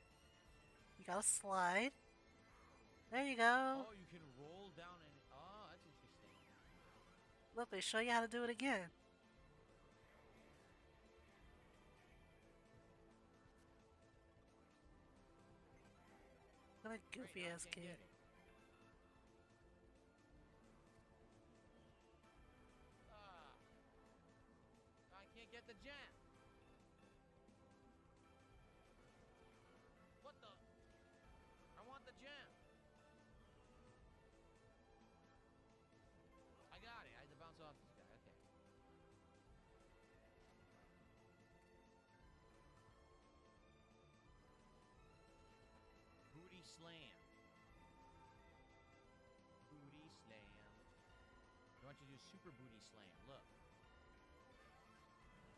You gotta slide. There you go. Oh, you can roll down and... Oh, that's interesting. Look, they show you how to do it again. What a goofy ass Can't kid. get it. Ah. get the gem. What the? I want the gem. I got it. I had to bounce off this guy. Okay. Booty slam. Booty slam. I want you to do super booty slam. Look.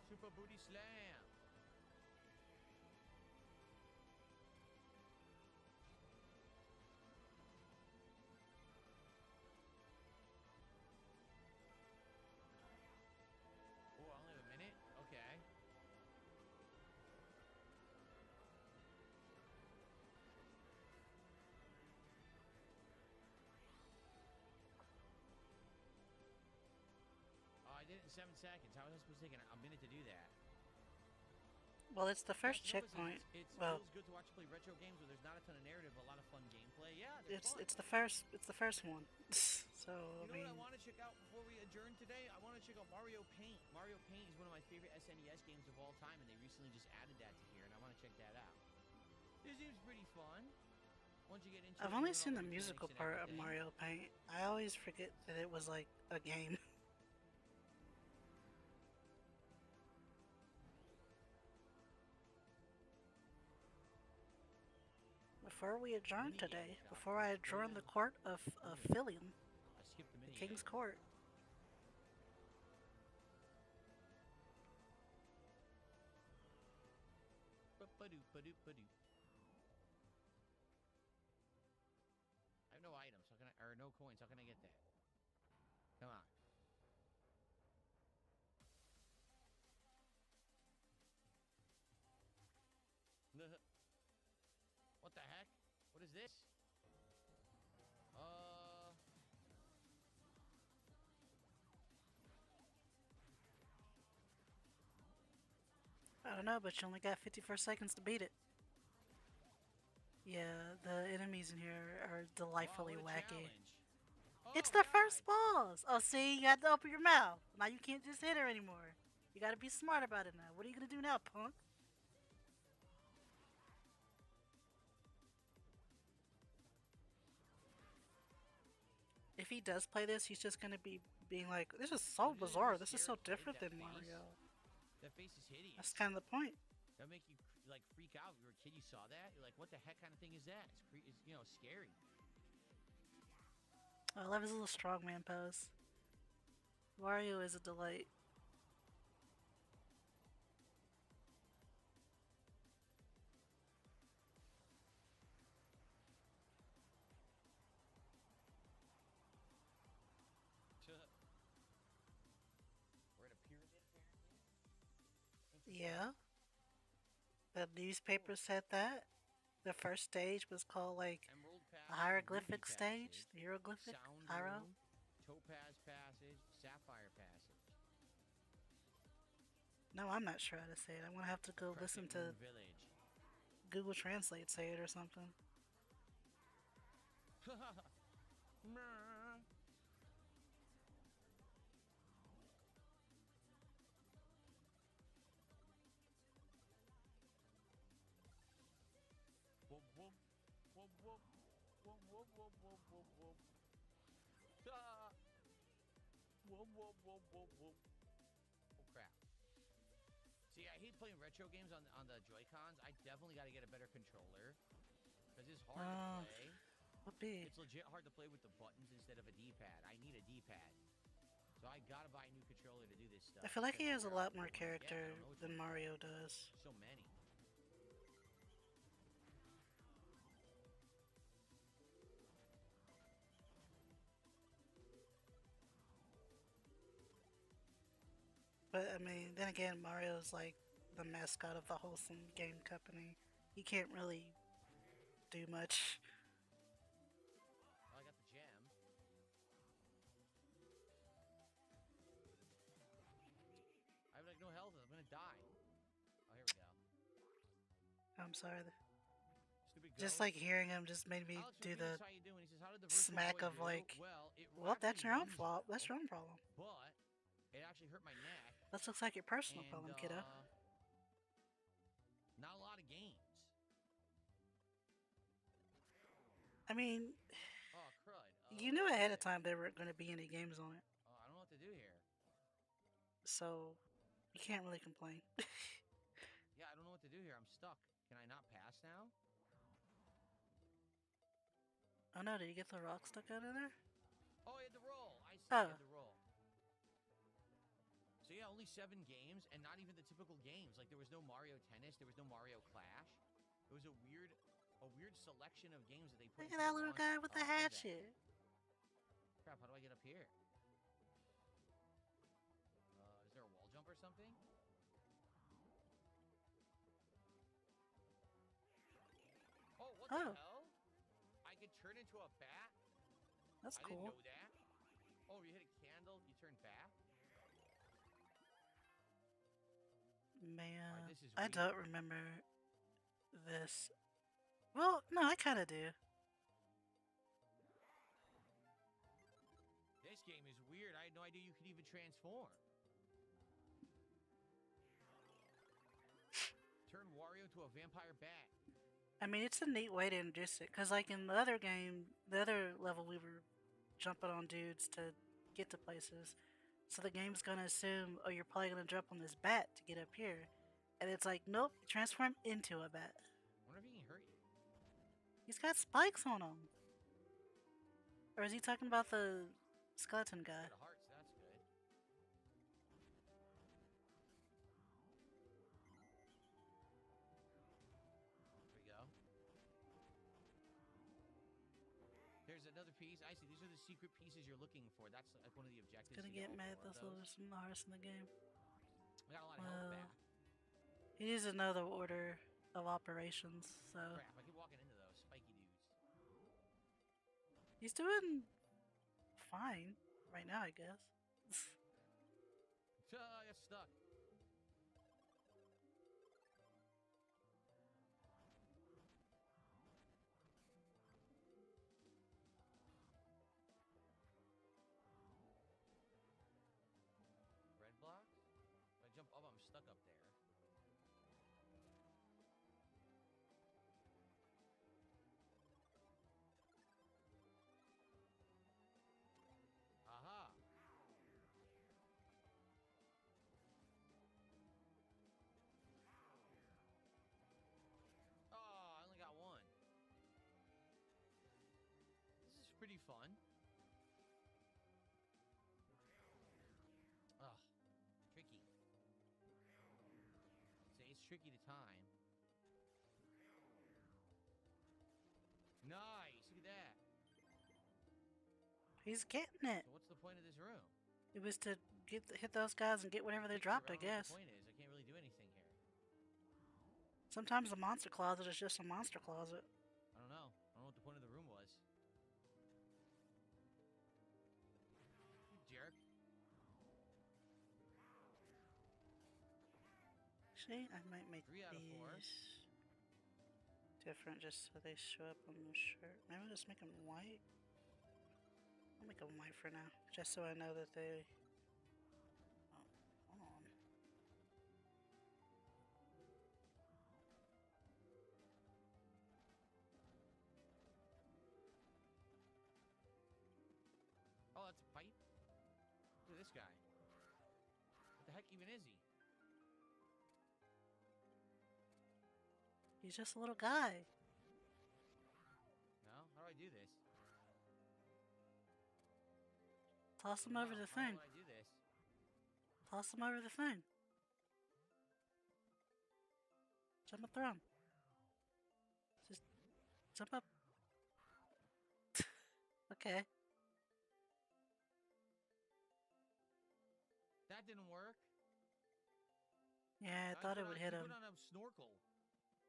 Super booty slam. Oh, I only have a minute? Okay. Oh, I did it in 7 seconds. How was I supposed to take a minute to do that? Well, it's the first Yes, Nova says checkpoint. It Well, feels good to watch you play retro games where there's not a ton of narrative, but a lot of fun gameplay. Yeah, they're fun. it's the first one. So You know I mean, what I want to check out before we adjourn today? I want to check out Mario Paint. Mario Paint is one of my favorite SNES games of all time, and they recently just added that to here, and I want to check that out. This seems pretty fun. Once you get into I've it, only you learn seen all the mechanics musical and part of everything. Mario Paint. I always forget that it was like a game. Before we adjourn Mini today, game shop. before I adjourn the court of Philium, I skipped the the mini King's game. Court. Ba-ba-doop, ba-doop, ba-doop. I have no items. How can I, or no coins? How can I get that? Come on. What the heck? What is this? I don't know, but you only got 54 seconds to beat it. Yeah, the enemies in here are delightfully wow, what a wacky. challenge. Oh, It's the first God. boss! Oh, see, you had to open your mouth. Now you can't just hit her anymore. You gotta be smart about it now. What are you gonna do now, punk? If he does play this, he's just gonna be being like, this is so But isn't it bizarre. just This is so scary, different that than face? Mario. That face is hideous. That's kind of the point. That'll make you like freak out. If you were a kid, you saw that. You're like, what the heck kind of thing is that? It's you know, scary. I love his little strongman pose. Wario is a delight. We're at a pyramid, apparently. Yeah. The newspaper said that. The first stage was called like Emerald the Passage, hieroglyphic Ruby stage, Passage, the hieroglyphic Sound hiero. Room, Topaz Passage, Sapphire Passage. No, I'm not sure how to say it. I'm gonna have to go listen Crescent to Moon Village. Google Translate say it or something. Whoop, whoop, whoop, whoop, whoop, whoop, whoop, whoop, whoop, whoop. Ah. Whoop, whoop, whoop, whoop, whoop. Oh crap! See, I hate playing retro games on the Joy-Cons. I definitely got to get a better controller because it's hard to play. What be? It's legit hard to play with the buttons instead of a D-pad. I need a D-pad, so I gotta buy a new controller to do this stuff. I feel like he has a Figure out lot more what I wanna get. I character don't know which than one. Mario does. So many. But I mean, then again, Mario's like the mascot of the wholesome game company. He can't really do much. Oh, I got the gem. I have like no health. I'm gonna die. Oh, here we go. I'm sorry. Stupid Just ghost. like hearing him just made me Alex do Ramirez, the how you doing? He says, how did the Virtual smack Boy of do? like, Well, it well, that's actually your own runs fault. well, That's your own problem. but it actually hurt my neck. That looks like your personal And problem, kiddo. not a lot of games. I mean, Oh crud! you knew ahead of shit. time there weren't going to be any games on it, Oh, I don't know what to do here. so you can't really complain. Yeah, I don't know what to do here. I'm stuck. Can I not pass now? Oh no, did you get the rock stuck out of there? Oh, I had to roll. I see. Oh. I had to roll. So yeah, only 7 games, and not even the typical games. Like there was no Mario Tennis, there was no Mario Clash. It was a weird selection of games that they put. Look at that little guy with the hatchet. Crap! How do I get up here? Is there a wall jump or something? Oh, what the hell? I could turn into a bat? That's I cool. didn't know that. Oh, you hit a candle, you turn bat? Man, this is I weird. don't remember this. Well, no, I kind of do. This game is weird. I had no idea you could even transform. Turn Wario into a vampire bat. I mean, it's a neat way to introduce it, because like in the other game, the other level we were jumping on dudes to get to places. So the game's gonna assume, oh, you're probably gonna jump on this bat to get up here. And it's like, nope, transform into a bat. I wonder if he can hurt you. He's got spikes on him. Or is he talking about the skeleton guy? The hearts, that's good. There we go. There's another piece. I see. These are the secret pieces you're looking for. That's like one of the objectives. Gonna get mad. That's some the hardest in the game. I got a lot of health back. He needs another order of operations, so. Crap, I keep walking into those spiky dudes. He's doing fine right now, I guess. I got stuck. Red blocks? If I jump up, I'm stuck up there. Aha! Oh, I only got one. This is pretty fun. Ugh, tricky. Say it's tricky to time. Nice, look at that. He's getting it. So what's the point of this room? It was to hit those guys and get whatever they dropped, I guess. The point is, I can't really do anything here. Sometimes the monster closet is just a monster closet. I don't know. I don't know what the point of the room was. You jerk. See, I might make 3 out of 4. these different just so they show up on the shirt. Maybe I'll just make them white. I'll make them white for now, just so I know that they. Oh, hold on. Oh, that's a pipe? Look at this guy. What the heck even is he? He's just a little guy. No? How do I do this? Toss him over the thing. How do I do this? Toss him over the thing. Jump up through him. Just jump up. Okay. That didn't work. Yeah, I thought it would hit him. Put on a snorkel.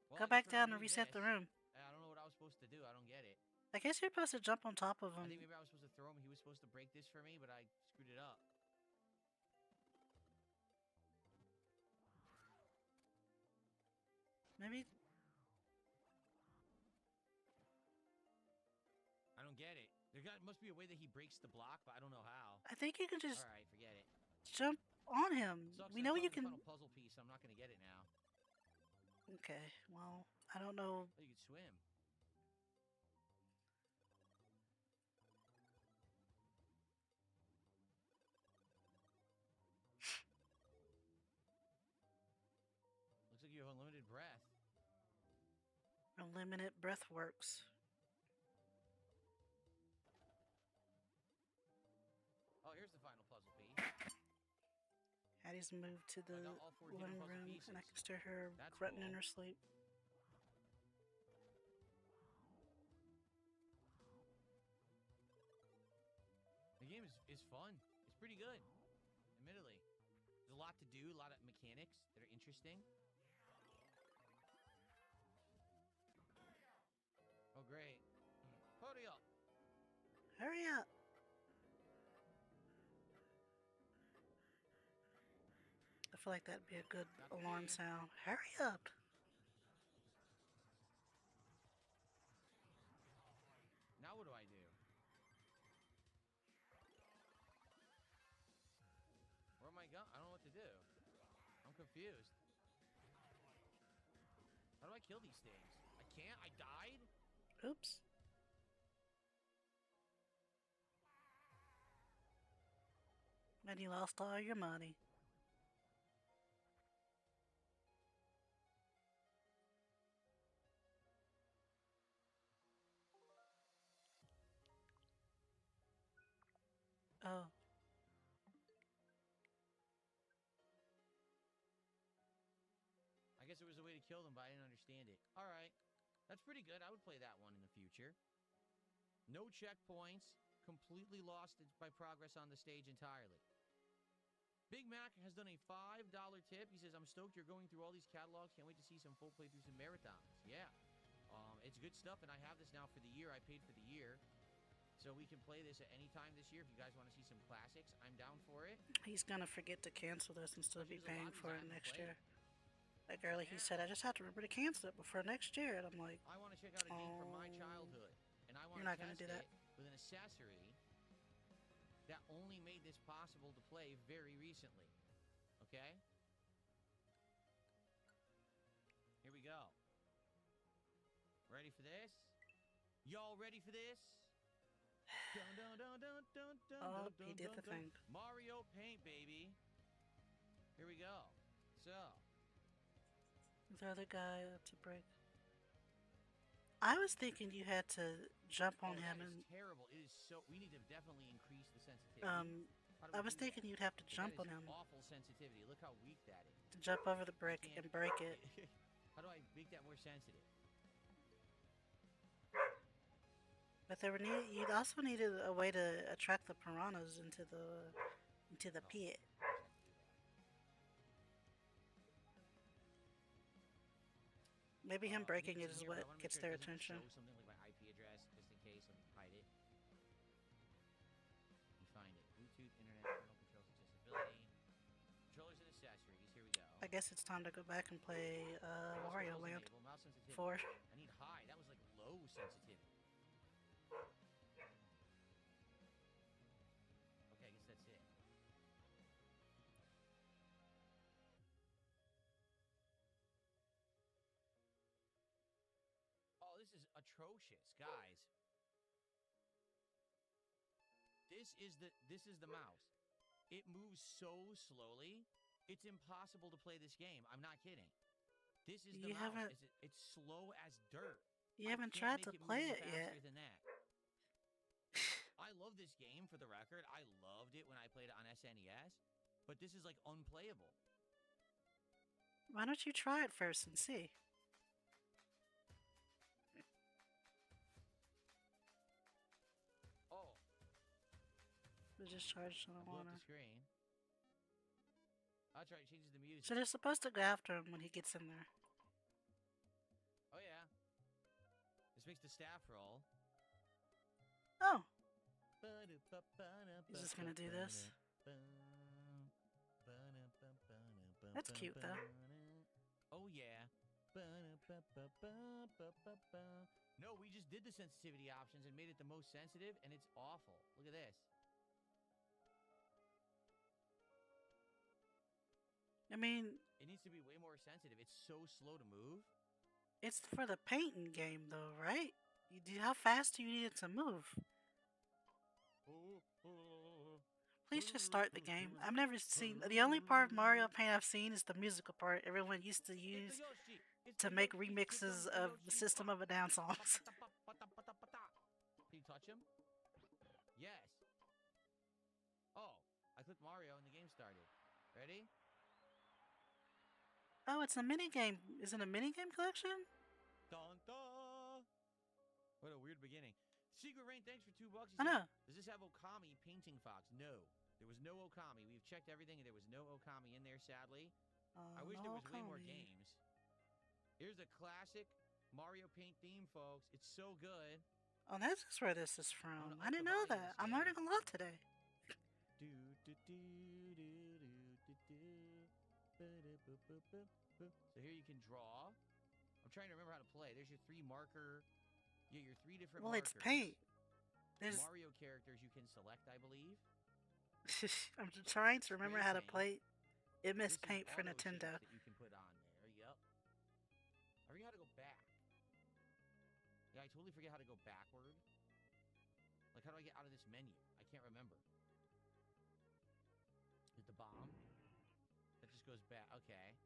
Well, Go I guess back we're down not and doing reset this. the room. I don't know what I was supposed to do. I don't get it. I guess you're supposed to jump on top of I him. think maybe I was supposed to throw him. He was supposed to break this for me, but I screwed it up. Maybe. I don't get it. Must be a way that he breaks the block, but I don't know how. I think you can just All right, forget it. jump on him. Sucks We that know it's you the can. final puzzle piece. I'm not gonna get it now. Okay, well, I don't know. Oh, you could swim. Looks like you have unlimited breath. Unlimited breath works. Oh, here's the final puzzle piece. Hattie's moved to the got all 4 hidden living puzzle room, pieces. and I can still hear her That's grunting in cool. her sleep. The game is fun. It's pretty good, admittedly. There's a lot to do, a lot of mechanics that are interesting. Oh, great. Hurry up. Hurry up! I feel like that'd be a good Got the alarm key. sound. Hurry up! Now what do I do? Where am I going? I don't know what to do. I'm confused. How do I kill these things? I can't? I died? Oops. And you lost all your money. Oh. I guess it was a way to kill them, but I didn't understand it. All right. That's pretty good. I would play that one in the future. No checkpoints. Completely lost by progress on the stage entirely. Big Mac has done a $5 tip. He says, I'm stoked you're going through all these catalogs. Can't wait to see some full playthroughs and marathons. Yeah. It's good stuff, and I have this now for the year. I paid for the year. So we can play this at any time this year. If you guys want to see some classics, I'm down for it. He's gonna forget to cancel this and still be Especially 'cause a lot paying of these for I it haven't next played. year. Like earlier, he said, I just have to remember to cancel it before next year. And I'm like, I want to check out a game from my Oh. childhood, and I want You're to not gonna test do that. it with an accessory that only made this possible to play very recently. Okay? Here we go. Ready for this? Y'all ready for this? Dun, dun, dun, dun, dun, dun, Oh, dun, he dun, did dun, the dun. thing. Mario Paint, baby. Here we go. So, The other guy to break. I was thinking you had to jump on that him is and terrible. It is so. We need to definitely increase the sensitivity. How do I we was do that? thinking you'd have to 'Cause jump that on is him awful sensitivity. Look how weak that is. to jump over the I brick can't- and break it. How do I make that more sensitive? But there were you also needed a way to attract the piranhas into the Oh, pit. of course I have to do that. Maybe him I need breaking this it in is here, what but I wanna make gets sure their it doesn't attention. show something like my IP address, just in case. Let me hide it. Let me find it. Bluetooth, internet, kernel controls, accessibility, controllers and accessories. Here we go. I guess it's time to go back and play Mouse Wario controls Land enable, mouse sensitivity. 4. I need high. That was like low sensitivity. Okay, I guess that's it. Oh, this is atrocious, guys. This is the mouse. It moves so slowly. It's impossible to play this game. I'm not kidding. This is the You mouse. haven't It's slow as dirt. you I haven't can't tried to make it move play any it faster yet. than that. I love this game, for the record. I loved it when I played it on SNES, but this is like unplayable. Why don't you try it first and see? Oh, It just charged on I the blew up water. the screen. That's right, it changes the music. So they're supposed to go after him when he gets in there. Oh yeah. This makes the staff roll. Oh, he's just gonna do this. That's cute, though. Oh yeah. No, we just did the sensitivity options and made it the most sensitive, and it's awful. Look at this. I mean, It needs to be way more sensitive. It's so slow to move. it's for the painting game, though, right? How fast do you need it to move? Please just start the game. I've never seen. The only part of Mario Paint I've seen is the musical part everyone used to use to make remixes of the System of a Down songs. Can you touch him? Yes. Oh, I clicked Mario and the game started. Ready? Oh, it's a minigame. Is it a minigame collection? Dun dun. What a weird beginning. Secret Rain, thanks for $2. I know. Does this have Okami painting fox? No. There was no Okami. We've checked everything and there was no Okami in there, sadly. I wish there was way more games. Here's a classic Mario Paint theme, folks. It's so good. Oh, that's just where this is from. I didn't know that. I'm learning a lot today. So here you can draw. I'm trying to remember how to play. There's your 3 marker. Yeah, your 3 different markers. Well, it's paint. There's Mario characters you can select, I believe. I'm just trying to remember how to Paint. play MS This is Paint for auto Nintendo. shapes that you can put on there. Yep. I forget how to go back. Yeah, I totally forget how to go backward. Like, how do I get out of this menu? I can't remember. Hit the bomb. That just goes back. Okay.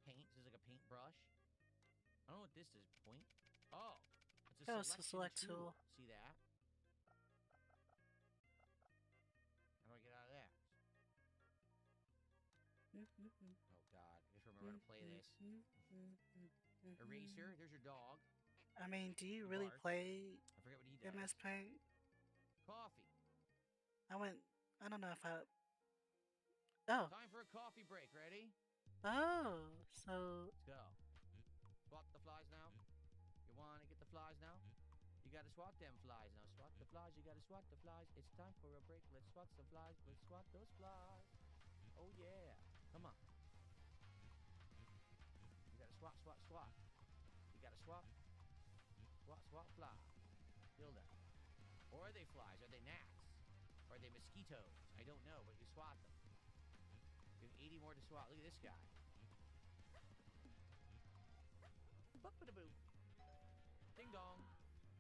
Paint. This is like a paintbrush. I don't know what this is. Point. Oh. It's a Oh, it's a select tool. See that? How do I get out of that? Oh, God. I just remember how to play this. Eraser. There's your dog. I mean, do you He really barks. play I forget what he does. MS Paint? Coffee. I don't know if I. Oh. Time for a coffee break. Ready? Oh, so. Let's go. Swat the flies now. You want to get the flies now? You got to swat them flies now. Swat the flies. You got to swat the flies. It's time for a break. Let's swat some flies. Let's swat those flies. Oh, yeah. Come on. You got to swat, swat, swat. You got to swat. Swat, swat, fly. Kill them. Or are they flies? Are they gnats? Or are they mosquitoes? I don't know, but you swat them. You have 80 more to swat. Look at this guy. Bop-a-da-boo. Ding dong.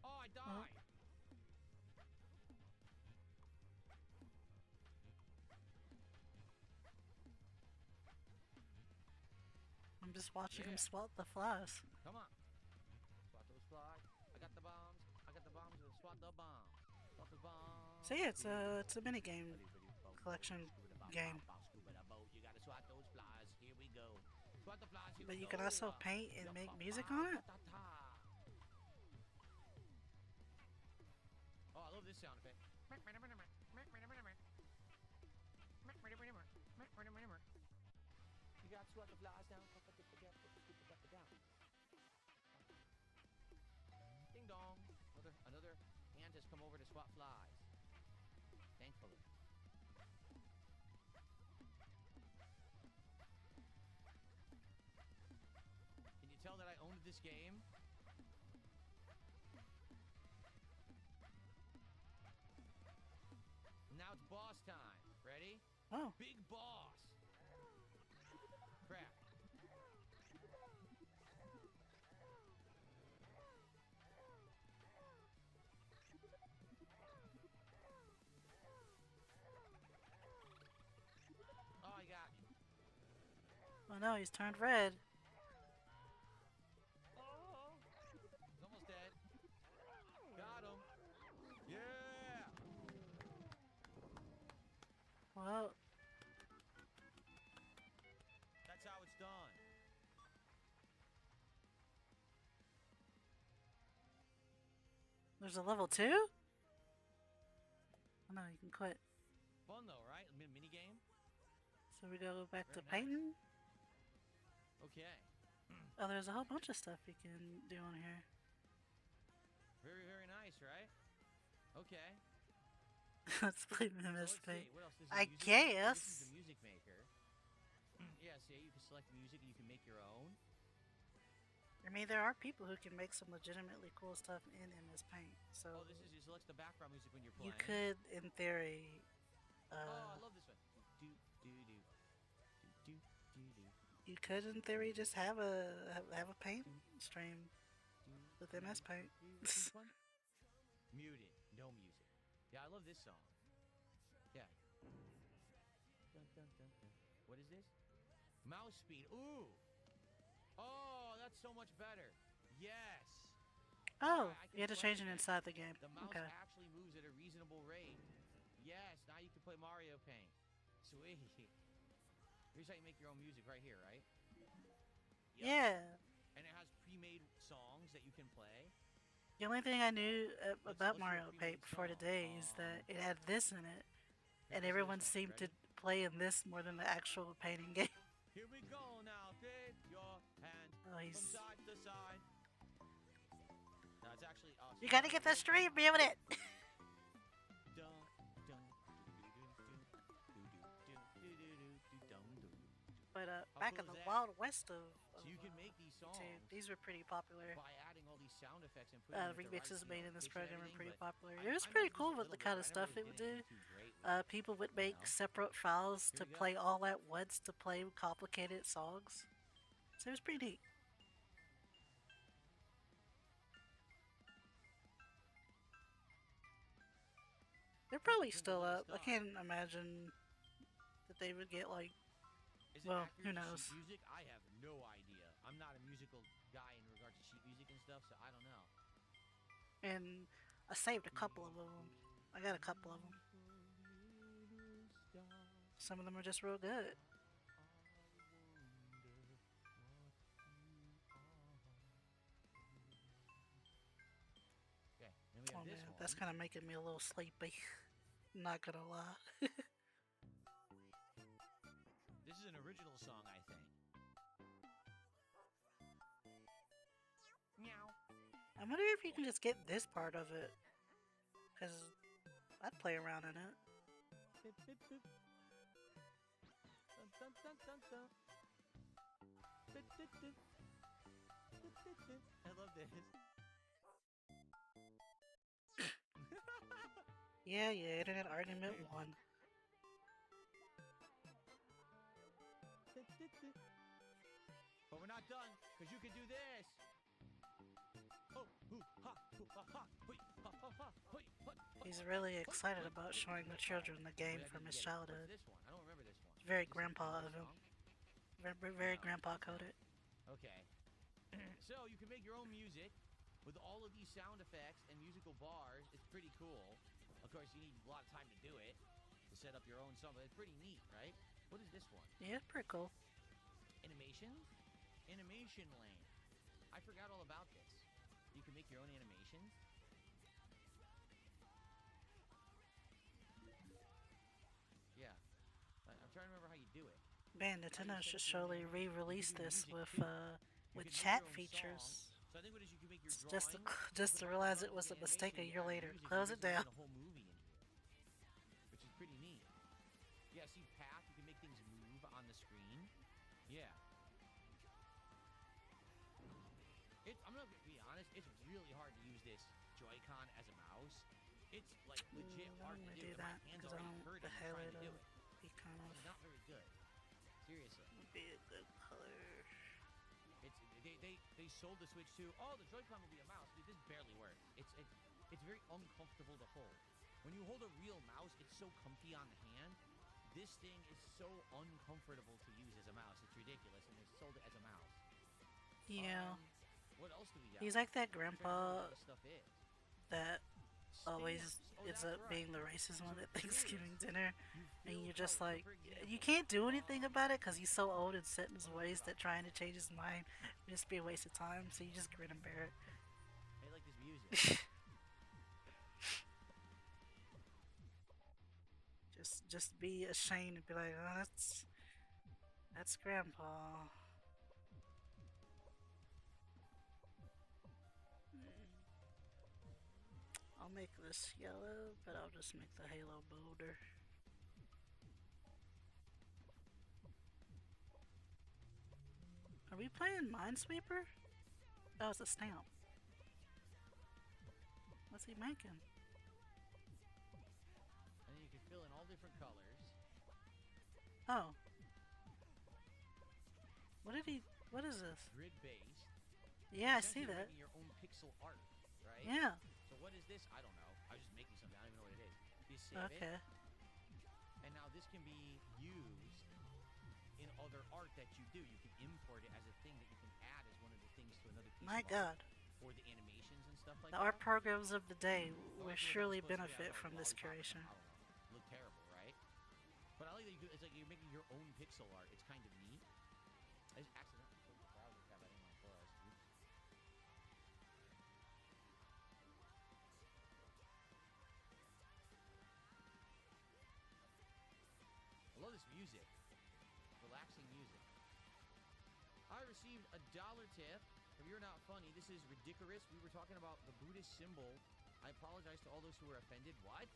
Oh, I died. I'm just watching him swat the flies. Come on. Swat those flies. I got the bombs. I got the bombs. Swat the bombs. Swat the bombs. See, it's a minigame collection game. You gotta swat those flies. Here we go. Swat the flies. But you can also paint and make music on it? Oh, I love this sound effect. You gotta swat the flies down. Ding dong. Another hand has come over to swat flies. Thankfully. Can you tell that I owned this game? Now it's boss time. Ready? Oh. Big boss. Crap. Oh, he got me. Oh no, he's turned red. Oh, he's almost dead. Got him. Yeah. Well, That's how it's done. there's a level 2? Oh no, you can quit. Fun though, right? Mini game. So we go back to Very nice. painting. Okay. Oh, there's a whole bunch of stuff you can do on here. Very, very nice, right? Okay. Let's play So MS let's Paint. see. What else? This is I music. guess. This is the music maker. Yeah, see, you can select music and you can make your own. I mean, there are people who can make some legitimately cool stuff in MS Paint. So Oh, this is it selects the background music when you're playing. you could, in theory, Oh, I love this one. Do do do do do do do. You could, in theory, just have a paint stream with MS Paint. Muted, no music. Yeah, I love this song. Yeah. Dun, dun, dun, dun. What is this? Mouse speed. Ooh. Oh, that's so much better. Yes. Oh, I you can had to play change it again. inside the game. The mouse Okay. actually moves at a reasonable rate. Yes, now you can play Mario Paint. Sweet. Here's how you make your own music right here, right? Yep. Yeah. And it has pre-made songs that you can play. The only thing I knew about let's do a Mario Paint pre-made before song. today is that it had this in it, and Listen to everyone this one. seemed to Ready? play in this more than the actual painting game. Here we go now. Take your hand Oh, from side to side. No, it's actually awesome. You gotta get that stream muted! But back in the Wild West of so you can make these songs YouTube, these were pretty popular. by adding all these sound effects and putting them with the right, Remixes made in this pitch and program are everything, pretty but popular. I- It was I pretty messed cool a with the little kind bit, of but I stuff never it would really did do. anything too great with it. People would make know? separate files Here to we go. play all at once to play complicated songs. So it was pretty neat. They're probably Tons of still little up. I stuff. can't imagine that they would get like. Is it Well, accurate who to knows? sheet music? I have no idea. I'm not a musical guy in regards to sheet music and stuff, so I don't know. And I saved a couple of them. I got a couple of them. Some of them are just real good. Okay, then we have Oh this man, one. that's kind of making me a little sleepy. Not gonna lie. This is an original song, I think. Meow. I wonder if you can just get this part of it. Because I'd play around in it. Bip, bip, bip. Dun, dun, dun, dun, dun. Bip, bip, bip. Bip, bip, bip. I love this. Yeah, internet argument one. Bip, bip, bip. But we're not done, because you can do this. Oh, hoo, ha, hoo, ha, ha, hoi, ha, ha, ha, hoi, hoi, hoi. He's really excited about showing the children the game Wait, I from didn't his get it. childhood. What's this one? I don't remember this one. It's very This is grandpa the of him. song? Very grandpa coded. Okay. So you can make your own music with all of these sound effects and musical bars. It's pretty cool. Of course, you need a lot of time to do it, to set up your own song, but it's pretty neat, right? What is this one? Yeah, it's pretty cool. Animations? Animation Lane. I forgot all about this. You can make your own animations. Yeah. I'm trying to remember how you do it. Man, Nintendo should surely re-release this with You can make chat your own features. song. So I think what is you can make your drawing, Just to just to realize it was a mistake a year later. Close it down. A whole movie in here, which is pretty neat. Yeah, see path. You can make things move on the screen. Yeah. I'm gonna be honest. It's really hard to use this Joy-Con as a mouse. It's like legit hard I'm to gonna do. do And my that hands because are I already don't hurting the trying to highlight do will it. be kind of It's not very good. Seriously. be a good color. They sold the Switch too. Oh, the Joy-Con will be a mouse. Dude, this barely works. It's very uncomfortable to hold. When you hold a real mouse, it's so comfy on the hand. This thing is so uncomfortable to use as a mouse. It's ridiculous, and they sold it as a mouse. Yeah. What else do we got? He's like that I'm trying to remember grandpa what this stuff is. that always Stamps. Oh, ends that's up right. being the racist one So at it's Thanksgiving curious. dinner. You And feel you're just color. like, For example, you can't do anything about it because he's so old and set in his ways that trying to change his mind would just be a waste of time. So you just grin and bear it. I like this music. Just be ashamed and be like, oh, that's grandpa. I'll make this yellow, but I'll just make the halo bolder. Are we playing Minesweeper? Oh, it's a stamp. What's he making? And then you can fill in all different colors. Oh. did he? What is this? grid-based. Yeah, I see Essentially, you're that. making your own pixel art, right? Yeah. So what is this? I don't know. I was just making something. I don't even know what it is. You save Okay. it, and now this can be used in other art that you do. You can import it as a thing that you can add as one of the things to another piece My of art, God. or the animations and stuff like The that. art programs of the day Oh, will that's what surely that was supposed to be. benefit I from don't know, this lollipop or curation. something. I don't know. Look terrible, right? But I like that it's like you're making your own pixel art. It's kind of neat. I just accidentally closed the browser tab I didn't want to close. Oops. I love this music. Relaxing music. I received a dollar tip. If you're not funny, this is ridiculous. We were talking about the Buddhist symbol. I apologize to all those who were offended. What?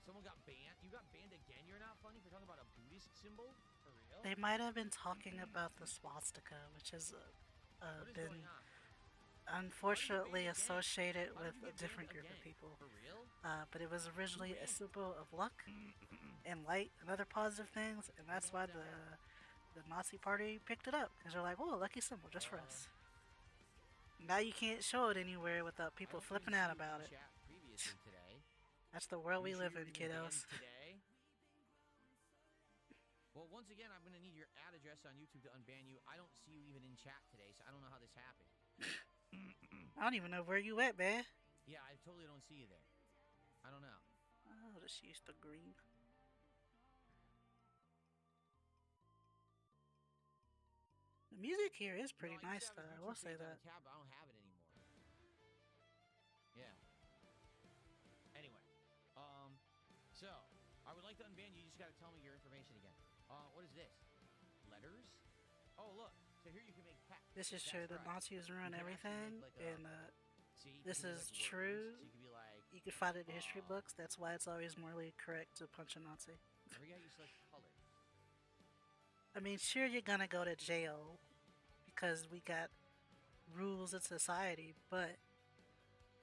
Someone got banned? You got banned again? You're not funny for talking about a Buddhist symbol? For real? They might have been talking about the swastika, which has What is been going on? unfortunately How did you ban again? associated How with did you a get different banned group of again? people. For real? But it was originally a banned? symbol of luck and light and other positive things, and that's why the heck is that? the Nazi Party picked it up because they're like, "Oh, a lucky symbol just for Uh, us." Now you can't show it anywhere without I people don't flipping even out see you about in it. chat previously today. That's the world Are we you sure live you in, were even banned kiddos. today? Well, once again, I'm going to need your ad address on YouTube to unban you. I don't see you even in chat today, so I don't know how this happened. I don't even know where you at, man. Yeah, I totally don't see you there. I don't know. Oh, just use the green. The music here is pretty No, I used nice, to have though. his I will YouTube say page on that. the tab, but I don't have it anymore. Yeah. Anyway, so I would like to unban you. You just got to tell me your information again. What is this? Letters? Oh, look. So here you can make text. This is That's true. The right. Nazis ruin You can actually everything, make, like, a- and See, you this can is do, like, words. true. So you can be like, You can find it in history Uh, books. That's why it's always morally correct to punch a Nazi. I forget how you select color. I mean, sure, you're gonna go to jail because we got rules in society, but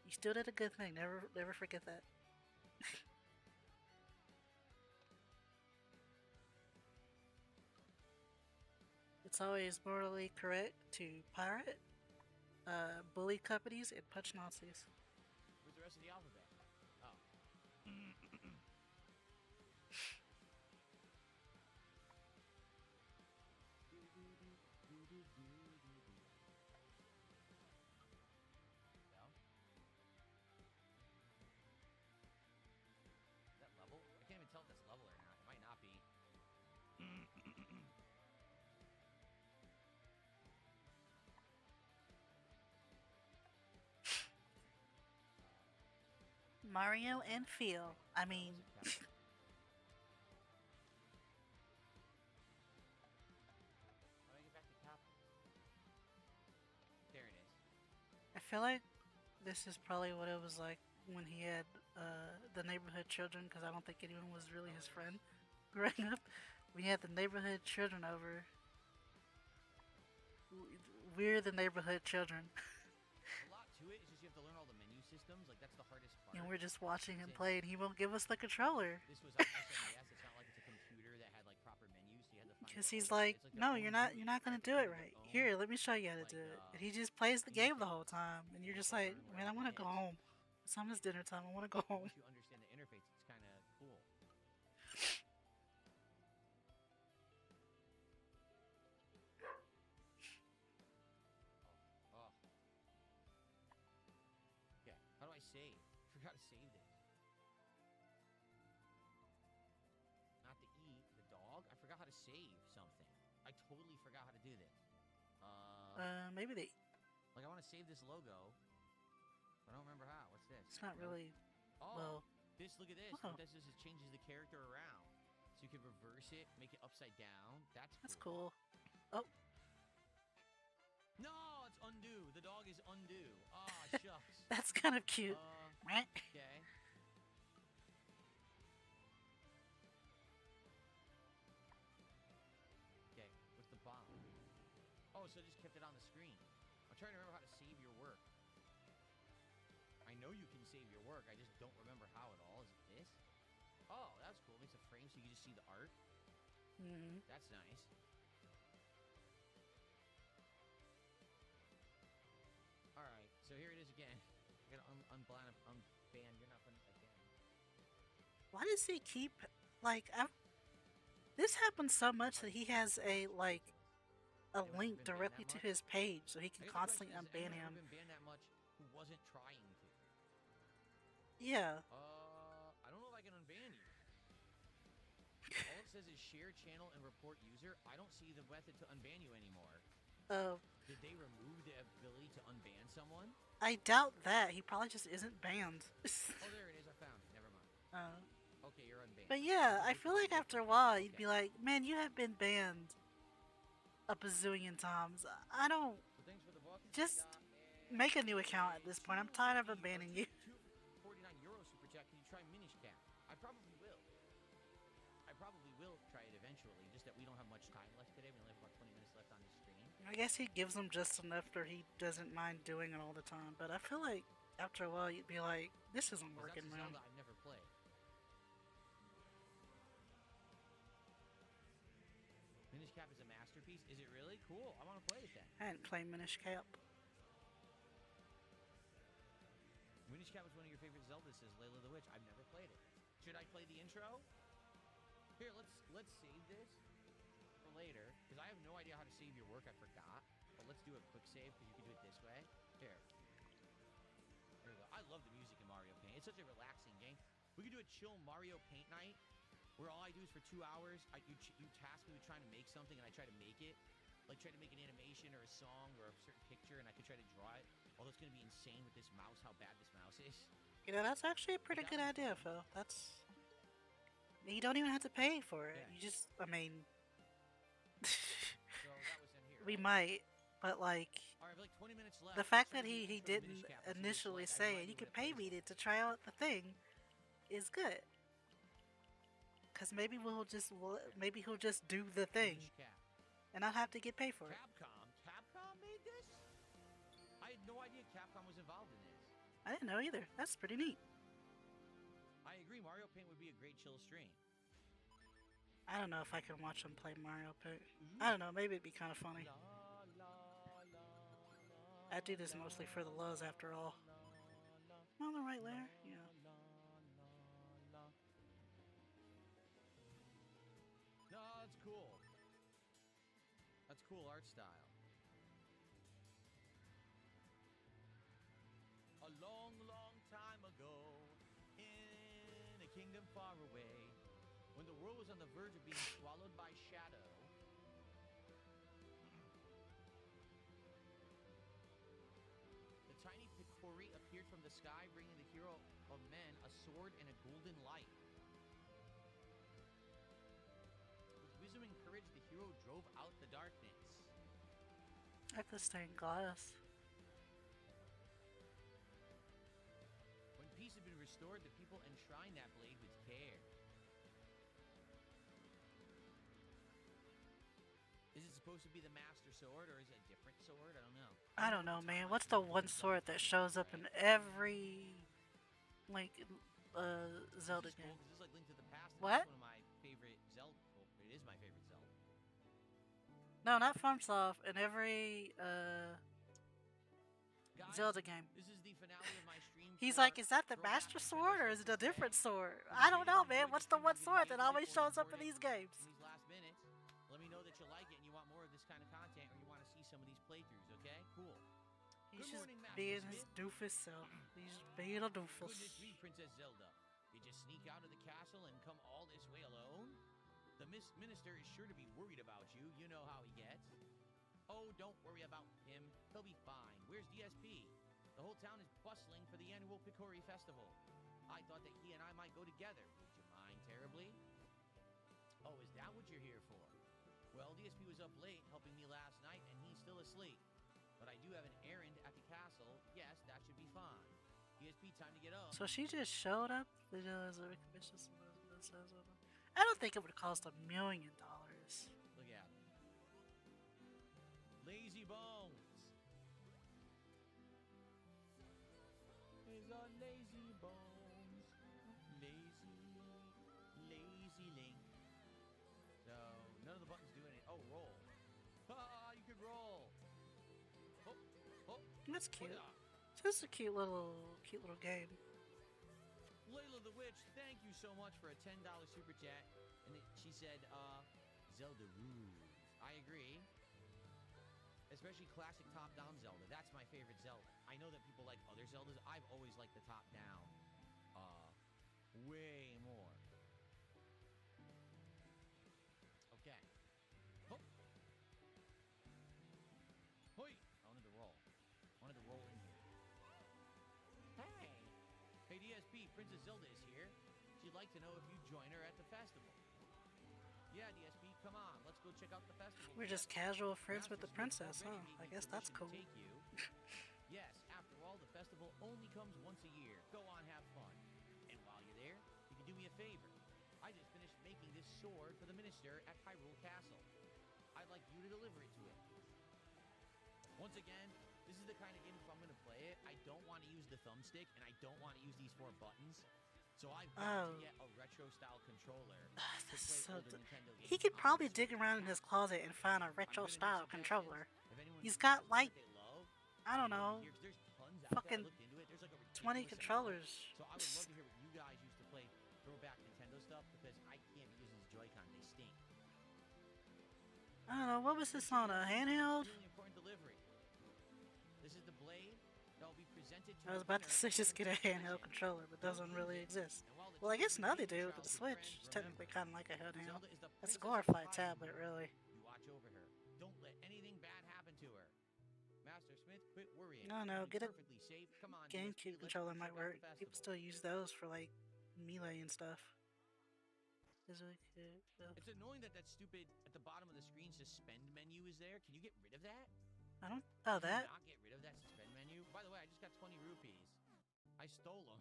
you still did a good thing. Never forget that. It's always morally correct to pirate, bully companies, and punch Nazis. Where's the rest of the alphabet? Oh. No? Is that level? I can't even tell if that's level or not. It might not be. Mario and Phil. I mean, How do I get back to capital? There it is. I feel like this is probably what it was like when he had the neighborhood children, because I don't think anyone was really his friend growing up. We had the neighborhood children over. We're the neighborhood children, A lot to it. It's just you have to learn all the menu systems. Like, that's the hardest part. and we're just watching him play, and he won't give us the controller. This was on SNES. It's not like it's a computer that had like proper menus. So you had to find. Because your he's own- like, it's their no, own you're GUI. not gonna It's do it kind of their right. own, Here, let me show you how to like, do it. And he just plays the game the whole interface. time, and you're You just have to like, learn man, I whatever want to it go is. home. It's almost dinner time. I want to go home. Once you understand the interface, it's kind of cool. Oh. Okay. How do I save? Forgot to save this. Not the E, the dog. I forgot how to save something. I totally forgot how to do this. Maybe Like I want to save this logo. I don't remember how. What's this? it's not really. Oh, Well, this. Look at this. oh. What this is, it changes the character around, so you can reverse it, make it upside down. That's cool. Oh, No, it's undo. The dog is undo. Ah, shucks. that's kind of cute. Meh. Okay. Okay, what's the bomb? Oh, so it just kept it on the screen. I'm trying to remember how to save your work. I know you can save your work. I just don't remember how at all. Is it this? Oh, that's cool. It makes a frame so you can just see the art. Hmm. That's nice. unban. You're not gonna again. Why does he keep like? This happens so much that he has a Anyone ever link been banned directly that to much? his page, so he can I guess the question constantly is, unban anyone ever him. been banned that much who wasn't trying to? Yeah. I don't know if I can unban you. All it says is share channel and report user. I don't see the method to unban you anymore. Did they remove the ability to unban someone? I doubt that. He probably just isn't banned. Oh, there it is. I found it. Never mind. Okay, you're unbanned. But yeah, I feel like after a while you'd be Okay. like, man, you have been banned a bazillion times. I don't. So thanks for the book. Just make a new account at this point. I'm tired of abandoning you. 249 euro super chat. Can you try Minish Cap? I probably will. I probably will try it eventually. Just that we don't have much time left today. We only have about 20 minutes left on this stream. I guess he gives them just enough that he doesn't mind doing it all the time. But I feel like after a while you'd be like, this isn't 'Cause working, that's a man. Zelda I've never played. Minish Cap is a masterpiece. Is it really? Cool. I want to play it then. I hadn't played Minish Cap. Minish Cap was one of your favorite Zeldas, says Layla the Witch. I've never played it. Should I play the intro? Here, let's save this for later, because I have no idea how to save your work. I forgot. But let's do a quick save, because you can do it this way. Here. There we go. I love the music in Mario Paint. It's such a relaxing game. We could do a chill Mario Paint night, where all I do is for 2 hours, you task me with trying to make something, and I try to make it. Like, try to make an animation or a song or a certain picture, and I could try to draw it. Oh, that's going to be insane with this mouse, how bad this mouse is. You know, that's actually a pretty good idea, Phil. That's... You don't even have to pay for it. Yeah. You just, I mean... So that was in here, we right? might, but like... All right, I have like 20 minutes left. The fact Let's that do the he intro to didn't Minish Cap. Let's see what it's initially like. I have no say, idea you what can it pay plays me like. to try out the thing, is good. Because maybe maybe he'll just do the thing, Minish Cap. and I'll have to get paid for it. Capcom made this? I had no idea Capcom was involved in this. I didn't know either. That's pretty neat. I agree, Mario Paint would be a great chill stream. I don't know if I can watch him play Mario Paint. I don't know, maybe it'd be kind of funny. I do this mostly for the lows after all. Am I on the right layer? Yeah. No, that's cool. That's cool art style. A long, long time ago, in a kingdom far away, when the world was on the verge of being swallowed by shadow, the tiny Picori appeared from the sky, bringing the hero of men a sword and a golden light. With wisdom and courage, the hero drove out the darkness. Like the stained glass. When peace had been restored, the people enshrined that blade with care. Is it supposed to be the Master Sword, or is it a different sword? I don't know. I don't know, man. What's the one sword that shows up in every, like, Zelda This is cool, game? 'cause this is like Link to the Past. What? It's one of my favorite Zelda. Well, it is my favorite Zelda. No, not FromSoft. In every, Guys, Zelda game. this is the finale of my stream. He's for like, is that the Throwback Master and Sword or Federation is it a today. different sword? So I don't if you know, enjoyed man. the What's the stream, one you've sword that engaged always with it, shows up in supported these games? in these last minutes, let me know that you like it and you want more of this kind of content, or you want to see some of these playthroughs. Okay, cool. He's Good just morning, Master being his Smith. doofus self. He's just being a doofus. Could this be Princess Zelda? You just sneak out of the castle and come all this way alone? The minister is sure to be worried about you. You know how he gets. Oh, don't worry about him. He'll be fine. Where's DSP? The whole town is bustling for the annual Picori Festival. I thought that he and I might go together. Would you mind terribly? Oh, is that what you're here for? Well, DSP was up late helping me last night, and he's still asleep. But I do have an errand at the castle. Yes, that should be fine. DSP, time to get up. So she just showed up? As a commission. I don't think it would cost $1 million. Look at it. Lazy Bones. He's a lazy bones. Lazy Link. So, none of the buttons do anything. Oh, roll. Ah, you could roll. Oh. That's cute. This is a cute little game. Layla the Witch, thank you so much for a $10 super chat. And she said, Zelda rules. I agree. Especially classic top-down Zelda. That's my favorite Zelda. I know that people like other Zeldas. I've always liked the top-down way more. Okay. Oh. Hoi! I wanted to roll. In here. Hey! Hey, DSP, Princess Zelda is here. She'd like to know if you join her at the festival. Yeah, DSP, come on. Let's go check out the festival. We're just casual friends with the princess, huh? I guess that's cool. Yes, after all, the festival only comes once a year. Go on, have fun. And while you're there, you can do me a favor. I just finished making this sword for the minister at Hyrule Castle. I'd like you to deliver it to him. Once again, this is the kind of game, if I'm going to play it, I don't want to use the thumbstick, and I don't want to use these 4 buttons. So I've got to get a retro-style controller to play older Nintendo games. He could probably dig around in his closet and find a retro-style controller. He's got, like, I don't know, fucking 20 controllers. So I would love to hear what you guys used to play throwback Nintendo stuff, because I can't be using these Joy-Con. They stink. I don't know, what was this on, a handheld? Really important delivery. This is the blade that will be presented to I was about to say just get a handheld controller, but doesn't really exist. Well, I guess now they do with the Switch. It's technically kind of like a handheld. It's a glorified tablet, really. You watch over her. Don't let anything bad happen to her. Master Smith, quit worrying. No, get a perfectly safe. Come on, GameCube controller might work. People still use those for like melee and stuff. It's annoying that stupid at the bottom of the screen suspend menu is there. Can you get rid of that? I don't. Oh, that. Not get rid of that suspend menu. By the way, I just got 20 rupees. I stole them.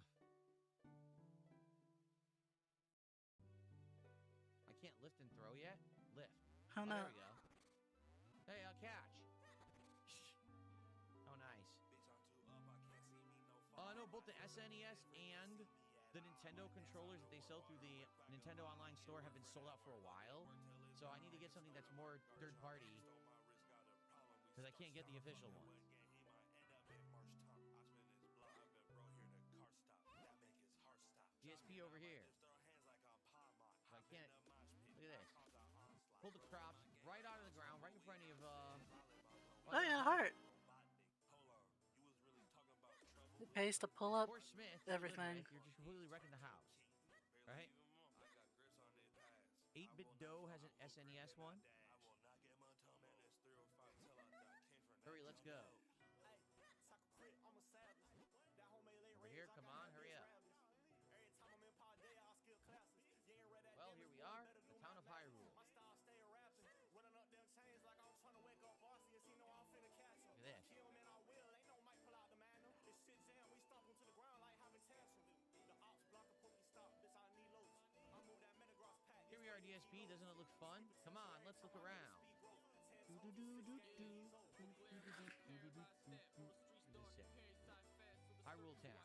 I can't lift and throw yet. Lift. Oh no. There we go. Hey, catch. Oh, nice. No, both the SNES and the Nintendo controllers that they sell through the Nintendo Online Store have been sold out for a while. So I need to get something that's more third party, because I can't get the official one. DSP over here. So I can't. Look at this. Pull the crops right out of the ground, right in front of Oh yeah, heart. It pays to pull up everything. You're just completely wrecking the house, right? 8-Bit Dough has an SNES one. Hurry, let's go. Over here, come on, hurry up. Well, here we are, the town of Hyrule. Look at this. Here we are, DSP. Doesn't it look fun? Come on, let's look around. Hyrule Town.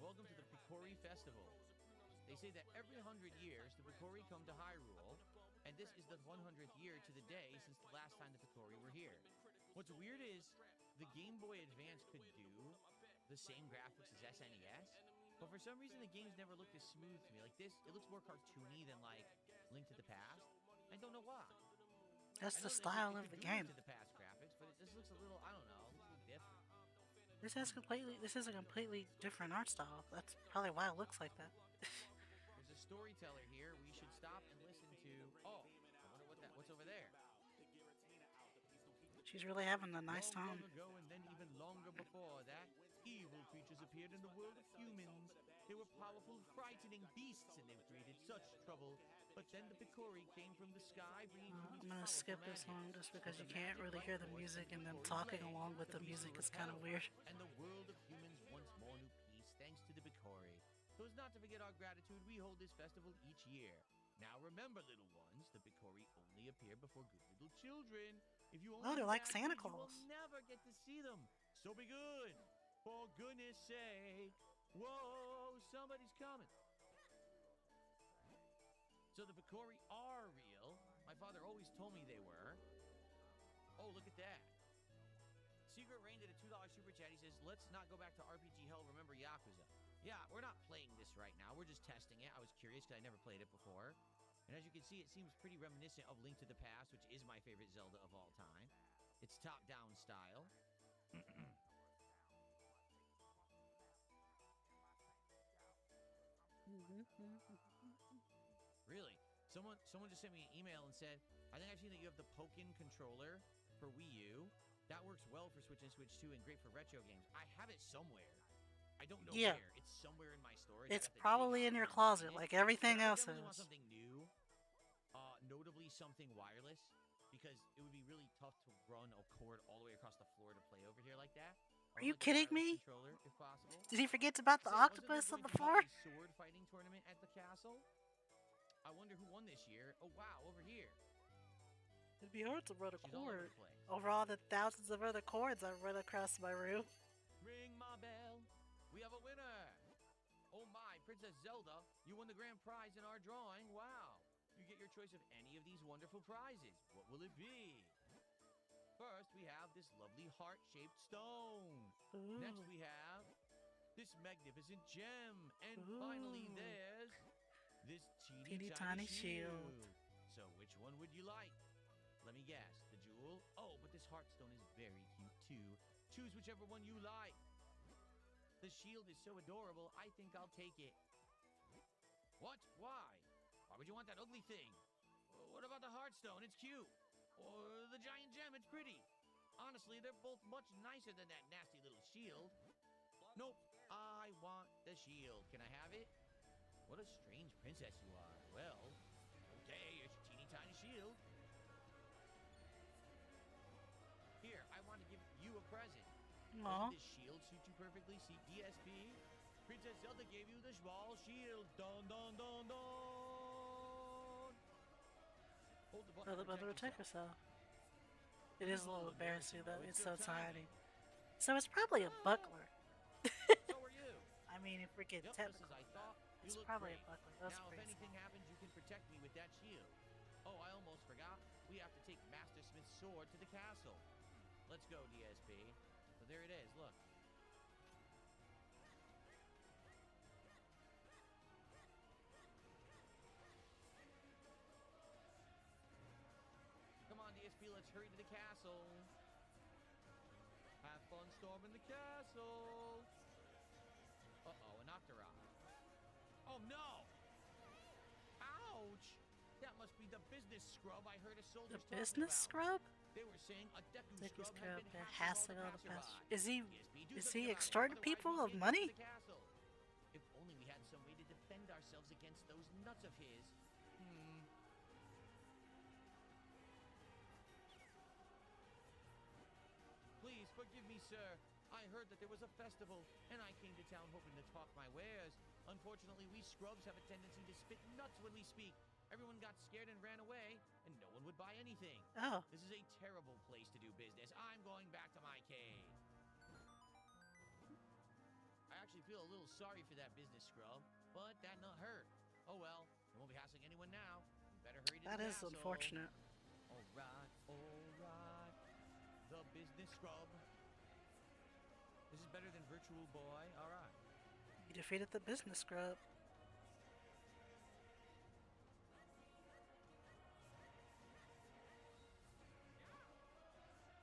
Welcome to the Picori Festival. They say that every 100 years, the Picori come to Hyrule, and this is the 100th year to the day since the last time the Picori were here. What's weird is the Game Boy Advance could do the same graphics as SNES, but for some reason the games never looked as smooth to me. Like this, it looks more cartoony than like Link to the Past. I don't know why. That's the style of the game. To the past graphics, but this looks a little, I don't know, looks a little different. This is a completely different art style. That's probably why it looks like that. There's a storyteller here. We should stop and listen to. Oh, I wonder what's over there. She's really having a nice time. Long ago, and then even longer before that, evil creatures appeared in the world of humans. They were powerful, frightening beasts, and they created such trouble. But then the Picori came from the sky, bringing humans I'm gonna skip this one just because you can't really hear the music, and then talking along with the music is kind of weird. And the world of humans once more knew peace, thanks to the Picori. So as not to forget our gratitude, we hold this festival each year. Now remember, little ones, the Picori only appear before good little children. If you only they're like imagine, Santa you Claus. will never get to see them. So be good, for goodness sake. Whoa, somebody's coming. So the Picori are real. My father always told me they were. Oh, look at that. Secret Rain did a $2 super chat. He says, let's not go back to RPG Hell, remember Yakuza. Yeah, we're not playing this right now. We're just testing it. I was curious because I never played it before. And as you can see, it seems pretty reminiscent of Link to the Past, which is my favorite Zelda of all time. It's top-down style. Really? Someone just sent me an email and said, I think I've seen that you have the Pokken controller for Wii U. That works well for Switch and Switch 2 and great for retro games. I have it somewhere. I don't know where. It's somewhere in my storage. It's probably in your closet, like everything else is. I definitely want something new. Notably something wireless, because it would be really tough to run a cord all the way across the floor to play over here like that. Are you kidding me? Controller, if possible. Did he forget about the octopus on the floor? Sword fighting tournament at the castle. I wonder who won this year. Oh wow, over here. It'd be hard to run a cord over all the thousands of other cords I've run across my room. Ring my bell. We have a winner. Oh my, Princess Zelda, you won the grand prize in our drawing. Wow. You get your choice of any of these wonderful prizes. What will it be? First, we have this lovely heart-shaped stone. Ooh. Next, we have this magnificent gem. And finally, there's this teeny tiny shield. So, which one would you like? Let me guess. The jewel? Oh, but this heartstone is very cute, too. Choose whichever one you like. The shield is so adorable, I think I'll take it. What? Why? Why would you want that ugly thing? What about the heartstone? It's cute. Or the giant gem? It's pretty. Honestly, they're both much nicer than that nasty little shield. Nope. I want the shield. Can I have it? What a strange princess you are. Well, okay, here's your teeny tiny shield. Here, I want to give you a present. Doesn't this shield suit you perfectly? See, DSP? Princess Zelda gave you the small shield. Dun dun dun dun. Hold the button to protect yourself. It is a little embarrassing though. It's so tiny. So it's probably a buckler. So are you. I mean, if we're getting technical, it's probably a buckler. That's now, if anything happens, you can protect me with that shield. Oh, I almost forgot. We have to take Master Smith's sword to the castle. Let's go, DSP. So there it is. Look. Come on, DSP, let's hurry to the castle. Have fun storming the castle. Uh-oh, an Octorok. Oh, no! Ouch! That must be the business scrub I heard a soldier talking about. The business scrub? They were saying a Deku scrub had been hassling all the passersby. Is he DSP, extorting people of money? If only we had some way to defend ourselves against those nuts of his. Please forgive me, sir. I heard that there was a festival, and I came to town hoping to talk my wares. Unfortunately, we scrubs have a tendency to spit nuts when we speak. Everyone got scared and ran away, and no one would buy anything. Oh. This is a terrible place to do business. I'm going back to my cave. I actually feel a little sorry for that business scrub, but that not hurt. Oh well, we won't be hassling anyone now. We better hurry to the castle. That is unfortunate. All right. The business scrub. This is better than Virtual Boy. All right. You defeated the business scrub.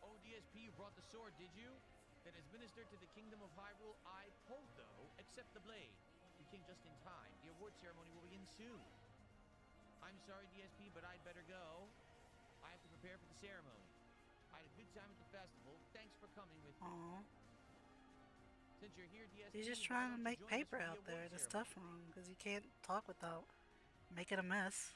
Oh, DSP, you brought the sword, did you? That is ministered to the Kingdom of Hyrule. I pulled, though, except the blade. You came just in time. The award ceremony will begin soon. I'm sorry, DSP, but I'd better go. I have to prepare for the ceremony. I had a good time at the festival. Thanks for coming with me. Aww. Since you're here, DSP, he's just trying to make paper out there. There's stuff wrong because he can't talk without making a mess.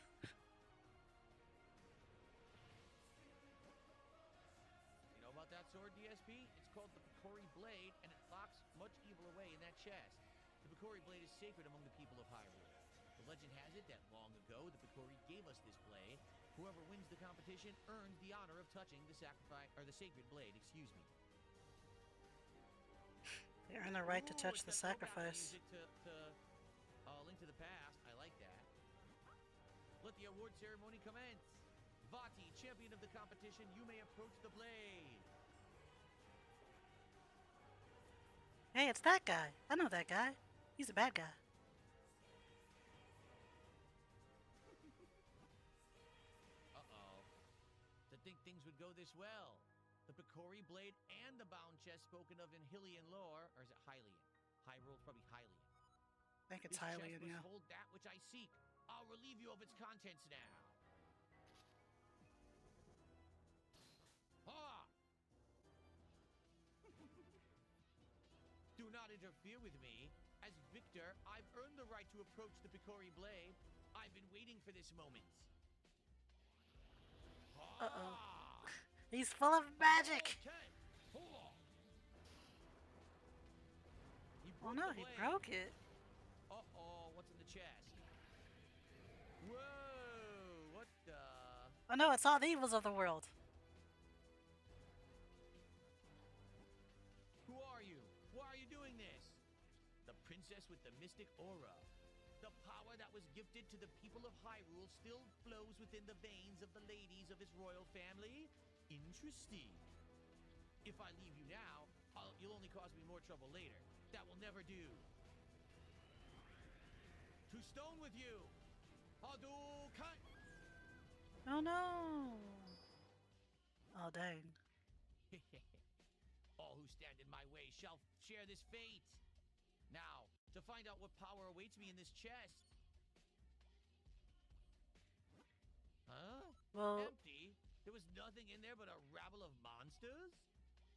You know about that sword, DSP? It's called the Picori Blade, and it locks much evil away in that chest. The Picori Blade is sacred among the people of Hyrule. The legend has it that long ago, the Picori gave us this blade. Whoever wins the competition earns the honor of touching the sacred blade, excuse me. They earn the right to touch the sacrifice. Link to the Past. I like that. Let the award ceremony commence. Vati, champion of the competition, you may approach the blade. Hey, it's that guy. I know that guy. He's a bad guy. Uh-oh. To think things would go this well. The Picori blade and the bound chest spoken of in Hylian lore, or is it Hylian? Hyrule's probably Hylian. I think it's This highly chest in must you. hold that which I seek. I'll relieve you of its contents now. Ha! Do not interfere with me. As victor, I've earned the right to approach the Picori blade. I've been waiting for this moment. Uh-oh. Ha! He's full of magic. Okay. Oh. He Oh broke no, the he blade. broke it. Uh-oh, what's in the chest? Whoa, what the? Oh no, it's all the evils of the world. Who are you? Why are you doing this? The princess with the mystic aura. The power that was gifted to the people of Hyrule still flows within the veins of the ladies of his royal family? Interesting. If I leave you now, you'll only cause me more trouble later. That will never do. To stone with you! Hadouken! Oh no. Oh dang. All who stand in my way shall share this fate. Now, to find out what power awaits me in this chest. Huh? Well, Empty? There was nothing in there but a rabble of monsters?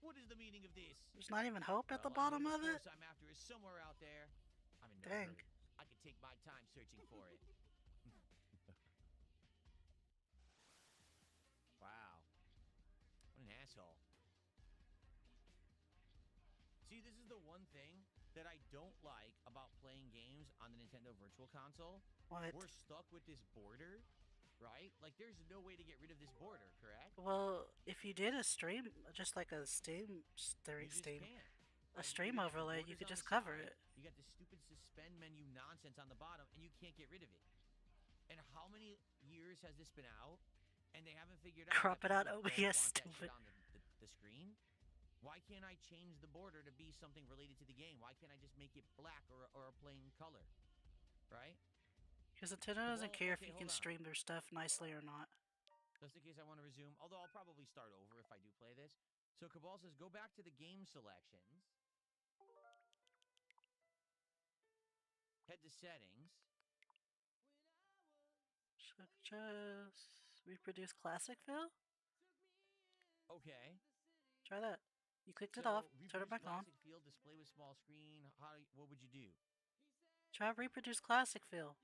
What is the meaning of this? there's not even hope at the Well, I bottom know of the it? force I'm after is somewhere out there. I'm in no Dang. hurry. I could take my time searching for it. Wow. What an asshole. See, this is the one thing that I don't like about playing games on the Nintendo Virtual Console. What? We're stuck with this border, right? Like, there's no way to get rid of this border, correct? Well, if you did a stream, just like a Steam, You just Steam, can't. a Like, stream you got the overlay, you borders could on just the cover side, it. You got the stupid suspend menu nonsense on the bottom, and you can't get rid of it. And how many years has this been out? And they haven't figured out Crop that it out, people don't OBS, want that stupid. shit on the screen? Why can't I change the border to be something related to the game? Why can't I just make it black or a plain color? Right? Because Nintendo doesn't Well, care if okay, you hold can on. stream their stuff nicely or not. Just in case I want to resume, although I'll probably start over if I do play this. So Cabal says, go back to the game selections. Head to settings. Just reproduce classic fill? Okay. Try that. You clicked it So, off, turn it reproduce back on. classic field, display with small screen. What would you do? Try reproduce classic fill.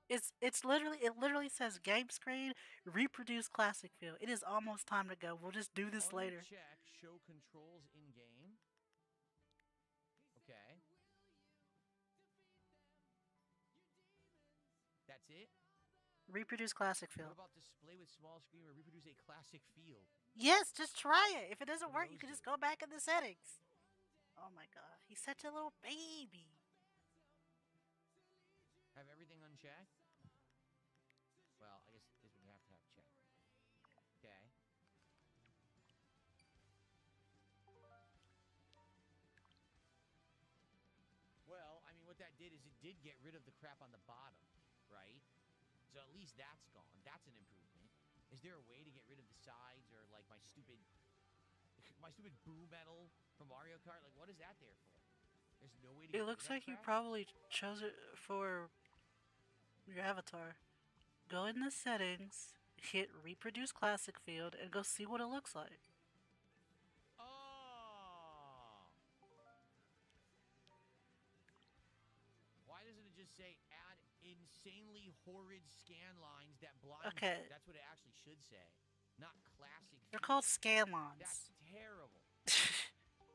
It literally says game screen, reproduce classic fill. It is almost time to go. We'll just do this later. Uncheck show controls in game. Okay. That's it? Reproduce classic What fill. about display with small screen or reproduce a classic field? Yes, just try it. If it doesn't What do work, you those can just do? go back in the settings. Oh my god, he's such a little baby. Have everything unchecked? Well, I guess this one you have to have checked. Okay. Well, I mean, what that did is it did get rid of the crap on the bottom, right? So at least that's gone. That's an improvement. Is there a way to get rid of the sides or like my stupid boo metal from Mario Kart? Like, what is that there for? There's no way to get It rid looks of that like you crap? probably chose it for your avatar. Go in the settings, hit reproduce classic field, and go see what it looks like. Oh! Why doesn't it just say add insanely horrid scan lines that blind Okay. you? That's what it actually should say. Not classic. They're called features. scanlons. That's terrible.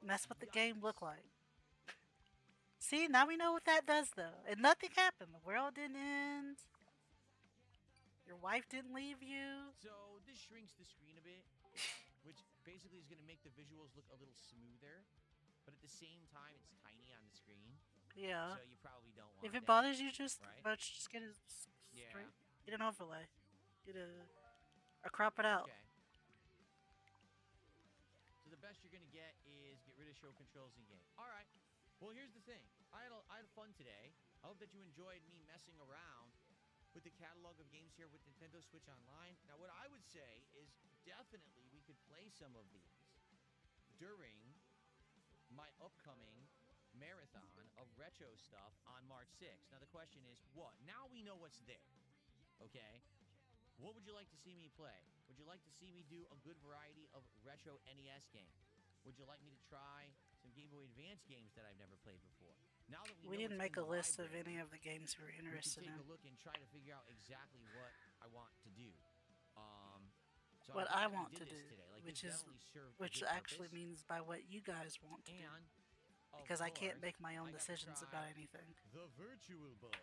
And that's what the game Yikes. looked like. See, now we know what that does though. And nothing happened. The world didn't end. Your wife didn't leave you. So this shrinks the screen a bit, which basically is going to make the visuals look a little smoother. But at the same time, it's tiny on the screen. Yeah. So you probably don't want If it that, bothers you, just right? just get a Yeah. straight, get an overlay, or crop it out. Okay. So the best you're going to get is get rid of show controls in game. All right. Well, here's the thing. I had fun today. I hope that you enjoyed me messing around with the catalog of games here with Nintendo Switch Online. Now, what I would say is definitely we could play some of these during my upcoming marathon of retro stuff on March 6th. Now, the question is, what? Now we know what's there, okay? What would you like to see me play? Would you like to see me do a good variety of retro NES games? Would you like me to try some Game Boy Advance games that I've never played before? Now that We know didn't what's make in a the list of library, any of the games we were we can interested take in. a look and try to figure out exactly what I want to do. So What I'm I glad want we to did do, this today. Like, which this is, definitely served a which good actually purpose. means by what you guys want to do, And of because I can't course, make my own I got to decisions try about anything. the Virtual Boy.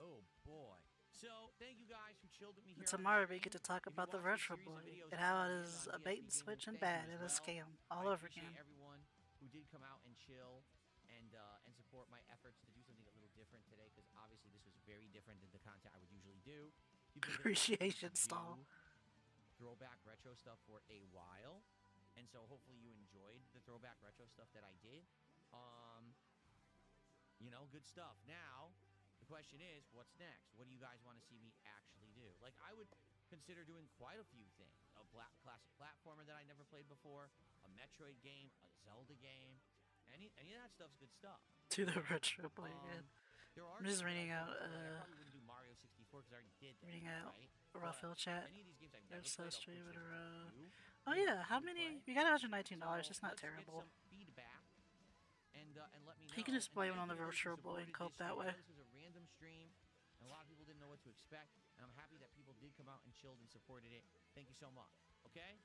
Oh boy! So thank you guys who chilled with me here. Tomorrow on the we get to stream. talk If you about the watched Virtual series of Boy videos and on how it demand is on a bait DSP and switch Gaming, and thank you bad as and a well. scam all I over appreciate again. everyone who did come out and chill and support my efforts to do something a little different today, because obviously this was very different than the content I would usually do. You've been really asking me Appreciation to stall. do throwback retro stuff for a while, and so hopefully you enjoyed the throwback retro stuff that I did. Good stuff. Now, the question is, what's next? What do you guys want to see me actually do? Like, I would consider doing quite a few things. A classic platformer that I never played before, a Metroid game, a Zelda game. Any of that stuff's good stuff. To the Virtual Boy again. There are I'm just some that I reading out, don't play. I probably wouldn't do Mario 64 because I already did that. reading out right? Rafael chat. Any of these games I've They're never so played, I'll stream put in you a row. through. Oh Games yeah, that how you would many? play. We got $119. So It's not let's terrible. get some feedback and let me know. He can just play And one on thank the you to those who Virtual Boy and supported cope this that stream. way. I know this was a random stream, and a lot of people didn't know what to expect, and I'm happy that people did come out and chilled and supported it. Thank you so much. Okay?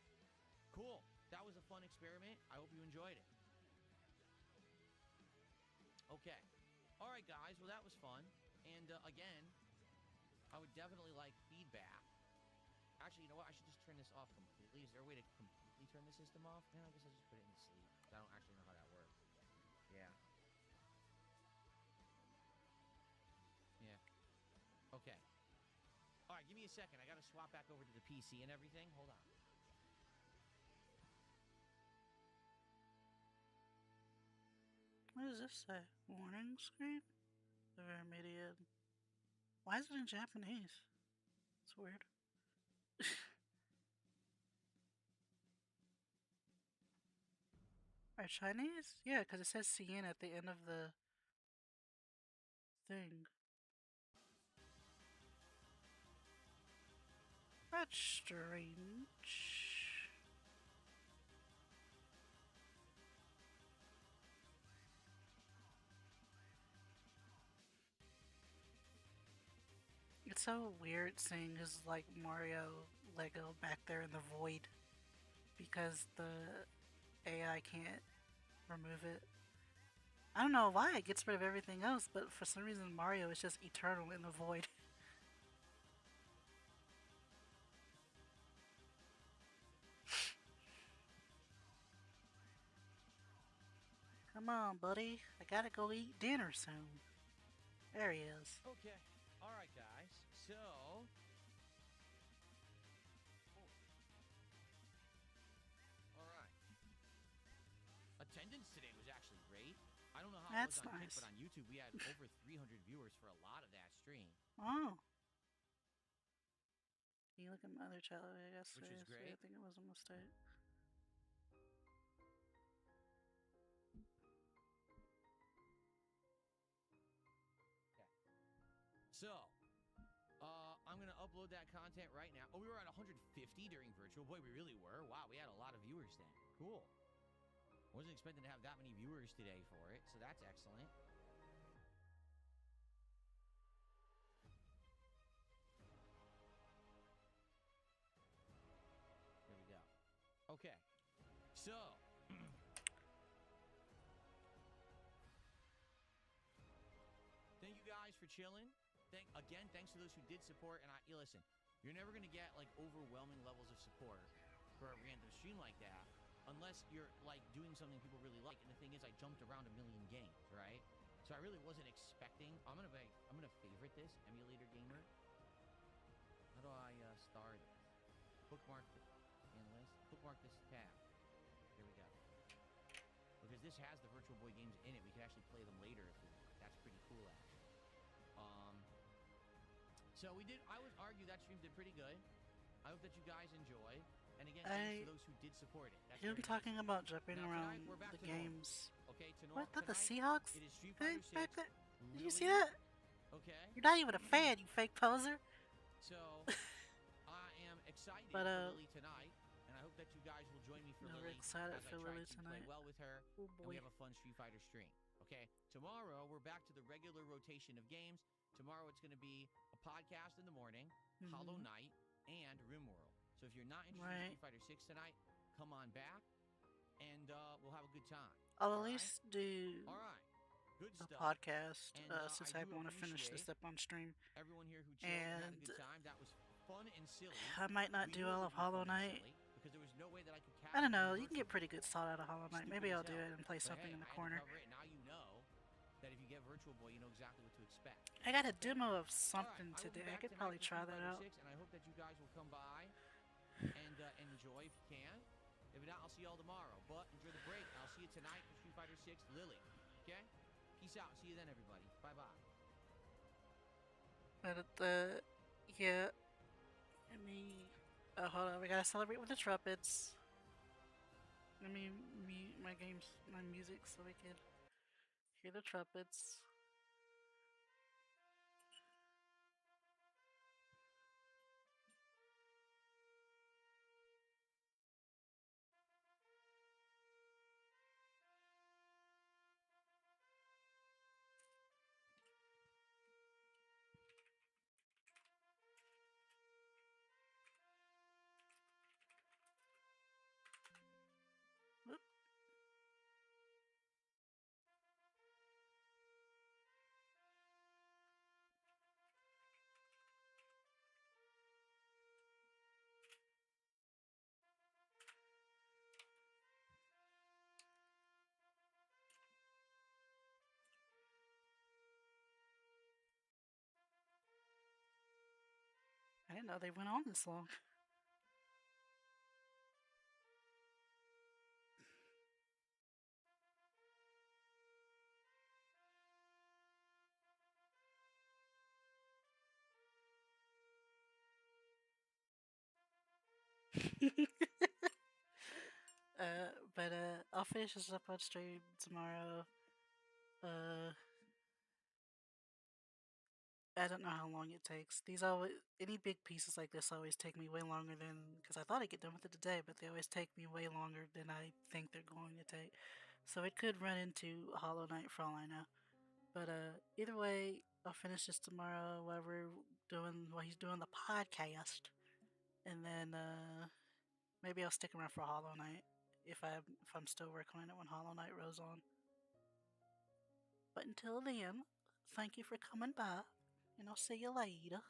Cool. That was a fun experiment. I hope you enjoyed it. Okay. All right, guys. Well, that was fun. And again, I would definitely like feedback. Actually, you know what? I should just turn this off completely. Is there a way to completely turn the system off? Man, I guess I'll just put it in sleep. I don't actually know how that works. Yeah. Yeah. Okay. All right, give me a second. I got to swap back over to the PC and everything. Hold on. What does this say? Warning screen? The Vermedian. Why is it in Japanese? It's weird. Or Chinese? Yeah, because it says CN at the end of the thing. That's strange. It's so weird seeing his like Mario Lego back there in the void because the AI can't remove it. I don't know why it gets rid of everything else, but for some reason Mario is just eternal in the void. Come on, buddy. I gotta go eat dinner soon. There he is. Okay. All right, guys. So. All right. Attendance today was actually great. I don't know how That's it was on Kick, nice. but on YouTube we had over 300 viewers for a lot of that stream, Oh. Can you look at my other chat? I guess which is seriously, great. I think it was a mistake. So, I'm gonna upload that content right now. Oh, we were at 150 during Virtual Boy. We really were. Wow, we had a lot of viewers then. Cool. Wasn't expecting to have that many viewers today for it, so that's excellent. There we go. Okay. So. Thank you guys for chilling. Thanks to those who did support. And listen, you're never gonna get like overwhelming levels of support for a random stream like that, unless you're like doing something people really like. And the thing is, I jumped around a million games, right? So I really wasn't expecting. I'm gonna favorite this emulator gamer. How do I star this? Bookmark this and list. Bookmark this tab. There we go. Because this has the Virtual Boy games in it. We could actually play them later if we want. That's pretty cool, actually. So we did. I would argue that stream did pretty good. I hope that you guys enjoy. And again, thanks to those who did support it. That's him very talking nice. about jumping Now, around tonight, we're back the to normal. games. Okay, What? That the tonight, Seahawks it is Street thing Fighter 6. back there? Did you Lily, see that? Okay. You're not even a fan, you fake poser. So I am excited But, for Lily tonight, and I hope that you guys will join me for no, Lily we're excited as for I try Lily to tonight. play well with her, Oh and we boy. have a fun Street Fighter stream. Okay, tomorrow we're back to the regular rotation of games. Tomorrow it's going to be a podcast in the morning, Hollow Knight, and RimWorld. So if you're not interested in Street Fighter 6 tonight, come on back, and we'll have a good time. I'll at least do All right. Good the stuff. podcast And, since I I do want to finish this appreciate up on stream. Everyone here who chilled and had a And good time. That was fun and silly. I might not We do knew all it of would be Hollow fun and Knight. silly because there was no way that I could I don't know. capture You can get pretty good salt out of Hollow Knight. Maybe I'll do it and play something in the corner. Cover it. Now you know that if you get Virtual Boy, you know exactly what to expect. I got a demo of All something right, today. I I will be back could tonight probably for try Street that Fighter out. 6, and I hope that you guys will come by and enjoy if you can. If not, I'll see you all tomorrow. But enjoy the break. I'll see you tonight for Street Fighter 6 Lily. Okay? Peace out. See you then, everybody. Bye-bye. But yeah. Let me. Oh, hold on. We gotta celebrate with the trumpets. Let me mute my music, so we can hear the trumpets. Whoop. I didn't know they went on this long. But I'll finish this up on stream tomorrow. I don't know how long it takes. Any big pieces like this always take me way longer than, because I thought I'd get done with it today, but they always take me way longer than I think they're going to take. So it could run into Hollow Knight for all I know. But either way, I'll finish this tomorrow while he's doing the podcast, and then maybe I'll stick around for Hollow Knight if I'm still working on it when Hollow Knight rolls on. But until then, thank you for coming by, and I'll see you later.